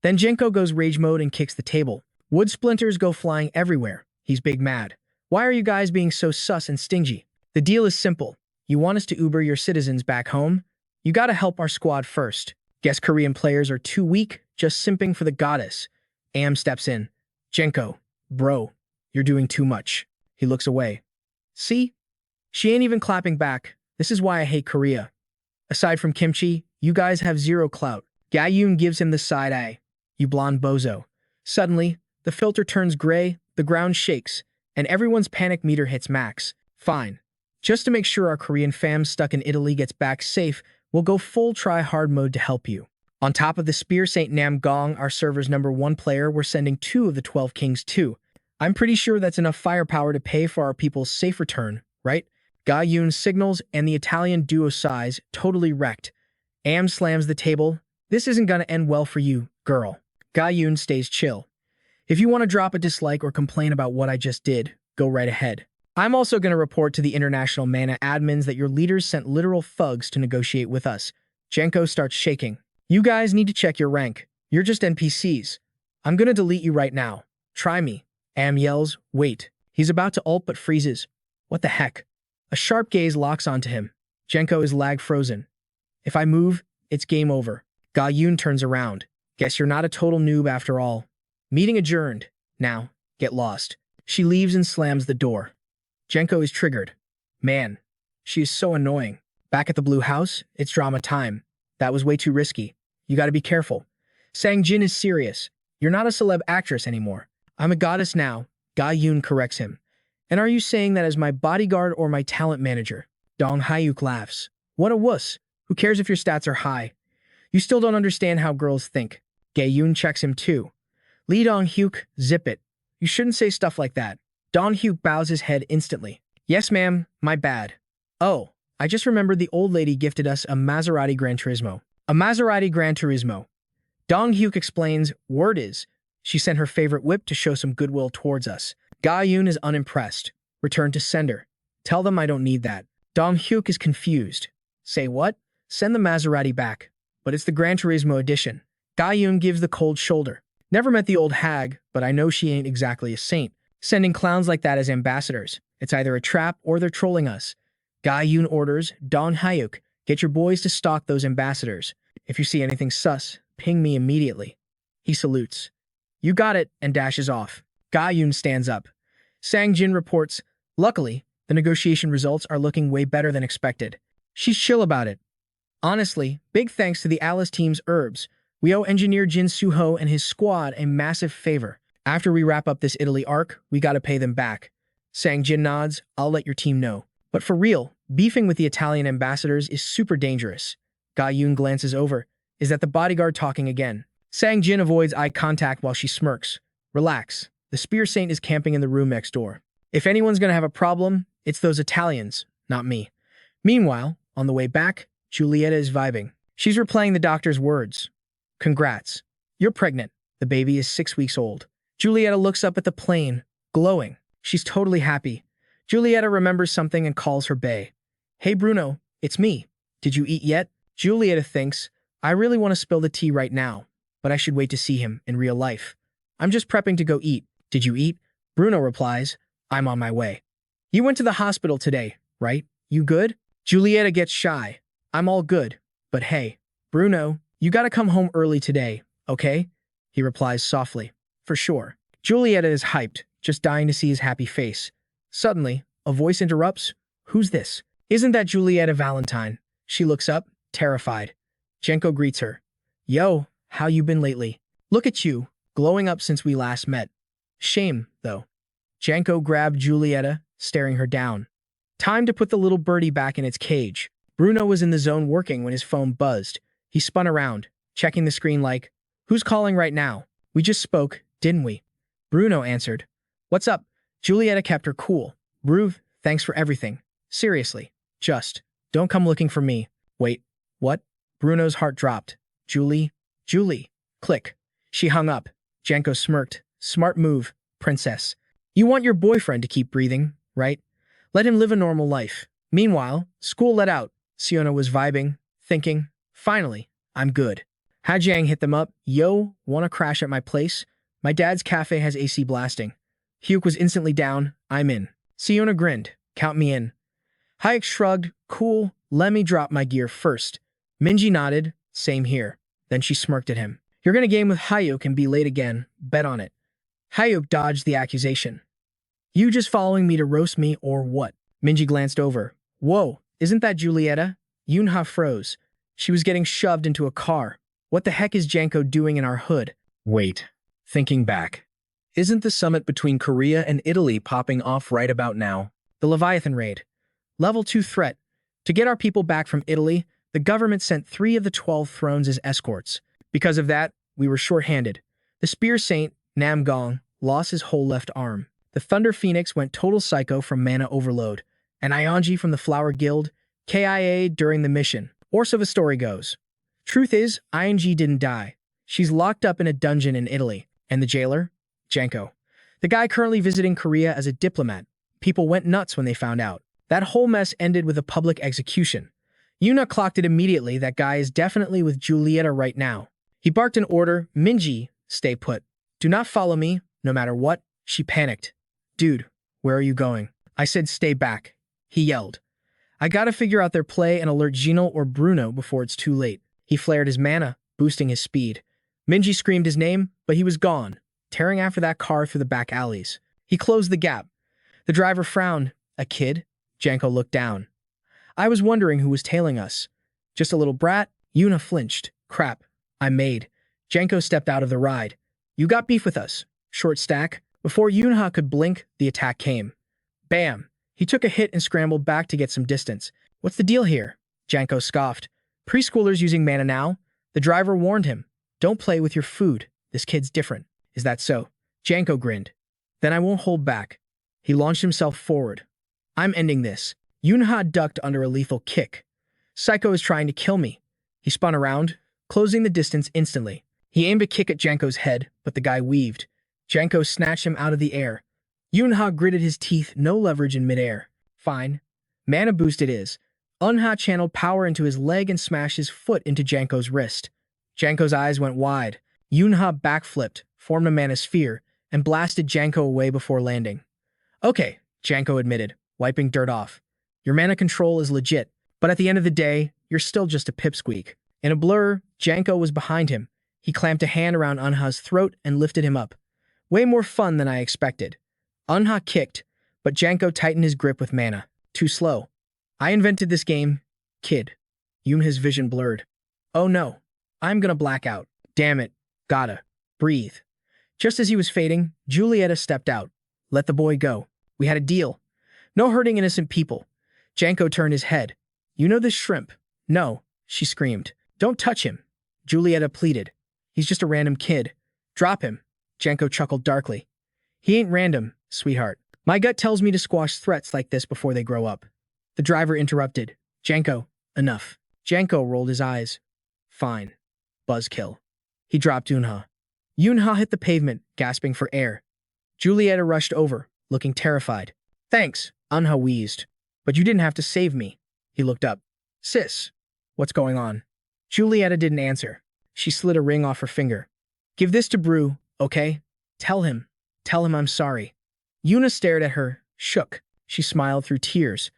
Then Jenko goes rage mode and kicks the table. Wood splinters go flying everywhere. He's big mad. Why are you guys being so sus and stingy? The deal is simple. You want us to Uber your citizens back home? You gotta help our squad first. Guess Korean players are too weak, just simping for the goddess. Am steps in. Jenko, bro, you're doing too much. He looks away. See? She ain't even clapping back. This is why I hate Korea. Aside from kimchi, you guys have zero clout. Ga-yoon gives him the side eye. You blonde bozo. Suddenly, the filter turns gray, the ground shakes, and everyone's panic meter hits max. Fine. Just to make sure our Korean fam stuck in Italy gets back safe, we'll go full try-hard mode to help you. On top of the Spear St. Nam Gong, our server's #1 player, we're sending 2 of the 12 kings too. I'm pretty sure that's enough firepower to pay for our people's safe return, right? Ga-yoon signals and the Italian duo sighs, totally wrecked. Am slams the table. This isn't gonna end well for you, girl. Ga-yoon stays chill. If you want to drop a dislike or complain about what I just did, go right ahead. I'm also going to report to the international mana admins that your leaders sent literal thugs to negotiate with us. Jenko starts shaking. You guys need to check your rank. You're just NPCs. I'm going to delete you right now. Try me. Am yells, wait. He's about to ult but freezes. What the heck? A sharp gaze locks onto him. Jenko is lag frozen. If I move, it's game over. Ga-yoon turns around. Guess you're not a total noob after all. Meeting adjourned. Now, get lost. She leaves and slams the door. Jenko is triggered. Man, she is so annoying. Back at the blue house, it's drama time. That was way too risky. You gotta be careful. Sang-jin is serious. You're not a celeb actress anymore. I'm a goddess now. Ga-yoon corrects him. And are you saying that as my bodyguard or my talent manager? Dong Hyuk laughs. What a wuss. Who cares if your stats are high? You still don't understand how girls think. Ga-yoon checks him too. Lee Dong-hyuk, zip it. You shouldn't say stuff like that. Dong-hyuk bows his head instantly. Yes, ma'am, my bad. Oh, I just remembered the old lady gifted us a Maserati Gran Turismo. A Maserati Gran Turismo. Dong-hyuk explains, word is, she sent her favorite whip to show some goodwill towards us. Ga-yoon is unimpressed. Return to sender. Tell them I don't need that. Dong-hyuk is confused. Say what? Send the Maserati back. But it's the Gran Turismo edition. Ga-yoon gives the cold shoulder. Never met the old hag, but I know she ain't exactly a saint. Sending clowns like that as ambassadors. It's either a trap or they're trolling us. Ga-yoon orders, Dong Hyuk, get your boys to stalk those ambassadors. If you see anything sus, ping me immediately. He salutes. You got it, and dashes off. Ga-yoon stands up. Sang-jin reports, luckily, the negotiation results are looking way better than expected. She's chill about it. Honestly, big thanks to the Alice team's herbs. We owe engineer Jin Soo-ho and his squad a massive favor. After we wrap up this Italy arc, we gotta pay them back. Sang-jin nods. I'll let your team know. But for real, beefing with the Italian ambassadors is super dangerous. Ga-yoon glances over. Is that the bodyguard talking again? Sang-jin avoids eye contact while she smirks. Relax. The Spear Saint is camping in the room next door. If anyone's gonna have a problem, it's those Italians, not me. Meanwhile, on the way back, Julieta is vibing. She's replaying the doctor's words. Congrats. You're pregnant. The baby is 6 weeks old. Julieta looks up at the plane, glowing. She's totally happy. Julieta remembers something and calls her bae. Hey Bruno, it's me. Did you eat yet? Julieta thinks, I really want to spill the tea right now, but I should wait to see him in real life. I'm just prepping to go eat. Did you eat? Bruno replies, I'm on my way. You went to the hospital today, right? You good? Julieta gets shy. I'm all good. But hey, Bruno, you gotta come home early today, okay? He replies softly. For sure. Julieta is hyped, just dying to see his happy face. Suddenly, a voice interrupts. Who's this? Isn't that Julieta Valentine? She looks up, terrified. Jenko greets her. Yo, how you been lately? Look at you, glowing up since we last met. Shame, though. Jenko grabbed Julieta, staring her down. Time to put the little birdie back in its cage. Bruno was in the zone working when his phone buzzed. He spun around, checking the screen like, Who's calling right now? We just spoke, didn't we? Bruno answered. What's up? Julieta kept her cool. Bru, thanks for everything. Seriously, just, don't come looking for me. Wait, what? Bruno's heart dropped. Julie, click. She hung up. Jenko smirked. Smart move, princess. You want your boyfriend to keep breathing, right? Let him live a normal life. Meanwhile, school let out. Seon-ah was vibing, thinking, finally, I'm good. Ha-Jang hit them up. Yo, wanna crash at my place? My dad's cafe has AC blasting. Hyuk was instantly down. I'm in. Seon-ah grinned. Count me in. Hyuk shrugged. Cool, let me drop my gear first. Minji nodded. Same here. Then she smirked at him. You're gonna game with Hyuk and be late again. Bet on it. Hyuk dodged the accusation. You just following me to roast me or what? Minji glanced over. Whoa, isn't that Julieta? Yoon-ha froze. She was getting shoved into a car. What the heck is Janko doing in our hood? Wait. Thinking back. Isn't the summit between Korea and Italy popping off right about now? The Leviathan raid. Level 2 threat. To get our people back from Italy, the government sent 3 of the 12 thrones as escorts. Because of that, we were short-handed. The Spear Saint, Nam-gong, lost his whole left arm. The Thunder Phoenix went total psycho from mana overload. And Ionji from the Flower Guild, KIA during the mission. Or so the story goes. Truth is, Ionji didn't die. She's locked up in a dungeon in Italy. And the jailer? Janko. The guy currently visiting Korea as a diplomat. People went nuts when they found out. That whole mess ended with a public execution. Yuna clocked it immediately. That guy is definitely with Julieta right now. He barked an order. Minji, stay put. Do not follow me, no matter what. She panicked. Dude, where are you going? I said stay back. He yelled. I gotta figure out their play and alert Gino or Bruno before it's too late. He flared his mana, boosting his speed. Minji screamed his name, but he was gone, tearing after that car through the back alleys. He closed the gap. The driver frowned. A kid? Janko looked down. I was wondering who was tailing us. Just a little brat? Yuna flinched. Crap. I'm made. Janko stepped out of the ride. You got beef with us. Short stack. Before Yunha could blink, the attack came. Bam! He took a hit and scrambled back to get some distance. What's the deal here? Janko scoffed. Preschoolers using mana now? The driver warned him. Don't play with your food. This kid's different. Is that so? Janko grinned. Then I won't hold back. He launched himself forward. I'm ending this. Yunha ducked under a lethal kick. Psycho is trying to kill me. He spun around, closing the distance instantly. He aimed a kick at Janko's head, but the guy weaved. Janko snatched him out of the air. Yunha gritted his teeth, no leverage in midair. Fine. Mana boost it is. Unha channeled power into his leg and smashed his foot into Janko's wrist. Janko's eyes went wide. Yunha backflipped, formed a mana sphere, and blasted Janko away before landing. Okay, Janko admitted, wiping dirt off. Your mana control is legit, but at the end of the day, you're still just a pipsqueak. In a blur, Janko was behind him. He clamped a hand around Unha's throat and lifted him up. Way more fun than I expected. Unha kicked, but Janko tightened his grip with mana. Too slow. I invented this game, kid. Yunha's vision blurred. Oh no. I'm gonna black out. Damn it. Gotta. Breathe. Just as he was fading, Julieta stepped out. Let the boy go. We had a deal. No hurting innocent people. Janko turned his head. You know this shrimp? No, she screamed. Don't touch him. Julieta pleaded. He's just a random kid. Drop him. Janko chuckled darkly. He ain't random, sweetheart. My gut tells me to squash threats like this before they grow up. The driver interrupted. Janko, enough. Janko rolled his eyes. Fine. Buzzkill. He dropped Yunha. Yunha hit the pavement, gasping for air. Julieta rushed over, looking terrified. Thanks, Unha wheezed. But you didn't have to save me. He looked up. Sis, what's going on? Julieta didn't answer. She slid a ring off her finger. Give this to Brew, okay? Tell him I'm sorry. Yuna stared at her, shook. She smiled through tears.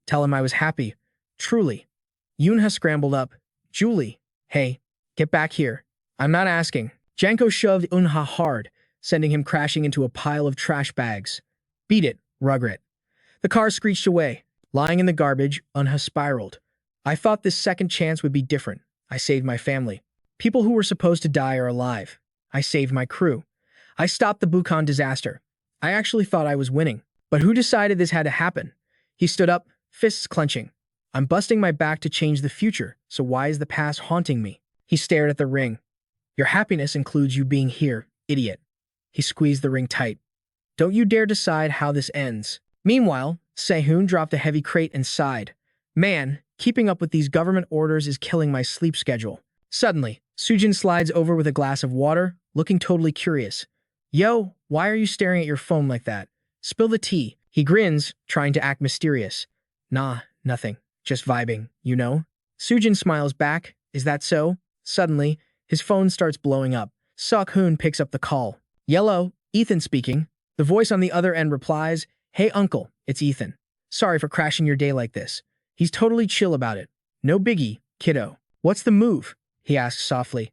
Tell him I was happy. Truly. Yunha scrambled up. Julie, hey, get back here. I'm not asking. Janko shoved Unha hard, sending him crashing into a pile of trash bags. Beat it, Rugrat. The car screeched away. Lying in the garbage, Unha spiraled. I thought this second chance would be different. I saved my family. People who were supposed to die are alive. I saved my crew. I stopped the Bukhan disaster. I actually thought I was winning. But who decided this had to happen? He stood up, fists clenching. I'm busting my back to change the future, so why is the past haunting me? He stared at the ring. Your happiness includes you being here, idiot. He squeezed the ring tight. Don't you dare decide how this ends. Meanwhile, Sehun dropped a heavy crate and sighed. Man, keeping up with these government orders is killing my sleep schedule. Suddenly, Sujin slides over with a glass of water, looking totally curious. Yo, why are you staring at your phone like that? Spill the tea. He grins, trying to act mysterious. Nah, nothing. Just vibing, you know? Sujin smiles back. Is that so? Suddenly, his phone starts blowing up. Sok-hoon picks up the call. Yellow, Ethan speaking. The voice on the other end replies, Hey uncle, it's Ethan. Sorry for crashing your day like this. He's totally chill about it. No biggie, kiddo. What's the move? He asks softly.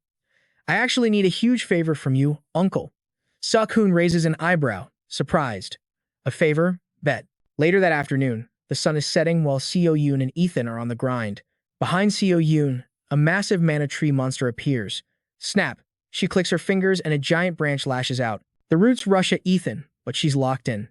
I actually need a huge favor from you, uncle. Sok-hoon raises an eyebrow, surprised. A favor? Bet. Later that afternoon, the sun is setting while Seo-yoon and Ethan are on the grind. Behind Seo-yoon, a massive mana tree monster appears. Snap. She clicks her fingers and a giant branch lashes out. The roots rush at Ethan, but she's locked in.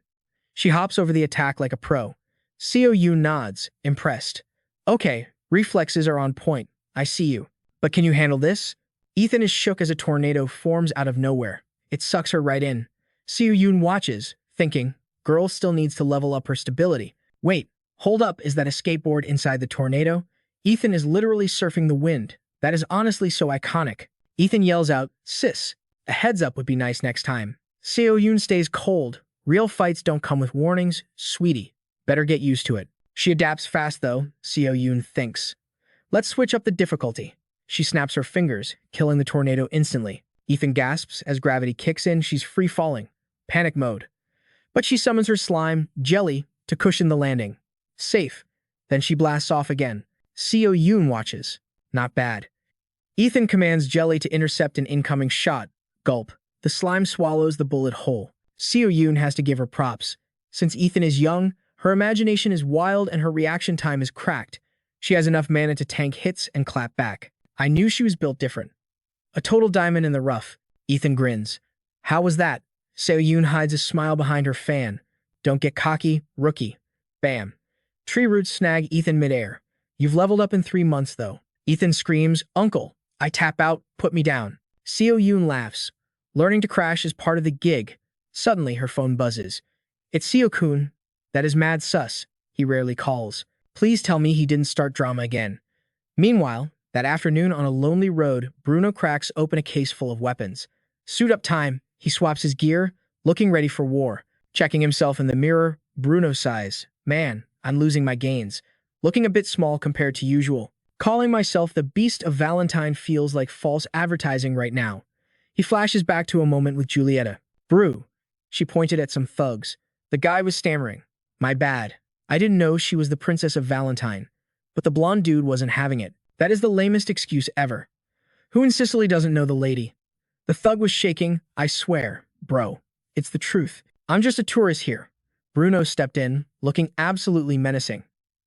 She hops over the attack like a pro. Seo-yoon nods, impressed. Okay, reflexes are on point. I see you. But can you handle this? Ethan is shook as a tornado forms out of nowhere. It sucks her right in. Seo-yoon watches, thinking, girl still needs to level up her stability. Wait, hold up, is that a skateboard inside the tornado? Ethan is literally surfing the wind. That is honestly so iconic. Ethan yells out, Sis, a heads up would be nice next time. Seo-yoon stays cold. Real fights don't come with warnings, sweetie. Better get used to it. She adapts fast though, Seo-yoon thinks. Let's switch up the difficulty. She snaps her fingers, killing the tornado instantly. Ethan gasps as gravity kicks in, she's free falling. Panic mode. But she summons her slime, Jelly, to cushion the landing. Safe. Then she blasts off again. Seo-yoon watches. Not bad. Ethan commands Jelly to intercept an incoming shot. Gulp. The slime swallows the bullet whole. Seo-yoon has to give her props. Since Ethan is young, her imagination is wild and her reaction time is cracked. She has enough mana to tank hits and clap back. I knew she was built different. A total diamond in the rough. Ethan grins. How was that? Seo-yoon hides a smile behind her fan. Don't get cocky, rookie. Bam. Tree roots snag Ethan midair. You've leveled up in 3 months, though. Ethan screams, Uncle. I tap out, put me down. Seo-yoon laughs. Learning to crash is part of the gig. Suddenly, her phone buzzes. It's Seo-kun. That is mad sus. He rarely calls. Please tell me he didn't start drama again. Meanwhile, that afternoon on a lonely road, Bruno cracks open a case full of weapons. Suit up time. He swaps his gear, looking ready for war. Checking himself in the mirror, Bruno sighs. Man, I'm losing my gains. Looking a bit small compared to usual. Calling myself the Beast of Valentine feels like false advertising right now. He flashes back to a moment with Julieta. Brew. She pointed at some thugs. The guy was stammering. My bad. I didn't know she was the Princess of Valentine. But the blonde dude wasn't having it. That is the lamest excuse ever. Who in Sicily doesn't know the lady? The thug was shaking. I swear, bro. It's the truth. I'm just a tourist here. Bruno stepped in, looking absolutely menacing.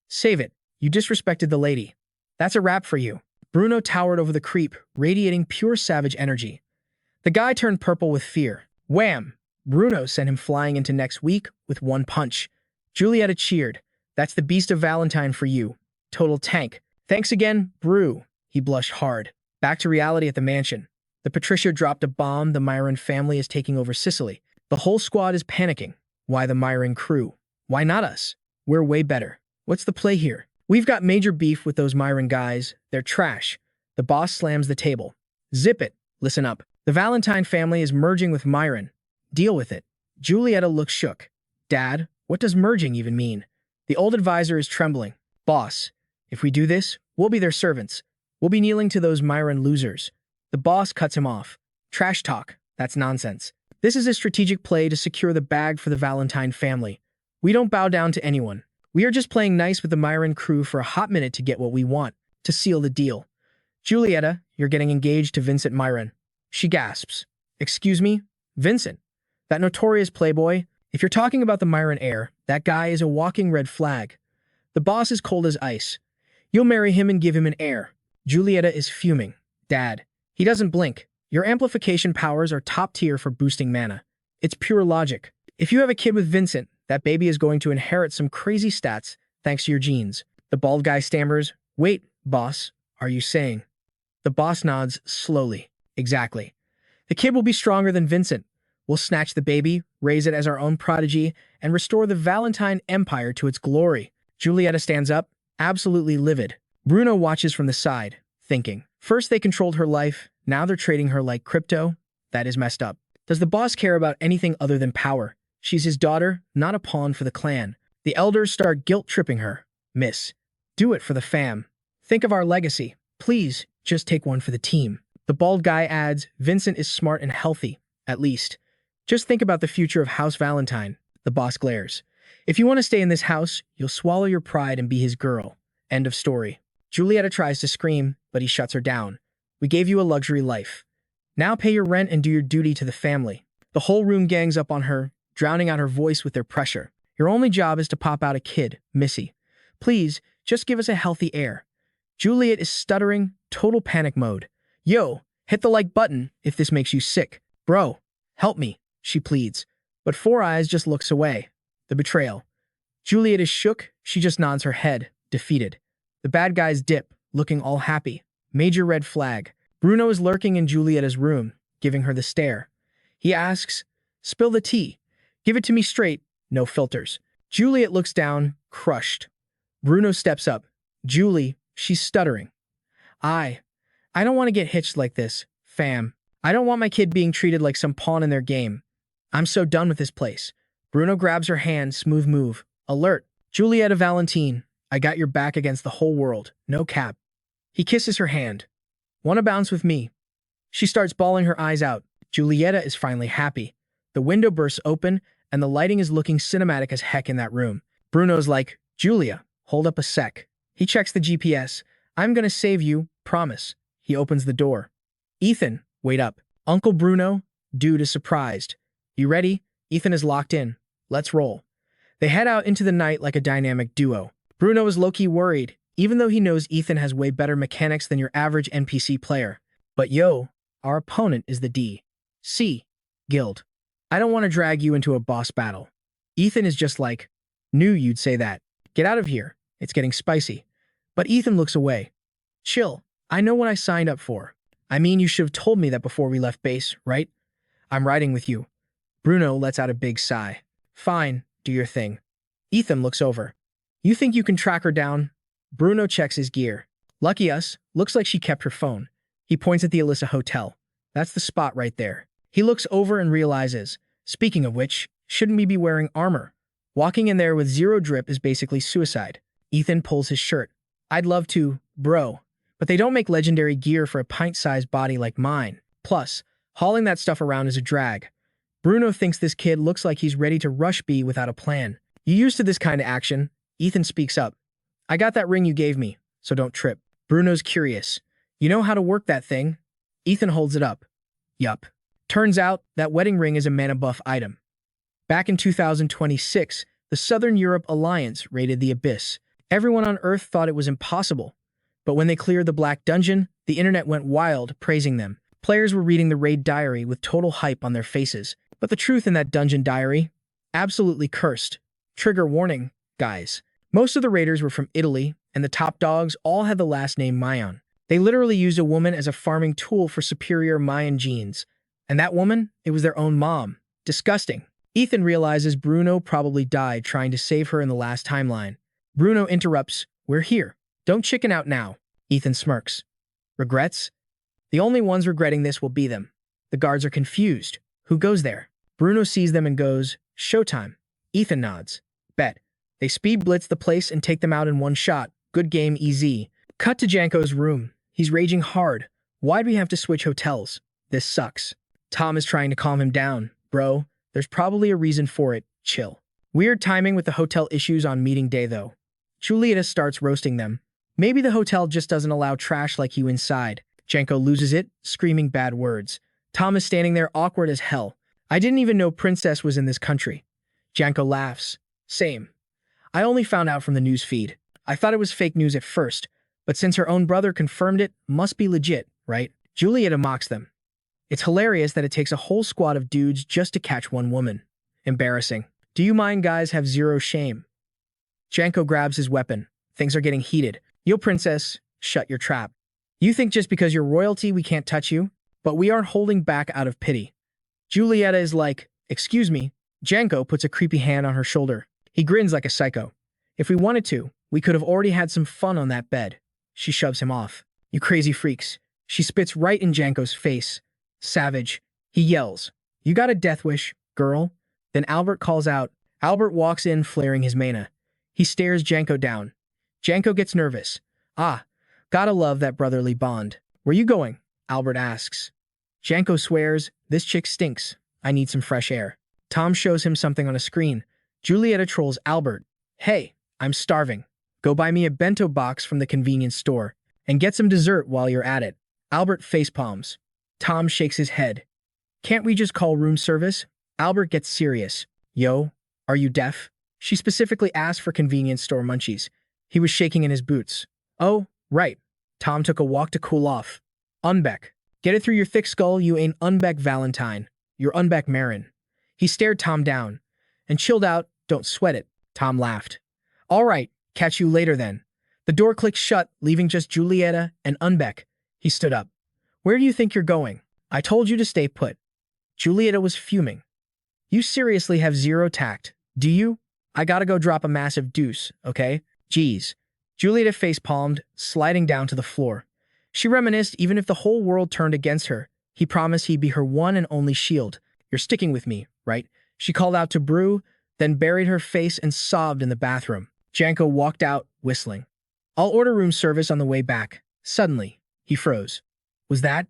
Save it. You disrespected the lady. That's a wrap for you. Bruno towered over the creep, radiating pure savage energy. The guy turned purple with fear. Wham! Bruno sent him flying into next week with one punch. Julieta cheered. That's the beast of Valentine for you. Total tank. Thanks again, Brew. He blushed hard. Back to reality at the mansion. The Patricia dropped a bomb. The Myron family is taking over Sicily. The whole squad is panicking. Why the Myron crew? Why not us? We're way better. What's the play here? We've got major beef with those Myron guys. They're trash. The boss slams the table. Zip it. Listen up. The Valentine family is merging with Myron. Deal with it. Julieta looks shook. Dad, what does merging even mean? The old advisor is trembling. Boss, if we do this, we'll be their servants. We'll be kneeling to those Myron losers. The boss cuts him off. Trash talk. That's nonsense. This is a strategic play to secure the bag for the Valentine family. We don't bow down to anyone. We are just playing nice with the Myron crew for a hot minute to get what we want, to seal the deal. Julieta, you're getting engaged to Vincent Myron. She gasps. Excuse me? Vincent? That notorious playboy? If you're talking about the Myron heir, that guy is a walking red flag. The boss is cold as ice. You'll marry him and give him an heir. Julieta is fuming. Dad. He doesn't blink. Your amplification powers are top tier for boosting mana. It's pure logic. If you have a kid with Vincent, that baby is going to inherit some crazy stats thanks to your genes. The bald guy stammers, Wait, boss, are you saying? The boss nods slowly. Exactly. The kid will be stronger than Vincent. We'll snatch the baby, raise it as our own prodigy, and restore the Valentine Empire to its glory. Julieta stands up, absolutely livid. Bruno watches from the side, thinking. First they controlled her life, now they're trading her like crypto? That is messed up. Does the boss care about anything other than power? She's his daughter, not a pawn for the clan. The elders start guilt-tripping her. Miss, do it for the fam. Think of our legacy. Please, just take one for the team. The bald guy adds, Vincent is smart and healthy, at least. Just think about the future of House Valentine. The boss glares. If you want to stay in this house, you'll swallow your pride and be his girl. End of story. Julieta tries to scream, but he shuts her down. We gave you a luxury life. Now pay your rent and do your duty to the family. The whole room gangs up on her, drowning out her voice with their pressure. Your only job is to pop out a kid, Missy. Please, just give us a healthy heir. Juliet is stuttering, total panic mode. Yo, hit the like button if this makes you sick. Bro, help me, she pleads. But Four Eyes just looks away. The betrayal. Juliet is shook, she just nods her head, defeated. The bad guys dip, looking all happy. Major red flag. Bruno is lurking in Julieta's room, giving her the stare. He asks, Spill the tea. Give it to me straight, no filters. Juliet looks down, crushed. Bruno steps up. Julie, she's stuttering. I don't want to get hitched like this, fam. I don't want my kid being treated like some pawn in their game. I'm so done with this place. Bruno grabs her hand, smooth move. Alert. Julieta Valentine, I got your back against the whole world. No cap. He kisses her hand. Wanna bounce with me? She starts bawling her eyes out. Julieta is finally happy. The window bursts open, and the lighting is looking cinematic as heck in that room. Bruno's like, Julia, hold up a sec. He checks the GPS. I'm gonna save you, promise. He opens the door. Ethan, wait up. Uncle Bruno, dude is surprised. You ready? Ethan is locked in. Let's roll. They head out into the night like a dynamic duo. Bruno is low-key worried, even though he knows Ethan has way better mechanics than your average NPC player. But yo, our opponent is the D.C. Guild. I don't want to drag you into a boss battle. Ethan is just like, knew you'd say that. Get out of here. It's getting spicy. But Ethan looks away. Chill. I know what I signed up for. I mean, you should have told me that before we left base, right? I'm riding with you. Bruno lets out a big sigh. Fine, do your thing. Ethan looks over. You think you can track her down? Bruno checks his gear. Lucky us, looks like she kept her phone. He points at the Alyssa Hotel. That's the spot right there. He looks over and realizes, speaking of which, shouldn't we be wearing armor? Walking in there with zero drip is basically suicide. Ethan pulls his shirt. I'd love to, bro. But they don't make legendary gear for a pint-sized body like mine. Plus, hauling that stuff around is a drag. Bruno thinks this kid looks like he's ready to rush B without a plan. You used to this kind of action? Ethan speaks up. I got that ring you gave me, so don't trip. Bruno's curious. You know how to work that thing? Ethan holds it up. Yup. Turns out, that wedding ring is a mana buff item. Back in 2026, the Southern Europe Alliance raided the Abyss. Everyone on Earth thought it was impossible. But when they cleared the Black Dungeon, the internet went wild, praising them. Players were reading the raid diary with total hype on their faces. But the truth in that dungeon diary? Absolutely cursed. Trigger warning, guys. Most of the raiders were from Italy, and the top dogs all had the last name Mayan. They literally used a woman as a farming tool for superior Mayan genes. And that woman? It was their own mom. Disgusting. Ethan realizes Bruno probably died trying to save her in the last timeline. Bruno interrupts, "We're here. Don't chicken out now." Ethan smirks. Regrets? The only ones regretting this will be them. The guards are confused. Who goes there? Bruno sees them and goes, "Showtime." Ethan nods. Bet. They speed blitz the place and take them out in one shot. Good game, easy. Cut to Janko's room. He's raging hard. Why'd we have to switch hotels? This sucks. Tom is trying to calm him down. Bro, there's probably a reason for it. Chill. Weird timing with the hotel issues on meeting day, though. Julieta starts roasting them. Maybe the hotel just doesn't allow trash like you inside. Janko loses it, screaming bad words. Tom is standing there awkward as hell. I didn't even know Princess was in this country. Janko laughs. Same. I only found out from the news feed. I thought it was fake news at first, but since her own brother confirmed it, must be legit, right? Julieta mocks them. It's hilarious that it takes a whole squad of dudes just to catch one woman. Embarrassing. Do you mind guys have zero shame? Janko grabs his weapon. Things are getting heated. Yo, Princess, shut your trap. You think just because you're royalty we can't touch you? But we aren't holding back out of pity. Julieta is like, excuse me. Janko puts a creepy hand on her shoulder. He grins like a psycho. If we wanted to, we could have already had some fun on that bed. She shoves him off. You crazy freaks. She spits right in Janko's face. Savage. He yells. You got a death wish, girl? Then Albert calls out. Albert walks in flaring his mana. He stares Janko down. Janko gets nervous. Ah, gotta love that brotherly bond. Where you going? Albert asks. Janko swears, this chick stinks. I need some fresh air. Tom shows him something on a screen. Julieta trolls Albert. Hey, I'm starving. Go buy me a bento box from the convenience store and get some dessert while you're at it. Albert facepalms. Tom shakes his head. Can't we just call room service? Albert gets serious. Yo, are you deaf? She specifically asked for convenience store munchies. He was shaking in his boots. Oh, right. Tom took a walk to cool off. Unbeck. Get it through your thick skull, you ain't Unbeck Valentine. You're Unbeck Marin. He stared Tom down. And chilled out, don't sweat it. Tom laughed. All right, catch you later then. The door clicked shut, leaving just Julieta and Unbeck. He stood up. Where do you think you're going? I told you to stay put. Julieta was fuming. You seriously have zero tact, do you? I gotta go drop a massive deuce, okay? Geez. Julieta facepalmed, sliding down to the floor. She reminisced even if the whole world turned against her. He promised he'd be her one and only shield. You're sticking with me, right? She called out to Brew, then buried her face and sobbed in the bathroom. Janko walked out, whistling. I'll order room service on the way back. Suddenly, he froze. Was that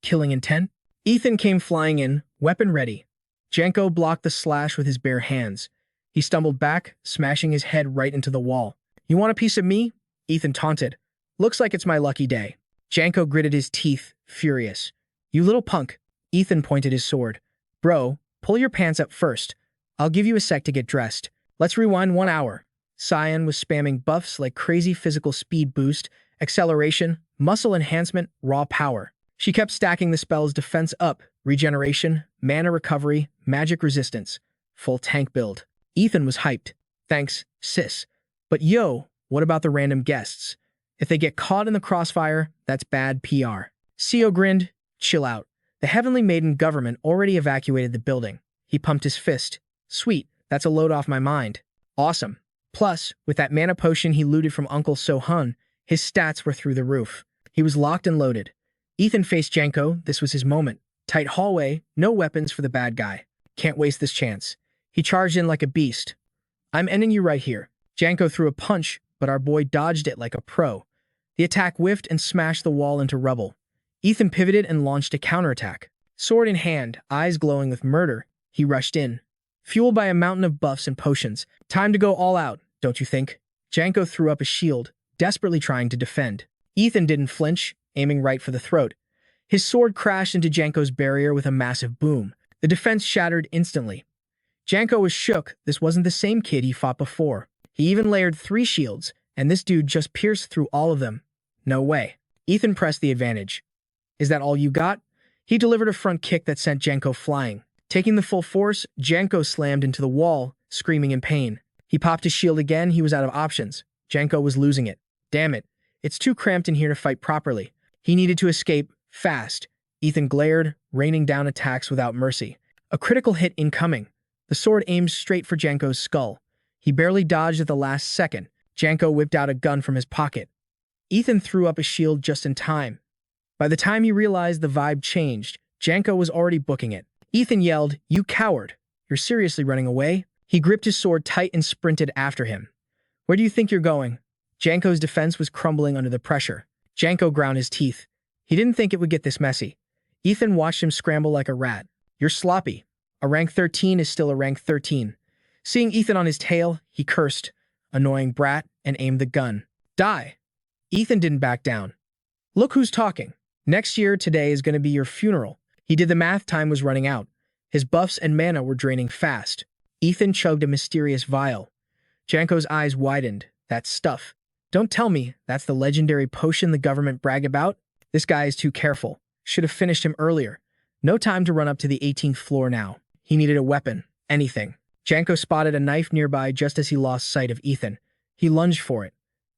killing intent? Ethan came flying in, weapon ready. Janko blocked the slash with his bare hands. He stumbled back, smashing his head right into the wall. You want a piece of me? Ethan taunted. Looks like it's my lucky day. Janko gritted his teeth, furious. You little punk. Ethan pointed his sword. Bro, pull your pants up first. I'll give you a sec to get dressed. Let's rewind 1 hour. Seon was spamming buffs like crazy physical speed boost, acceleration, muscle enhancement, raw power. She kept stacking the spells defense up, regeneration, mana recovery, magic resistance. Full tank build. Ethan was hyped. Thanks, sis. But yo, what about the random guests? If they get caught in the crossfire, that's bad PR. Seo grinned. Chill out. The Heavenly Maiden government already evacuated the building. He pumped his fist. Sweet, that's a load off my mind. Awesome. Plus, with that mana potion he looted from Uncle So-hun, his stats were through the roof. He was locked and loaded. Ethan faced Janko. This was his moment. Tight hallway, no weapons for the bad guy. Can't waste this chance. He charged in like a beast. I'm ending you right here. Janko threw a punch, but our boy dodged it like a pro. The attack whiffed and smashed the wall into rubble. Ethan pivoted and launched a counterattack. Sword in hand, eyes glowing with murder, he rushed in. Fueled by a mountain of buffs and potions. Time to go all out, don't you think? Janko threw up a shield, desperately trying to defend. Ethan didn't flinch, aiming right for the throat. His sword crashed into Janko's barrier with a massive boom. The defense shattered instantly. Janko was shook. This wasn't the same kid he fought before. He even layered 3 shields, and this dude just pierced through all of them. No way. Ethan pressed the advantage. Is that all you got? He delivered a front kick that sent Janko flying. Taking the full force, Janko slammed into the wall, screaming in pain. He popped his shield again. He was out of options. Janko was losing it. Damn it. It's too cramped in here to fight properly. He needed to escape, fast. Ethan glared, raining down attacks without mercy. A critical hit incoming. The sword aimed straight for Janko's skull. He barely dodged at the last second. Janko whipped out a gun from his pocket. Ethan threw up his shield just in time. By the time he realized the vibe changed, Janko was already booking it. Ethan yelled, "You coward! You're seriously running away?" He gripped his sword tight and sprinted after him. "Where do you think you're going?" Janko's defense was crumbling under the pressure. Janko ground his teeth. He didn't think it would get this messy. Ethan watched him scramble like a rat. "You're sloppy. A rank 13 is still a rank 13. Seeing Ethan on his tail, he cursed, "Annoying brat," and aimed the gun. "Die!" Ethan didn't back down. "Look who's talking. Next year, today is going to be your funeral." He did the math, time was running out. His buffs and mana were draining fast. Ethan chugged a mysterious vial. Janko's eyes widened. "That stuff. Don't tell me that's the legendary potion the government bragged about? This guy is too careful. Should have finished him earlier. No time to run up to the 18th floor now. He needed a weapon. Anything." Janko spotted a knife nearby just as he lost sight of Ethan. He lunged for it.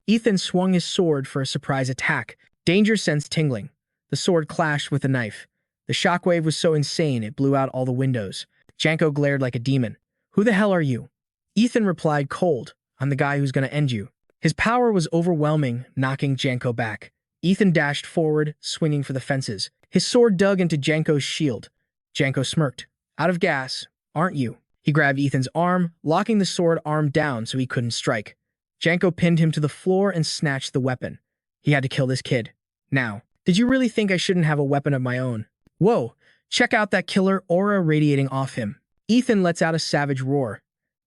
Ethan swung his sword for a surprise attack. Danger sense tingling. The sword clashed with the knife. The shockwave was so insane it blew out all the windows. Janko glared like a demon. "Who the hell are you?" Ethan replied cold, "I'm the guy who's gonna end you." His power was overwhelming, knocking Janko back. Ethan dashed forward, swinging for the fences. His sword dug into Janko's shield. Janko smirked. "Out of gas, aren't you?" He grabbed Ethan's arm, locking the sword arm down so he couldn't strike. Janko pinned him to the floor and snatched the weapon. He had to kill this kid. Now, did you really think I shouldn't have a weapon of my own? Whoa, check out that killer aura radiating off him. Ethan lets out a savage roar.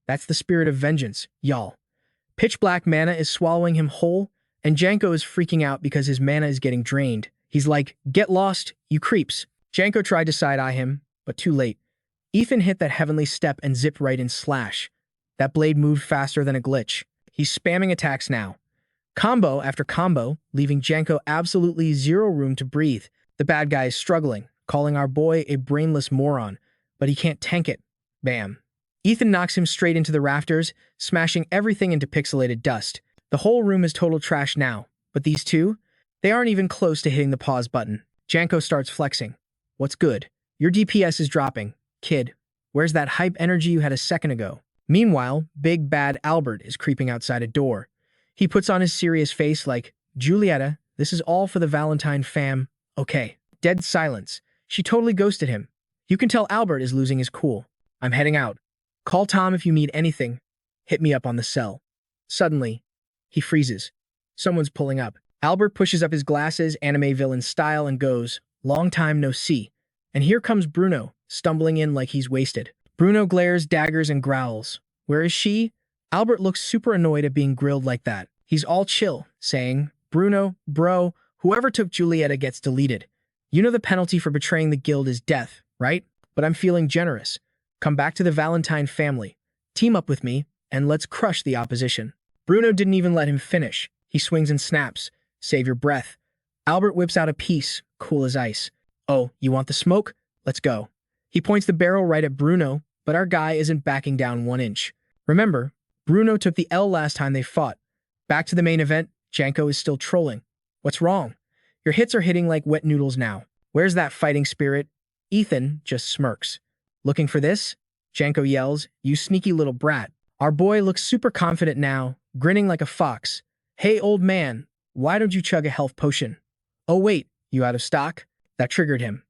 That's the spirit of vengeance, y'all. Pitch black mana is swallowing him whole, and Janko is freaking out because his mana is getting drained. He's like, "Get lost, you creeps." Janko tried to side-eye him, but too late. Ethan hit that heavenly step and zipped right in slash. That blade moved faster than a glitch. He's spamming attacks now. Combo after combo, leaving Janko absolutely zero room to breathe. The bad guy is struggling, calling our boy a brainless moron, but he can't tank it. Bam. Ethan knocks him straight into the rafters, smashing everything into pixelated dust. The whole room is total trash now, but these two? They aren't even close to hitting the pause button. Janko starts flexing. "What's good? Your DPS is dropping. Kid, where's that hype energy you had a second ago?" Meanwhile, big bad Albert is creeping outside a door. He puts on his serious face like, "Julieta, this is all for the Valentine fam. Okay." Dead silence. She totally ghosted him. You can tell Albert is losing his cool. "I'm heading out. Call Tom if you need anything. Hit me up on the cell." Suddenly, he freezes. Someone's pulling up. Albert pushes up his glasses, anime villain style, and goes, "Long time no see." And here comes Bruno, stumbling in like he's wasted. Bruno glares, daggers, and growls. Where is she? Albert looks super annoyed at being grilled like that. He's all chill, saying, "Bruno, bro, whoever took Julieta gets deleted. You know the penalty for betraying the guild is death, right? But I'm feeling generous. Come back to the Valentine family. Team up with me, and let's crush the opposition." Bruno didn't even let him finish. He swings and snaps. "Save your breath." Albert whips out a piece, cool as ice. "Oh, you want the smoke? Let's go." He points the barrel right at Bruno, but our guy isn't backing down 1 inch. Remember, Bruno took the L last time they fought. Back to the main event, Janko is still trolling. "What's wrong? Your hits are hitting like wet noodles now. Where's that fighting spirit?" Ethan just smirks. "Looking for this?" Janko yells, "You sneaky little brat." Our boy looks super confident now, grinning like a fox. "Hey, old man, why don't you chug a health potion?" "Oh wait, you out of stock?" That triggered him.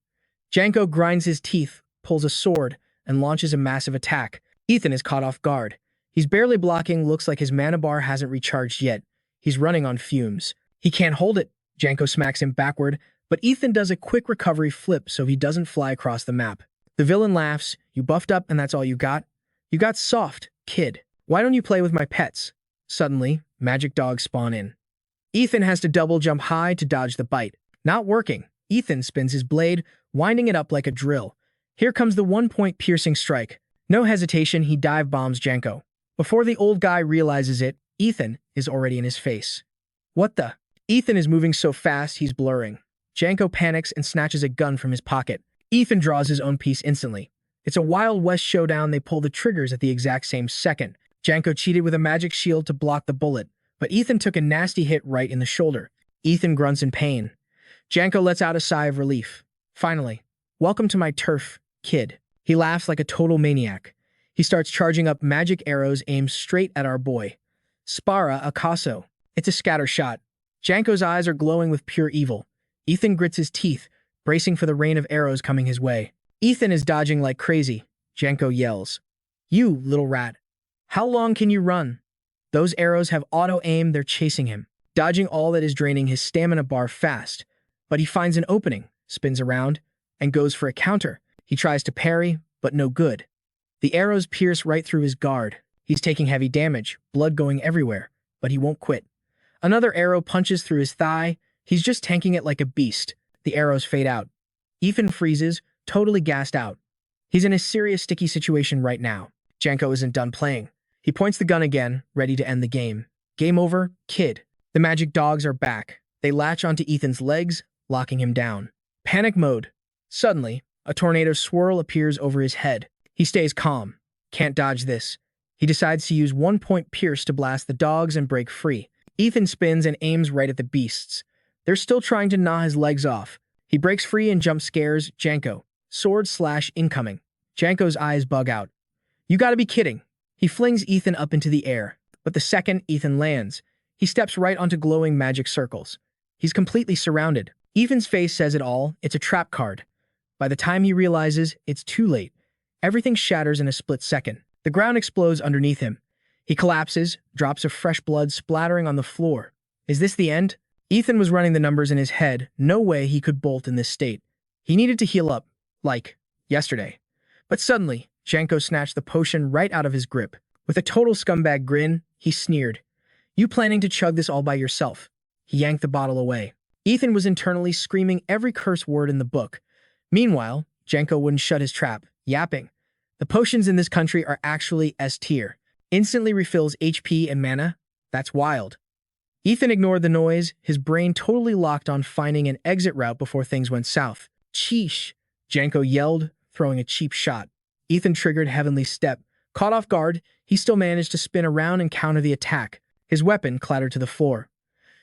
Janko grinds his teeth, pulls a sword, and launches a massive attack. Ethan is caught off guard. He's barely blocking, looks like his mana bar hasn't recharged yet. He's running on fumes. He can't hold it. Janko smacks him backward, but Ethan does a quick recovery flip so he doesn't fly across the map. The villain laughs. "You buffed up and that's all you got? You got soft, kid. Why don't you play with my pets?" Suddenly, magic dogs spawn in. Ethan has to double jump high to dodge the bite. Not working. Ethan spins his blade, winding it up like a drill. Here comes the 1-point piercing strike. No hesitation, he dive bombs Janko. Before the old guy realizes it, Ethan is already in his face. What the? Ethan is moving so fast he's blurring. Janko panics and snatches a gun from his pocket. Ethan draws his own piece instantly. It's a Wild West showdown. They pull the triggers at the exact same second. Janko cheated with a magic shield to block the bullet, but Ethan took a nasty hit right in the shoulder. Ethan grunts in pain. Janko lets out a sigh of relief. Finally, welcome to my turf, kid. He laughs like a total maniac. He starts charging up magic arrows aimed straight at our boy. Spara Akaso. It's a scatter shot. Janko's eyes are glowing with pure evil. Ethan grits his teeth, bracing for the rain of arrows coming his way. Ethan is dodging like crazy. Janko yells, "You, little rat. How long can you run?" Those arrows have auto-aim. They're chasing him, dodging all that is draining his stamina bar fast. But he finds an opening, spins around, and goes for a counter. He tries to parry, but no good. The arrows pierce right through his guard. He's taking heavy damage, blood going everywhere, but he won't quit. Another arrow punches through his thigh. He's just tanking it like a beast. The arrows fade out. Ethan freezes, totally gassed out. He's in a serious sticky situation right now. Janko isn't done playing. He points the gun again, ready to end the game. Game over, kid. The magic dogs are back. They latch onto Ethan's legs, locking him down. Panic mode. Suddenly, a tornado swirl appears over his head. He stays calm. Can't dodge this. He decides to use one-point pierce to blast the dogs and break free. Ethan spins and aims right at the beasts. They're still trying to gnaw his legs off. He breaks free and jump scares Janko. Sword slash incoming. Janko's eyes bug out. You gotta be kidding. He flings Ethan up into the air. But the second Ethan lands, he steps right onto glowing magic circles. He's completely surrounded. Ethan's face says it all. It's a trap card. By the time he realizes, it's too late. Everything shatters in a split second. The ground explodes underneath him. He collapses, drops of fresh blood splattering on the floor. Is this the end? Ethan was running the numbers in his head. No way he could bolt in this state. He needed to heal up, like yesterday. But suddenly, Janko snatched the potion right out of his grip. With a total scumbag grin, he sneered. You planning to chug this all by yourself? He yanked the bottle away. Ethan was internally screaming every curse word in the book. Meanwhile, Janko wouldn't shut his trap, yapping. The potions in this country are actually S tier. Instantly refills HP and mana? That's wild. Ethan ignored the noise, his brain totally locked on finding an exit route before things went south. Sheesh, Janko yelled, throwing a cheap shot. Ethan triggered Heavenly Step. Caught off guard, he still managed to spin around and counter the attack. His weapon clattered to the floor.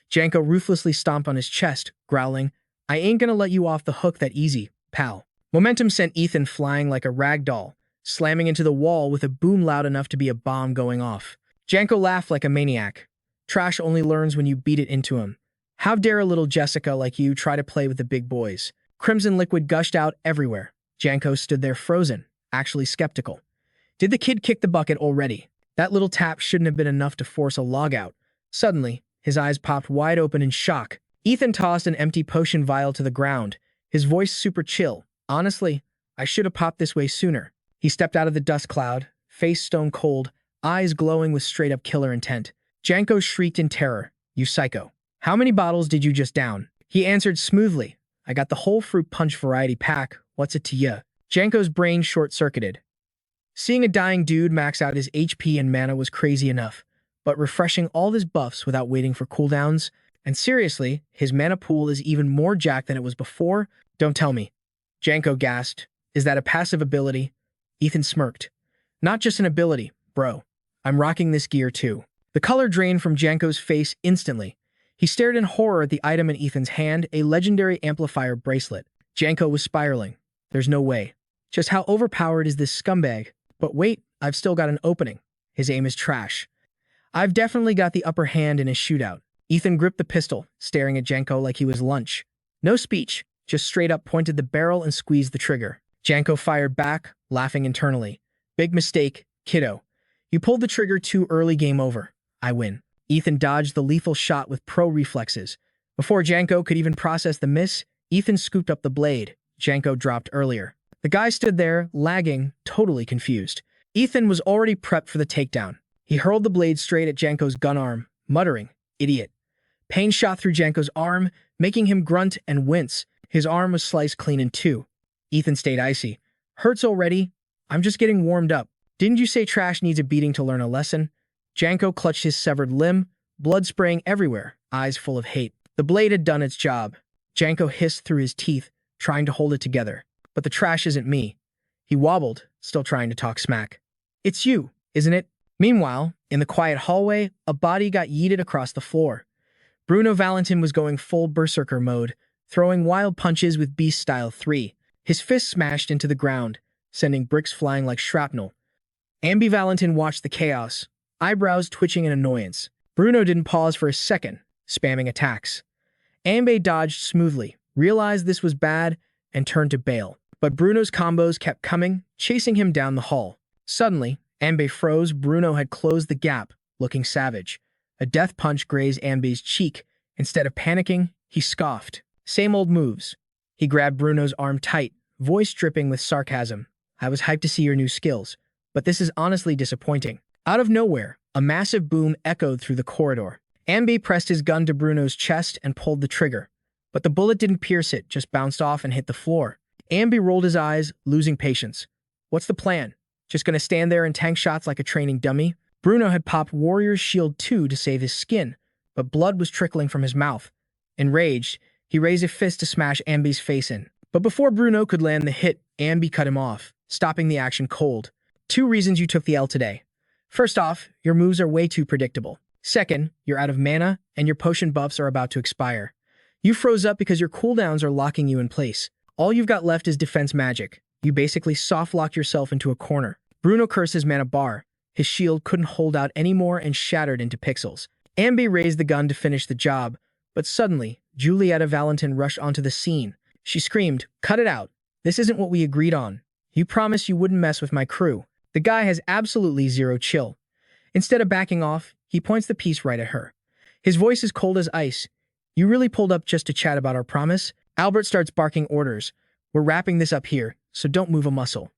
Janko ruthlessly stomped on his chest, growling, I ain't gonna let you off the hook that easy, pal. Momentum sent Ethan flying like a rag doll, slamming into the wall with a boom loud enough to be a bomb going off. Janko laughed like a maniac. Trash only learns when you beat it into him. How dare a little Jessica like you try to play with the big boys? Crimson liquid gushed out everywhere. Janko stood there frozen, actually skeptical. Did the kid kick the bucket already? That little tap shouldn't have been enough to force a log out. Suddenly, his eyes popped wide open in shock. Ethan tossed an empty potion vial to the ground, his voice super chill. Honestly, I should have popped this way sooner. He stepped out of the dust cloud, face stone cold, eyes glowing with straight-up killer intent. Janko shrieked in terror. You psycho. How many bottles did you just down? He answered smoothly. I got the whole fruit punch variety pack. What's it to ya? Janko's brain short-circuited. Seeing a dying dude max out his HP and mana was crazy enough, but refreshing all his buffs without waiting for cooldowns? And seriously, his mana pool is even more jacked than it was before? Don't tell me. Janko gasped. Is that a passive ability? Ethan smirked. Not just an ability, bro. I'm rocking this gear too. The color drained from Janko's face instantly. He stared in horror at the item in Ethan's hand, a legendary amplifier bracelet. Janko was spiraling. There's no way. Just how overpowered is this scumbag? But wait, I've still got an opening. His aim is trash. I've definitely got the upper hand in a shootout. Ethan gripped the pistol, staring at Janko like he was lunch. No speech, just straight up pointed the barrel and squeezed the trigger. Janko fired back, laughing internally. Big mistake, kiddo. You pulled the trigger too early, game over. I win. Ethan dodged the lethal shot with pro reflexes. Before Janko could even process the miss, Ethan scooped up the blade. Janko dropped earlier. The guy stood there, lagging, totally confused. Ethan was already prepped for the takedown. He hurled the blade straight at Janko's gun arm, muttering, idiot. Pain shot through Janko's arm, making him grunt and wince. His arm was sliced clean in two. Ethan stayed icy. Hurts already? I'm just getting warmed up. Didn't you say trash needs a beating to learn a lesson? Janko clutched his severed limb, blood spraying everywhere, eyes full of hate. The blade had done its job. Janko hissed through his teeth, trying to hold it together. But the trash isn't me. He wobbled, still trying to talk smack. It's you, isn't it? Meanwhile, in the quiet hallway, a body got yeeted across the floor. Bruno Valentin was going full berserker mode, throwing wild punches with Beast Style 3. His fist smashed into the ground, sending bricks flying like shrapnel. Ambi Valentin watched the chaos, eyebrows twitching in annoyance. Bruno didn't pause for a second, spamming attacks. Ambi dodged smoothly, realized this was bad, and turned to bail. But Bruno's combos kept coming, chasing him down the hall. Suddenly, Ambi froze. Bruno had closed the gap, looking savage. A death punch grazed Ambi's cheek. Instead of panicking, he scoffed. Same old moves. He grabbed Bruno's arm tight, voice dripping with sarcasm. I was hyped to see your new skills, but this is honestly disappointing. Out of nowhere, a massive boom echoed through the corridor. Ambi pressed his gun to Bruno's chest and pulled the trigger. But the bullet didn't pierce it, just bounced off and hit the floor. Ambi rolled his eyes, losing patience. What's the plan? Just gonna stand there and tank shots like a training dummy? Bruno had popped Warrior's Shield 2 to save his skin, but blood was trickling from his mouth. Enraged, he raised a fist to smash Ambi's face in. But before Bruno could land the hit, Ambi cut him off, stopping the action cold. 2 reasons you took the L today. First off, your moves are way too predictable. Second, you're out of mana, and your potion buffs are about to expire. You froze up because your cooldowns are locking you in place. All you've got left is defense magic. You basically soft-locked yourself into a corner. Bruno cursed his mana bar. His shield couldn't hold out anymore and shattered into pixels. Ambi raised the gun to finish the job, but suddenly, Julieta Valentin rushed onto the scene. She screamed, "Cut it out. This isn't what we agreed on. You promised you wouldn't mess with my crew." The guy has absolutely zero chill. Instead of backing off, he points the piece right at her. His voice is cold as ice. "You really pulled up just to chat about our promise?" Albert starts barking orders. "We're wrapping this up here, so don't move a muscle."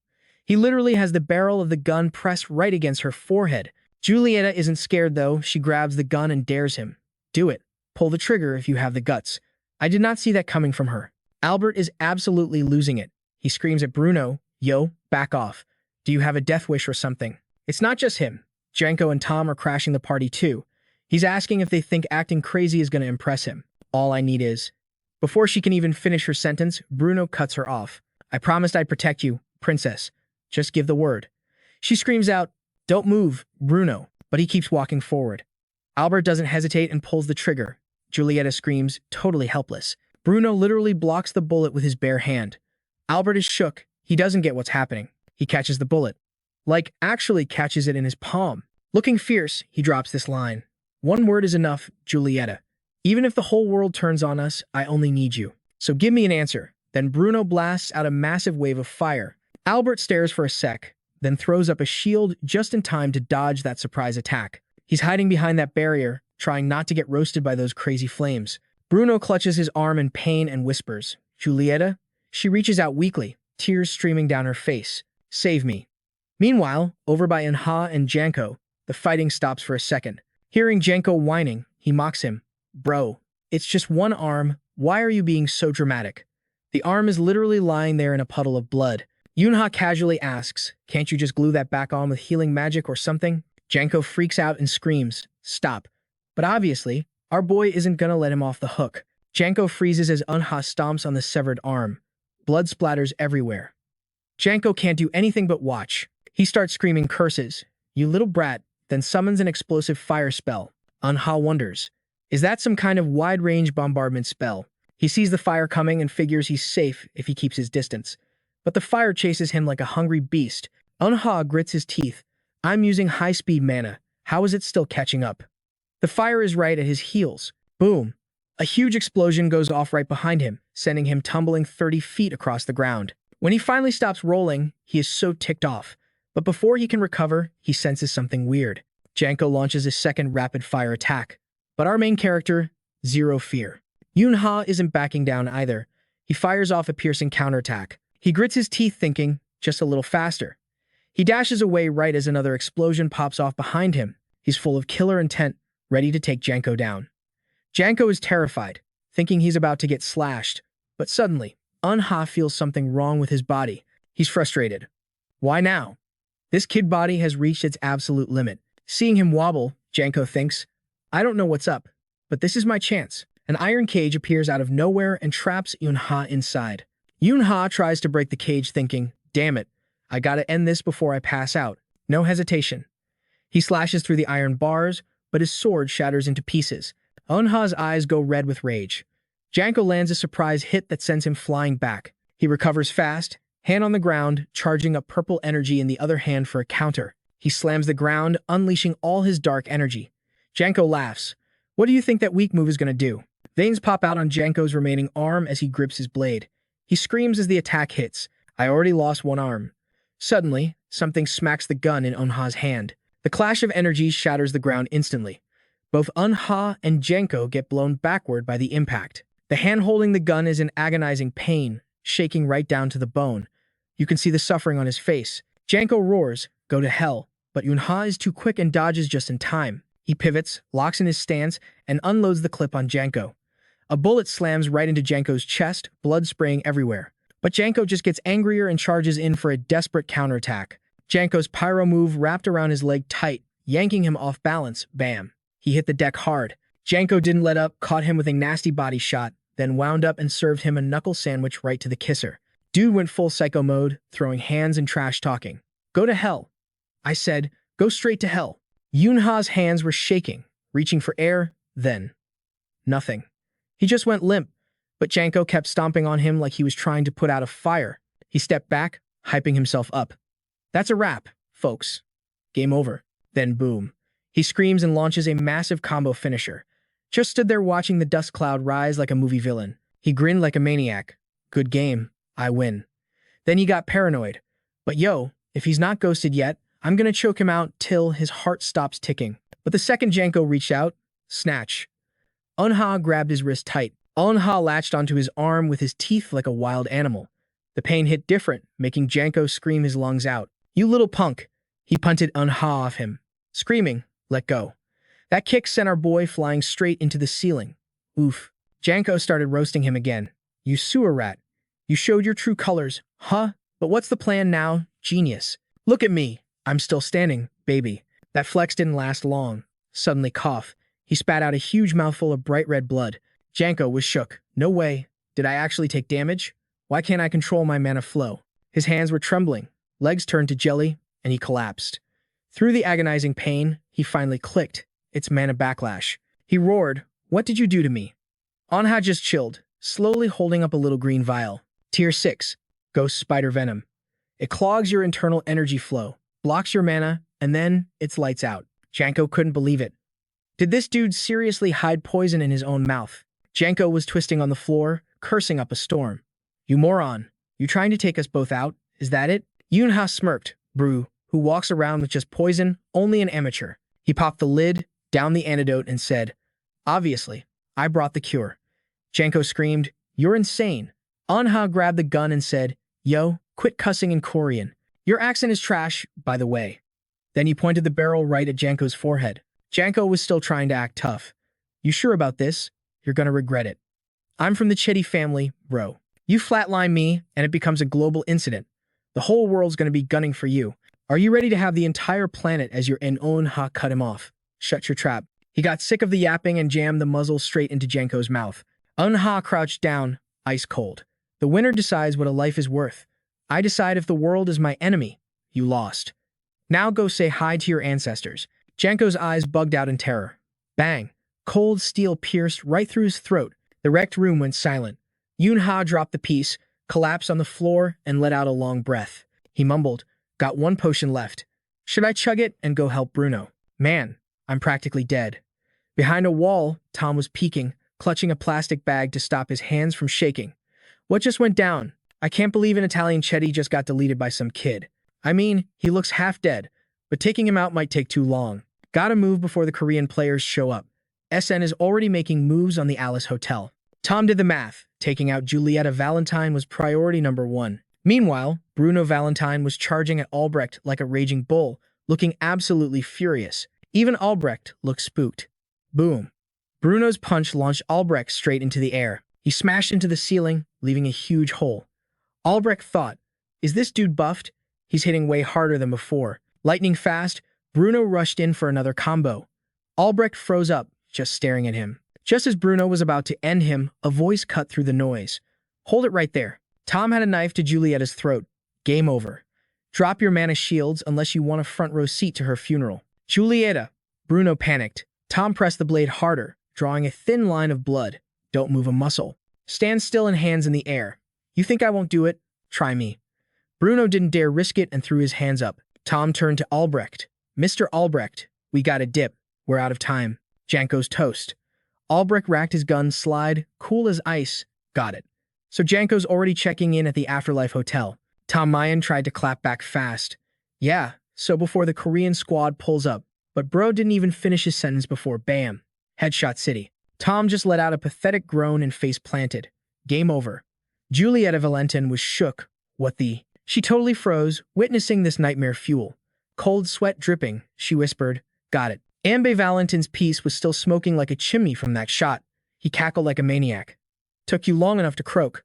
He literally has the barrel of the gun pressed right against her forehead. Julieta isn't scared though. She grabs the gun and dares him. "Do it. Pull the trigger if you have the guts." I did not see that coming from her. Albert is absolutely losing it. He screams at Bruno, "Yo, back off. Do you have a death wish or something?" It's not just him. Janko and Tom are crashing the party too. He's asking if they think acting crazy is going to impress him. All I need is... Before she can even finish her sentence, Bruno cuts her off. "I promised I'd protect you, princess. Just give the word." She screams out, "Don't move, Bruno," but he keeps walking forward. Albert doesn't hesitate and pulls the trigger. Julieta screams, totally helpless. Bruno literally blocks the bullet with his bare hand. Albert is shook. He doesn't get what's happening. He catches the bullet. Like, actually catches it in his palm. Looking fierce, he drops this line. "One word is enough, Julieta. Even if the whole world turns on us, I only need you. So give me an answer." Then Bruno blasts out a massive wave of fire. Albert stares for a sec, then throws up a shield just in time to dodge that surprise attack. He's hiding behind that barrier, trying not to get roasted by those crazy flames. Bruno clutches his arm in pain and whispers, "Julieta?" She reaches out weakly, tears streaming down her face. "Save me." Meanwhile, over by Seon-ah and Janko, the fighting stops for a second. Hearing Janko whining, he mocks him. "Bro, it's just one arm. Why are you being so dramatic?" The arm is literally lying there in a puddle of blood. Seon-ah casually asks, "Can't you just glue that back on with healing magic or something?" Janko freaks out and screams, "Stop." But obviously, our boy isn't gonna let him off the hook. Janko freezes as Seon-ah stomps on the severed arm. Blood splatters everywhere. Janko can't do anything but watch. He starts screaming curses. "You little brat," then summons an explosive fire spell. Seon-ah wonders, is that some kind of wide-range bombardment spell? He sees the fire coming and figures he's safe if he keeps his distance. But the fire chases him like a hungry beast. Seon-ah grits his teeth. "I'm using high-speed mana. How is it still catching up?" The fire is right at his heels. Boom. A huge explosion goes off right behind him, sending him tumbling 30 feet across the ground. When he finally stops rolling, he is so ticked off. But before he can recover, he senses something weird. Janko launches his second rapid-fire attack. But our main character, zero fear. Seon-ah isn't backing down either. He fires off a piercing counterattack. He grits his teeth thinking, just a little faster. He dashes away right as another explosion pops off behind him. He's full of killer intent, ready to take Janko down. Janko is terrified, thinking he's about to get slashed. But suddenly, Seon-ah feels something wrong with his body. He's frustrated. Why now? This kid body has reached its absolute limit. Seeing him wobble, Janko thinks, I don't know what's up, but this is my chance. An iron cage appears out of nowhere and traps Seon-ah inside. Seon-ah tries to break the cage thinking, damn it, I gotta end this before I pass out. No hesitation. He slashes through the iron bars, but his sword shatters into pieces. Eun-ha's eyes go red with rage. Janko lands a surprise hit that sends him flying back. He recovers fast, hand on the ground, charging up purple energy in the other hand for a counter. He slams the ground, unleashing all his dark energy. Janko laughs. What do you think that weak move is going to do? Veins pop out on Janko's remaining arm as he grips his blade. He screams as the attack hits. I already lost one arm. Suddenly, something smacks the gun in Eun-ha's hand. The clash of energies shatters the ground instantly. Both Eun-ha and Janko get blown backward by the impact. The hand holding the gun is in agonizing pain, shaking right down to the bone. You can see the suffering on his face. Janko roars, "Go to hell," but Eun-ha is too quick and dodges just in time. He pivots, locks in his stance, and unloads the clip on Janko. A bullet slams right into Janko's chest, blood spraying everywhere. But Janko just gets angrier and charges in for a desperate counterattack. Janko's pyro move wrapped around his leg tight, yanking him off balance. Bam. He hit the deck hard. Janko didn't let up, caught him with a nasty body shot, then wound up and served him a knuckle sandwich right to the kisser. Dude went full psycho mode, throwing hands and trash talking. Go to hell. I said, go straight to hell. Eun-ha's hands were shaking, reaching for air, then nothing. He just went limp, but Janko kept stomping on him like he was trying to put out a fire. He stepped back, hyping himself up. That's a wrap, folks. Game over. Then boom. He screams and launches a massive combo finisher. Just stood there watching the dust cloud rise like a movie villain. He grinned like a maniac. Good game. I win. Then he got paranoid. But yo, if he's not ghosted yet, I'm gonna choke him out till his heart stops ticking. But the second Janko reached out, snatch. Eun-ha grabbed his wrist tight. Eun-ha latched onto his arm with his teeth like a wild animal. The pain hit different, making Janko scream his lungs out. You little punk. He punted Eun-ha off him. Screaming, let go. That kick sent our boy flying straight into the ceiling. Oof. Janko started roasting him again. You sewer rat. You showed your true colors, huh? But what's the plan now, genius? Look at me. I'm still standing, baby. That flex didn't last long. Suddenly cough. He spat out a huge mouthful of bright red blood. Janko was shook. No way. Did I actually take damage? Why can't I control my mana flow? His hands were trembling. Legs turned to jelly, and he collapsed. Through the agonizing pain, he finally clicked. It's mana backlash. He roared, what did you do to me? Eun-ha just chilled, slowly holding up a little green vial. Tier 6. Ghost Spider Venom. It clogs your internal energy flow, blocks your mana, and then it's lights out. Janko couldn't believe it. Did this dude seriously hide poison in his own mouth? Janko was twisting on the floor, cursing up a storm. You moron. You trying to take us both out? Is that it? Eun-ha smirked. Brew, who walks around with just poison, only an amateur. He popped the lid, downed the antidote, and said, obviously, I brought the cure. Janko screamed, you're insane. Eun-ha grabbed the gun and said, yo, quit cussing in Korean. Your accent is trash, by the way. Then he pointed the barrel right at Janko's forehead. Janko was still trying to act tough. You sure about this? You're gonna regret it. I'm from the Chetty family, bro. You flatline me, and it becomes a global incident. The whole world's gonna be gunning for you. Are you ready to have the entire planet as your Eun-ha cut him off? Shut your trap. He got sick of the yapping and jammed the muzzle straight into Janko's mouth. Eun-ha crouched down, ice cold. The winner decides what a life is worth. I decide if the world is my enemy. You lost. Now go say hi to your ancestors. Janko's eyes bugged out in terror. Bang. Cold steel pierced right through his throat. The wrecked room went silent. Eun-ha dropped the piece, collapsed on the floor, and let out a long breath. He mumbled, got one potion left. Should I chug it and go help Bruno? Man, I'm practically dead. Behind a wall, Tom was peeking, clutching a plastic bag to stop his hands from shaking. What just went down? I can't believe an Italian Chetty just got deleted by some kid. I mean, he looks half dead, but taking him out might take too long. Gotta move before the Korean players show up. SN is already making moves on the Alice Hotel. Tom did the math. Taking out Julieta Valentine was priority number 1. Meanwhile, Bruno Valentine was charging at Albrecht like a raging bull, looking absolutely furious. Even Albrecht looked spooked. Boom. Bruno's punch launched Albrecht straight into the air. He smashed into the ceiling, leaving a huge hole. Albrecht thought, is this dude buffed? He's hitting way harder than before. Lightning fast, Bruno rushed in for another combo. Albrecht froze up, just staring at him. Just as Bruno was about to end him, a voice cut through the noise. Hold it right there. Tom had a knife to Julieta's throat. Game over. Drop your mana shields unless you want a front row seat to her funeral. Julieta. Bruno panicked. Tom pressed the blade harder, drawing a thin line of blood. Don't move a muscle. Stand still and hands in the air. You think I won't do it? Try me. Bruno didn't dare risk it and threw his hands up. Tom turned to Albrecht. Mr. Albrecht, we got a dip. We're out of time. Janko's toast. Albrecht racked his gun slide, cool as ice. Got it. So Janko's already checking in at the Afterlife Hotel. Tom Mayan tried to clap back fast. Yeah, so before the Korean squad pulls up. But bro didn't even finish his sentence before bam. Headshot City. Tom just let out a pathetic groan and face planted. Game over. Julieta Valentin was shook. What the? She totally froze, witnessing this nightmare fuel. Cold sweat dripping, she whispered. Got it. Ambe Valentin's piece was still smoking like a chimney from that shot. He cackled like a maniac. Took you long enough to croak.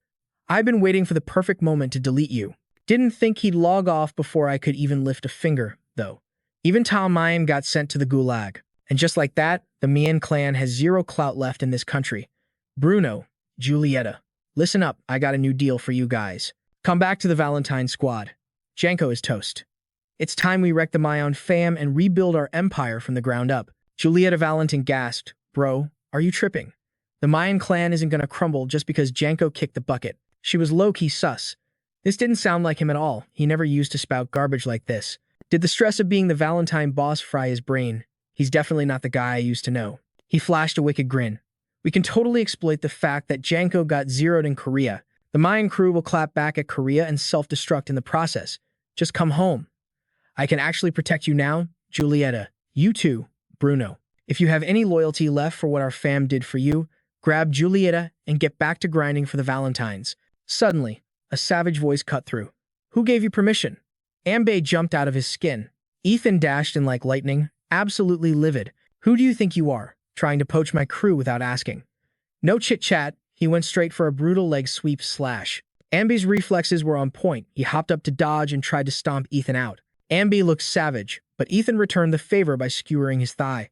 I've been waiting for the perfect moment to delete you. Didn't think he'd log off before I could even lift a finger, though. Even Tom Mayan got sent to the gulag. And just like that, the Mian clan has zero clout left in this country. Bruno, Julieta, listen up, I got a new deal for you guys. Come back to the Valentine squad. Janko is toast. It's time we wreck the Mayan fam and rebuild our empire from the ground up. Julieta Valentin gasped. Bro, are you tripping? The Mayan clan isn't gonna crumble just because Janko kicked the bucket. She was low-key sus. This didn't sound like him at all. He never used to spout garbage like this. Did the stress of being the Valentine boss fry his brain? He's definitely not the guy I used to know. He flashed a wicked grin. We can totally exploit the fact that Janko got zeroed in Korea. The Mayan crew will clap back at Korea and self-destruct in the process. Just come home. I can actually protect you now, Julieta. You too, Bruno. If you have any loyalty left for what our fam did for you, grab Julieta and get back to grinding for the Valentines. Suddenly, a savage voice cut through. Who gave you permission? Ambe jumped out of his skin. Ethan dashed in like lightning, absolutely livid. Who do you think you are, trying to poach my crew without asking? No chit-chat, he went straight for a brutal leg sweep slash. Ambe's reflexes were on point. He hopped up to dodge and tried to stomp Ethan out. Ambe looked savage, but Ethan returned the favor by skewering his thigh.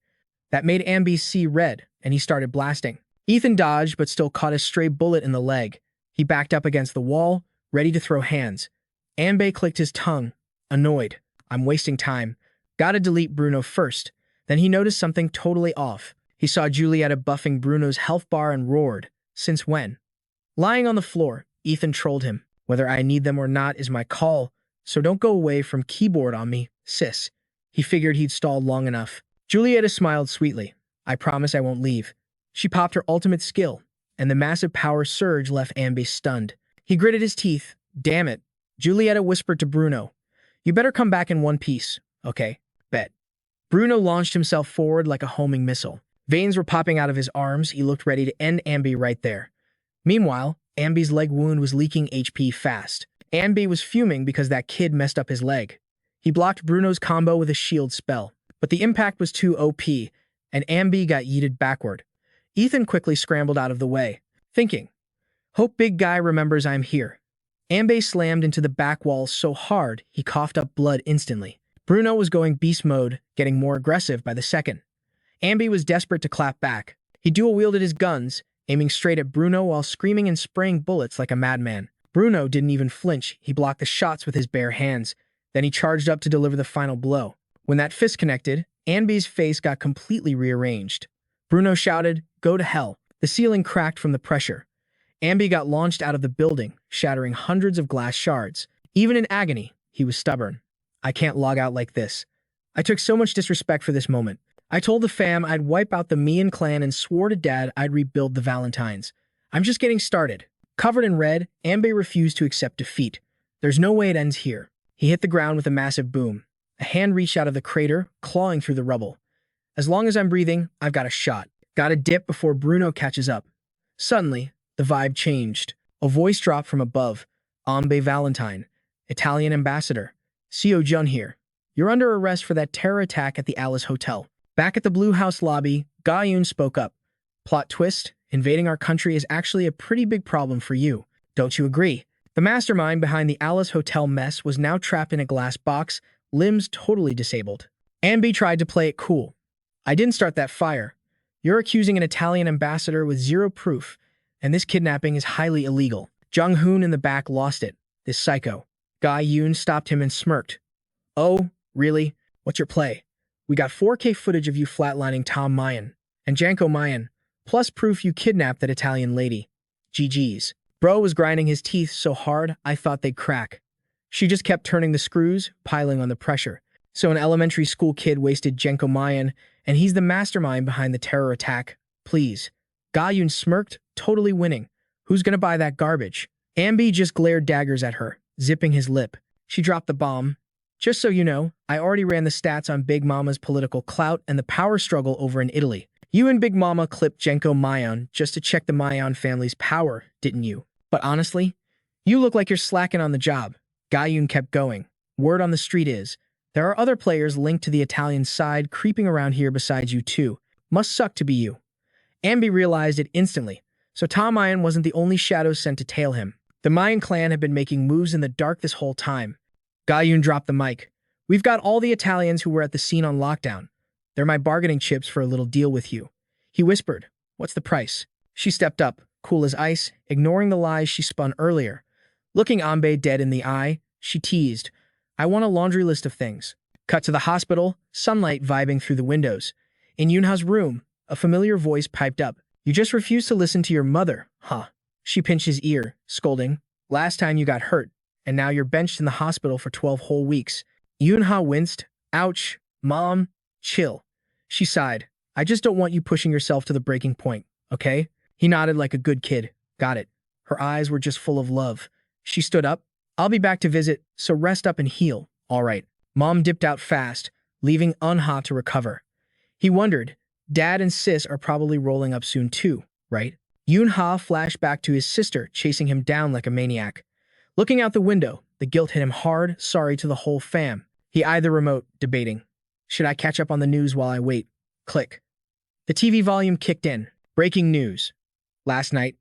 That made Ambe see red, and he started blasting. Ethan dodged but still caught a stray bullet in the leg. He backed up against the wall, ready to throw hands. Ambe clicked his tongue, annoyed. I'm wasting time. Gotta delete Bruno first. Then he noticed something totally off. He saw Julieta buffing Bruno's health bar and roared. Since when? Lying on the floor, Ethan trolled him. Whether I need them or not is my call, so don't go away from keyboard on me, sis. He figured he'd stalled long enough. Julieta smiled sweetly. I promise I won't leave. She popped her ultimate skill, and the massive power surge left Ambe stunned. He gritted his teeth. Damn it. Julieta whispered to Bruno. You better come back in one piece. Okay, bet. Bruno launched himself forward like a homing missile. Veins were popping out of his arms. He looked ready to end Ambe right there. Meanwhile, Ambe's leg wound was leaking HP fast. Ambe was fuming because that kid messed up his leg. He blocked Bruno's combo with a shield spell, but the impact was too OP, and Ambe got yeeted backward. Ethan quickly scrambled out of the way, thinking, hope big guy remembers I'm here. Ambe slammed into the back wall so hard he coughed up blood instantly. Bruno was going beast mode, getting more aggressive by the second. Ambe was desperate to clap back. He dual-wielded his guns, aiming straight at Bruno while screaming and spraying bullets like a madman. Bruno didn't even flinch. He blocked the shots with his bare hands. Then he charged up to deliver the final blow. When that fist connected, Ambe's face got completely rearranged. Bruno shouted, "Go to hell." The ceiling cracked from the pressure. Ambe got launched out of the building, shattering hundreds of glass shards. Even in agony, he was stubborn. I can't log out like this. I took so much disrespect for this moment. I told the fam I'd wipe out the Mian clan and swore to Dad I'd rebuild the Valentines. I'm just getting started. Covered in red, Ambe refused to accept defeat. There's no way it ends here. He hit the ground with a massive boom. A hand reached out of the crater, clawing through the rubble. As long as I'm breathing, I've got a shot. Gotta dip before Bruno catches up. Suddenly, the vibe changed. A voice dropped from above. Ambe Valentine, Italian ambassador. Seo-jun here. You're under arrest for that terror attack at the Alice Hotel. Back at the Blue House lobby, Ga-eun spoke up. Plot twist, invading our country is actually a pretty big problem for you. Don't you agree? The mastermind behind the Alice Hotel mess was now trapped in a glass box, limbs totally disabled. Ambe tried to play it cool. I didn't start that fire. You're accusing an Italian ambassador with zero proof, and this kidnapping is highly illegal. Jung-hoon in the back lost it. This psycho. Ga-yoon stopped him and smirked. Oh, really? What's your play? We got 4K footage of you flatlining Tom Mayan and Janko Mayan, plus proof you kidnapped that Italian lady. GG's. Bro was grinding his teeth so hard I thought they'd crack. She just kept turning the screws, piling on the pressure. So an elementary school kid wasted Janko Mayan, and he's the mastermind behind the terror attack. Please. Ga-yoon smirked, totally winning. Who's gonna buy that garbage? Ambi just glared daggers at her, zipping his lip. She dropped the bomb. Just so you know, I already ran the stats on Big Mama's political clout and the power struggle over in Italy. You and Big Mama clipped Genko Mayan just to check the Mayan family's power, didn't you? But honestly, you look like you're slacking on the job. Ga-yoon kept going. Word on the street is, there are other players linked to the Italian side creeping around here besides you too. Must suck to be you. Ambi realized it instantly, so Tom Mayan wasn't the only shadow sent to tail him. The Mayan clan had been making moves in the dark this whole time. Ga-yoon dropped the mic. We've got all the Italians who were at the scene on lockdown. They're my bargaining chips for a little deal with you. He whispered, what's the price? She stepped up, cool as ice, ignoring the lies she spun earlier. Looking Ambe dead in the eye, she teased, I want a laundry list of things. Cut to the hospital, sunlight vibing through the windows. In Yoonha's room, a familiar voice piped up. You just refused to listen to your mother, huh? She pinched his ear, scolding. Last time you got hurt, and now you're benched in the hospital for 12 whole weeks. Yoonha winced. Ouch. Mom, chill. She sighed. I just don't want you pushing yourself to the breaking point, okay? He nodded like a good kid. Got it. Her eyes were just full of love. She stood up. I'll be back to visit, so rest up and heal. All right. Mom dipped out fast, leaving Unha to recover. He wondered, Dad and Sis are probably rolling up soon too, right? Yoonha flashed back to his sister, chasing him down like a maniac. Looking out the window, the guilt hit him hard, sorry to the whole fam. He eyed the remote, debating. Should I catch up on the news while I wait? Click. The TV volume kicked in. Breaking news. Last night,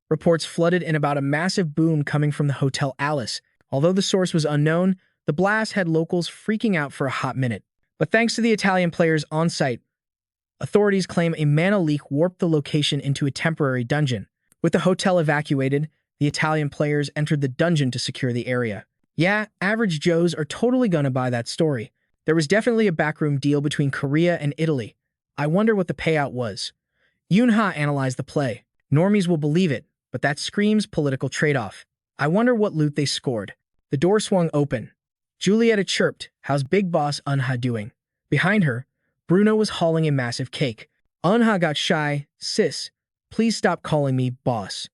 reports flooded in about a massive boom coming from the Hotel Alice. Although the source was unknown, the blast had locals freaking out for a hot minute. But thanks to the Italian players on site, authorities claim a mana leak warped the location into a temporary dungeon. With the hotel evacuated, the Italian players entered the dungeon to secure the area. Yeah, average Joes are totally gonna buy that story. There was definitely a backroom deal between Korea and Italy. I wonder what the payout was. Yoonha analyzed the play. Normies will believe it, but that screams political trade-off. I wonder what loot they scored. The door swung open. Julieta chirped, how's Big Boss Unha doing? Behind her, Bruno was hauling a massive cake. Unha got shy. Sis, please stop calling me boss.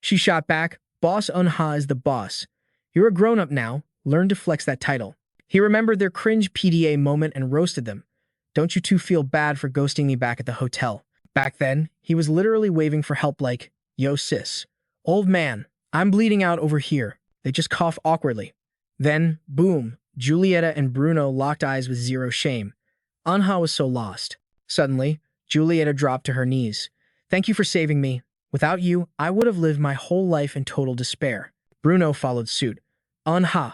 She shot back, Boss Unha is the boss. You're a grown-up now, learn to flex that title. He remembered their cringe PDA moment and roasted them. Don't you two feel bad for ghosting me back at the hotel? Back then, he was literally waving for help like, yo sis. Old man, I'm bleeding out over here. They just cough awkwardly. Then, boom, Julieta and Bruno locked eyes with zero shame. Unha was so lost. Suddenly, Julieta dropped to her knees. Thank you for saving me. Without you, I would have lived my whole life in total despair. Bruno followed suit. Unha,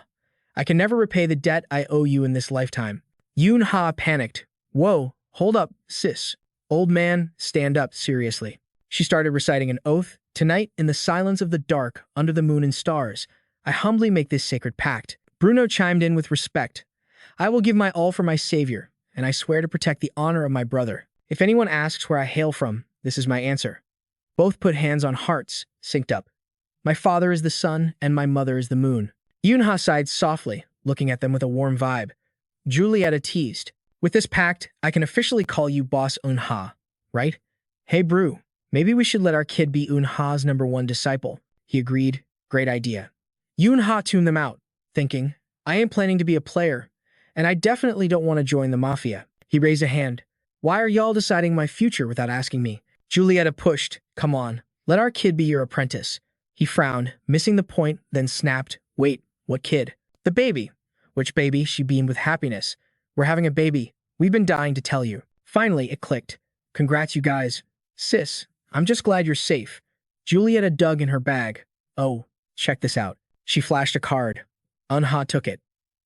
I can never repay the debt I owe you in this lifetime. Yoonha panicked. Whoa, hold up, sis. Old man, stand up, seriously. She started reciting an oath. Tonight, in the silence of the dark, under the moon and stars, I humbly make this sacred pact. Bruno chimed in with respect. I will give my all for my savior, and I swear to protect the honor of my brother. If anyone asks where I hail from, this is my answer. Both put hands on hearts, synced up. My father is the sun, and my mother is the moon. Yoonha sighed softly, looking at them with a warm vibe. Julieta teased. With this pact, I can officially call you Boss Unha, right? Hey, Bru, maybe we should let our kid be Unha's #1 disciple. He agreed. Great idea. Yoonha tuned them out, thinking, I ain't planning to be a player, and I definitely don't want to join the mafia. He raised a hand. Why are y'all deciding my future without asking me? Julieta pushed. Come on, let our kid be your apprentice. He frowned, missing the point, then snapped. Wait, what kid? The baby. Which baby? She beamed with happiness. We're having a baby. We've been dying to tell you. Finally, it clicked. Congrats, you guys. Sis, I'm just glad you're safe. Julieta dug in her bag. Oh, check this out. She flashed a card. Unha took it.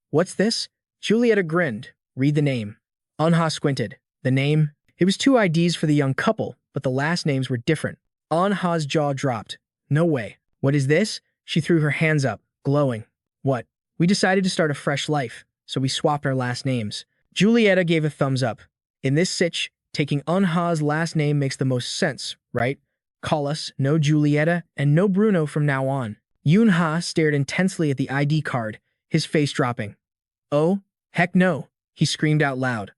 What's this? Julieta grinned. Read the name. Unha squinted. The name? It was 2 IDs for the young couple, but the last names were different. Anha's jaw dropped. No way. What is this? She threw her hands up, glowing. What? We decided to start a fresh life, so we swapped our last names. Julieta gave a thumbs up. In this sitch, taking Eun-ha's last name makes the most sense, right? Call us no Julieta and no Bruno from now on. Yoon-ha stared intensely at the ID card, his face dropping. Oh, heck no, he screamed out loud.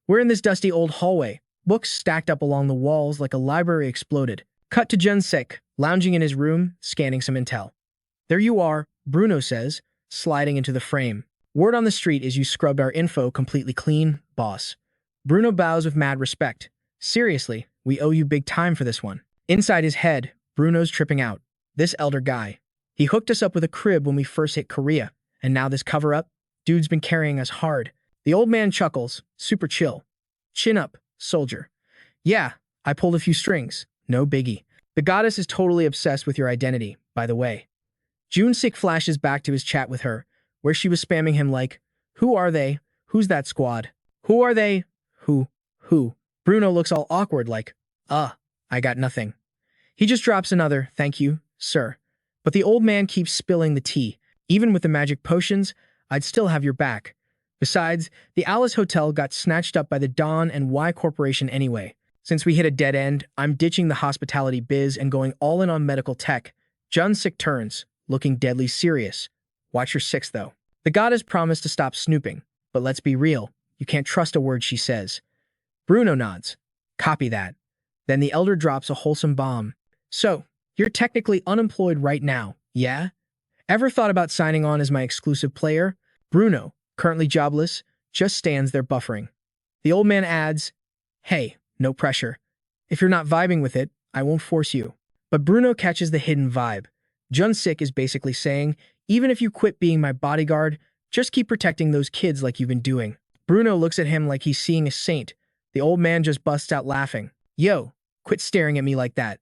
We're in this dusty old hallway, books stacked up along the walls like a library exploded. Cut to Jun-sik, lounging in his room, scanning some intel. There you are, Bruno says, sliding into the frame. Word on the street is you scrubbed our info completely clean, boss. Bruno bows with mad respect. Seriously, we owe you big time for this one. Inside his head, Bruno's tripping out. This elder guy. He hooked us up with a crib when we first hit Korea, and now this cover-up? Dude's been carrying us hard. The old man chuckles, super chill. Chin up, soldier. Yeah, I pulled a few strings. No biggie. The goddess is totally obsessed with your identity, by the way. Jun-sik flashes back to his chat with her, where she was spamming him like, who are they? Who's that squad? Who are they? Who? Bruno looks all awkward like, I got nothing. He just drops another, thank you, sir. But the old man keeps spilling the tea. Even with the magic potions, I'd still have your back. Besides, the Alice Hotel got snatched up by the Dawn and Y Corporation anyway. Since we hit a dead end, I'm ditching the hospitality biz and going all in on medical tech. Jun-sik turns, looking deadly serious. Watch your six, though. The goddess promised to stop snooping, but let's be real. You can't trust a word she says. Bruno nods. Copy that. Then the elder drops a wholesome bomb. So, you're technically unemployed right now, yeah? Ever thought about signing on as my exclusive player? Bruno, currently jobless, just stands there buffering. The old man adds, hey, no pressure. If you're not vibing with it, I won't force you. But Bruno catches the hidden vibe. Jun-sik is basically saying, even if you quit being my bodyguard, just keep protecting those kids like you've been doing. Bruno looks at him like he's seeing a saint. The old man just busts out laughing. Yo, quit staring at me like that.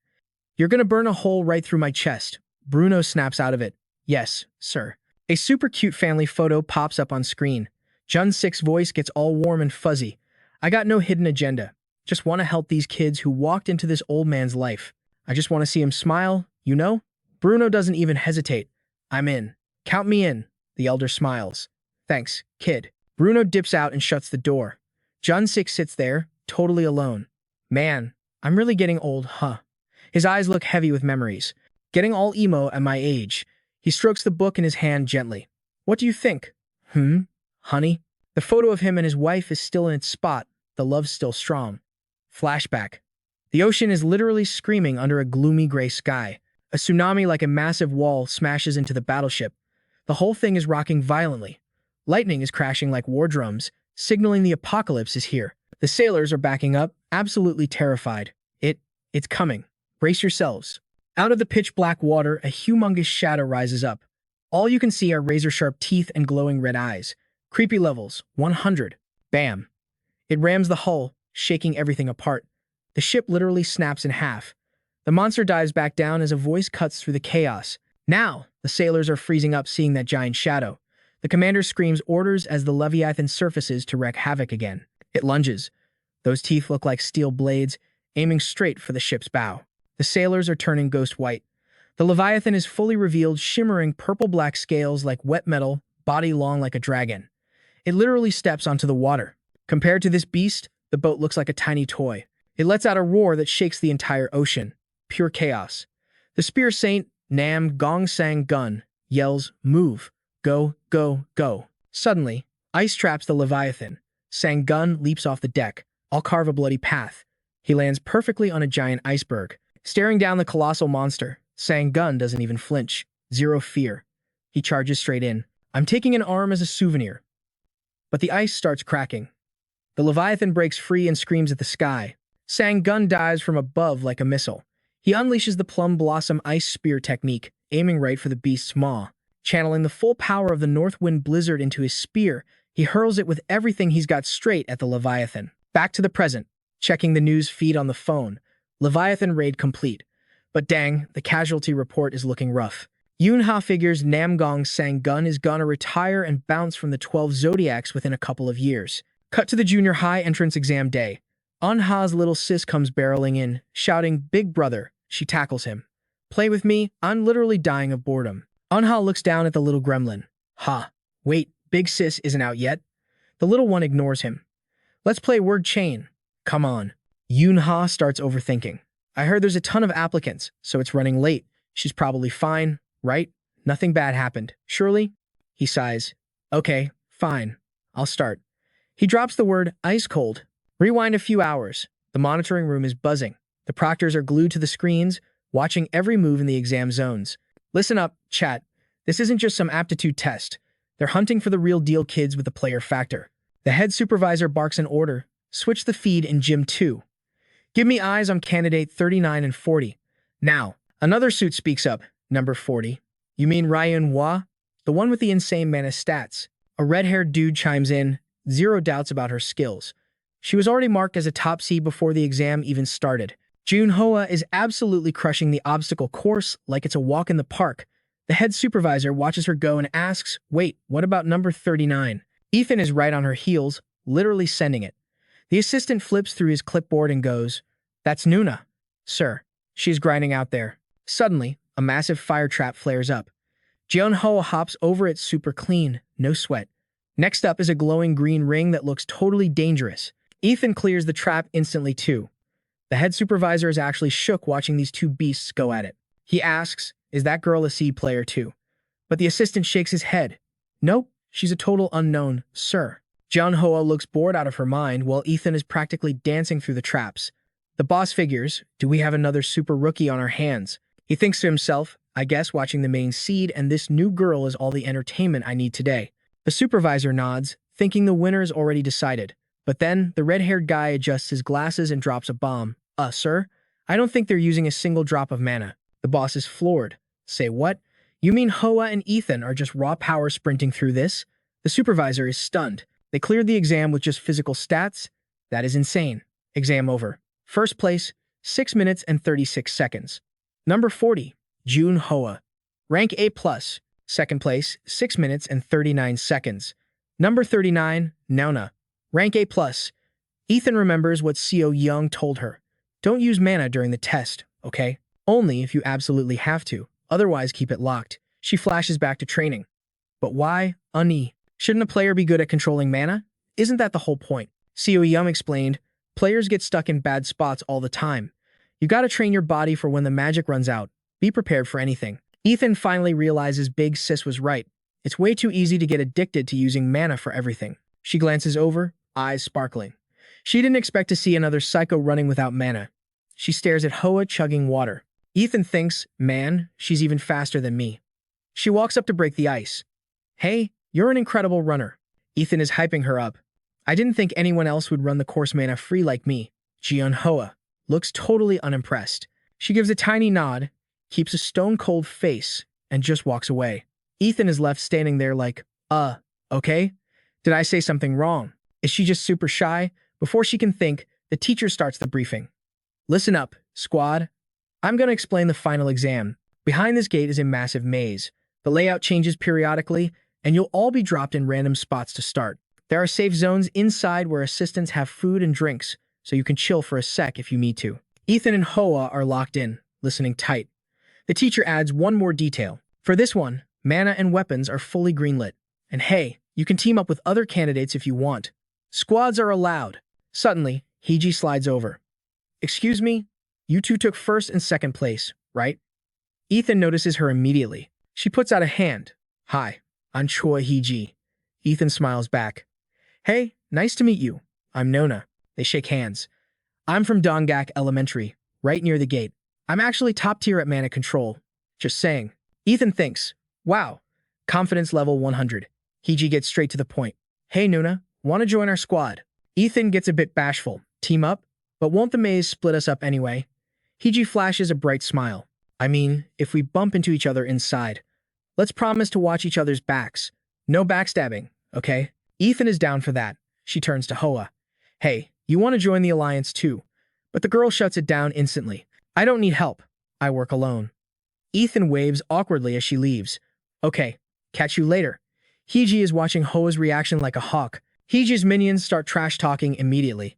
You're gonna burn a hole right through my chest. Bruno snaps out of it. Yes, sir. A super cute family photo pops up on screen. Jun-sik's voice gets all warm and fuzzy. I got no hidden agenda. Just want to help these kids who walked into this old man's life. I just want to see him smile, you know? Bruno doesn't even hesitate. I'm in. Count me in. The elder smiles. Thanks, kid. Bruno dips out and shuts the door. Jun-sik sits there, totally alone. Man, I'm really getting old, huh? His eyes look heavy with memories. Getting all emo at my age. He strokes the book in his hand gently. What do you think? Honey? The photo of him and his wife is still in its spot. The love's still strong. Flashback. The ocean is literally screaming under a gloomy gray sky. A tsunami like a massive wall smashes into the battleship. The whole thing is rocking violently. Lightning is crashing like war drums, signaling the apocalypse is here. The sailors are backing up, absolutely terrified. It's coming. Brace yourselves. Out of the pitch-black water, a humongous shadow rises up. All you can see are razor-sharp teeth and glowing red eyes. Creepy levels, 100. Bam. It rams the hull, shaking everything apart. The ship literally snaps in half. The monster dives back down as a voice cuts through the chaos. Now, the sailors are freezing up seeing that giant shadow. The commander screams orders as the Leviathan surfaces to wreak havoc again. It lunges. Those teeth look like steel blades, aiming straight for the ship's bow. The sailors are turning ghost white. The Leviathan is fully revealed, shimmering purple-black scales like wet metal, body long like a dragon. It literally steps onto the water. Compared to this beast, the boat looks like a tiny toy. It lets out a roar that shakes the entire ocean. Pure chaos. The spear saint, Nam Gong Sang Gun, yells, move, go, go, go. Suddenly, ice traps the Leviathan. Sang Gun leaps off the deck. I'll carve a bloody path. He lands perfectly on a giant iceberg. Staring down the colossal monster, Sang Gun doesn't even flinch. Zero fear. He charges straight in. I'm taking an arm as a souvenir. But the ice starts cracking. The Leviathan breaks free and screams at the sky. Sang Gun dives from above like a missile. He unleashes the Plum Blossom Ice Spear technique, aiming right for the beast's maw. Channeling the full power of the North Wind Blizzard into his spear, he hurls it with everything he's got straight at the Leviathan. Back to the present. Checking the news feed on the phone. Leviathan raid complete. But dang, the casualty report is looking rough. Yoon-ha figures Namgong Sang Gun is gonna retire and bounce from the 12 Zodiacs within a couple of years. Cut to the junior high entrance exam day. Eun-ha's little sis comes barreling in, shouting, Big brother. She tackles him. Play with me? I'm literally dying of boredom. Eun-ha looks down at the little gremlin. Ha. Wait, big sis isn't out yet? The little one ignores him. Let's play word chain. Come on. Yoon-ha starts overthinking. I heard there's a ton of applicants, so it's running late. She's probably fine, right? Nothing bad happened, surely? He sighs. Okay, fine. I'll start. He drops the word ice cold. Rewind a few hours. The monitoring room is buzzing. The proctors are glued to the screens, watching every move in the exam zones. Listen up, chat. This isn't just some aptitude test. They're hunting for the real deal kids with a player factor. The head supervisor barks an order. Switch the feed in Gym 2. Give me eyes on candidate 39 and 40. Now, another suit speaks up. Number 40. You mean Ryan-hwa? The one with the insane mana stats. A red-haired dude chimes in. Zero doubts about her skills. She was already marked as a top seed before the exam even started. Joon-ha is absolutely crushing the obstacle course like it's a walk in the park. The head supervisor watches her go and asks, wait, what about number 39? Ethan is right on her heels, literally sending it. The assistant flips through his clipboard and goes, That's Nuna. Sir, she's grinding out there. Suddenly, a massive fire trap flares up. Jeon-ho hops over it super clean, no sweat. Next up is a glowing green ring that looks totally dangerous. Ethan clears the trap instantly too. The head supervisor is actually shook watching these two beasts go at it. He asks, is that girl a seed player too? But the assistant shakes his head. Nope, she's a total unknown, sir. Jeon-ho looks bored out of her mind while Ethan is practically dancing through the traps. The boss figures, do we have another super rookie on our hands? He thinks to himself, I guess watching the main seed and this new girl is all the entertainment I need today. The supervisor nods, thinking the winner is already decided. But then, the red-haired guy adjusts his glasses and drops a bomb. Sir? I don't think they're using a single drop of mana. The boss is floored. Say what? You mean Hoa and Ethan are just raw power sprinting through this? The supervisor is stunned. They cleared the exam with just physical stats? That is insane. Exam over. First place, 6 minutes and 36 seconds. Number 40, Joon-ha. Rank A+. Second place, 6 minutes and 39 seconds. Number 39, Nuna. Rank A+. Ethan remembers what Seo-young told her. Don't use mana during the test, okay? Only if you absolutely have to. Otherwise, keep it locked. She flashes back to training. But why? Shouldn't a player be good at controlling mana? Isn't that the whole point? Seo-young explained, players get stuck in bad spots all the time. You gotta train your body for when the magic runs out. Be prepared for anything. Ethan finally realizes Big Sis was right. It's way too easy to get addicted to using mana for everything. She glances over, eyes sparkling. She didn't expect to see another psycho running without mana. She stares at Hoa chugging water. Ethan thinks, man, she's even faster than me. She walks up to break the ice. Hey, you're an incredible runner. Ethan is hyping her up. I didn't think anyone else would run the course mana free like me. Jeon-ho looks totally unimpressed. She gives a tiny nod, keeps a stone-cold face, and just walks away. Ethan is left standing there like, okay? Did I say something wrong? Is she just super shy? Before she can think, the teacher starts the briefing. Listen up, squad. I'm going to explain the final exam. Behind this gate is a massive maze. The layout changes periodically, and you'll all be dropped in random spots to start. There are safe zones inside where assistants have food and drinks, so you can chill for a sec if you need to. Ethan and Hoa are locked in, listening tight. The teacher adds one more detail. For this one, mana and weapons are fully greenlit. And hey, you can team up with other candidates if you want. Squads are allowed. Suddenly, Heiji slides over. Excuse me? You two took first and second place, right? Ethan notices her immediately. She puts out a hand. Hi, I'm Choi Heiji. Ethan smiles back. Hey, nice to meet you. I'm Nona. They shake hands. I'm from Donggak Elementary, right near the gate. I'm actually top tier at mana control. Just saying. Ethan thinks, wow, confidence level 100. Heiji gets straight to the point. Hey Nuna, want to join our squad? Ethan gets a bit bashful. Team up? But won't the maze split us up anyway? Heiji flashes a bright smile. I mean, if we bump into each other inside. Let's promise to watch each other's backs. No backstabbing, okay? Ethan is down for that. She turns to Hoa. Hey, you want to join the alliance too? But the girl shuts it down instantly. I don't need help. I work alone. Ethan waves awkwardly as she leaves. Okay, catch you later. Heiji is watching Hoa's reaction like a hawk. Heiji's minions start trash-talking immediately.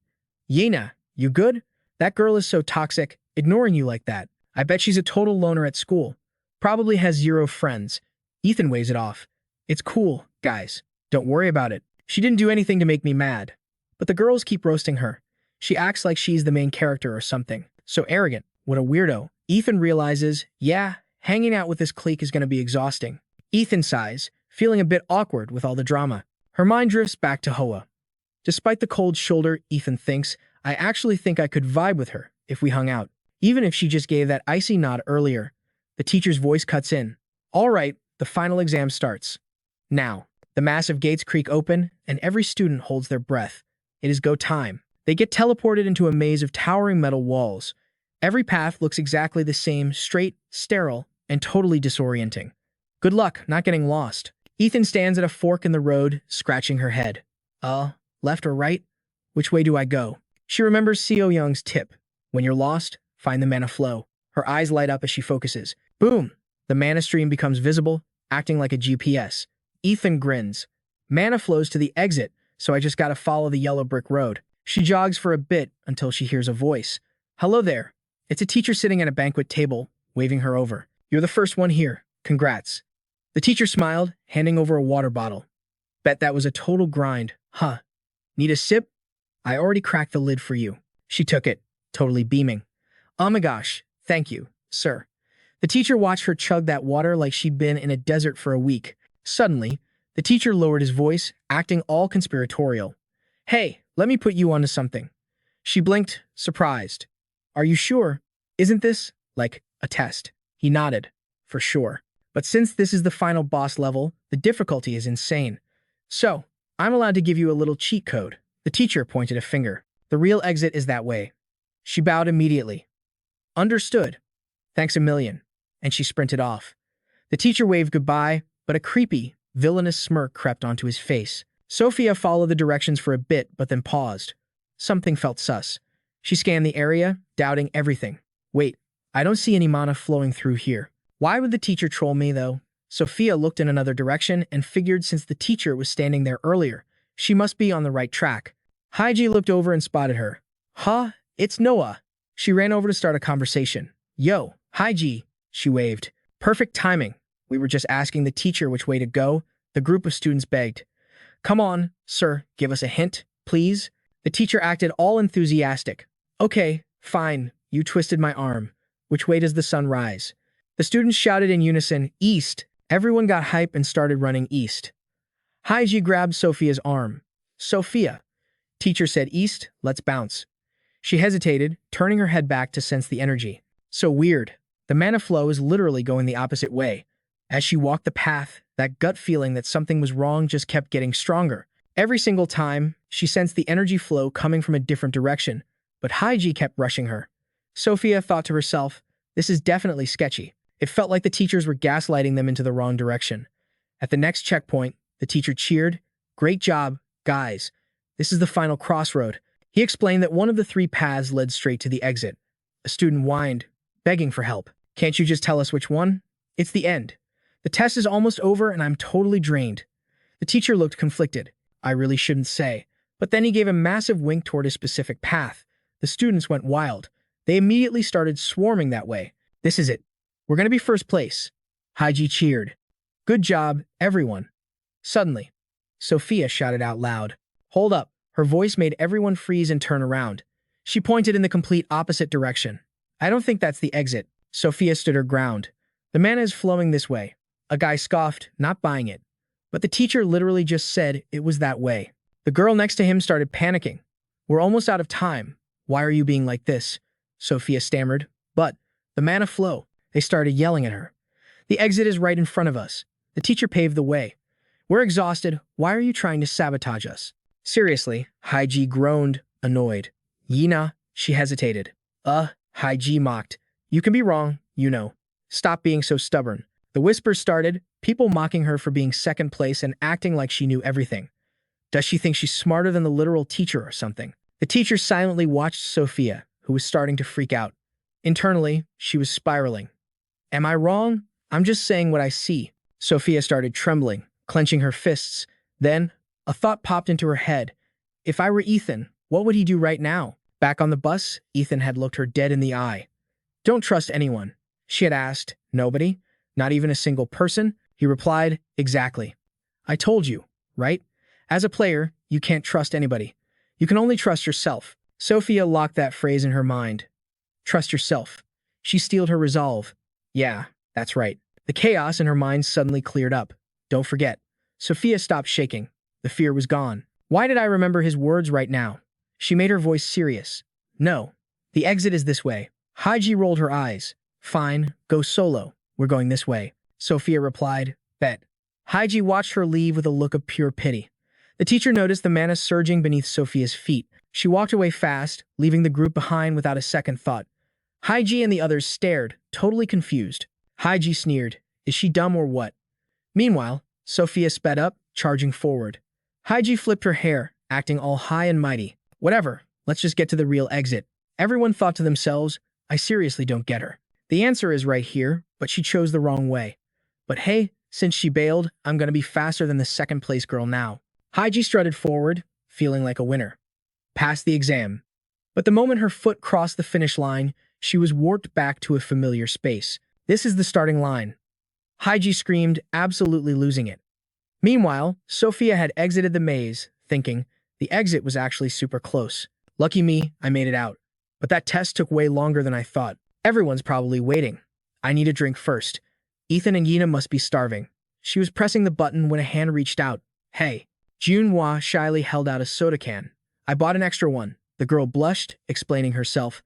Yena, you good? That girl is so toxic, ignoring you like that. I bet she's a total loner at school. Probably has zero friends. Ethan waves it off. It's cool, guys. Don't worry about it. She didn't do anything to make me mad. But the girls keep roasting her. She acts like she's the main character or something. So arrogant. What a weirdo. Ethan realizes, yeah, hanging out with this clique is going to be exhausting. Ethan sighs, feeling a bit awkward with all the drama. Her mind drifts back to Hoa. Despite the cold shoulder, Ethan thinks, I actually think I could vibe with her if we hung out. Even if she just gave that icy nod earlier. The teacher's voice cuts in. All right, the final exam starts. Now, the massive gates creak open, and every student holds their breath. It is go time. They get teleported into a maze of towering metal walls. Every path looks exactly the same, straight, sterile, and totally disorienting. Good luck not getting lost. Ethan stands at a fork in the road, scratching her head. Left or right? Which way do I go? She remembers Seo Young's tip. When you're lost, find the mana flow. Her eyes light up as she focuses. Boom! The mana stream becomes visible, acting like a GPS. Ethan grins. Mana flows to the exit, so I just gotta follow the yellow brick road. She jogs for a bit until she hears a voice. Hello there. It's a teacher sitting at a banquet table, waving her over. You're the first one here. Congrats. The teacher smiled, handing over a water bottle. Bet that was a total grind, huh? Need a sip? I already cracked the lid for you. She took it, totally beaming. Oh my gosh, thank you, sir. The teacher watched her chug that water like she'd been in a desert for a week. Suddenly, the teacher lowered his voice, acting all conspiratorial. Hey, let me put you onto something. She blinked, surprised. Are you sure? Isn't this, like, a test? He nodded. For sure. But since this is the final boss level, the difficulty is insane. So, I'm allowed to give you a little cheat code. The teacher pointed a finger. The real exit is that way. She bowed immediately. Understood. Thanks a million. And she sprinted off. The teacher waved goodbye, but a creepy, villainous smirk crept onto his face. Sophia followed the directions for a bit, but then paused. Something felt sus. She scanned the area, doubting everything. Wait, I don't see any mana flowing through here. Why would the teacher troll me, though? Sophia looked in another direction and figured since the teacher was standing there earlier, she must be on the right track. Haiji looked over and spotted her. Huh? It's Noah. She ran over to start a conversation. Yo, Haiji, she waved. Perfect timing. We were just asking the teacher which way to go. The group of students begged. Come on, sir, give us a hint, please. The teacher acted all enthusiastic. Okay, fine, you twisted my arm. Which way does the sun rise? The students shouted in unison, East. Everyone got hype and started running east. Haiji grabbed Sophia's arm. Sophia. Teacher said east, let's bounce. She hesitated, turning her head back to sense the energy. So weird. The mana flow is literally going the opposite way. As she walked the path, that gut feeling that something was wrong just kept getting stronger. Every single time, she sensed the energy flow coming from a different direction, but Haiji kept rushing her. Sophia thought to herself, this is definitely sketchy. It felt like the teachers were gaslighting them into the wrong direction. At the next checkpoint, the teacher cheered, Great job, guys. This is the final crossroad. He explained that one of the 3 paths led straight to the exit. A student whined, begging for help. Can't you just tell us which one? It's the end. The test is almost over and I'm totally drained. The teacher looked conflicted. I really shouldn't say. But then he gave a massive wink toward a specific path. The students went wild. They immediately started swarming that way. This is it. We're going to be first place. Haiji cheered. Good job, everyone. Suddenly, Sophia shouted out loud. Hold up. Her voice made everyone freeze and turn around. She pointed in the complete opposite direction. I don't think that's the exit. Sophia stood her ground. The mana is flowing this way. A guy scoffed, not buying it. But the teacher literally just said it was that way. The girl next to him started panicking. We're almost out of time. Why are you being like this? Sophia stammered. But the mana flow. They started yelling at her. The exit is right in front of us. The teacher paved the way. We're exhausted. Why are you trying to sabotage us? Seriously, Haiji groaned, annoyed. Yina, she hesitated. Haiji mocked. You can be wrong, you know. Stop being so stubborn. The whispers started, people mocking her for being second place and acting like she knew everything. Does she think she's smarter than the literal teacher or something? The teacher silently watched Sophia, who was starting to freak out. Internally, she was spiraling. Am I wrong? I'm just saying what I see. Sophia started trembling, clenching her fists. Then, a thought popped into her head. If I were Ethan, what would he do right now? Back on the bus, Ethan had looked her dead in the eye. Don't trust anyone. She had asked. Nobody? Not even a single person? He replied, exactly. I told you, right? As a player, you can't trust anybody. You can only trust yourself. Sophia locked that phrase in her mind. Trust yourself. She steeled her resolve. Yeah, that's right. The chaos in her mind suddenly cleared up. Don't forget. Sophia stopped shaking. The fear was gone. Why did I remember his words right now? She made her voice serious. No. The exit is this way. Haiji rolled her eyes. Fine, go solo. We're going this way. Sophia replied, Bet. Haiji watched her leave with a look of pure pity. The teacher noticed the mana surging beneath Sophia's feet. She walked away fast, leaving the group behind without a second thought. Haiji and the others stared, totally confused. Haiji sneered. Is she dumb or what? Meanwhile, Sophia sped up, charging forward. Haiji flipped her hair, acting all high and mighty. Whatever, let's just get to the real exit. Everyone thought to themselves, I seriously don't get her. The answer is right here, but she chose the wrong way. But hey, since she bailed, I'm gonna be faster than the second place girl now. Haiji strutted forward, feeling like a winner. Passed the exam. But the moment her foot crossed the finish line, she was warped back to a familiar space. This is the starting line. Haiji screamed, absolutely losing it. Meanwhile, Sophia had exited the maze, thinking, the exit was actually super close. Lucky me, I made it out. But that test took way longer than I thought. Everyone's probably waiting. I need a drink first. Ethan and Yina must be starving. She was pressing the button when a hand reached out. Hey. Junhwa shyly held out a soda can. I bought an extra one. The girl blushed, explaining herself.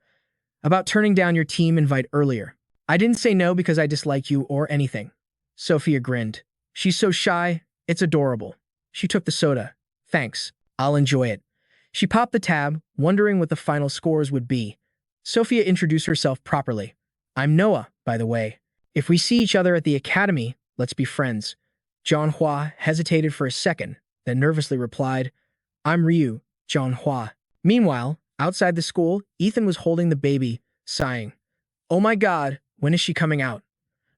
About turning down your team invite earlier. I didn't say no because I dislike you or anything. Sophia grinned. She's so shy, it's adorable. She took the soda. Thanks. I'll enjoy it. She popped the tab, wondering what the final scores would be. Sophia introduced herself properly. I'm Noah, by the way. If we see each other at the academy, let's be friends. Junhwa hesitated for a second, then nervously replied, I'm Ryu, Junhwa. Meanwhile, outside the school, Ethan was holding the baby, sighing. Oh my god, when is she coming out?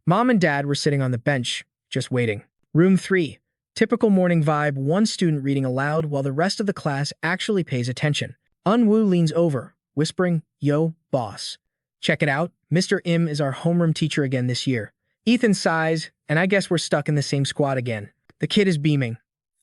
Mom and Dad were sitting on the bench, just waiting. Room 3. Typical morning vibe, one student reading aloud while the rest of the class actually pays attention. Unwoo leans over, whispering, Yo, boss. Check it out, Mr. Im is our homeroom teacher again this year. Ethan sighs, and I guess we're stuck in the same squad again. The kid is beaming.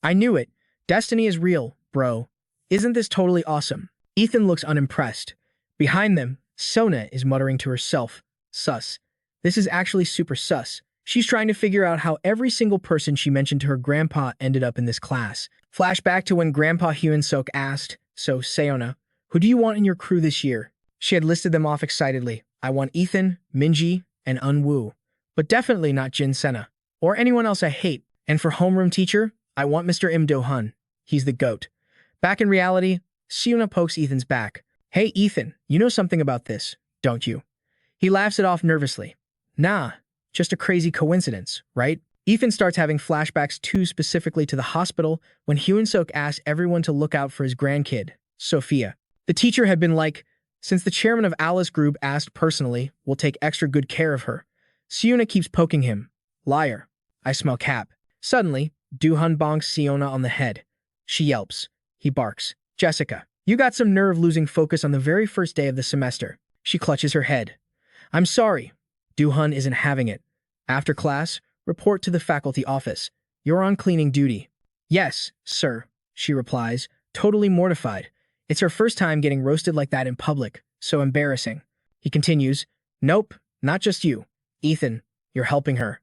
I knew it. Destiny is real, bro. Isn't this totally awesome? Ethan looks unimpressed. Behind them, Seon-ah is muttering to herself, sus. This is actually super sus. She's trying to figure out how every single person she mentioned to her grandpa ended up in this class. Flashback to when Grandpa Hyun-suk asked, so Seon-ah, who do you want in your crew this year? She had listed them off excitedly. I want Ethan, Minji, and Unwoo. But definitely not Jin Sena, or anyone else I hate. And for homeroom teacher, I want Mr. Im Do-hun. He's the GOAT. Back in reality, Seon-ah pokes Ethan's back. Hey Ethan, you know something about this, don't you? He laughs it off nervously. Nah, just a crazy coincidence, right? Ethan starts having flashbacks too, specifically to the hospital when Hyun-suk asked everyone to look out for his grandkid, Sophia. The teacher had been like, since the chairman of Alice Group asked personally, we'll take extra good care of her. Seon-ah keeps poking him. Liar. I smell cap. Suddenly, Do-hun bonks Seon-ah on the head. She yelps. He barks. Jessica, you got some nerve losing focus on the very first day of the semester. She clutches her head. I'm sorry. Do-hun isn't having it. After class, report to the faculty office. You're on cleaning duty. Yes, sir, she replies, totally mortified. It's her first time getting roasted like that in public. So embarrassing. He continues, Nope, not just you. Ethan, you're helping her.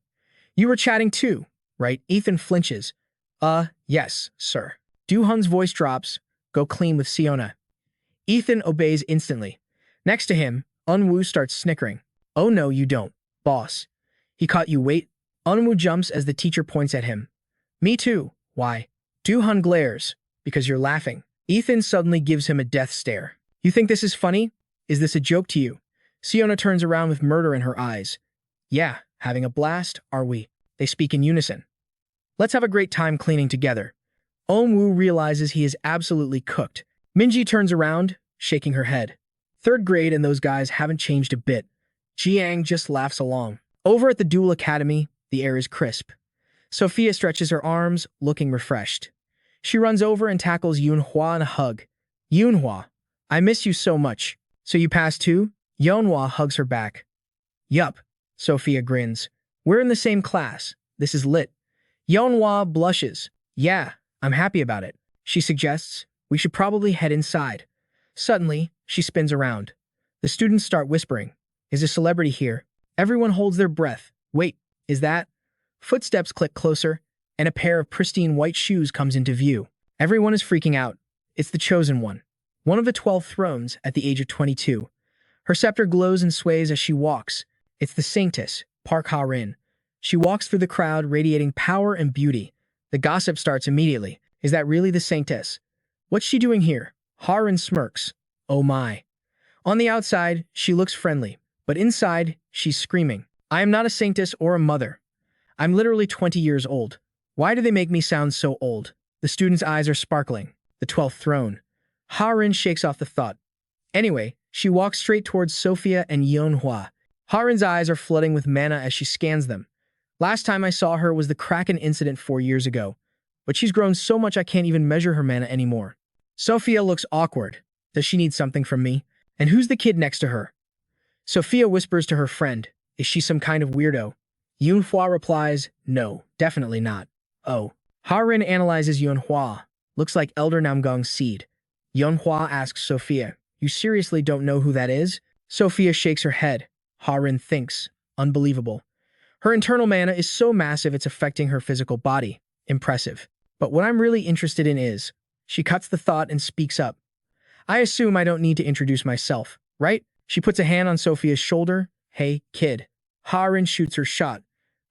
You were chatting too, right? Ethan flinches. Yes, sir. Do-hun's voice drops. Go clean with Seon-ah. Ethan obeys instantly. Next to him, Unwoo starts snickering. Oh no, you don't, boss. He caught you, wait. Unwoo jumps as the teacher points at him. Me too. Why? Do-hun glares. Because you're laughing. Ethan suddenly gives him a death stare. You think this is funny? Is this a joke to you? Seon-ah turns around with murder in her eyes. Yeah, having a blast, are we? They speak in unison. Let's have a great time cleaning together. Unwoo realizes he is absolutely cooked. Minji turns around, shaking her head. Third grade and those guys haven't changed a bit. Jiang just laughs along. Over at the Duel Academy, the air is crisp. Sophia stretches her arms, looking refreshed. She runs over and tackles Junhwa in a hug. Junhwa, I miss you so much. So you passed too? Junhwa hugs her back. Yup, Sophia grins. We're in the same class. This is lit. Yeonhwa blushes. Yeah, I'm happy about it. She suggests, we should probably head inside. Suddenly, she spins around. The students start whispering. Is a celebrity here? Everyone holds their breath. Wait, is that? Footsteps click closer, and a pair of pristine white shoes comes into view. Everyone is freaking out. It's the chosen one of the 12 thrones at the age of 22. Her scepter glows and sways as she walks. It's the saintess, Park Ha-rin. She walks through the crowd, radiating power and beauty. The gossip starts immediately. Is that really the saintess? What's she doing here? Ha-rin smirks. Oh my. On the outside, she looks friendly, but inside, she's screaming. I am not a saintess or a mother. I'm literally 20 years old. Why do they make me sound so old? The student's eyes are sparkling. The 12th throne. Ha-rin shakes off the thought. Anyway, she walks straight towards Sophia and Yeonhwa. Ha-rin's eyes are flooding with mana as she scans them. Last time I saw her was the Kraken incident 4 years ago, but she's grown so much I can't even measure her mana anymore. Sophia looks awkward. Does she need something from me? And who's the kid next to her? Sophia whispers to her friend, is she some kind of weirdo? Yeonhwa replies, no, definitely not. Oh. Ha-rin analyzes Yeonhwa. Looks like Elder Namgong's seed. Yeonhwa asks Sophia, you seriously don't know who that is? Sophia shakes her head. Ha-rin thinks, unbelievable. Her internal mana is so massive it's affecting her physical body. Impressive. But what I'm really interested in is, she cuts the thought and speaks up. I assume I don't need to introduce myself, right? She puts a hand on Sophia's shoulder. Hey, kid. Ha-rin shoots her shot.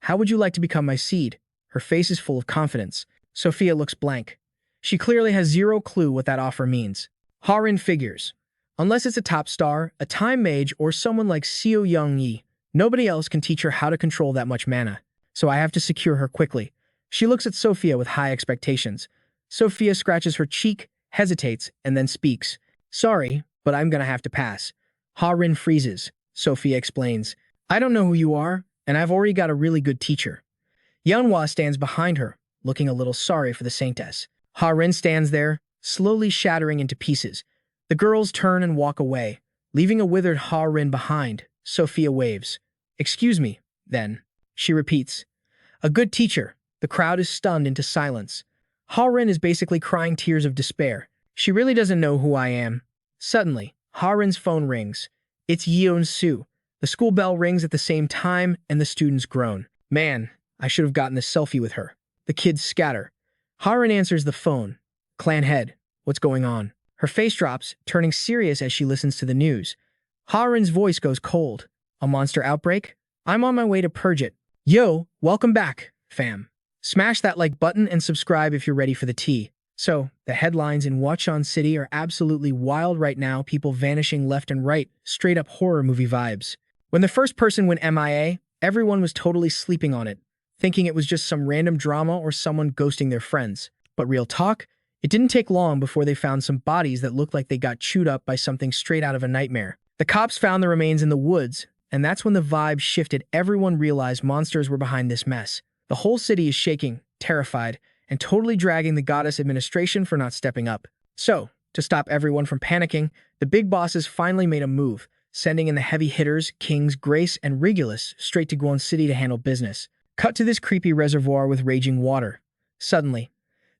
How would you like to become my seed? Her face is full of confidence. Sophia looks blank. She clearly has zero clue what that offer means. Ha-rin figures. Unless it's a top star, a time mage, or someone like Seo Young-yi, nobody else can teach her how to control that much mana. So I have to secure her quickly. She looks at Sophia with high expectations. Sophia scratches her cheek, hesitates, and then speaks. Sorry, but I'm gonna have to pass. Ha-rin freezes. Sophia explains. I don't know who you are, and I've already got a really good teacher. Yeonhwa stands behind her, looking a little sorry for the saintess. Ha-rin stands there, slowly shattering into pieces. The girls turn and walk away, leaving a withered Ha-rin behind. Sophia waves. Excuse me, then. She repeats. A good teacher. The crowd is stunned into silence. Ha-rin is basically crying tears of despair. She really doesn't know who I am. Suddenly, Ha-rin's phone rings. It's Yeon-su. The school bell rings at the same time, and the students groan. Man, I should have gotten a selfie with her. The kids scatter. Ha-rin answers the phone. Clan head, what's going on? Her face drops, turning serious as she listens to the news. Ha-rin's voice goes cold. A monster outbreak? I'm on my way to purge it. Yo, welcome back, fam. Smash that like button and subscribe if you're ready for the tea. So, the headlines in Webtoon City are absolutely wild right now, people vanishing left and right, straight up horror movie vibes. When the first person went MIA, everyone was totally sleeping on it, thinking it was just some random drama or someone ghosting their friends. But real talk, it didn't take long before they found some bodies that looked like they got chewed up by something straight out of a nightmare. The cops found the remains in the woods, and that's when the vibe shifted. Everyone realized monsters were behind this mess. The whole city is shaking, terrified, and totally dragging the goddess administration for not stepping up. So, to stop everyone from panicking, the big bosses finally made a move, sending in the heavy hitters, Kings, Grace, and Regulus, straight to Gwon City to handle business. Cut to this creepy reservoir with raging water. Suddenly,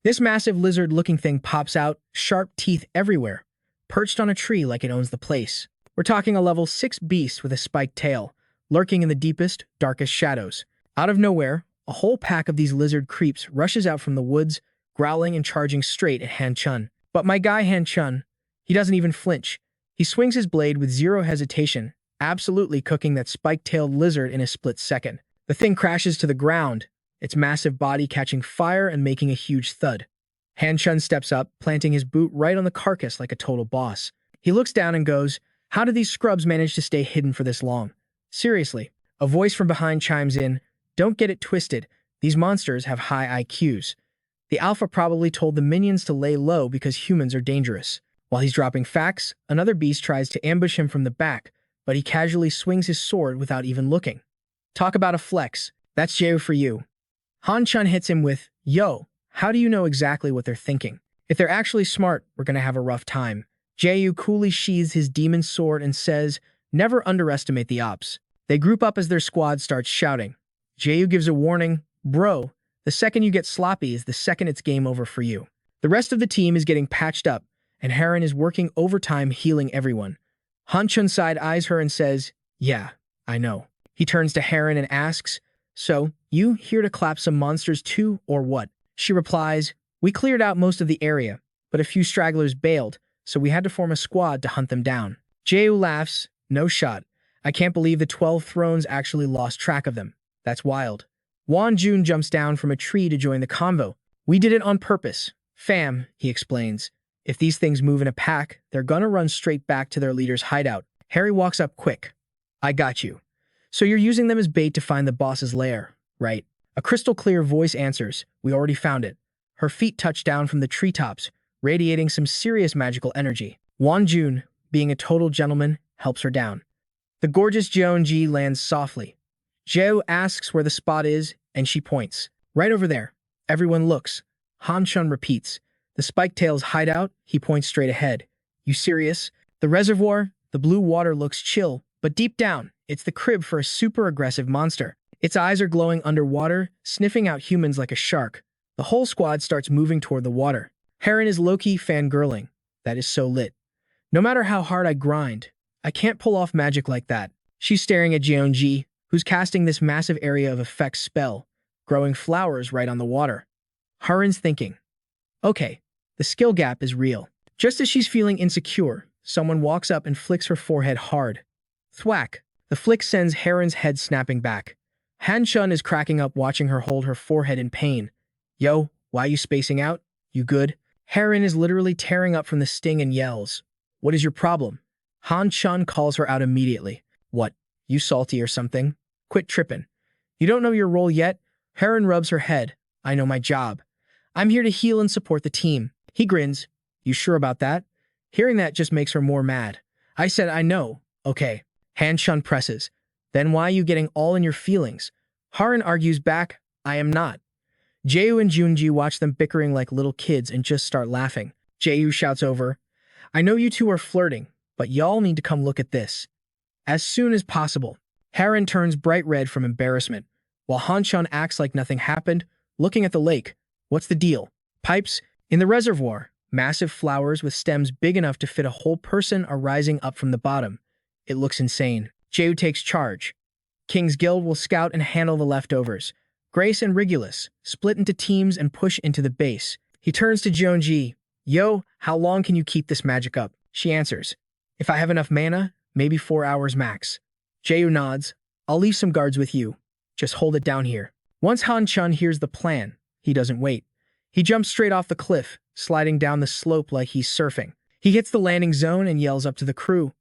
this massive lizard-looking thing pops out, sharp teeth everywhere, perched on a tree like it owns the place. We're talking a level 6 beast with a spiked tail, lurking in the deepest, darkest shadows. Out of nowhere, a whole pack of these lizard creeps rushes out from the woods, growling and charging straight at Han-chun. But my guy Han-chun, he doesn't even flinch. He swings his blade with zero hesitation, absolutely cooking that spike-tailed lizard in a split second. The thing crashes to the ground, its massive body catching fire and making a huge thud. Han-chun steps up, planting his boot right on the carcass like a total boss. He looks down and goes, how did these scrubs manage to stay hidden for this long? Seriously. A voice from behind chimes in, don't get it twisted, these monsters have high IQs. The alpha probably told the minions to lay low because humans are dangerous. While he's dropping facts, another beast tries to ambush him from the back, but he casually swings his sword without even looking. Talk about a flex. That's Jae for you. Han-chun hits him with, yo, how do you know exactly what they're thinking? If they're actually smart, we're gonna have a rough time. Jae coolly sheathes his demon sword and says, never underestimate the ops. They group up as their squad starts shouting. Jae gives a warning, bro, The second you get sloppy is the second it's game over for you. The rest of the team is getting patched up, and Haran is working overtime healing everyone. Han-chun side-eyes her and says, "Yeah, I know." He turns to Haran and asks, "So, you here to clap some monsters too, or what?" She replies, "We cleared out most of the area, but a few stragglers bailed, so we had to form a squad to hunt them down." Jae laughs, "No shot. I can't believe the 12 thrones actually lost track of them. That's wild." Won-jun jumps down from a tree to join the convo. "We did it on purpose. Fam," he explains. "If these things move in a pack, they're gonna run straight back to their leader's hideout." Harry walks up quick. "I got you. So you're using them as bait to find the boss's lair, right?" A crystal-clear voice answers, "We already found it." Her feet touch down from the treetops, radiating some serious magical energy. Won-jun, being a total gentleman, helps her down. The gorgeous Jeonji lands softly. Jae asks where the spot is, and she points. "Right over there." Everyone looks. Han-chun repeats. "The Spiketail's hideout?" He points straight ahead. "You serious?" The reservoir, the blue water looks chill, but deep down, it's the crib for a super aggressive monster. Its eyes are glowing underwater, sniffing out humans like a shark. The whole squad starts moving toward the water. Haran is low-key fangirling. That is so lit. "No matter how hard I grind, I can't pull off magic like that." She's staring at Jeonji, who's casting this massive area of effects spell, growing flowers right on the water. Haran's thinking, okay, the skill gap is real. Just as she's feeling insecure, someone walks up and flicks her forehead hard. Thwack! The flick sends Haran's head snapping back. Han-chun is cracking up watching her hold her forehead in pain. "Yo, why you spacing out? You good?" Haran is literally tearing up from the sting and yells, "What is your problem?" Han-chun calls her out immediately. "What? You salty or something? Quit tripping. You don't know your role yet?" Haran rubs her head. "I know my job. I'm here to heal and support the team." He grins. "You sure about that?" Hearing that just makes her more mad. "I said I know. Okay." Han-chun presses. "Then why are you getting all in your feelings?" Haran argues back, "I am not." Jae and Junji watch them bickering like little kids and just start laughing. Jae shouts over, "I know you two are flirting, but y'all need to come look at this. As soon as possible." Haran turns bright red from embarrassment, while Han-chun acts like nothing happened, looking at the lake. "What's the deal?" Pipes in the reservoir. Massive flowers with stems big enough to fit a whole person are rising up from the bottom. It looks insane. Jae takes charge. King's Guild will scout and handle the leftovers. Grace and Regulus split into teams and push into the base. He turns to Jeonji. "Yo, how long can you keep this magic up?" She answers, "If I have enough mana, maybe 4 hours max." Jae nods. "I'll leave some guards with you. Just hold it down here." Once Han-chun hears the plan, he doesn't wait. He jumps straight off the cliff, sliding down the slope like he's surfing. He hits the landing zone and yells up to the crew,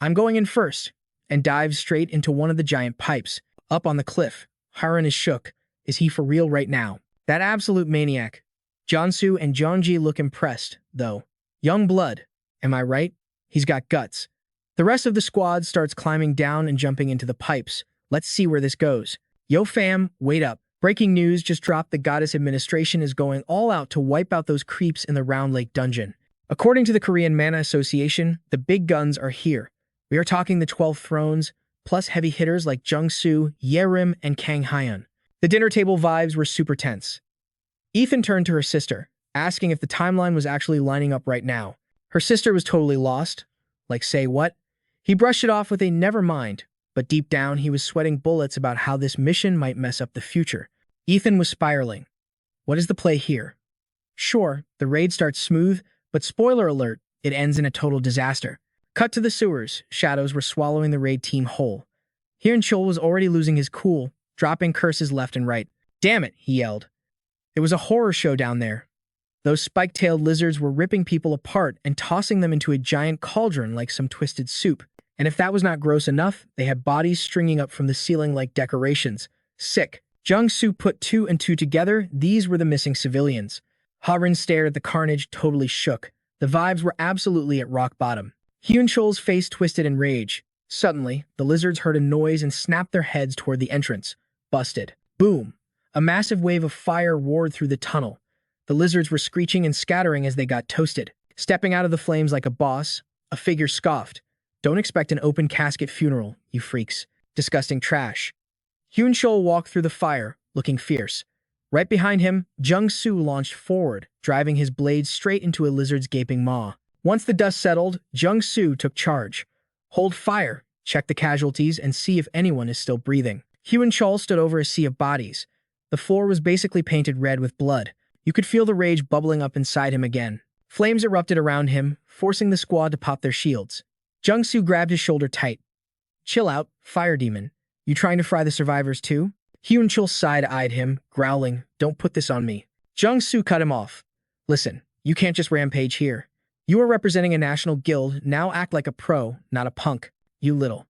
"I'm going in first," and dives straight into one of the giant pipes. Up on the cliff, Haran is shook. Is he for real right now? That absolute maniac. Jeonsu and Jeonji look impressed, though. Young blood. Am I right? He's got guts. The rest of the squad starts climbing down and jumping into the pipes. Let's see where this goes. Yo fam, wait up. Breaking news just dropped. The Goddess Administration is going all out to wipe out those creeps in the Round Lake dungeon. According to the Korean Mana Association, the big guns are here. We are talking the 12 thrones, plus heavy hitters like Jung-soo, Yerim, and Kang Hyun. The dinner table vibes were super tense. Ethan turned to her sister, asking if the timeline was actually lining up right now. Her sister was totally lost. Like, say what? He brushed it off with a never mind, but deep down he was sweating bullets about how this mission might mess up the future. Ethan was spiraling. What is the play here? Sure, the raid starts smooth, but spoiler alert, it ends in a total disaster. Cut to the sewers. Shadows were swallowing the raid team whole. Hyun-chul was already losing his cool, dropping curses left and right. "Damn it," he yelled. It was a horror show down there. Those spike-tailed lizards were ripping people apart and tossing them into a giant cauldron like some twisted soup. And if that was not gross enough, they had bodies stringing up from the ceiling like decorations. Sick. Jung-soo put 2 and 2 together. These were the missing civilians. Haran stared at the carnage, totally shook. The vibes were absolutely at rock bottom. Hyun-chul's face twisted in rage. Suddenly, the lizards heard a noise and snapped their heads toward the entrance. Busted. Boom. A massive wave of fire roared through the tunnel. The lizards were screeching and scattering as they got toasted. Stepping out of the flames like a boss, a figure scoffed. "Don't expect an open casket funeral, you freaks. Disgusting trash." Hyun-chul walked through the fire, looking fierce. Right behind him, Jung-soo launched forward, driving his blade straight into a lizard's gaping maw. Once the dust settled, Jung-soo took charge. Hold fire, check the casualties, and see if anyone is still breathing. Hyun-chol stood over a sea of bodies. The floor was basically painted red with blood. You could feel the rage bubbling up inside him again. Flames erupted around him, forcing the squad to pop their shields. Jung-soo grabbed his shoulder tight. Chill out, fire demon. You trying to fry the survivors too? Hyun-chol side-eyed him, growling, don't put this on me. Jung-soo cut him off. Listen, you can't just rampage here. You are representing a national guild, now act like a pro, not a punk. You little.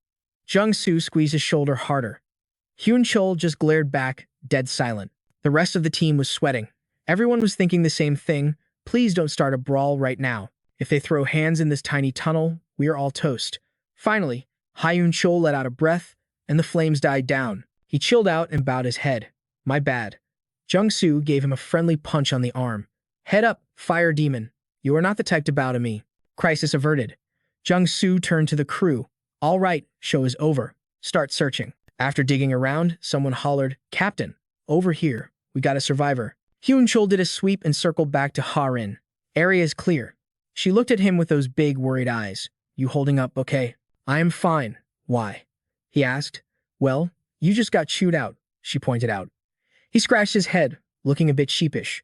Jung-soo squeezed his shoulder harder. Hyun-chol just glared back, dead silent. The rest of the team was sweating. Everyone was thinking the same thing. Please don't start a brawl right now. If they throw hands in this tiny tunnel, we are all toast. Finally, Hyun-chol let out a breath, and the flames died down. He chilled out and bowed his head. My bad. Jung-soo gave him a friendly punch on the arm. Head up, fire demon. You are not the type to bow to me. Crisis averted. Jung-soo turned to the crew. All right, show is over. Start searching. After digging around, someone hollered, Captain, over here. We got a survivor. Hyun-chol did a sweep and circled back to Ha-rin. Area is clear. She looked at him with those big, worried eyes. You holding up okay? I am fine. Why? He asked. Well, you just got chewed out, she pointed out. He scratched his head, looking a bit sheepish.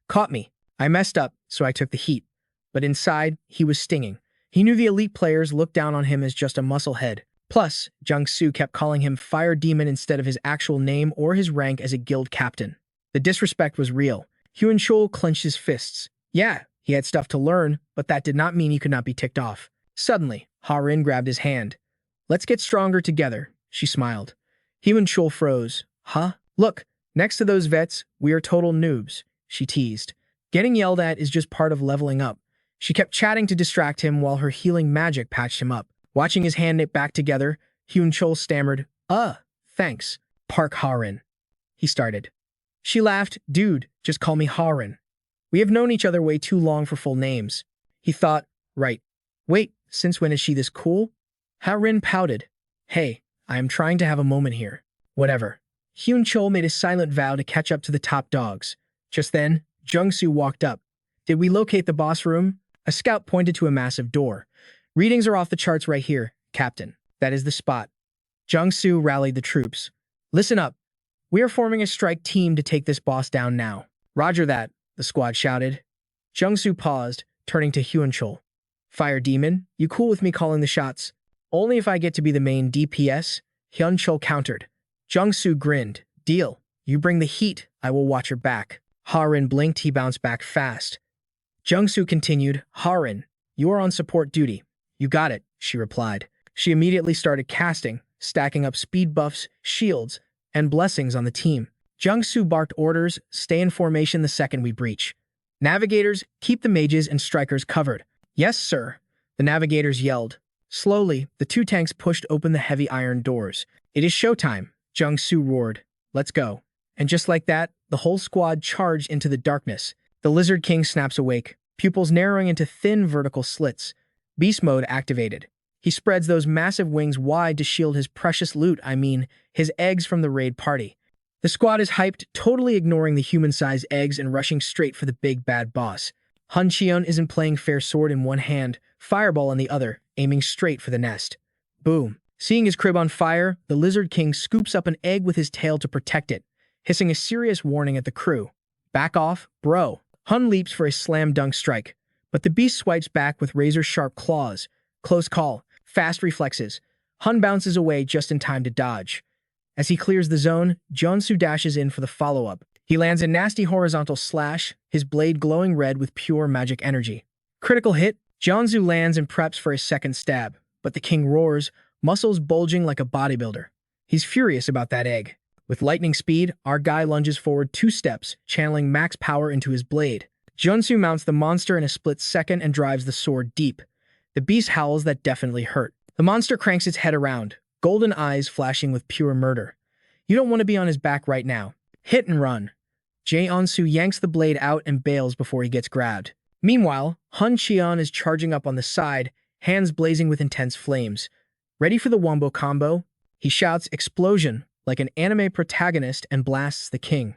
Caught me. I messed up, so I took the heat. But inside, he was stinging. He knew the elite players looked down on him as just a musclehead. Plus, Jung-soo kept calling him Fire Demon instead of his actual name or his rank as a guild captain. The disrespect was real. Hyun-chol clenched his fists. Yeah, he had stuff to learn, but that did not mean he could not be ticked off. Suddenly, Ha-rin grabbed his hand. Let's get stronger together, she smiled. Hyun-chol froze. Huh? Look, next to those vets, we are total noobs, she teased. Getting yelled at is just part of leveling up. She kept chatting to distract him while her healing magic patched him up. Watching his hand knit back together, Hyun-chol stammered, thanks, Park Ha-rin. He started. She laughed, dude, just call me Ha-rin. We have known each other way too long for full names. He thought, right. Wait, since when is she this cool? Ha-rin pouted. Hey, I am trying to have a moment here. Whatever. Hyun-chol made a silent vow to catch up to the top dogs. Just then, Jung-soo walked up. Did we locate the boss room? A scout pointed to a massive door. Readings are off the charts right here, Captain. That is the spot. Jung-soo rallied the troops. Listen up. We are forming a strike team to take this boss down now. Roger that, the squad shouted. Jung-soo paused, turning to Hyun-chol. Fire Demon, you cool with me calling the shots? Only if I get to be the main DPS, Hyun-chol countered. Jung-soo grinned. Deal. You bring the heat, I will watch your back. Ha-rin blinked, he bounced back fast. Jung-soo continued, Ha-rin, you are on support duty. You got it, she replied. She immediately started casting, stacking up speed buffs, shields, and blessings on the team. Jung-soo barked orders, stay in formation the second we breach. Navigators, keep the mages and strikers covered. Yes, sir, the navigators yelled. Slowly, the two tanks pushed open the heavy iron doors. It is showtime, Jung-soo roared. Let's go. And just like that, the whole squad charged into the darkness. The Lizard King snaps awake, pupils narrowing into thin vertical slits. Beast mode activated. He spreads those massive wings wide to shield his precious loot, his eggs from the raid party. The squad is hyped, totally ignoring the human-sized eggs and rushing straight for the big bad boss. Han Cheon isn't playing fair sword in one hand, fireball in the other, aiming straight for the nest. Boom. Seeing his crib on fire, the Lizard King scoops up an egg with his tail to protect it, hissing a serious warning at the crew. Back off, bro. Han leaps for a slam dunk strike, but the beast swipes back with razor-sharp claws. Close call. Fast reflexes. Han bounces away just in time to dodge. As he clears the zone, Jung-soo dashes in for the follow-up. He lands a nasty horizontal slash, his blade glowing red with pure magic energy. Critical hit, Jung-soo lands and preps for a second stab, but the king roars, muscles bulging like a bodybuilder. He's furious about that egg. With lightning speed, our guy lunges forward 2 steps, channeling max power into his blade. Jung-soo mounts the monster in a split second and drives the sword deep. The beast howls that definitely hurt. The monster cranks its head around, golden eyes flashing with pure murder. You don't want to be on his back right now. Hit and run. Jae-on-soo yanks the blade out and bails before he gets grabbed. Meanwhile, Han Cheon is charging up on the side, hands blazing with intense flames. Ready for the wombo combo? He shouts explosion like an anime protagonist and blasts the king.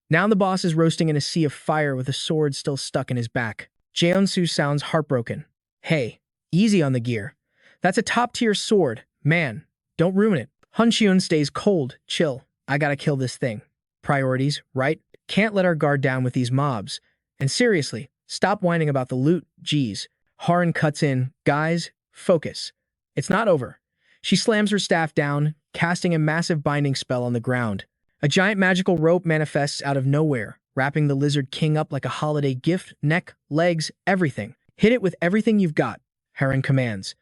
Now the boss is roasting in a sea of fire with a sword still stuck in his back. Jeonsu sounds heartbroken. Hey, easy on the gear. That's a top-tier sword. Man, don't ruin it. Huncheon stays cold, chill. I gotta kill this thing. Priorities, right? Can't let our guard down with these mobs. And seriously, stop whining about the loot, geez. Harin cuts in. Guys, focus. It's not over. She slams her staff down, casting a massive binding spell on the ground. A giant magical rope manifests out of nowhere, wrapping the Lizard King up like a holiday gift, neck, legs, everything. Hit it with everything you've got, Harin commands.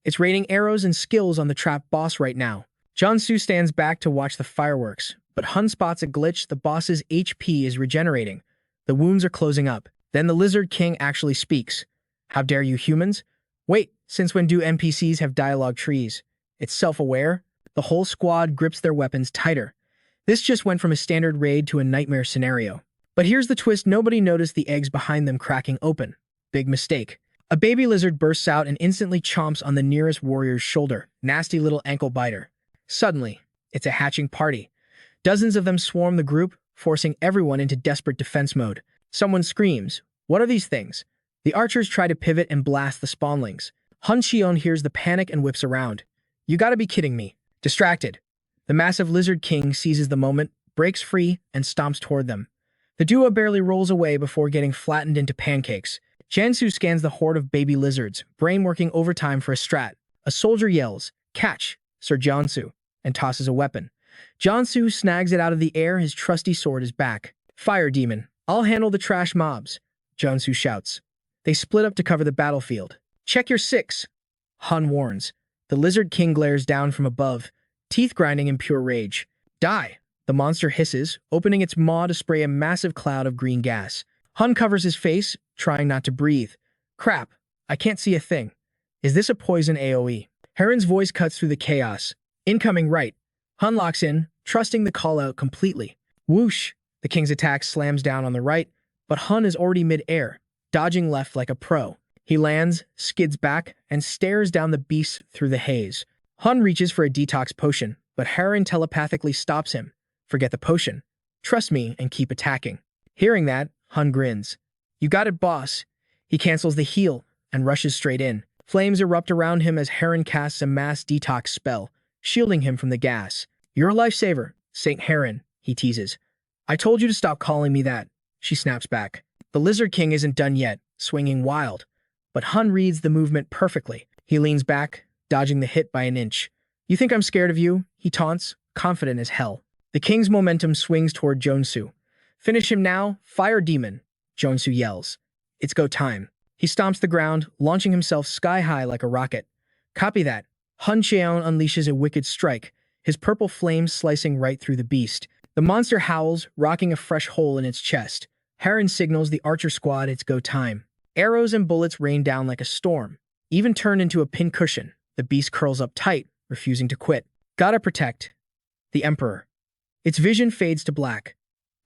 It's raining arrows and skills on the trapped boss right now. Jeonsu stands back to watch the fireworks, but Hun spots a glitch. The boss's HP is regenerating. The wounds are closing up. Then the Lizard King actually speaks. How dare you humans? Wait, since when do NPCs have dialogue trees? It's self-aware. The whole squad grips their weapons tighter. This just went from a standard raid to a nightmare scenario. But here's the twist: nobody noticed the eggs behind them cracking open. Big mistake. A baby lizard bursts out and instantly chomps on the nearest warrior's shoulder. Nasty little ankle biter. Suddenly, it's a hatching party. Dozens of them swarm the group, forcing everyone into desperate defense mode. Someone screams, "What are these things?" The archers try to pivot and blast the spawnlings. Huncheon hears the panic and whips around. You gotta be kidding me. Distracted. The massive Lizard King seizes the moment, breaks free, and stomps toward them. The duo barely rolls away before getting flattened into pancakes. Jansu scans the horde of baby lizards, brain working overtime for a strat. A soldier yells, "Catch, Sir Jansu," and tosses a weapon. Jansu snags it out of the air. His trusty sword is back. Fire demon, I'll handle the trash mobs, Jansu shouts. They split up to cover the battlefield. Check your six, Hun warns. The Lizard King glares down from above, teeth grinding in pure rage. Die, the monster hisses, opening its maw to spray a massive cloud of green gas. Hun covers his face, trying not to breathe. Crap, I can't see a thing. Is this a poison AoE? Heron's voice cuts through the chaos. Incoming right. Hun locks in, trusting the call-out completely. Whoosh! The king's attack slams down on the right, but Hun is already mid-air, dodging left like a pro. He lands, skids back, and stares down the beast through the haze. Hun reaches for a detox potion, but Heron telepathically stops him. Forget the potion. Trust me and keep attacking. Hearing that, Hun grins. You got it, boss. He cancels the heal and rushes straight in. Flames erupt around him as Heron casts a mass detox spell, shielding him from the gas. You're a lifesaver, Saint Heron, he teases. I told you to stop calling me that, she snaps back. The Lizard King isn't done yet, swinging wild. But Hun reads the movement perfectly. He leans back, dodging the hit by an inch. You think I'm scared of you? He taunts, confident as hell. The king's momentum swings toward Jeonsu. Finish him now, fire demon, Jeonsu yells. It's go time. He stomps the ground, launching himself sky-high like a rocket. Copy that. Hun Cheon unleashes a wicked strike, his purple flames slicing right through the beast. The monster howls, rocking a fresh hole in its chest. Heron signals the archer squad it's go time. Arrows and bullets rain down like a storm. Even turned into a pincushion, the beast curls up tight, refusing to quit. Gotta protect the Emperor. Its vision fades to black.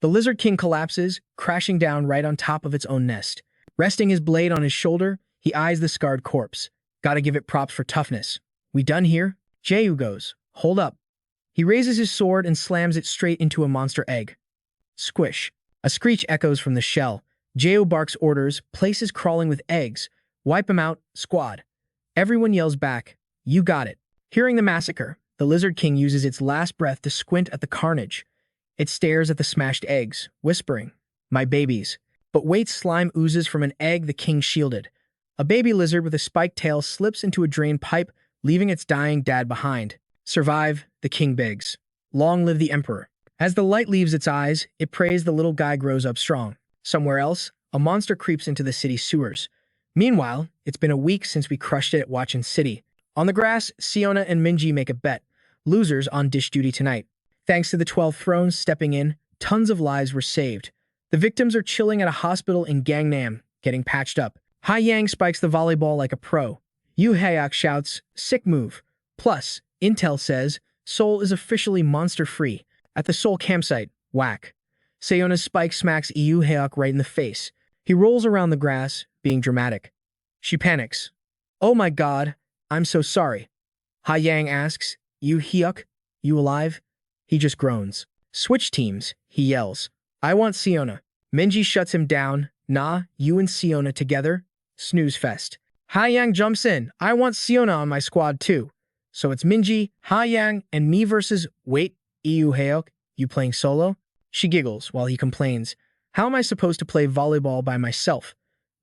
The Lizard King collapses, crashing down right on top of its own nest. Resting his blade on his shoulder, he eyes the scarred corpse. Gotta give it props for toughness. We done here? Jayu goes, hold up. He raises his sword and slams it straight into a monster egg. Squish. A screech echoes from the shell. Jayu barks orders, places crawling with eggs. Wipe him out, squad. Everyone yells back, you got it. Hearing the massacre, the Lizard King uses its last breath to squint at the carnage. It stares at the smashed eggs, whispering, my babies. But wait, slime oozes from an egg the king shielded. A baby lizard with a spiked tail slips into a drain pipe, leaving its dying dad behind. Survive, the king begs. Long live the Emperor. As the light leaves its eyes, it prays the little guy grows up strong. Somewhere else, a monster creeps into the city sewers. Meanwhile, it's been a week since we crushed it at Watchin City. On the grass, Seon-ah and Minji make a bet. Losers on dish duty tonight. Thanks to the 12 thrones stepping in, tons of lives were saved. The victims are chilling at a hospital in Gangnam, getting patched up. Hai Yang spikes the volleyball like a pro. Yu Hayak shouts, sick move. Plus, Intel says, Seoul is officially monster-free. At the Seoul campsite, whack. Seon-ah's spike smacks Yu Hayak right in the face. He rolls around the grass, being dramatic. She panics. Oh my god, I'm so sorry. Hai Yang asks, Yu Hyuk, you alive? He just groans. Switch teams, he yells. I want Seon-ah. Minji shuts him down. Nah, you and Seon-ah together? Snooze fest. Ha-Yang jumps in. I want Seon-ah on my squad too. So it's Minji, Ha-Yang, and me versus— Wait, Iu Haok, you playing solo? She giggles while he complains. How am I supposed to play volleyball by myself?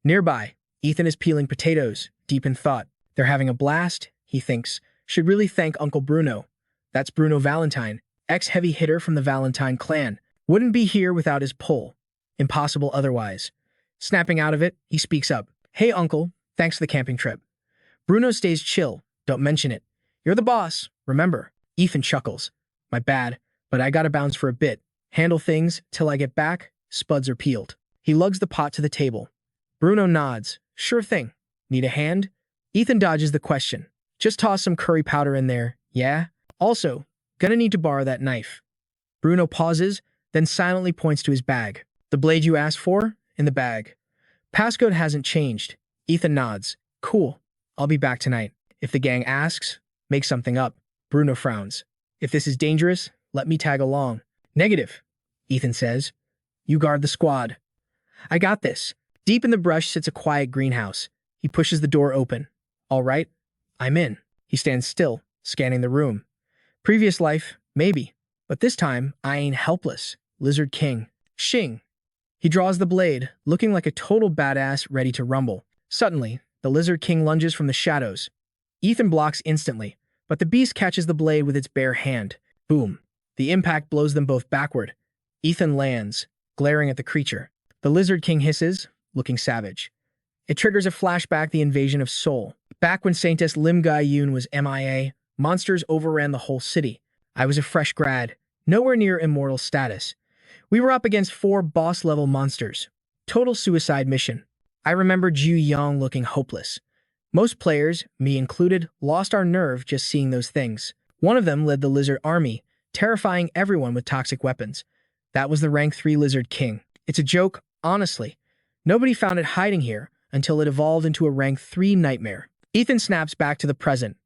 Nearby, Ethan is peeling potatoes, deep in thought. They're having a blast, he thinks. Should really thank Uncle Bruno. That's Bruno Valentine, ex-heavy hitter from the Valentine clan. Wouldn't be here without his pull. Impossible otherwise. Snapping out of it, he speaks up. Hey, Uncle, thanks for the camping trip. Bruno stays chill. Don't mention it. You're the boss, remember. Ethan chuckles. My bad, but I gotta bounce for a bit. Handle things till I get back. Spuds are peeled. He lugs the pot to the table. Bruno nods. Sure thing. Need a hand? Ethan dodges the question. Just toss some curry powder in there, yeah? Also, gonna need to borrow that knife. Bruno pauses, then silently points to his bag. The blade you asked for? In the bag. Passcode hasn't changed. Ethan nods. Cool. I'll be back tonight. If the gang asks, make something up. Bruno frowns. If this is dangerous, let me tag along. Negative, Ethan says. You guard the squad. I got this. Deep in the brush sits a quiet greenhouse. He pushes the door open. All right, I'm in. He stands still, scanning the room. Previous life, maybe. But this time, I ain't helpless. Lizard King. Shing. He draws the blade, looking like a total badass ready to rumble. Suddenly, the Lizard King lunges from the shadows. Ethan blocks instantly, but the beast catches the blade with its bare hand. Boom. The impact blows them both backward. Ethan lands, glaring at the creature. The Lizard King hisses, looking savage. It triggers a flashback, the invasion of Seoul. Back when Saintess Lim Ga-yoon was MIA, monsters overran the whole city. I was a fresh grad, nowhere near immortal status. We were up against 4 boss-level monsters. Total suicide mission. I remember Ju Yong looking hopeless. Most players, me included, lost our nerve just seeing those things. One of them led the Lizard Army, terrifying everyone with toxic weapons. That was the rank 3 Lizard King. It's a joke, honestly. Nobody found it hiding here until it evolved into a rank 3 nightmare. Ethan snaps back to the present.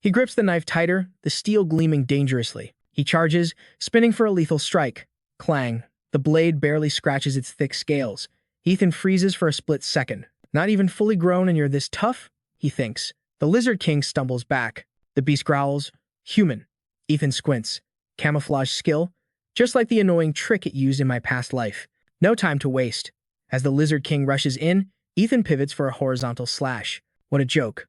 He grips the knife tighter, the steel gleaming dangerously. He charges, spinning for a lethal strike. Clang. The blade barely scratches its thick scales. Ethan freezes for a split second. Not even fully grown and you're this tough? He thinks. The Lizard King stumbles back. The beast growls. Human. Ethan squints. Camouflage skill? Just like the annoying trick it used in my past life. No time to waste. As the Lizard King rushes in, Ethan pivots for a horizontal slash. What a joke.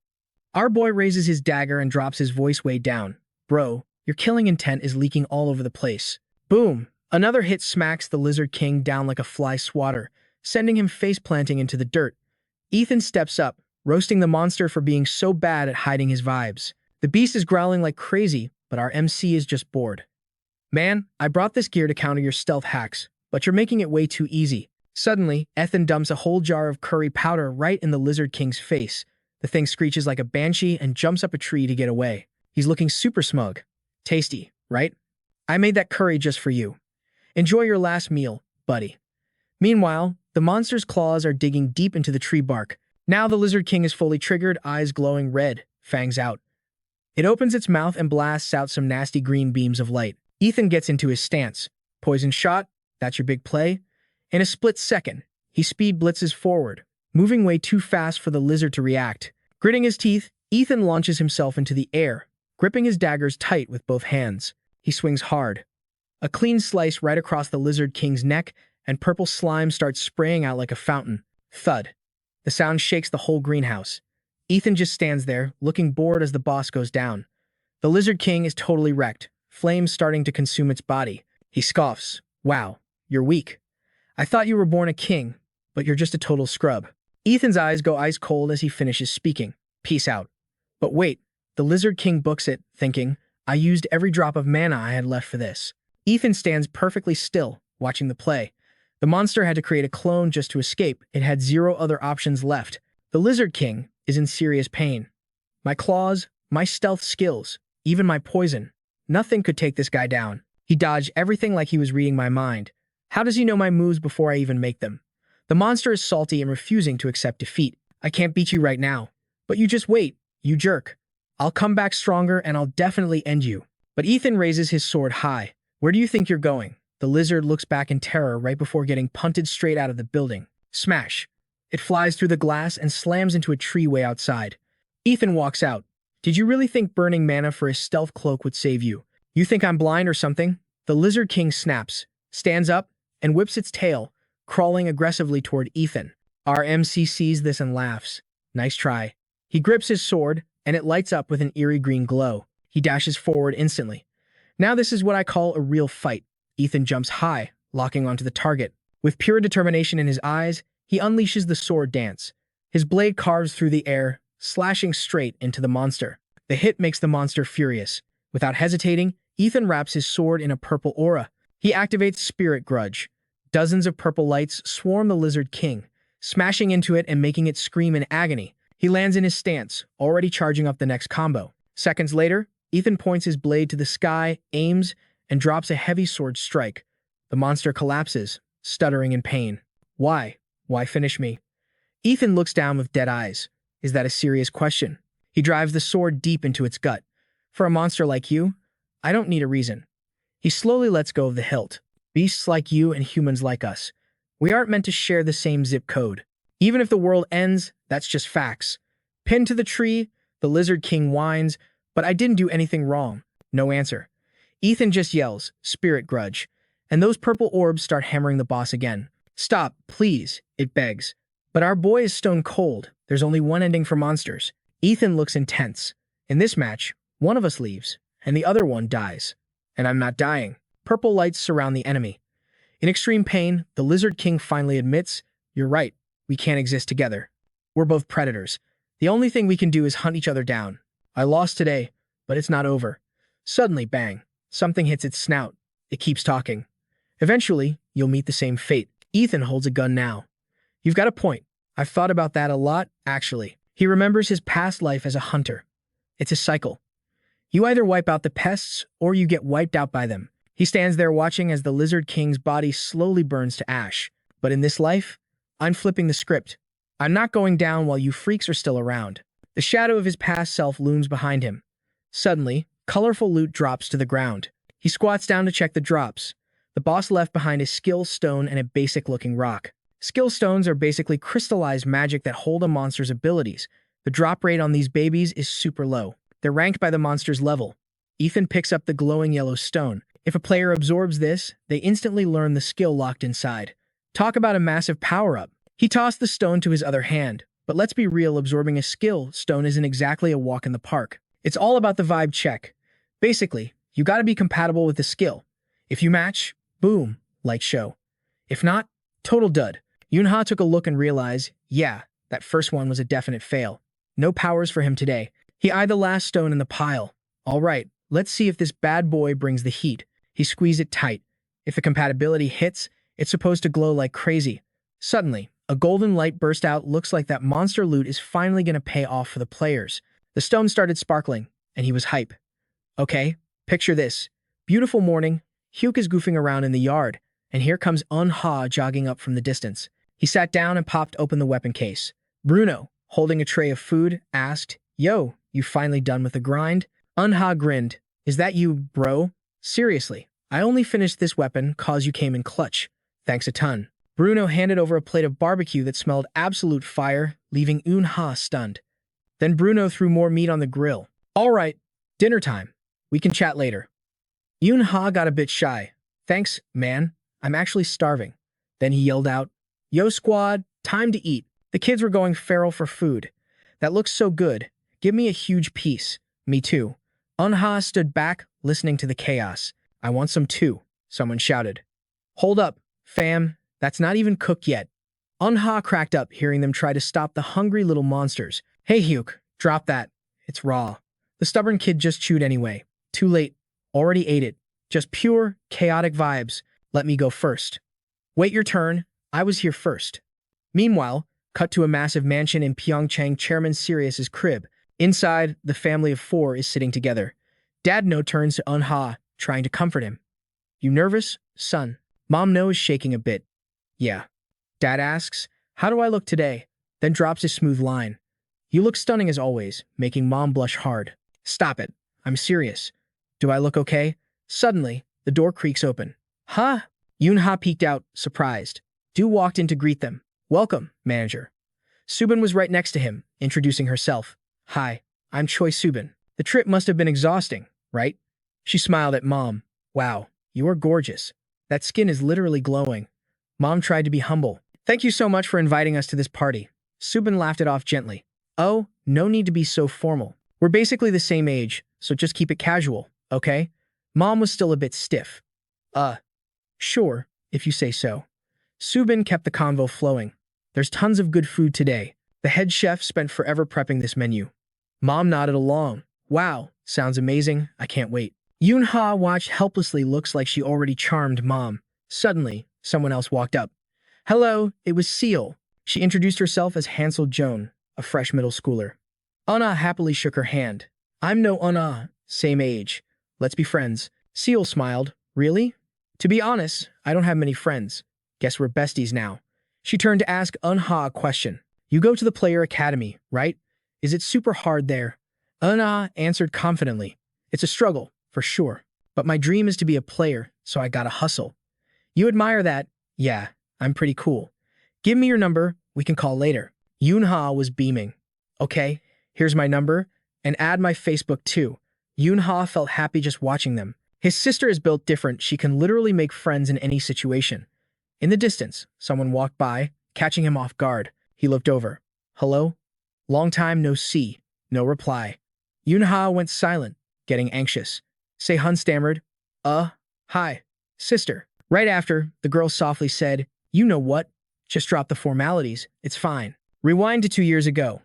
Our boy raises his dagger and drops his voice way down. Bro, your killing intent is leaking all over the place. Boom. Another hit smacks the Lizard King down like a fly swatter, sending him face-planting into the dirt. Ethan steps up, roasting the monster for being so bad at hiding his vibes. The beast is growling like crazy, but our MC is just bored. Man, I brought this gear to counter your stealth hacks, but you're making it way too easy. Suddenly, Ethan dumps a whole jar of curry powder right in the Lizard King's face. The thing screeches like a banshee and jumps up a tree to get away. He's looking super smug. Tasty, right? I made that curry just for you. Enjoy your last meal, buddy. Meanwhile, the monster's claws are digging deep into the tree bark. Now the Lizard King is fully triggered, eyes glowing red, fangs out. It opens its mouth and blasts out some nasty green beams of light. Ethan gets into his stance. Poison shot, that's your big play. In a split second, he speed blitzes forward, moving way too fast for the lizard to react. Gritting his teeth, Ethan launches himself into the air, gripping his daggers tight with both hands. He swings hard. A clean slice right across the Lizard King's neck, and purple slime starts spraying out like a fountain. Thud. The sound shakes the whole greenhouse. Ethan just stands there, looking bored as the boss goes down. The Lizard King is totally wrecked, flames starting to consume its body. He scoffs. Wow, you're weak. I thought you were born a king, but you're just a total scrub. Ethan's eyes go ice cold as he finishes speaking. Peace out. But wait, the Lizard King books it, thinking, I used every drop of mana I had left for this. Ethan stands perfectly still, watching the play. The monster had to create a clone just to escape. It had 0 other options left. The Lizard King is in serious pain. My claws, my stealth skills, even my poison. Nothing could take this guy down. He dodged everything like he was reading my mind. How does he know my moves before I even make them? The monster is salty and refusing to accept defeat. I can't beat you right now. But you just wait, you jerk. I'll come back stronger and I'll definitely end you. But Ethan raises his sword high. Where do you think you're going? The lizard looks back in terror right before getting punted straight out of the building. Smash! It flies through the glass and slams into a tree way outside. Ethan walks out. Did you really think burning mana for a stealth cloak would save you? You think I'm blind or something? The Lizard King snaps, stands up, and whips its tail, crawling aggressively toward Ethan. Our MC sees this and laughs. Nice try. He grips his sword, and it lights up with an eerie green glow. He dashes forward instantly. Now this is what I call a real fight. Ethan jumps high, locking onto the target. With pure determination in his eyes, he unleashes the sword dance. His blade carves through the air, slashing straight into the monster. The hit makes the monster furious. Without hesitating, Ethan wraps his sword in a purple aura. He activates Spirit Grudge. Dozens of purple lights swarm the Lizard King, smashing into it and making it scream in agony. He lands in his stance, already charging up the next combo. Seconds later, Ethan points his blade to the sky, aims, and drops a heavy sword strike. The monster collapses, stuttering in pain. Why? Why finish me? Ethan looks down with dead eyes. Is that a serious question? He drives the sword deep into its gut. For a monster like you, I don't need a reason. He slowly lets go of the hilt. Beasts like you and humans like us. We aren't meant to share the same zip code. Even if the world ends, that's just facts. Pinned to the tree, the Lizard King whines, but I didn't do anything wrong. No answer. Ethan just yells, Spirit Grudge, and those purple orbs start hammering the boss again. Stop, please, it begs. But our boy is stone cold. There's only one ending for monsters. Ethan looks intense. In this match, one of us leaves, and the other one dies. And I'm not dying. Purple lights surround the enemy. In extreme pain, the Lizard King finally admits, you're right, we can't exist together. We're both predators. The only thing we can do is hunt each other down. I lost today, but it's not over. Suddenly, bang, something hits its snout. It keeps talking. Eventually, you'll meet the same fate. Ethan holds a gun now. You've got a point. I've thought about that a lot, actually. He remembers his past life as a hunter. It's a cycle. You either wipe out the pests, or you get wiped out by them. He stands there watching as the Lizard King's body slowly burns to ash. But in this life, I'm flipping the script. I'm not going down while you freaks are still around. The shadow of his past self looms behind him. Suddenly, colorful loot drops to the ground. He squats down to check the drops. The boss left behind a skill stone and a basic-looking rock. Skill stones are basically crystallized magic that hold a monster's abilities. The drop rate on these babies is super low. They're ranked by the monster's level. Ethan picks up the glowing yellow stone. If a player absorbs this, they instantly learn the skill locked inside. Talk about a massive power-up. He tossed the stone to his other hand, but let's be real, absorbing a skill stone isn't exactly a walk in the park. It's all about the vibe check. Basically, you gotta be compatible with the skill. If you match, boom, like show. If not, total dud. Seon-ah took a look and realized, yeah, that first one was a definite fail. No powers for him today. He eyed the last stone in the pile. All right, let's see if this bad boy brings the heat. He squeezed it tight. If the compatibility hits, it's supposed to glow like crazy. Suddenly, a golden light burst out. Looks like that monster loot is finally going to pay off for the players. The stone started sparkling, and he was hype. Okay, picture this. Beautiful morning, Hyuk is goofing around in the yard, and here comes Seon-ah jogging up from the distance. He sat down and popped open the weapon case. Bruno, holding a tray of food, asked, Yo, you finally done with the grind? Seon-ah grinned. Is that you, bro? Seriously, I only finished this weapon cause you came in clutch. Thanks a ton. Bruno handed over a plate of barbecue that smelled absolute fire, leaving Seon-ah stunned. Then Bruno threw more meat on the grill. All right, dinner time. We can chat later. Seon-ah got a bit shy. Thanks, man. I'm actually starving. Then he yelled out, Yo squad, time to eat. The kids were going feral for food. That looks so good. Give me a huge piece. Me too. Seon-ah stood back, listening to the chaos. I want some too, someone shouted. Hold up, fam. That's not even cooked yet. Seon-ah cracked up, hearing them try to stop the hungry little monsters. Hey Hyuk, drop that. It's raw. The stubborn kid just chewed anyway. Too late. Already ate it. Just pure, chaotic vibes. Let me go first. Wait your turn. I was here first. Meanwhile, cut to a massive mansion in Pyeongchang. Chairman Sirius's crib. Inside, the family of 4 is sitting together. Dad No turns to Seon-ah, trying to comfort him. You nervous, son? Mom No is shaking a bit. Yeah. Dad asks, how do I look today? Then drops his smooth line. You look stunning as always, making Mom blush hard. Stop it. I'm serious. Do I look okay? Suddenly, the door creaks open. Huh? Yoon-ha peeked out, surprised. Du walked in to greet them. Welcome, manager. Subin was right next to him, introducing herself. Hi, I'm Choi Subin. The trip must have been exhausting, right? She smiled at Mom. Wow, you are gorgeous. That skin is literally glowing. Mom tried to be humble. Thank you so much for inviting us to this party. Subin laughed it off gently. Oh, no need to be so formal. We're basically the same age, so just keep it casual, okay? Mom was still a bit stiff. Sure, if you say so. Subin kept the convo flowing. There's tons of good food today. The head chef spent forever prepping this menu. Mom nodded along. Wow, sounds amazing. I can't wait. Yoon-ha watched helplessly, looks like she already charmed Mom. Suddenly, someone else walked up. Hello, it was Seal. She introduced herself as Hansel Joan, a fresh middle schooler. Seon-ah happily shook her hand. I'm no Seon-ah, same age. Let's be friends. Seal smiled. Really? To be honest, I don't have many friends. Guess we're besties now. She turned to ask Seon-ah a question. You go to the player academy, right? Is it super hard there? Seon-ah answered confidently. It's a struggle, for sure. But my dream is to be a player, so I gotta hustle. You admire that? Yeah, I'm pretty cool. Give me your number, we can call later. Yoon-ha was beaming. Okay, here's my number, and add my Facebook too. Yoon-ha felt happy just watching them. His sister is built different, she can literally make friends in any situation. In the distance, someone walked by, catching him off guard. He looked over. Hello? Long time no see. No reply. Yoon-ha went silent, getting anxious. Sehun stammered. Hi, sister. Right after, the girl softly said, You know what? Just drop the formalities. It's fine. Rewind to 2 years ago.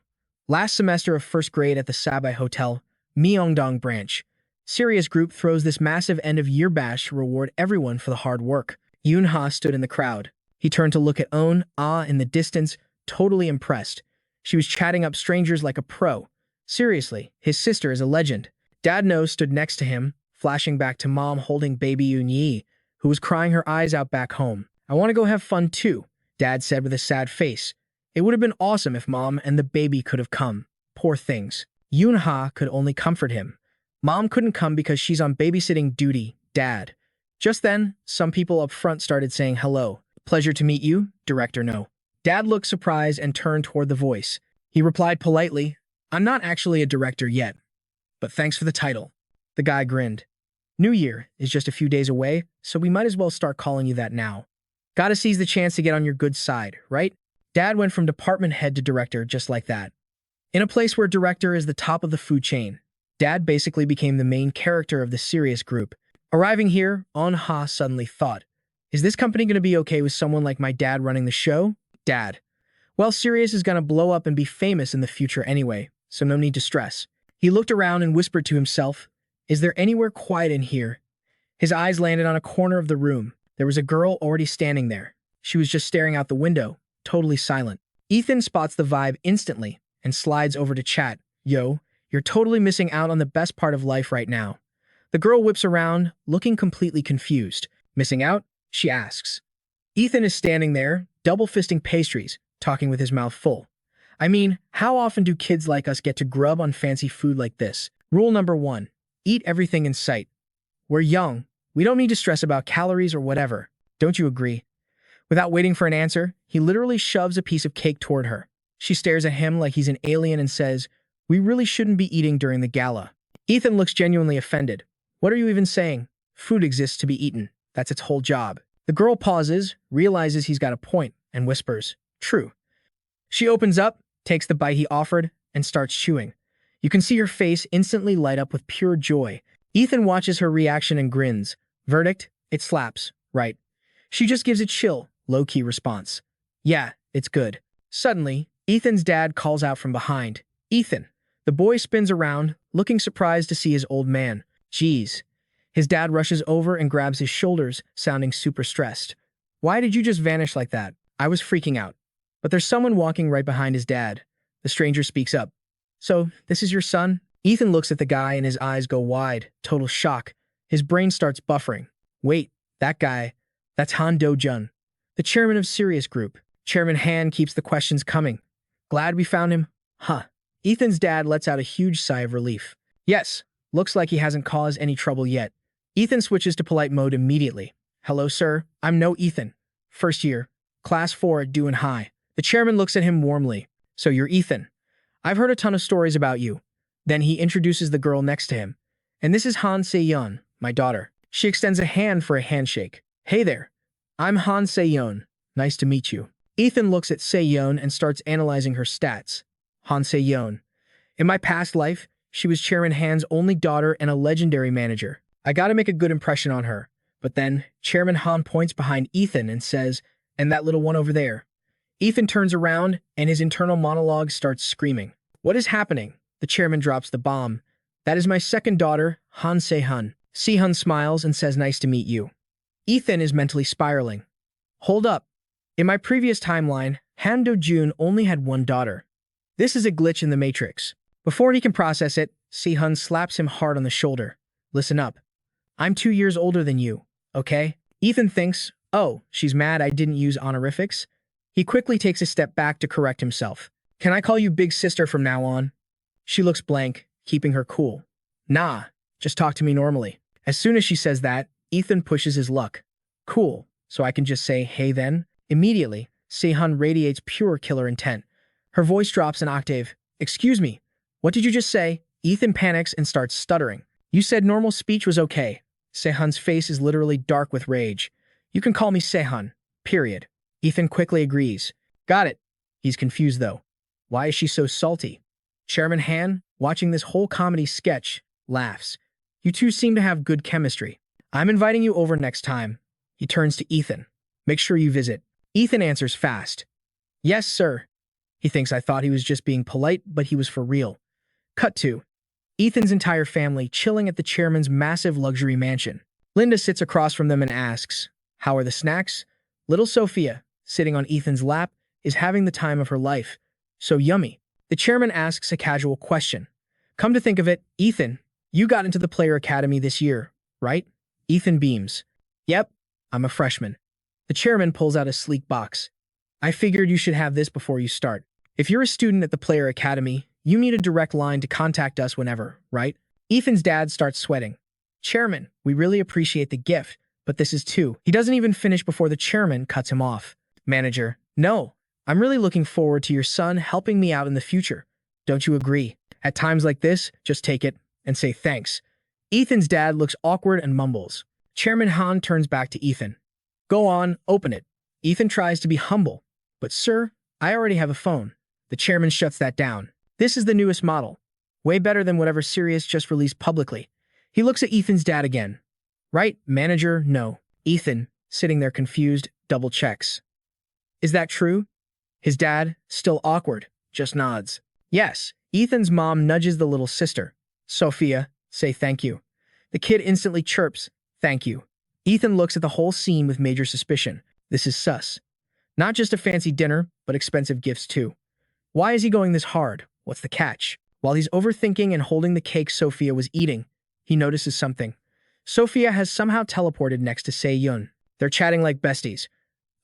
Last semester of first grade at the Sabai Hotel, Myeongdong branch. Serious Group throws this massive end-of-year bash to reward everyone for the hard work. Yoon-ha stood in the crowd. He turned to look at Seon-ah in the distance, totally impressed. She was chatting up strangers like a pro. Seriously, his sister is a legend. Dad No stood next to him, flashing back to Mom holding baby Yoon-yi, who was crying her eyes out back home. I want to go have fun too, Dad said with a sad face. It would have been awesome if Mom and the baby could have come. Poor things. Yoon-ha could only comfort him. Mom couldn't come because she's on babysitting duty, Dad. Just then, some people up front started saying hello. Pleasure to meet you, Director No. Dad looked surprised and turned toward the voice. He replied politely, I'm not actually a director yet, but thanks for the title. The guy grinned. New Year is just a few days away, so we might as well start calling you that now. Gotta seize the chance to get on your good side, right? Dad went from department head to director just like that. In a place where director is the top of the food chain, Dad basically became the main character of the Serious Group. Arriving here, Seon-ah suddenly thought, is this company going to be okay with someone like my dad running the show? Dad. Well, Sirius is going to blow up and be famous in the future anyway, so no need to stress. He looked around and whispered to himself, is there anywhere quiet in here? His eyes landed on a corner of the room. There was a girl already standing there. She was just staring out the window, totally silent. Ethan spots the vibe instantly and slides over to chat. Yo, you're totally missing out on the best part of life right now. The girl whips around, looking completely confused. Missing out? She asks. Ethan is standing there, double-fisting pastries, talking with his mouth full. I mean, how often do kids like us get to grub on fancy food like this? Rule number 1. Eat everything in sight. We're young. We don't need to stress about calories or whatever. Don't you agree? Without waiting for an answer, he literally shoves a piece of cake toward her. She stares at him like he's an alien and says, we really shouldn't be eating during the gala. Ethan looks genuinely offended. What are you even saying? Food exists to be eaten. That's its whole job. The girl pauses, realizes he's got a point, and whispers, true. She opens up, takes the bite he offered, and starts chewing. You can see her face instantly light up with pure joy. Ethan watches her reaction and grins. Verdict? It slaps, right? She just gives a chill, low-key response. Yeah, it's good. Suddenly, Ethan's dad calls out from behind. Ethan. The boy spins around, looking surprised to see his old man. Jeez. His dad rushes over and grabs his shoulders, sounding super stressed. Why did you just vanish like that? I was freaking out. But there's someone walking right behind his dad. The stranger speaks up. So, this is your son? Ethan looks at the guy and his eyes go wide, total shock. His brain starts buffering. Wait, that guy, that's Han Do-jun, the chairman of Serious Group. Chairman Han keeps the questions coming. Glad we found him? Huh. Ethan's dad lets out a huge sigh of relief. Yes, looks like he hasn't caused any trouble yet. Ethan switches to polite mode immediately. Hello, sir. I'm no Ethan. First year. Class 4 doing high. The chairman looks at him warmly. So you're Ethan. I've heard a ton of stories about you. Then he introduces the girl next to him. And this is Han Se-yeon, my daughter. She extends a hand for a handshake. Hey there. I'm Han Se-yeon. Nice to meet you. Ethan looks at Se-yeon and starts analyzing her stats. Han Se-yeon. In my past life, she was Chairman Han's only daughter and a legendary manager. I gotta make a good impression on her. But then, Chairman Han points behind Ethan and says, and that little one over there. Ethan turns around, and his internal monologue starts screaming. What is happening? The chairman drops the bomb. That is my second daughter, Han Se-hun. Se-hun smiles and says, nice to meet you. Ethan is mentally spiraling. Hold up. In my previous timeline, Han Do-jun only had one daughter. This is a glitch in the Matrix. Before he can process it, Se-hun slaps him hard on the shoulder. Listen up. I'm 2 years older than you, okay? Ethan thinks, oh, she's mad I didn't use honorifics? He quickly takes a step back to correct himself. Can I call you big sister from now on? She looks blank, keeping her cool. Nah, just talk to me normally. As soon as she says that, Ethan pushes his luck. Cool, so I can just say hey then? Immediately, Se-hun radiates pure killer intent. Her voice drops an octave. Excuse me, what did you just say? Ethan panics and starts stuttering. You said normal speech was okay. Se-hun's face is literally dark with rage. You can call me Se-hun, period. Ethan quickly agrees. Got it. He's confused though. Why is she so salty? Chairman Han, watching this whole comedy sketch, laughs. You two seem to have good chemistry. I'm inviting you over next time. He turns to Ethan. Make sure you visit. Ethan answers fast. Yes, sir. He thinks I thought he was just being polite, but he was for real. Cut to Ethan's entire family chilling at the chairman's massive luxury mansion. Linda sits across from them and asks, how are the snacks? Little Sophia, sitting on Ethan's lap, is having the time of her life. So yummy. The chairman asks a casual question. Come to think of it, Ethan, you got into the player academy this year, right? Ethan beams. Yep, I'm a freshman. The chairman pulls out a sleek box. I figured you should have this before you start. If you're a student at the player academy, you need a direct line to contact us whenever, right? Ethan's dad starts sweating. Chairman, we really appreciate the gift, but this is too. He doesn't even finish before the chairman cuts him off. Manager, no, I'm really looking forward to your son helping me out in the future. Don't you agree? At times like this, just take it and say thanks. Ethan's dad looks awkward and mumbles. Chairman Han turns back to Ethan. Go on, open it. Ethan tries to be humble. But sir, I already have a phone. The chairman shuts that down. This is the newest model. Way better than whatever Sirius just released publicly. He looks at Ethan's dad again. Right, manager, no. Ethan, sitting there confused, double checks. Is that true? His dad, still awkward, just nods. Yes. Ethan's mom nudges the little sister. Sophia, say thank you. The kid instantly chirps, thank you. Ethan looks at the whole scene with major suspicion. This is sus. Not just a fancy dinner, but expensive gifts too. Why is he going this hard? What's the catch? While he's overthinking and holding the cake Sophia was eating, he notices something. Sophia has somehow teleported next to Se-yeon. They're chatting like besties.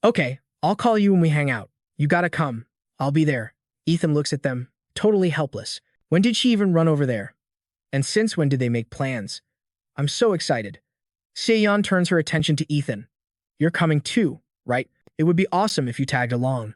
Okay, I'll call you when we hang out. You gotta come. I'll be there. Ethan looks at them, totally helpless. When did she even run over there? And since when did they make plans? I'm so excited. Se-yeon turns her attention to Ethan. You're coming too, right? It would be awesome if you tagged along.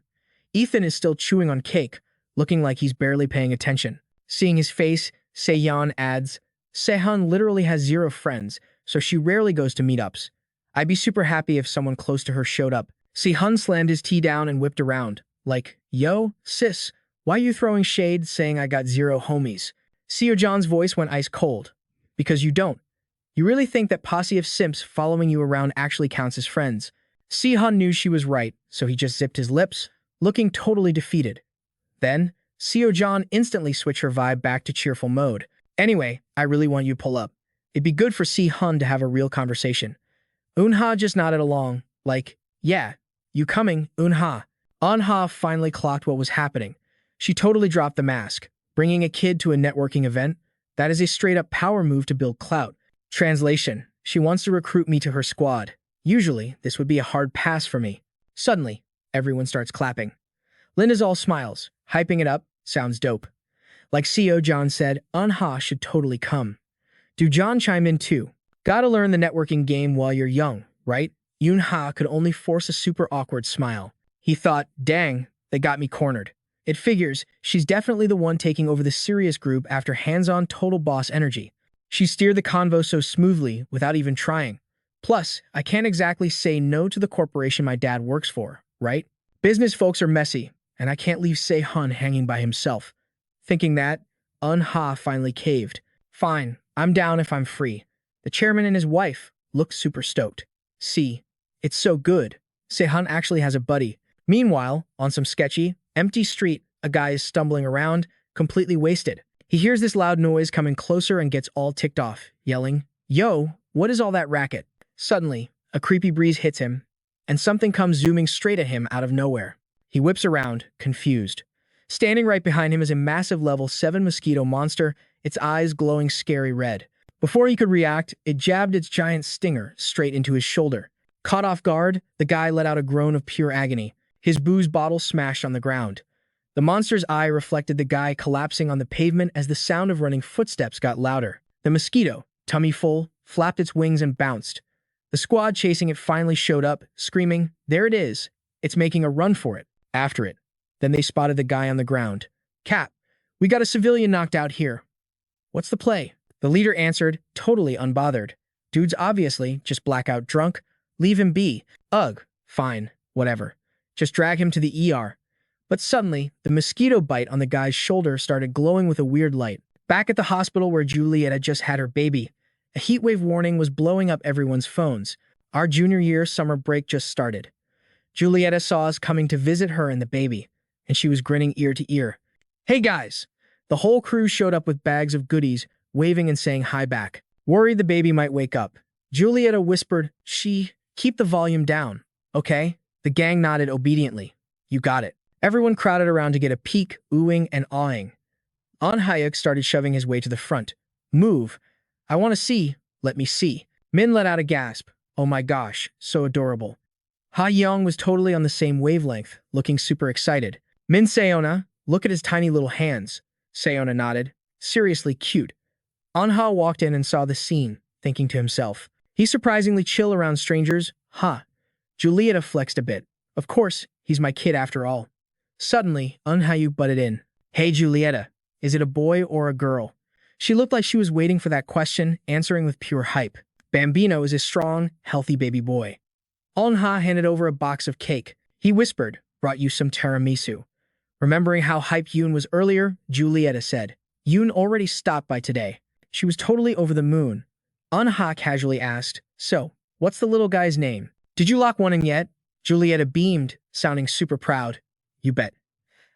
Ethan is still chewing on cake, looking like he's barely paying attention. Seeing his face, Se-yeon adds, Se-hun literally has 0 friends, so she rarely goes to meetups. I'd be super happy if someone close to her showed up. Se-hun slammed his tea down and whipped around, like, yo, sis, why you throwing shade saying I got 0 homies? Seo-john's voice went ice cold. Because you don't. You really think that posse of simps following you around actually counts as friends? Se-hun knew she was right, so he just zipped his lips, looking totally defeated. Then, Seo-john instantly switched her vibe back to cheerful mode. Anyway, I really want you to pull up. It'd be good for Se-hun to have a real conversation. Eun-ha just nodded along, like, yeah, you coming, Eun-ha. Eun-ha finally clocked what was happening. She totally dropped the mask. Bringing a kid to a networking event? That is a straight-up power move to build clout. Translation, she wants to recruit me to her squad. Usually, this would be a hard pass for me. Suddenly, everyone starts clapping. Linda's all smiles, hyping it up, sounds dope. Like Seo-john said, Eun-ha should totally come. Do John chime in too? Gotta learn the networking game while you're young, right? Yoon-ha could only force a super awkward smile. He thought, dang, they got me cornered. It figures, she's definitely the one taking over the serious group after hands-on total boss energy. She steered the convo so smoothly without even trying. Plus, I can't exactly say no to the corporation my dad works for, right? Business folks are messy, and I can't leave Se-hun hanging by himself. Thinking that, Un-ha finally caved. Fine, I'm down if I'm free. The chairman and his wife looked super stoked. See, it's so good. Se-hun actually has a buddy. Meanwhile, on some sketchy, empty street, a guy is stumbling around, completely wasted. He hears this loud noise coming closer and gets all ticked off, yelling, "Yo, what is all that racket?" Suddenly, a creepy breeze hits him, and something comes zooming straight at him out of nowhere. He whips around, confused. Standing right behind him is a massive level 7 mosquito monster, its eyes glowing scary red. Before he could react, it jabbed its giant stinger straight into his shoulder. Caught off guard, the guy let out a groan of pure agony. His booze bottle smashed on the ground. The monster's eye reflected the guy collapsing on the pavement as the sound of running footsteps got louder. The mosquito, tummy full, flapped its wings and bounced. The squad chasing it finally showed up, screaming, "There it is! It's making a run for it!" After it. Then they spotted the guy on the ground. "Cap, we got a civilian knocked out here. What's the play?" The leader answered, totally unbothered. "Dude's obviously just blackout drunk. Leave him be. Ugh, fine, whatever. Just drag him to the ER." But suddenly, the mosquito bite on the guy's shoulder started glowing with a weird light. Back at the hospital where Juliet had just had her baby, a heatwave warning was blowing up everyone's phones. Our junior year summer break just started. Julieta saw us coming to visit her and the baby, and she was grinning ear to ear. "Hey guys!" The whole crew showed up with bags of goodies, waving and saying hi back. Worried the baby might wake up, Julieta whispered, "Keep the volume down, okay?" The gang nodded obediently. "You got it." Everyone crowded around to get a peek, oohing and awing. An Hyuk started shoving his way to the front. "Move. I want to see. Let me see." Min let out a gasp. "Oh my gosh, so adorable." Ha Young was totally on the same wavelength, looking super excited. "Min Seon-ah, look at his tiny little hands." Seon-ah nodded. "Seriously cute." An-ha walked in and saw the scene, thinking to himself, "He's surprisingly chill around strangers, huh?" Julieta flexed a bit. "Of course, he's my kid after all." Suddenly, Un-hyuk butted in. "Hey Julieta, is it a boy or a girl?" She looked like she was waiting for that question, answering with pure hype. "Bambino is a strong, healthy baby boy." Un-ha handed over a box of cake. He whispered, "Brought you some tiramisu." Remembering how hyped Yoon was earlier, Julieta said, "Yoon already stopped by today." She was totally over the moon. Un-ha casually asked, "So, what's the little guy's name? Did you lock one in yet?" Julieta beamed, sounding super proud. "You bet.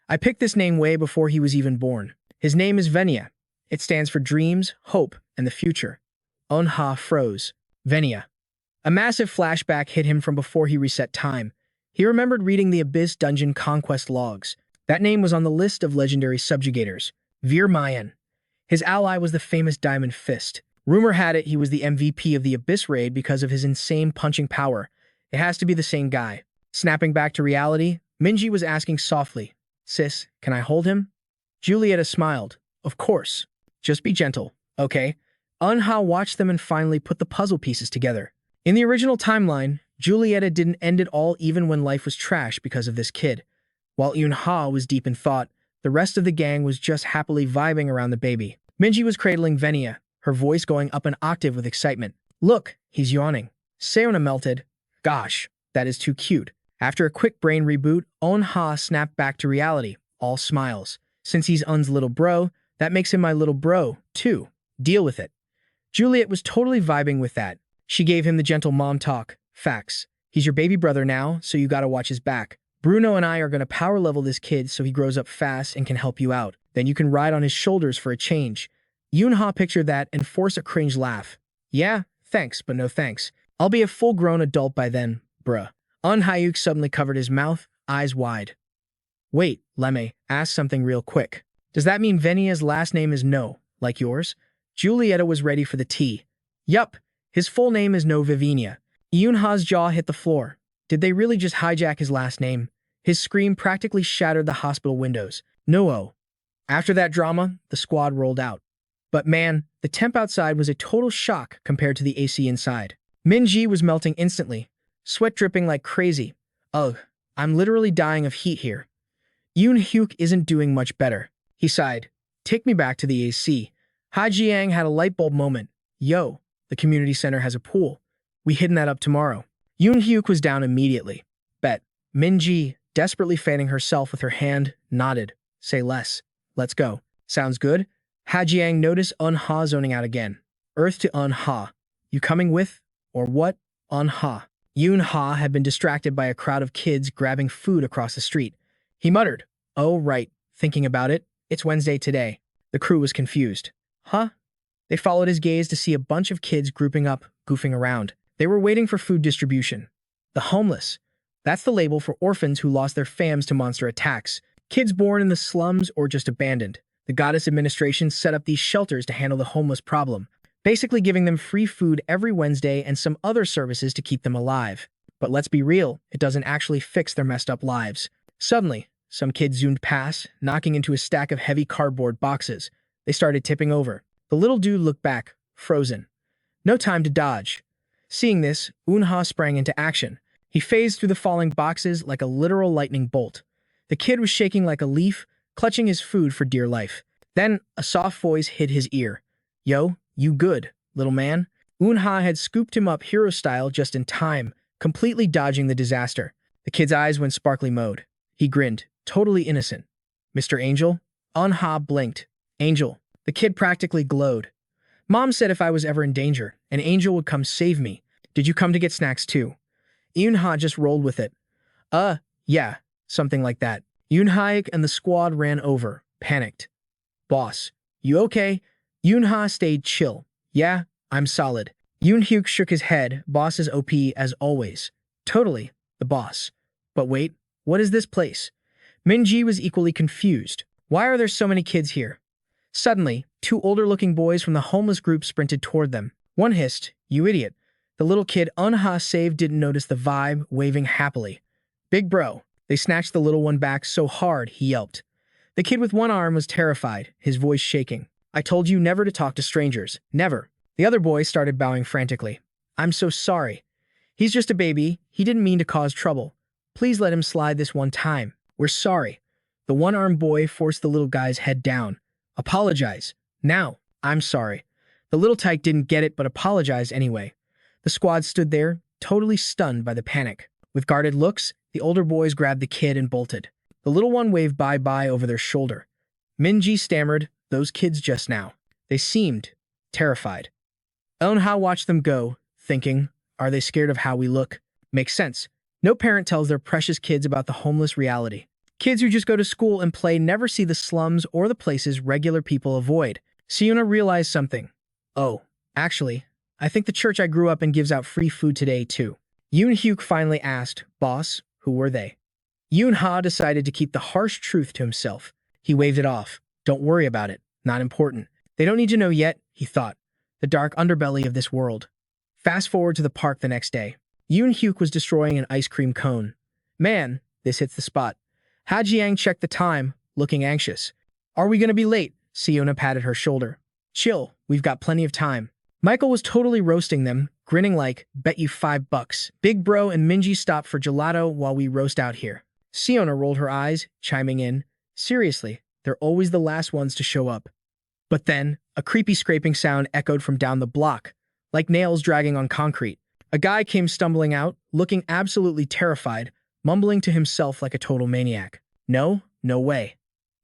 I picked this name way before he was even born. His name is Venia. It stands for dreams, hope, and the future." Un-ha froze. Venia. A massive flashback hit him from before he reset time. He remembered reading the Abyss Dungeon Conquest logs. That name was on the list of legendary subjugators. Veer Mayan. His ally was the famous Diamond Fist. Rumor had it he was the MVP of the Abyss raid because of his insane punching power. It has to be the same guy. Snapping back to reality, Minji was asking softly, "Sis, can I hold him?" Julieta smiled. "Of course. Just be gentle, okay?" Un-ha watched them and finally put the puzzle pieces together. In the original timeline, Julieta didn't end it all even when life was trash because of this kid. While Yoon-ha was deep in thought, the rest of the gang was just happily vibing around the baby. Minji was cradling Venia, her voice going up an octave with excitement. "Look, he's yawning." Seon-ah melted. "Gosh, that is too cute." After a quick brain reboot, Un-ha snapped back to reality, all smiles. Since he's Un's little bro, that makes him my little bro, too. Deal with it. Juliet was totally vibing with that. She gave him the gentle mom talk. "Facts. He's your baby brother now, so you gotta watch his back. Bruno and I are gonna power level this kid so he grows up fast and can help you out. Then you can ride on his shoulders for a change." Yoon-ha pictured that and forced a cringe laugh. "Yeah, thanks, but no thanks. I'll be a full-grown adult by then, bruh." Un-hyuk suddenly covered his mouth, eyes wide. "Wait, Lemme, ask something real quick. Does that mean Venia's last name is No, like yours?" Julieta was ready for the tea. "Yup, his full name is No Vivinia." Yoon-ha's jaw hit the floor. Did they really just hijack his last name? His scream practically shattered the hospital windows. No. After that drama, the squad rolled out. But man, the temp outside was a total shock compared to the AC inside. Minji was melting instantly. sweat dripping like crazy. Ugh, I'm literally dying of heat here. Yoon-hyuk isn't doing much better. He sighed. Take me back to the AC. Ha-jiang had a light bulb moment. Yo, the community center has a pool. We hitting that up tomorrow. Yoon-hyuk was down immediately. Bet. Min-ji, desperately fanning herself with her hand, nodded. Say less. Let's go. Sounds good? Ha-jiang noticed Un-ha zoning out again. Earth to Un-ha. You coming with? Or what? Un-ha. Yoon-ha had been distracted by a crowd of kids grabbing food across the street. He muttered, oh, right, thinking about it, it's Wednesday today. The crew was confused. Huh? They followed his gaze to see a bunch of kids grouping up, goofing around. They were waiting for food distribution. The homeless. That's the label for orphans who lost their fams to monster attacks. Kids born in the slums or just abandoned. The goddess administration set up these shelters to handle the homeless problem, basically giving them free food every Wednesday and some other services to keep them alive. But let's be real, it doesn't actually fix their messed up lives. Suddenly, some kid zoomed past, knocking into a stack of heavy cardboard boxes. They started tipping over. The little dude looked back, frozen. No time to dodge. Seeing this, Un-ha sprang into action. He phased through the falling boxes like a literal lightning bolt. The kid was shaking like a leaf, clutching his food for dear life. Then, a soft voice hit his ear. Yo, you good, little man? Un-ha had scooped him up hero style just in time, completely dodging the disaster. The kid's eyes went sparkly mode. He grinned, totally innocent. Mr. Angel? Un-ha blinked. Angel. The kid practically glowed. Mom said if I was ever in danger, an angel would come save me. Did you come to get snacks too? Un-ha just rolled with it. Yeah, something like that. Yoon-hyuk and the squad ran over, panicked. Boss, you okay? Yoon-ha stayed chill. Yeah, I'm solid. Yoon-hyuk shook his head, boss is OP as always. Totally, the boss. But wait, what is this place? Min-ji was equally confused. Why are there so many kids here? Suddenly, two older-looking boys from the homeless group sprinted toward them. One hissed, you idiot. The little kid Un-ha saved didn't notice the vibe, waving happily. Big bro. They snatched the little one back so hard, he yelped. The kid with one arm was terrified, his voice shaking. I told you never to talk to strangers. Never. The other boy started bowing frantically. I'm so sorry. He's just a baby. He didn't mean to cause trouble. Please let him slide this one time. We're sorry. The one-armed boy forced the little guy's head down. Apologize. Now. I'm sorry. The little tyke didn't get it but apologized anyway. The squad stood there, totally stunned by the panic. With guarded looks, the older boys grabbed the kid and bolted. The little one waved bye-bye over their shoulder. Min-ji stammered, those kids just now. They seemed terrified. Un-ha watched them go, thinking, are they scared of how we look? Makes sense. No parent tells their precious kids about the homeless reality. Kids who just go to school and play never see the slums or the places regular people avoid. Seon-ah realized something. Oh, actually, I think the church I grew up in gives out free food today too. Yoon-hyuk finally asked, boss, who were they? Yoon-ha decided to keep the harsh truth to himself. He waved it off. Don't worry about it. Not important. They don't need to know yet, he thought. The dark underbelly of this world. Fast forward to the park the next day. Yoon-hyuk was destroying an ice cream cone. Man, this hits the spot. Ha-jiang checked the time, looking anxious. Are we gonna be late? Seon-ah patted her shoulder. Chill, we've got plenty of time. Michael was totally roasting them, grinning like, bet you $5. Big Bro and Min-ji stopped for gelato while we roast out here. Seon-ah rolled her eyes, chiming in. Seriously, they're always the last ones to show up. But then, a creepy scraping sound echoed from down the block, like nails dragging on concrete. A guy came stumbling out, looking absolutely terrified, mumbling to himself like a total maniac. No way.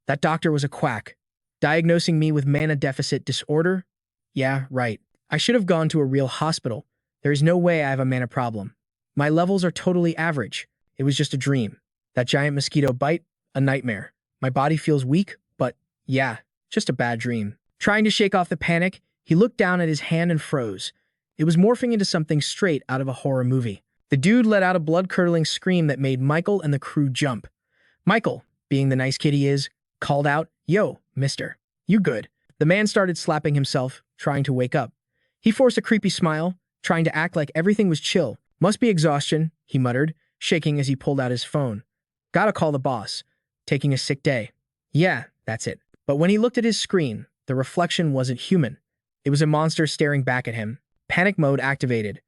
That doctor was a quack. Diagnosing me with mana deficit disorder? Yeah, right. I should have gone to a real hospital. There is no way I have a mana problem. My levels are totally average. It was just a dream. That giant mosquito bite? A nightmare. My body feels weak, but yeah, just a bad dream. Trying to shake off the panic, he looked down at his hand and froze. It was morphing into something straight out of a horror movie. The dude let out a blood-curdling scream that made Michael and the crew jump. Michael, being the nice kid he is, called out, Yo, mister. You good? The man started slapping himself, trying to wake up. He forced a creepy smile, trying to act like everything was chill. Must be exhaustion, he muttered, shaking as he pulled out his phone. Gotta call the boss. Taking a sick day. Yeah, that's it. But when he looked at his screen, the reflection wasn't human. It was a monster staring back at him. Panic mode activated.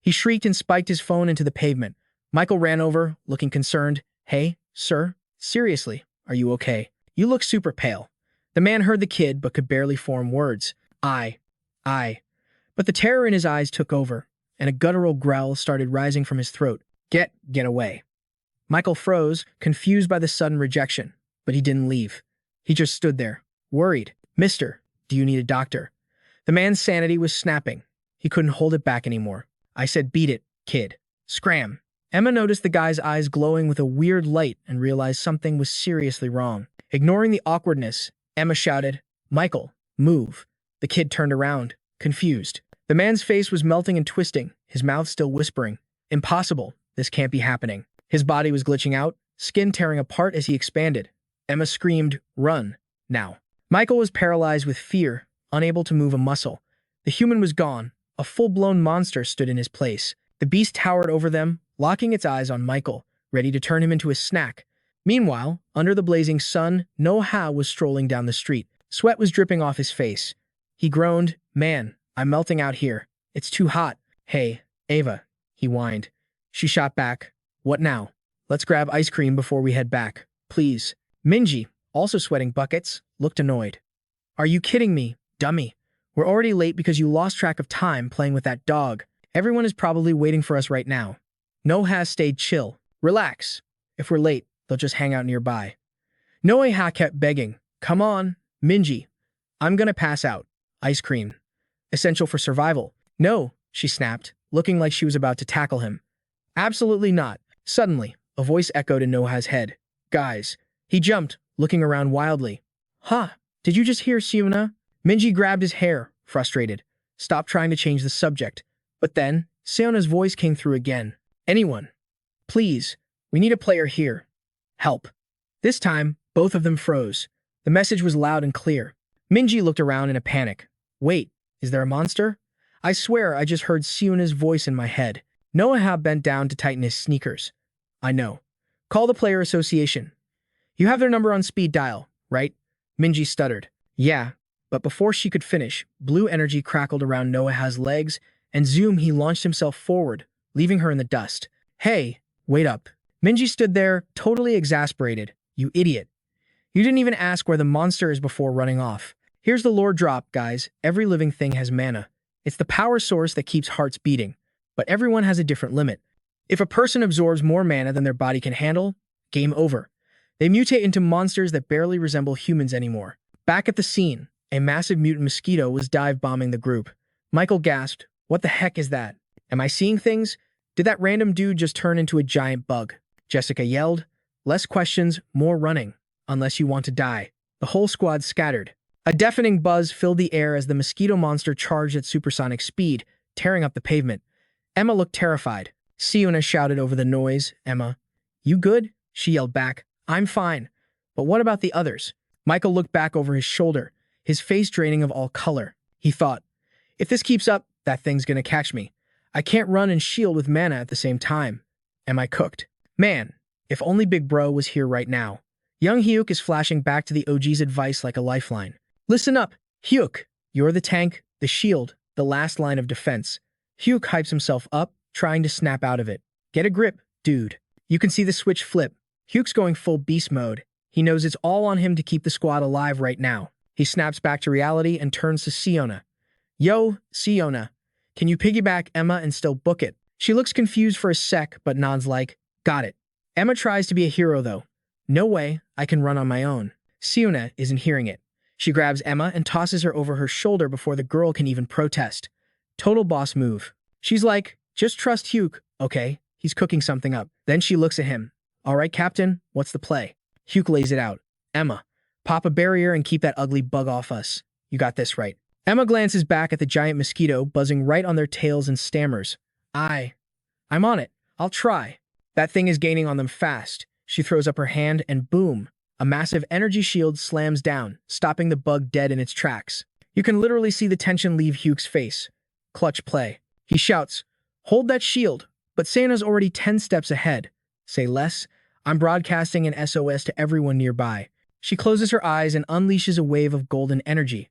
He shrieked and spiked his phone into the pavement. Michael ran over, looking concerned. Hey, sir, seriously, are you okay? You look super pale. The man heard the kid but could barely form words. I. But the terror in his eyes took over, and a guttural growl started rising from his throat. Get away. Michael froze, confused by the sudden rejection, but he didn't leave. He just stood there, worried. Mister, do you need a doctor? The man's sanity was snapping. He couldn't hold it back anymore. I said, beat it, kid. Scram. Emma noticed the guy's eyes glowing with a weird light and realized something was seriously wrong. Ignoring the awkwardness, Emma shouted, Michael, move. The kid turned around, confused. The man's face was melting and twisting, his mouth still whispering. Impossible. This can't be happening. His body was glitching out, skin tearing apart as he expanded. Emma screamed, run, now. Michael was paralyzed with fear, unable to move a muscle. The human was gone. A full-blown monster stood in his place. The beast towered over them, locking its eyes on Michael, ready to turn him into a snack. Meanwhile, under the blazing sun, Seon-ah was strolling down the street. Sweat was dripping off his face. He groaned, man, I'm melting out here. It's too hot. Hey, Ava, he whined. She shot back. What now? Let's grab ice cream before we head back, please. Minji, also sweating buckets, looked annoyed. Are you kidding me, dummy? We're already late because you lost track of time playing with that dog. Everyone is probably waiting for us right now. Seon-ah stayed chill. Relax. If we're late, they'll just hang out nearby. Seon-ah kept begging. Come on, Minji. I'm gonna pass out. Ice cream. Essential for survival. No, she snapped, looking like she was about to tackle him. Absolutely not. Suddenly, a voice echoed in Seon-ah's head. Guys. He jumped, looking around wildly. Huh, did you just hear Seon-ah? Minji grabbed his hair, frustrated. Stop trying to change the subject. But then, Seon-ah's voice came through again. Anyone. Please, we need a player here. Help. This time, both of them froze. The message was loud and clear. Minji looked around in a panic. Wait, is there a monster? I swear I just heard Seon-ah's voice in my head. Seon-ah bent down to tighten his sneakers. I know. Call the player association. You have their number on speed dial, right? Minji stuttered. Yeah, but before she could finish, blue energy crackled around Seon-ah's legs, and zoom, he launched himself forward, leaving her in the dust. Hey, wait up. Minji stood there, totally exasperated. You idiot. You didn't even ask where the monster is before running off. Here's the lore drop, guys. Every living thing has mana. It's the power source that keeps hearts beating. But everyone has a different limit. If a person absorbs more mana than their body can handle, game over. They mutate into monsters that barely resemble humans anymore. Back at the scene, a massive mutant mosquito was dive-bombing the group. Michael gasped, what the heck is that? Am I seeing things? Did that random dude just turn into a giant bug? Jessica yelled, less questions, more running, unless you want to die. The whole squad scattered. A deafening buzz filled the air as the mosquito monster charged at supersonic speed, tearing up the pavement. Emma looked terrified. Seon-ah shouted over the noise. Emma, you good? She yelled back. I'm fine. But what about the others? Michael looked back over his shoulder, his face draining of all color. He thought, if this keeps up, that thing's gonna catch me. I can't run and shield with mana at the same time. Am I cooked? Man, if only Big Bro was here right now. Young Hyuk is flashing back to the OG's advice like a lifeline. Listen up, Hyuk. You're the tank, the shield, the last line of defense. Hyuk hypes himself up, trying to snap out of it. Get a grip, dude. You can see the switch flip. Hyuk's going full beast mode. He knows it's all on him to keep the squad alive right now. He snaps back to reality and turns to Seon-ah. Yo, Seon-ah. Can you piggyback Emma and still book it? She looks confused for a sec, but nods like, got it. Emma tries to be a hero though. No way, I can run on my own. Seon-ah isn't hearing it. She grabs Emma and tosses her over her shoulder before the girl can even protest. Total boss move. She's like, just trust Hyuk, okay? He's cooking something up. Then she looks at him. All right, Captain, what's the play? Hyuk lays it out. Emma, pop a barrier and keep that ugly bug off us. You got this right. Emma glances back at the giant mosquito buzzing right on their tails and stammers. I'm on it. I'll try. That thing is gaining on them fast. She throws up her hand and boom, a massive energy shield slams down, stopping the bug dead in its tracks. You can literally see the tension leave Hyuk's face. Clutch play. He shouts, hold that shield, but Seon-ah's already 10 steps ahead. Say less. I'm broadcasting an SOS to everyone nearby. She closes her eyes and unleashes a wave of golden energy.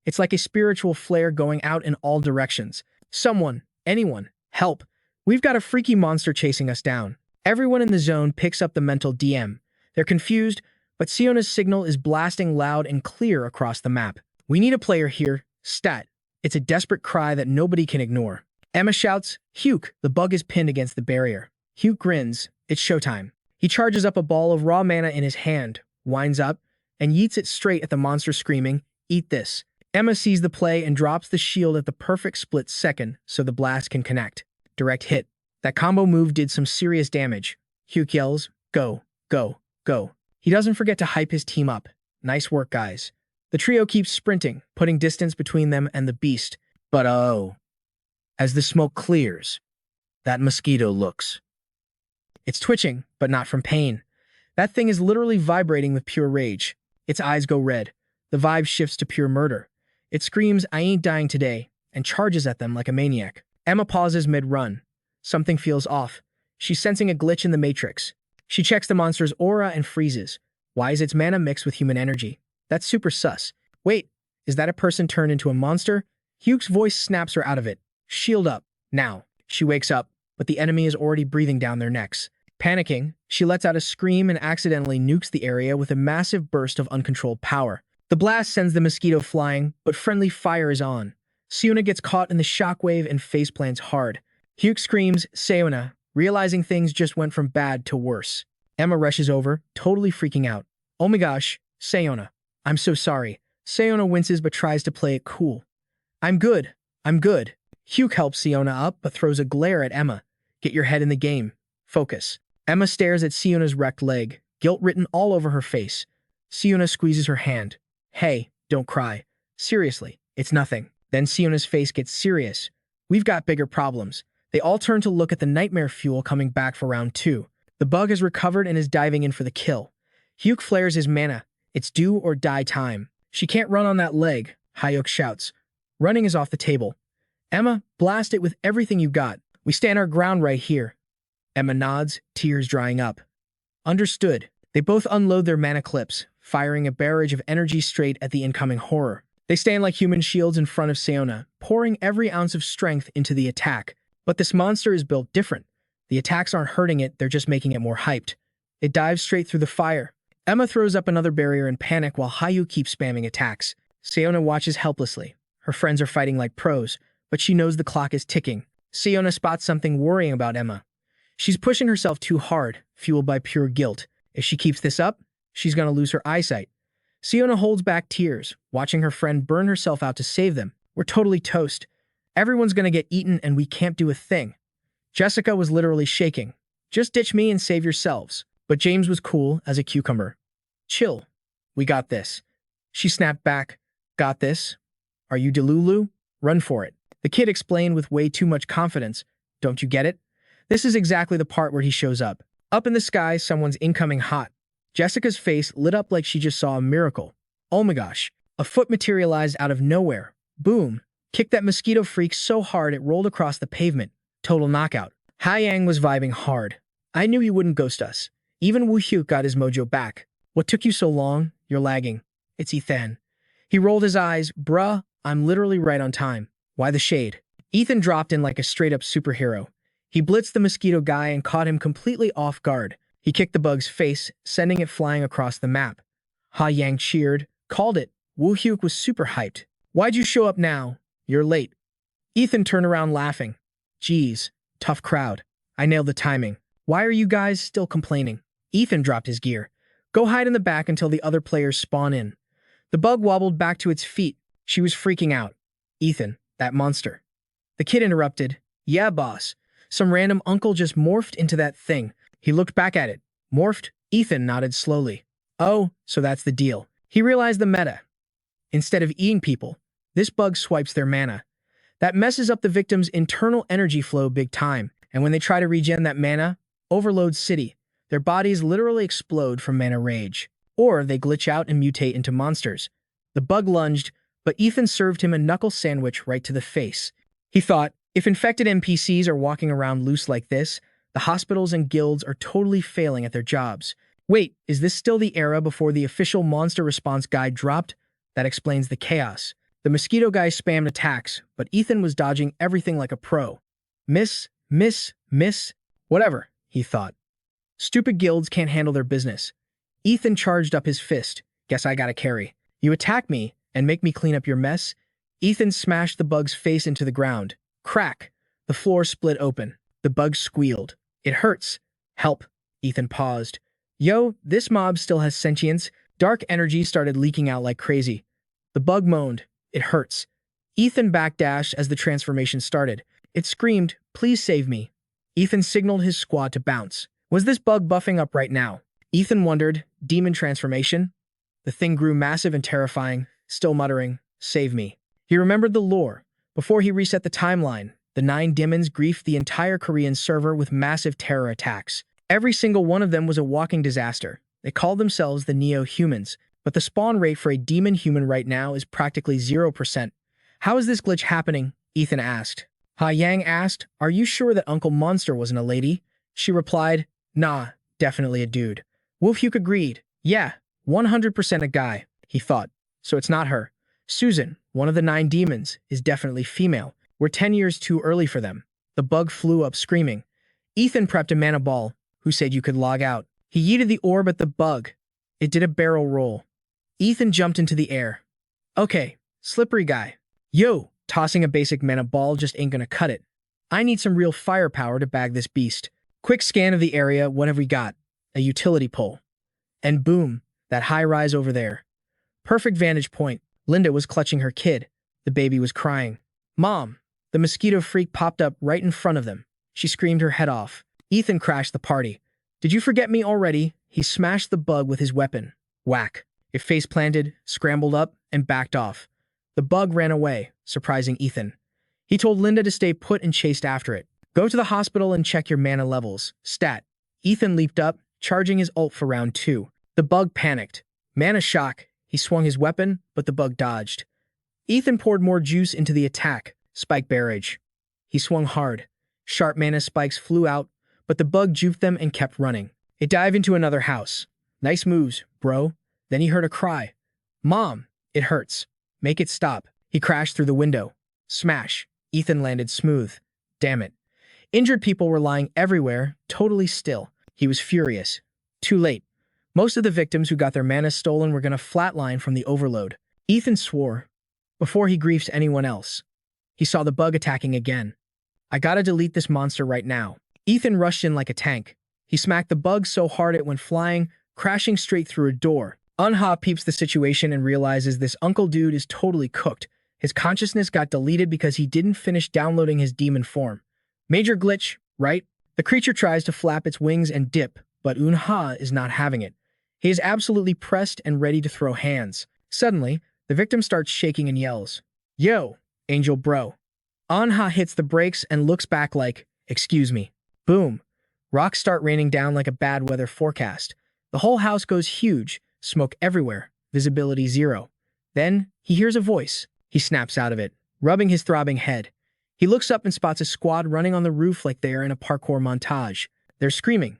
It's like a spiritual flare going out in all directions. Someone, anyone, help. We've got a freaky monster chasing us down. Everyone in the zone picks up the mental DM. They're confused, but Seon-ah's signal is blasting loud and clear across the map. We need a player here, stat. It's a desperate cry that nobody can ignore. Emma shouts, "Hyuk, the bug is pinned against the barrier." Hyuk grins. It's showtime. He charges up a ball of raw mana in his hand, winds up, and yeets it straight at the monster, screaming, "Eat this." Emma sees the play and drops the shield at the perfect split second so the blast can connect. Direct hit. That combo move did some serious damage. Hyuk yells, "Go, go, go." He doesn't forget to hype his team up. Nice work, guys. The trio keeps sprinting, putting distance between them and the beast. But oh, as the smoke clears, that mosquito looks. It's twitching, but not from pain. That thing is literally vibrating with pure rage. Its eyes go red. The vibe shifts to pure murder. It screams, "I ain't dying today," and charges at them like a maniac. Emma pauses mid-run. Something feels off. She's sensing a glitch in the matrix. She checks the monster's aura and freezes. Why is its mana mixed with human energy? That's super sus. Wait, is that a person turned into a monster? Hyuk's voice snaps her out of it. Shield up, now. She wakes up, but the enemy is already breathing down their necks. Panicking, she lets out a scream and accidentally nukes the area with a massive burst of uncontrolled power. The blast sends the mosquito flying, but friendly fire is on. Seon-ah gets caught in the shockwave and faceplants hard. Hyuk screams, "Seon-ah," realizing things just went from bad to worse. Emma rushes over, totally freaking out. "Oh my gosh, Seon-ah. I'm so sorry." Seon-ah winces but tries to play it cool. I'm good. Hyuk helps Seon-ah up but throws a glare at Emma. "Get your head in the game. Focus." Emma stares at Seon-ah's wrecked leg, guilt written all over her face. Seon-ah squeezes her hand. "Hey, don't cry. Seriously, it's nothing." Then Seon-ah's face gets serious. "We've got bigger problems." They all turn to look at the nightmare fuel coming back for round 2. The bug has recovered and is diving in for the kill. Hyuk flares his mana. It's do or die time. "She can't run on that leg," Hyuk shouts. "Running is off the table." "Emma, blast it with everything you got. We stand our ground right here." Emma nods, tears drying up. Understood. They both unload their mana clips, firing a barrage of energy straight at the incoming horror. They stand like human shields in front of Seon-ah, pouring every ounce of strength into the attack. But this monster is built different. The attacks aren't hurting it, they're just making it more hyped. It dives straight through the fire. Emma throws up another barrier in panic while Hyuk keeps spamming attacks. Seon-ah watches helplessly. Her friends are fighting like pros, but she knows the clock is ticking. Seon-ah spots something worrying about Emma. She's pushing herself too hard, fueled by pure guilt. If she keeps this up, she's gonna lose her eyesight. Seon-ah holds back tears, watching her friend burn herself out to save them. We're totally toast. Everyone's gonna get eaten and we can't do a thing. Jessica was literally shaking. "Just ditch me and save yourselves." But James was cool as a cucumber. "Chill. We got this." She snapped back. "Got this? Are you Delulu? Run for it." The kid explained with way too much confidence. "Don't you get it? This is exactly the part where he shows up. Up in the sky, someone's incoming hot." Jessica's face lit up like she just saw a miracle. "Oh my gosh." A foot materialized out of nowhere. Boom. Kicked that mosquito freak so hard it rolled across the pavement. Total knockout. Haiyang was vibing hard. "I knew you wouldn't ghost us." Even Woo Hyuk got his mojo back. "What took you so long? You're lagging." "It's Ethan." He rolled his eyes. "Bruh, I'm literally right on time." "Why the shade?" Ethan dropped in like a straight-up superhero. He blitzed the mosquito guy and caught him completely off guard. He kicked the bug's face, sending it flying across the map. Haiyang cheered. "Called it." Woo Hyuk was super hyped. "Why'd you show up now? You're late." Ethan turned around laughing. "Geez, tough crowd. I nailed the timing. Why are you guys still complaining?" Ethan dropped his gear. "Go hide in the back until the other players spawn in." The bug wobbled back to its feet. She was freaking out. "Ethan, that monster." The kid interrupted. "Yeah, boss. Some random uncle just morphed into that thing." He looked back at it. "Morphed?" Ethan nodded slowly. "Oh, so that's the deal." He realized the meta. Instead of eating people, this bug swipes their mana. That messes up the victim's internal energy flow big time, and when they try to regen that mana, overload city. Their bodies literally explode from mana rage. Or they glitch out and mutate into monsters. The bug lunged, but Ethan served him a knuckle sandwich right to the face. He thought, if infected NPCs are walking around loose like this, the hospitals and guilds are totally failing at their jobs. Wait, is this still the era before the official monster response guide dropped? That explains the chaos. The mosquito guy spammed attacks, but Ethan was dodging everything like a pro. Miss, Miss, whatever, he thought. Stupid guilds can't handle their business. Ethan charged up his fist. Guess I gotta carry. You attack me and make me clean up your mess? Ethan smashed the bug's face into the ground. Crack! The floor split open. The bug squealed. It hurts. Help. Ethan paused. Yo, this mob still has sentience. Dark energy started leaking out like crazy. The bug moaned. It hurts. Ethan backdashed as the transformation started. It screamed, please save me. Ethan signaled his squad to bounce. Was this bug buffing up right now? Ethan wondered, demon transformation? The thing grew massive and terrifying, still muttering, save me. He remembered the lore. Before he reset the timeline, the 9 demons griefed the entire Korean server with massive terror attacks. Every single one of them was a walking disaster. They called themselves the Neo-humans, but the spawn rate for a demon-human right now is practically 0%. How is this glitch happening? Ethan asked. Ha Yang asked, are you sure that Uncle Monster wasn't a lady? She replied, nah, definitely a dude. Wolfhuk agreed. Yeah, 100% a guy, he thought. So it's not her. Susan, one of the 9 demons, is definitely female. We're 10 years too early for them. The bug flew up screaming. Ethan prepped a mana ball. Who said you could log out? He yeeted the orb at the bug. It did a barrel roll. Ethan jumped into the air. Okay, slippery guy. Yo, tossing a basic mana ball just ain't gonna cut it. I need some real firepower to bag this beast. Quick scan of the area, what have we got? A utility pole. And boom, that high rise over there. Perfect vantage point. Linda was clutching her kid. The baby was crying. Mom! The mosquito freak popped up right in front of them. She screamed her head off. Ethan crashed the party. Did you forget me already? He smashed the bug with his weapon. Whack. It face-planted, scrambled up, and backed off. The bug ran away, surprising Ethan. He told Linda to stay put and chased after it. Go to the hospital and check your mana levels. Stat. Ethan leaped up, charging his ult for round 2. The bug panicked. Mana shock. He swung his weapon, but the bug dodged. Ethan poured more juice into the attack. Spike barrage. He swung hard. Sharp mana spikes flew out, but the bug juked them and kept running. It dived into another house. Nice moves, bro. Then he heard a cry. Mom, it hurts. Make it stop. He crashed through the window. Smash. Ethan landed smooth. Damn it. Injured people were lying everywhere, totally still. He was furious. Too late. Most of the victims who got their mana stolen were gonna flatline from the overload. Ethan swore. Before he griefs anyone else. He saw the bug attacking again. I gotta delete this monster right now. Ethan rushed in like a tank. He smacked the bug so hard it went flying, crashing straight through a door. Seon-ah peeps the situation and realizes this uncle dude is totally cooked. His consciousness got deleted because he didn't finish downloading his demon form. Major glitch, right? The creature tries to flap its wings and dip, but Seon-ah is not having it. He is absolutely pressed and ready to throw hands. Suddenly, the victim starts shaking and yells, Yo, angel bro. Seon-ah hits the brakes and looks back like, excuse me. Boom. Rocks start raining down like a bad weather forecast. The whole house goes huge, smoke everywhere, visibility 0. Then, he hears a voice. He snaps out of it, rubbing his throbbing head. He looks up and spots a squad running on the roof like they are in a parkour montage. They're screaming.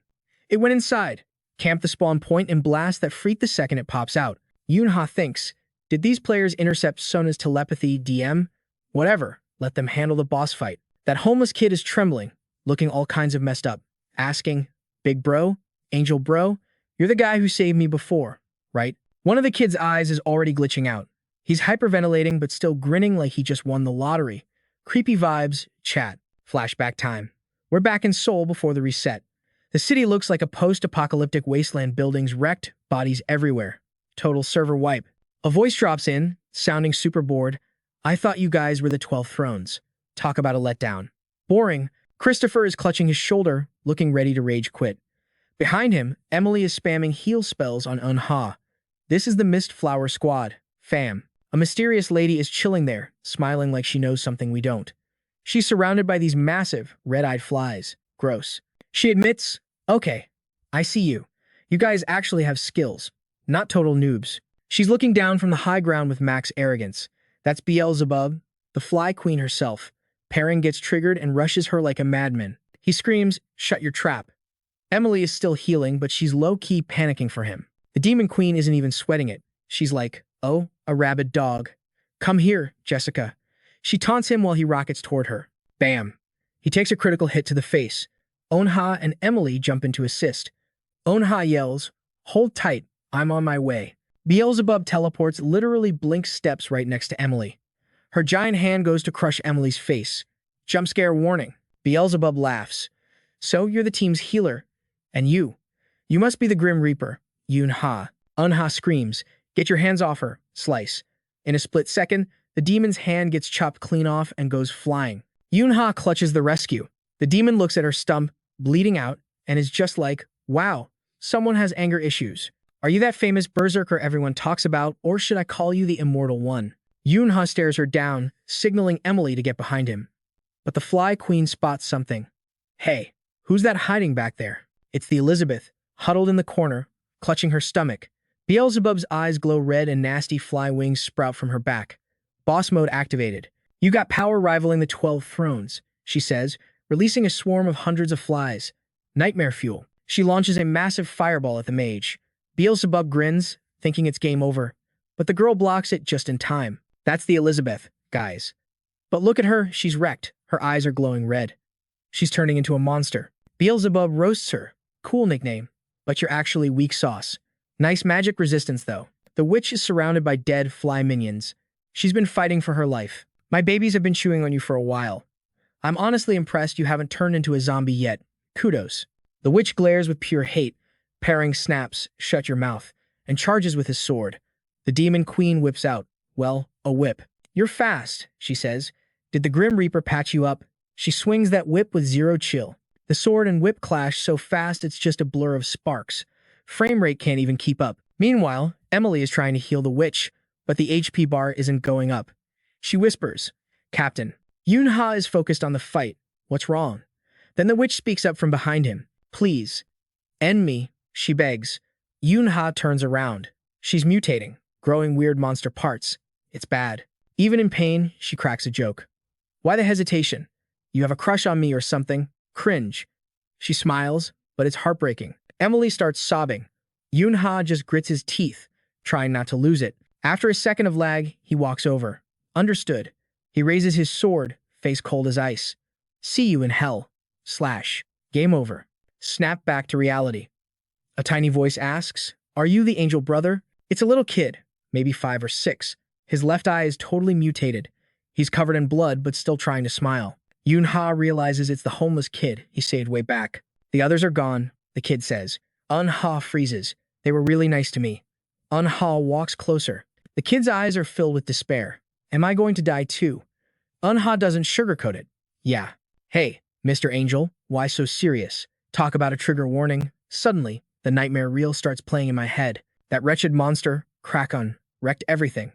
It went inside. Camp the spawn point and blast that freak the second it pops out. Seon-ah thinks, did these players intercept Sona's telepathy DM? Whatever, let them handle the boss fight. That homeless kid is trembling, looking all kinds of messed up, asking, Big bro? Angel bro? You're the guy who saved me before, right? One of the kid's eyes is already glitching out. He's hyperventilating but still grinning like he just won the lottery. Creepy vibes, chat, flashback time. We're back in Seoul before the reset. The city looks like a post-apocalyptic wasteland, buildings wrecked, bodies everywhere. Total server wipe. A voice drops in, sounding super bored. I thought you guys were the 12 thrones. Talk about a letdown. Boring. Christopher is clutching his shoulder, looking ready to rage quit. Behind him, Emily is spamming heal spells on Seon-ah. This is the Mist Flower Squad. Fam. A mysterious lady is chilling there, smiling like she knows something we don't. She's surrounded by these massive, red-eyed flies. Gross. She admits, okay, I see you. You guys actually have skills. Not total noobs. She's looking down from the high ground with max arrogance. That's Beelzebub, the fly queen herself. Perrin gets triggered and rushes her like a madman. He screams, shut your trap. Emily is still healing, but she's low-key panicking for him. The demon queen isn't even sweating it. She's like, oh, a rabid dog. Come here, Jessica. She taunts him while he rockets toward her. Bam. He takes a critical hit to the face. Eun-ha and Emily jump in to assist. Eun-ha yells, "Hold tight, I'm on my way." Beelzebub teleports, literally blinks steps right next to Emily. Her giant hand goes to crush Emily's face. Jump scare warning. Beelzebub laughs. "So you're the team's healer. And you must be the Grim Reaper." Eun-ha. Eun-ha screams, "Get your hands off her." Slice. In a split second, the demon's hand gets chopped clean off and goes flying. Eun-ha clutches the rescue. The demon looks at her stump, bleeding out, and is just like, "Wow, someone has anger issues. Are you that famous berserker everyone talks about, or should I call you the Immortal One?" Eun-ha stares her down, signaling Emily to get behind him. But the Fly Queen spots something. "Hey, who's that hiding back there?" It's the Elizabeth, huddled in the corner, clutching her stomach. Beelzebub's eyes glow red and nasty fly wings sprout from her back. Boss mode activated. "You got power rivaling the 12 thrones," she says, releasing a swarm of hundreds of flies. Nightmare fuel. She launches a massive fireball at the mage. Beelzebub grins, thinking it's game over. But the girl blocks it just in time. That's the Elizabeth, guys. But look at her, she's wrecked. Her eyes are glowing red. She's turning into a monster. Beelzebub roasts her. Cool nickname. But you're actually weak sauce. Nice magic resistance, though. The witch is surrounded by dead fly minions. She's been fighting for her life. "My babies have been chewing on you for a while. I'm honestly impressed you haven't turned into a zombie yet. Kudos." The witch glares with pure hate. Parring snaps, "Shut your mouth," and charges with his sword. The demon queen whips out. Well, a whip. "You're fast," she says. "Did the Grim Reaper patch you up?" She swings that whip with zero chill. The sword and whip clash so fast it's just a blur of sparks. Frame rate can't even keep up. Meanwhile, Emily is trying to heal the witch, but the HP bar isn't going up. She whispers, "Captain." Eun-ha is focused on the fight. What's wrong? Then the witch speaks up from behind him. "Please, end me," she begs. Eun-ha turns around. She's mutating, growing weird monster parts. It's bad. Even in pain, she cracks a joke. "Why the hesitation? You have a crush on me or something?" Cringe. She smiles, but it's heartbreaking. Emily starts sobbing. Eun-ha just grits his teeth, trying not to lose it. After a second of lag, he walks over. Understood. He raises his sword, face cold as ice. "See you in hell." Slash. Game over. Snap back to reality. A tiny voice asks, "Are you the angel brother?" It's a little kid, maybe 5 or 6. His left eye is totally mutated. He's covered in blood, but still trying to smile. Eun-ha realizes it's the homeless kid he saved way back. "The others are gone," the kid says. Eun-ha freezes. "They were really nice to me." Eun-ha walks closer. The kid's eyes are filled with despair. "Am I going to die too?" Eun-ha doesn't sugarcoat it. "Yeah." "Hey, Mr. Angel, why so serious? Talk about a trigger warning." Suddenly, the nightmare reel starts playing in my head. That wretched monster, Krakon, wrecked everything.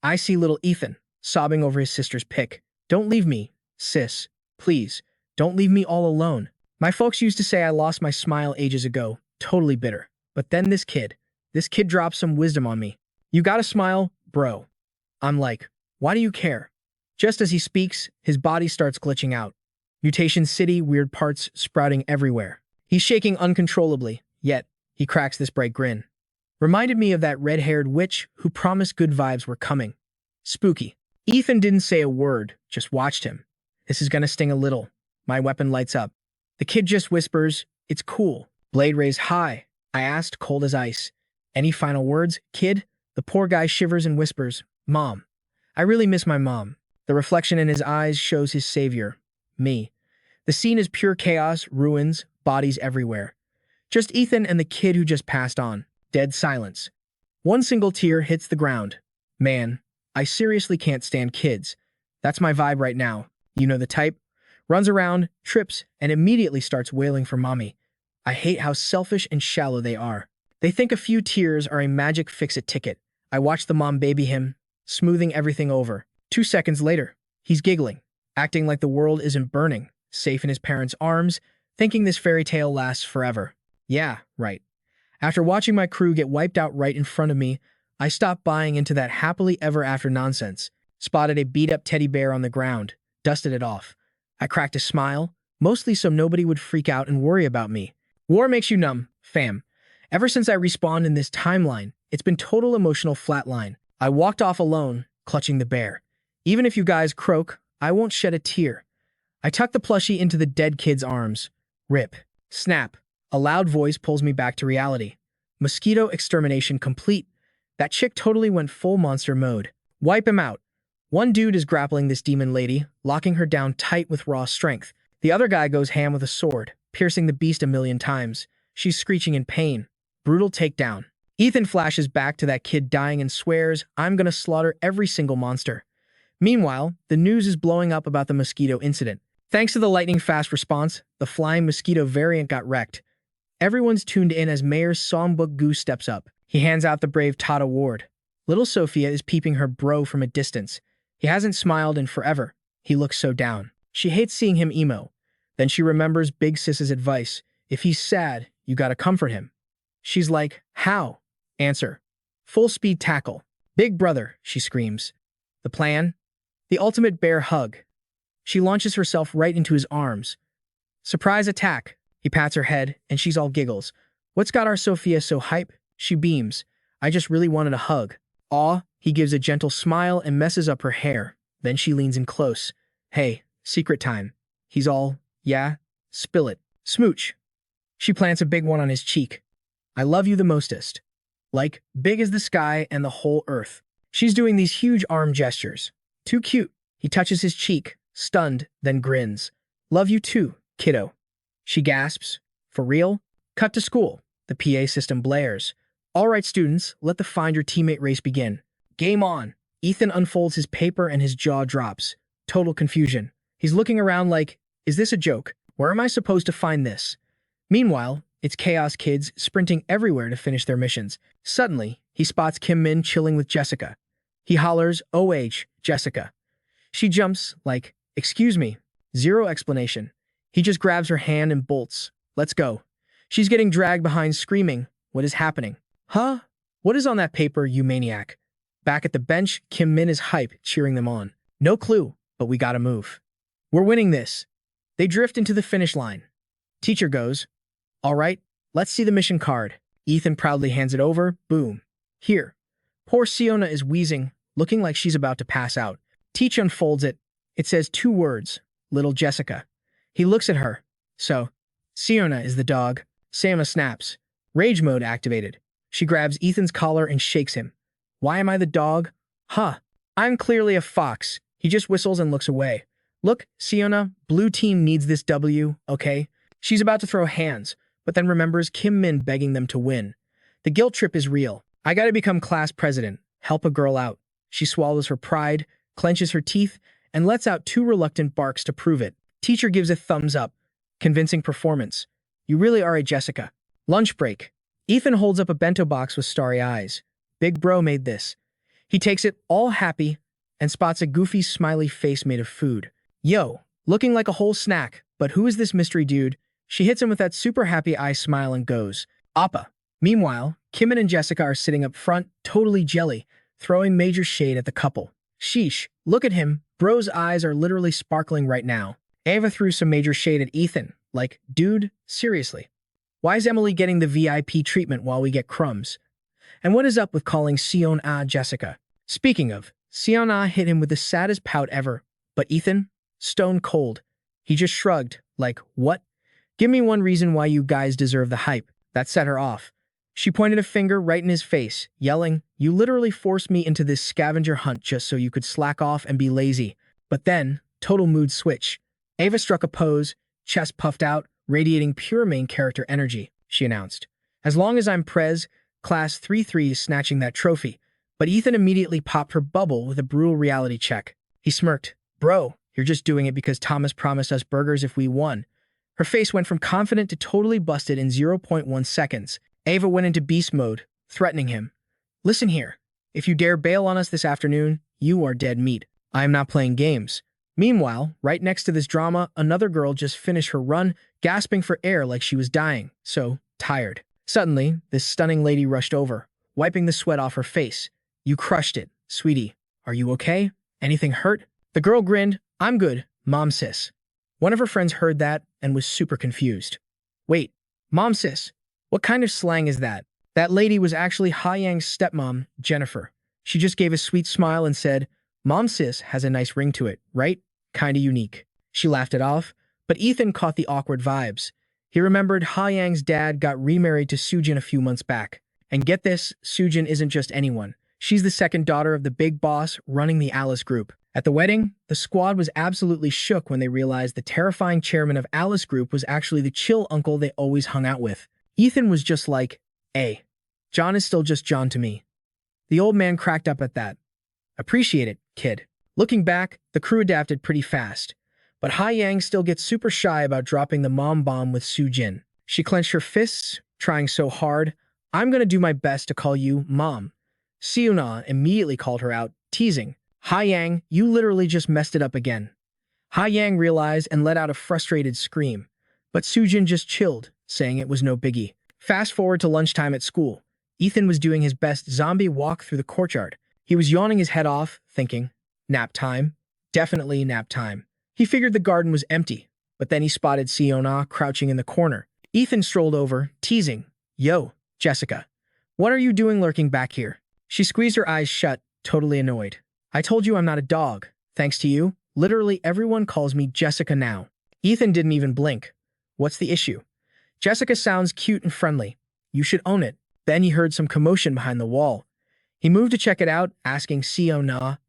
I see little Ethan, sobbing over his sister's pick. "Don't leave me, sis. Please, don't leave me all alone." My folks used to say I lost my smile ages ago, totally bitter. But then this kid dropped some wisdom on me. "You gotta smile, bro." I'm like, "Why do you care?" Just as he speaks, his body starts glitching out. Mutation City, weird parts sprouting everywhere. He's shaking uncontrollably, yet he cracks this bright grin. Reminded me of that red-haired witch who promised good vibes were coming. Spooky. Ethan didn't say a word, just watched him. This is gonna sting a little. My weapon lights up. The kid just whispers, "It's cool." Blade raised high. I asked, cold as ice. "Any final words, kid?" The poor guy shivers and whispers, "Mom. I really miss my mom." The reflection in his eyes shows his savior, me. The scene is pure chaos, ruins, bodies everywhere. Just Ethan and the kid who just passed on. Dead silence. One single tear hits the ground. Man, I seriously can't stand kids. That's my vibe right now. You know the type? Runs around, trips, and immediately starts wailing for mommy. I hate how selfish and shallow they are. They think a few tears are a magic fix-it ticket. I watch the mom baby him, smoothing everything over. 2 seconds later, he's giggling, acting like the world isn't burning, safe in his parents' arms, thinking this fairy tale lasts forever. Yeah, right. After watching my crew get wiped out right in front of me, I stopped buying into that happily ever after nonsense. Spotted a beat-up teddy bear on the ground, dusted it off. I cracked a smile, mostly so nobody would freak out and worry about me. War makes you numb, fam. Ever since I respawned in this timeline, it's been total emotional flatline. I walked off alone, clutching the bear. Even if you guys croak, I won't shed a tear. I tuck the plushie into the dead kid's arms. Rip. Snap. A loud voice pulls me back to reality. Mosquito extermination complete. That chick totally went full monster mode. Wipe him out. One dude is grappling this demon lady, locking her down tight with raw strength. The other guy goes ham with a sword, piercing the beast a million times. She's screeching in pain. Brutal takedown. Ethan flashes back to that kid dying and swears, "I'm gonna slaughter every single monster." Meanwhile, the news is blowing up about the mosquito incident. Thanks to the lightning-fast response, the flying mosquito variant got wrecked. Everyone's tuned in as Mayor Songbuk-gu steps up. He hands out the brave Todd Award. Little Sophia is peeping her bro from a distance. He hasn't smiled in forever. He looks so down. She hates seeing him emo. Then she remembers Big Sis's advice. If he's sad, you gotta comfort him. She's like, how? Answer. Full speed tackle. Big brother, she screams. The plan? The ultimate bear hug. She launches herself right into his arms. Surprise attack. He pats her head, and she's all giggles. What's got our Sophia so hype? She beams. I just really wanted a hug. Aw, he gives a gentle smile and messes up her hair. Then she leans in close. Hey, secret time. He's all, yeah? Spill it. Smooch. She plants a big one on his cheek. I love you the mostest. Like, big as the sky and the whole earth. She's doing these huge arm gestures. Too cute. He touches his cheek, stunned, then grins. Love you too, kiddo. She gasps. For real? Cut to school. The PA system blares. All right, students, let the find your teammate race begin. Game on. Ethan unfolds his paper and his jaw drops. Total confusion. He's looking around like, is this a joke? Where am I supposed to find this? Meanwhile, it's Chaos Kids sprinting everywhere to finish their missions. Suddenly, he spots Kim Min chilling with Jessica. He hollers, OH, Jessica. She jumps, like, excuse me. Zero explanation. He just grabs her hand and bolts. Let's go. She's getting dragged behind screaming. What is happening? Huh? What is on that paper, you maniac? Back at the bench, Kim Min is hype, cheering them on. No clue, but we gotta move. We're winning this. They drift into the finish line. Teacher goes, all right, let's see the mission card. Ethan proudly hands it over. Boom. Here. Poor Seon-ah is wheezing, looking like she's about to pass out. Teach unfolds it. It says 2 words. Little Jessica. He looks at her. So, Seon-ah is the dog. Sama snaps. Rage mode activated. She grabs Ethan's collar and shakes him. Why am I the dog? Huh. I'm clearly a fox. He just whistles and looks away. Look, Seon-ah, blue team needs this W, okay? She's about to throw hands, but then remembers Kim Min begging them to win. The guilt trip is real. I gotta become class president. Help a girl out. She swallows her pride, clenches her teeth, and lets out 2 reluctant barks to prove it. Teacher gives a thumbs up. Convincing performance. You really are a Jessica. Lunch break. Ethan holds up a bento box with starry eyes. Big bro made this. He takes it, all happy, and spots a goofy, smiley face made of food. Yo, looking like a whole snack, but who is this mystery dude? She hits him with that super happy eye smile and goes, Appa. Meanwhile, Kimmin and Jessica are sitting up front, totally jelly, throwing major shade at the couple. Sheesh, look at him. Bro's eyes are literally sparkling right now. Ava threw some major shade at Ethan, like, dude, seriously. Why is Emily getting the VIP treatment while we get crumbs? And what is up with calling Seon-ah Jessica? Speaking of, Seon-ah hit him with the saddest pout ever, but Ethan? Stone cold. He just shrugged, like, what? Give me one reason why you guys deserve the hype. That set her off. She pointed a finger right in his face, yelling, you literally forced me into this scavenger hunt just so you could slack off and be lazy. But then, total mood switch. Ava struck a pose, chest puffed out, radiating pure main character energy, she announced. As long as I'm Prez, class 3-3 is snatching that trophy. But Ethan immediately popped her bubble with a brutal reality check. He smirked. Bro, you're just doing it because Thomas promised us burgers if we won. Her face went from confident to totally busted in 0.1 seconds. Ava went into beast mode, threatening him. Listen here. If you dare bail on us this afternoon, you are dead meat. I am not playing games. Meanwhile, right next to this drama, another girl just finished her run, gasping for air like she was dying, so tired. Suddenly, this stunning lady rushed over, wiping the sweat off her face. You crushed it, sweetie. Are you okay? Anything hurt? The girl grinned. I'm good, mom sis. One of her friends heard that and was super confused. Wait, mom sis? What kind of slang is that? That lady was actually Ha-Yang's stepmom, Jennifer. She just gave a sweet smile and said, Mom sis has a nice ring to it, right? Kinda unique. She laughed it off, but Ethan caught the awkward vibes. He remembered Ha Yang's dad got remarried to Sujin a few months back. And get this, Sujin isn't just anyone. She's the second daughter of the big boss running the Alice Group. At the wedding, the squad was absolutely shook when they realized the terrifying chairman of Alice Group was actually the chill uncle they always hung out with. Ethan was just like, "Hey, John is still just John to me." The old man cracked up at that. "Appreciate it, kid." Looking back, the crew adapted pretty fast. But Ha Yang still gets super shy about dropping the mom bomb with Sujin. She clenched her fists, trying so hard. "I'm gonna do my best to call you Mom." Seon-ah immediately called her out, teasing, "Ha Yang, you literally just messed it up again." Ha Yang realized and let out a frustrated scream. But Sujin just chilled, saying it was no biggie. Fast forward to lunchtime at school. Ethan was doing his best zombie walk through the courtyard. He was yawning his head off, thinking, nap time? Definitely nap time. He figured the garden was empty, but then he spotted Seon-ah crouching in the corner. Ethan strolled over, teasing, "Yo, Jessica, what are you doing lurking back here?" She squeezed her eyes shut, totally annoyed. "I told you I'm not a dog. Thanks to you, literally everyone calls me Jessica now." Ethan didn't even blink. "What's the issue?" "Jessica sounds cute and friendly. You should own it." Then he heard some commotion behind the wall. He moved to check it out, asking Seon-ah,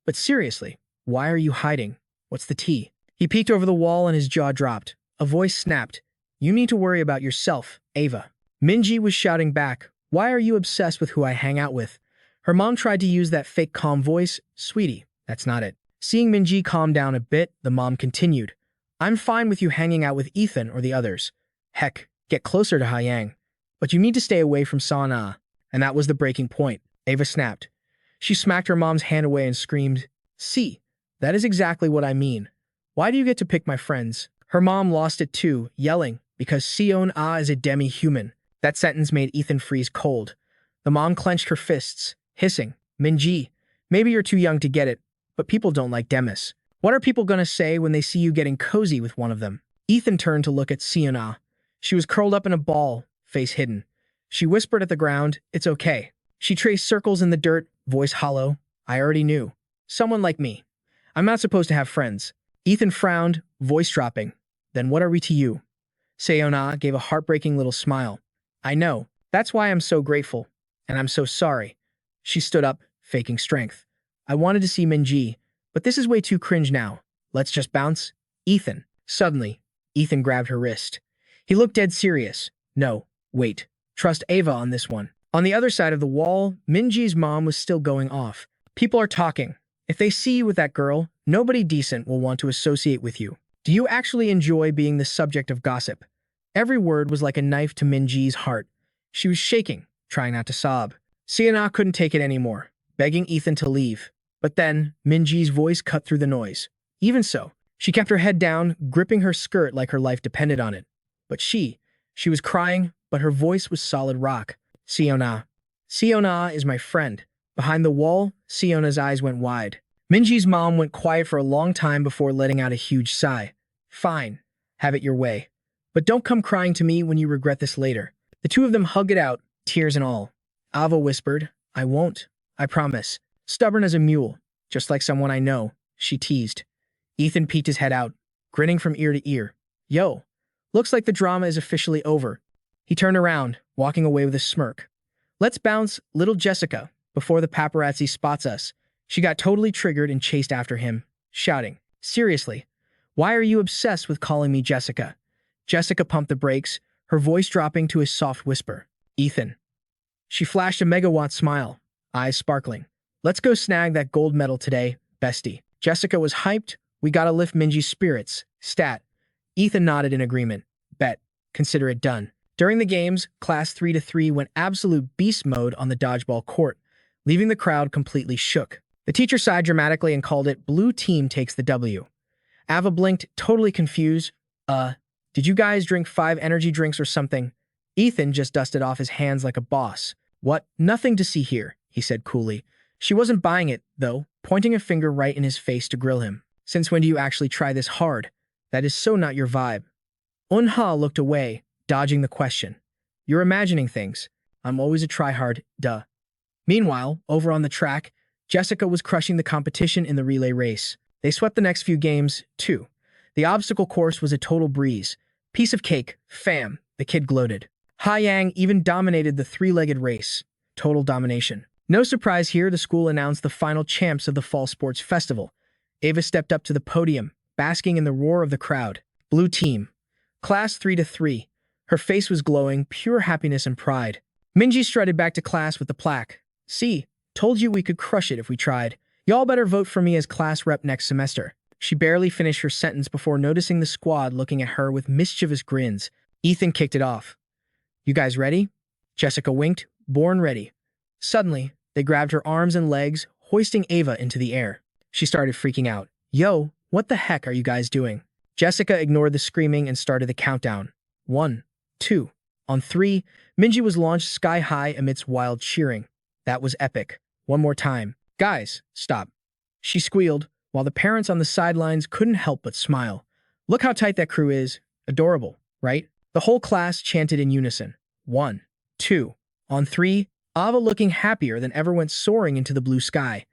"But seriously, why are you hiding? What's the tea?" He peeked over the wall and his jaw dropped. A voice snapped, "You need to worry about yourself, Ava." Minji was shouting back, "Why are you obsessed with who I hang out with?" Her mom tried to use that fake calm voice. "Sweetie, that's not it." Seeing Minji calm down a bit, the mom continued, "I'm fine with you hanging out with Ethan or the others. Heck, get closer to Ha Yang. But you need to stay away from Seon-ah." And that was the breaking point. Ava snapped. She smacked her mom's hand away and screamed, "See, that is exactly what I mean. Why do you get to pick my friends?" Her mom lost it too, yelling, "Because Seon-ah is a demi-human." That sentence made Ethan freeze cold. The mom clenched her fists, hissing, "Minji, maybe you're too young to get it, but people don't like demis. What are people gonna say when they see you getting cozy with one of them?" Ethan turned to look at Seon-ah. She was curled up in a ball, face hidden. She whispered at the ground, "It's okay." She traced circles in the dirt, voice hollow. "I already knew. Someone like me. I'm not supposed to have friends." Ethan frowned, voice dropping. "Then what are we to you?" Seon-ah gave a heartbreaking little smile. "I know. That's why I'm so grateful. And I'm so sorry." She stood up, faking strength. "I wanted to see Minji, but this is way too cringe now. Let's just bounce." "Ethan." Suddenly, Ethan grabbed her wrist. He looked dead serious. "No, wait. Trust Ava on this one." On the other side of the wall, Minji's mom was still going off. "People are talking. If they see you with that girl, nobody decent will want to associate with you. Do you actually enjoy being the subject of gossip?" Every word was like a knife to Minji's heart. She was shaking, trying not to sob. Seon-ah couldn't take it anymore, begging Ethan to leave. But then, Minji's voice cut through the noise. Even so, she kept her head down, gripping her skirt like her life depended on it. But she was crying, but her voice was solid rock. "Seon-ah. Seon-ah is my friend." Behind the wall, Seon-ah's eyes went wide. Minji's mom went quiet for a long time before letting out a huge sigh. "Fine. Have it your way. But don't come crying to me when you regret this later." The two of them hugged it out, tears and all. Ava whispered, "I won't. I promise." Stubborn as a mule, just like someone I know, she teased. Ethan peeked his head out, grinning from ear to ear. "Yo, looks like the drama is officially over." He turned around, walking away with a smirk. "Let's bounce, little Jessica, before the paparazzi spots us." She got totally triggered and chased after him, shouting, "Seriously, why are you obsessed with calling me Jessica?" Jessica pumped the brakes, her voice dropping to a soft whisper. "Ethan." She flashed a megawatt smile, eyes sparkling. "Let's go snag that gold medal today, bestie." Jessica was hyped. "We gotta lift Minji's spirits. Stat." Ethan nodded in agreement. "Bet. Consider it done." During the games, Class 3-3 went absolute beast mode on the dodgeball court, leaving the crowd completely shook. The teacher sighed dramatically and called it "Blue Team takes the W." Ava blinked, totally confused. Did you guys drink 5 energy drinks or something?" Ethan just dusted off his hands like a boss. "What? Nothing to see here," he said coolly. She wasn't buying it, though, pointing a finger right in his face to grill him. "Since when do you actually try this hard? That is so not your vibe." Unha looked away, dodging the question. "You're imagining things. I'm always a tryhard, duh." Meanwhile, over on the track, Jessica was crushing the competition in the relay race. They swept the next few games, too. The obstacle course was a total breeze. Piece of cake, fam, the kid gloated. Ha-Yang even dominated the three-legged race. Total domination. No surprise here, the school announced the final champs of the Fall Sports Festival. Ava stepped up to the podium, basking in the roar of the crowd. Blue team. Class 3-3. Her face was glowing, pure happiness and pride. Minji strutted back to class with the plaque. See, told you we could crush it if we tried. Y'all better vote for me as class rep next semester. She barely finished her sentence before noticing the squad looking at her with mischievous grins. Ethan kicked it off. You guys ready? Jessica winked, born ready. Suddenly, they grabbed her arms and legs, hoisting Ava into the air. She started freaking out. Yo, what the heck are you guys doing? Jessica ignored the screaming and started the countdown. 1, 2. On 3, Minji was launched sky high amidst wild cheering. That was epic. One more time. Guys, stop. She squealed, while the parents on the sidelines couldn't help but smile. Look how tight that crew is. Adorable, right? The whole class chanted in unison. 1, 2. On 3, Ava, looking happier than ever, went soaring into the blue sky.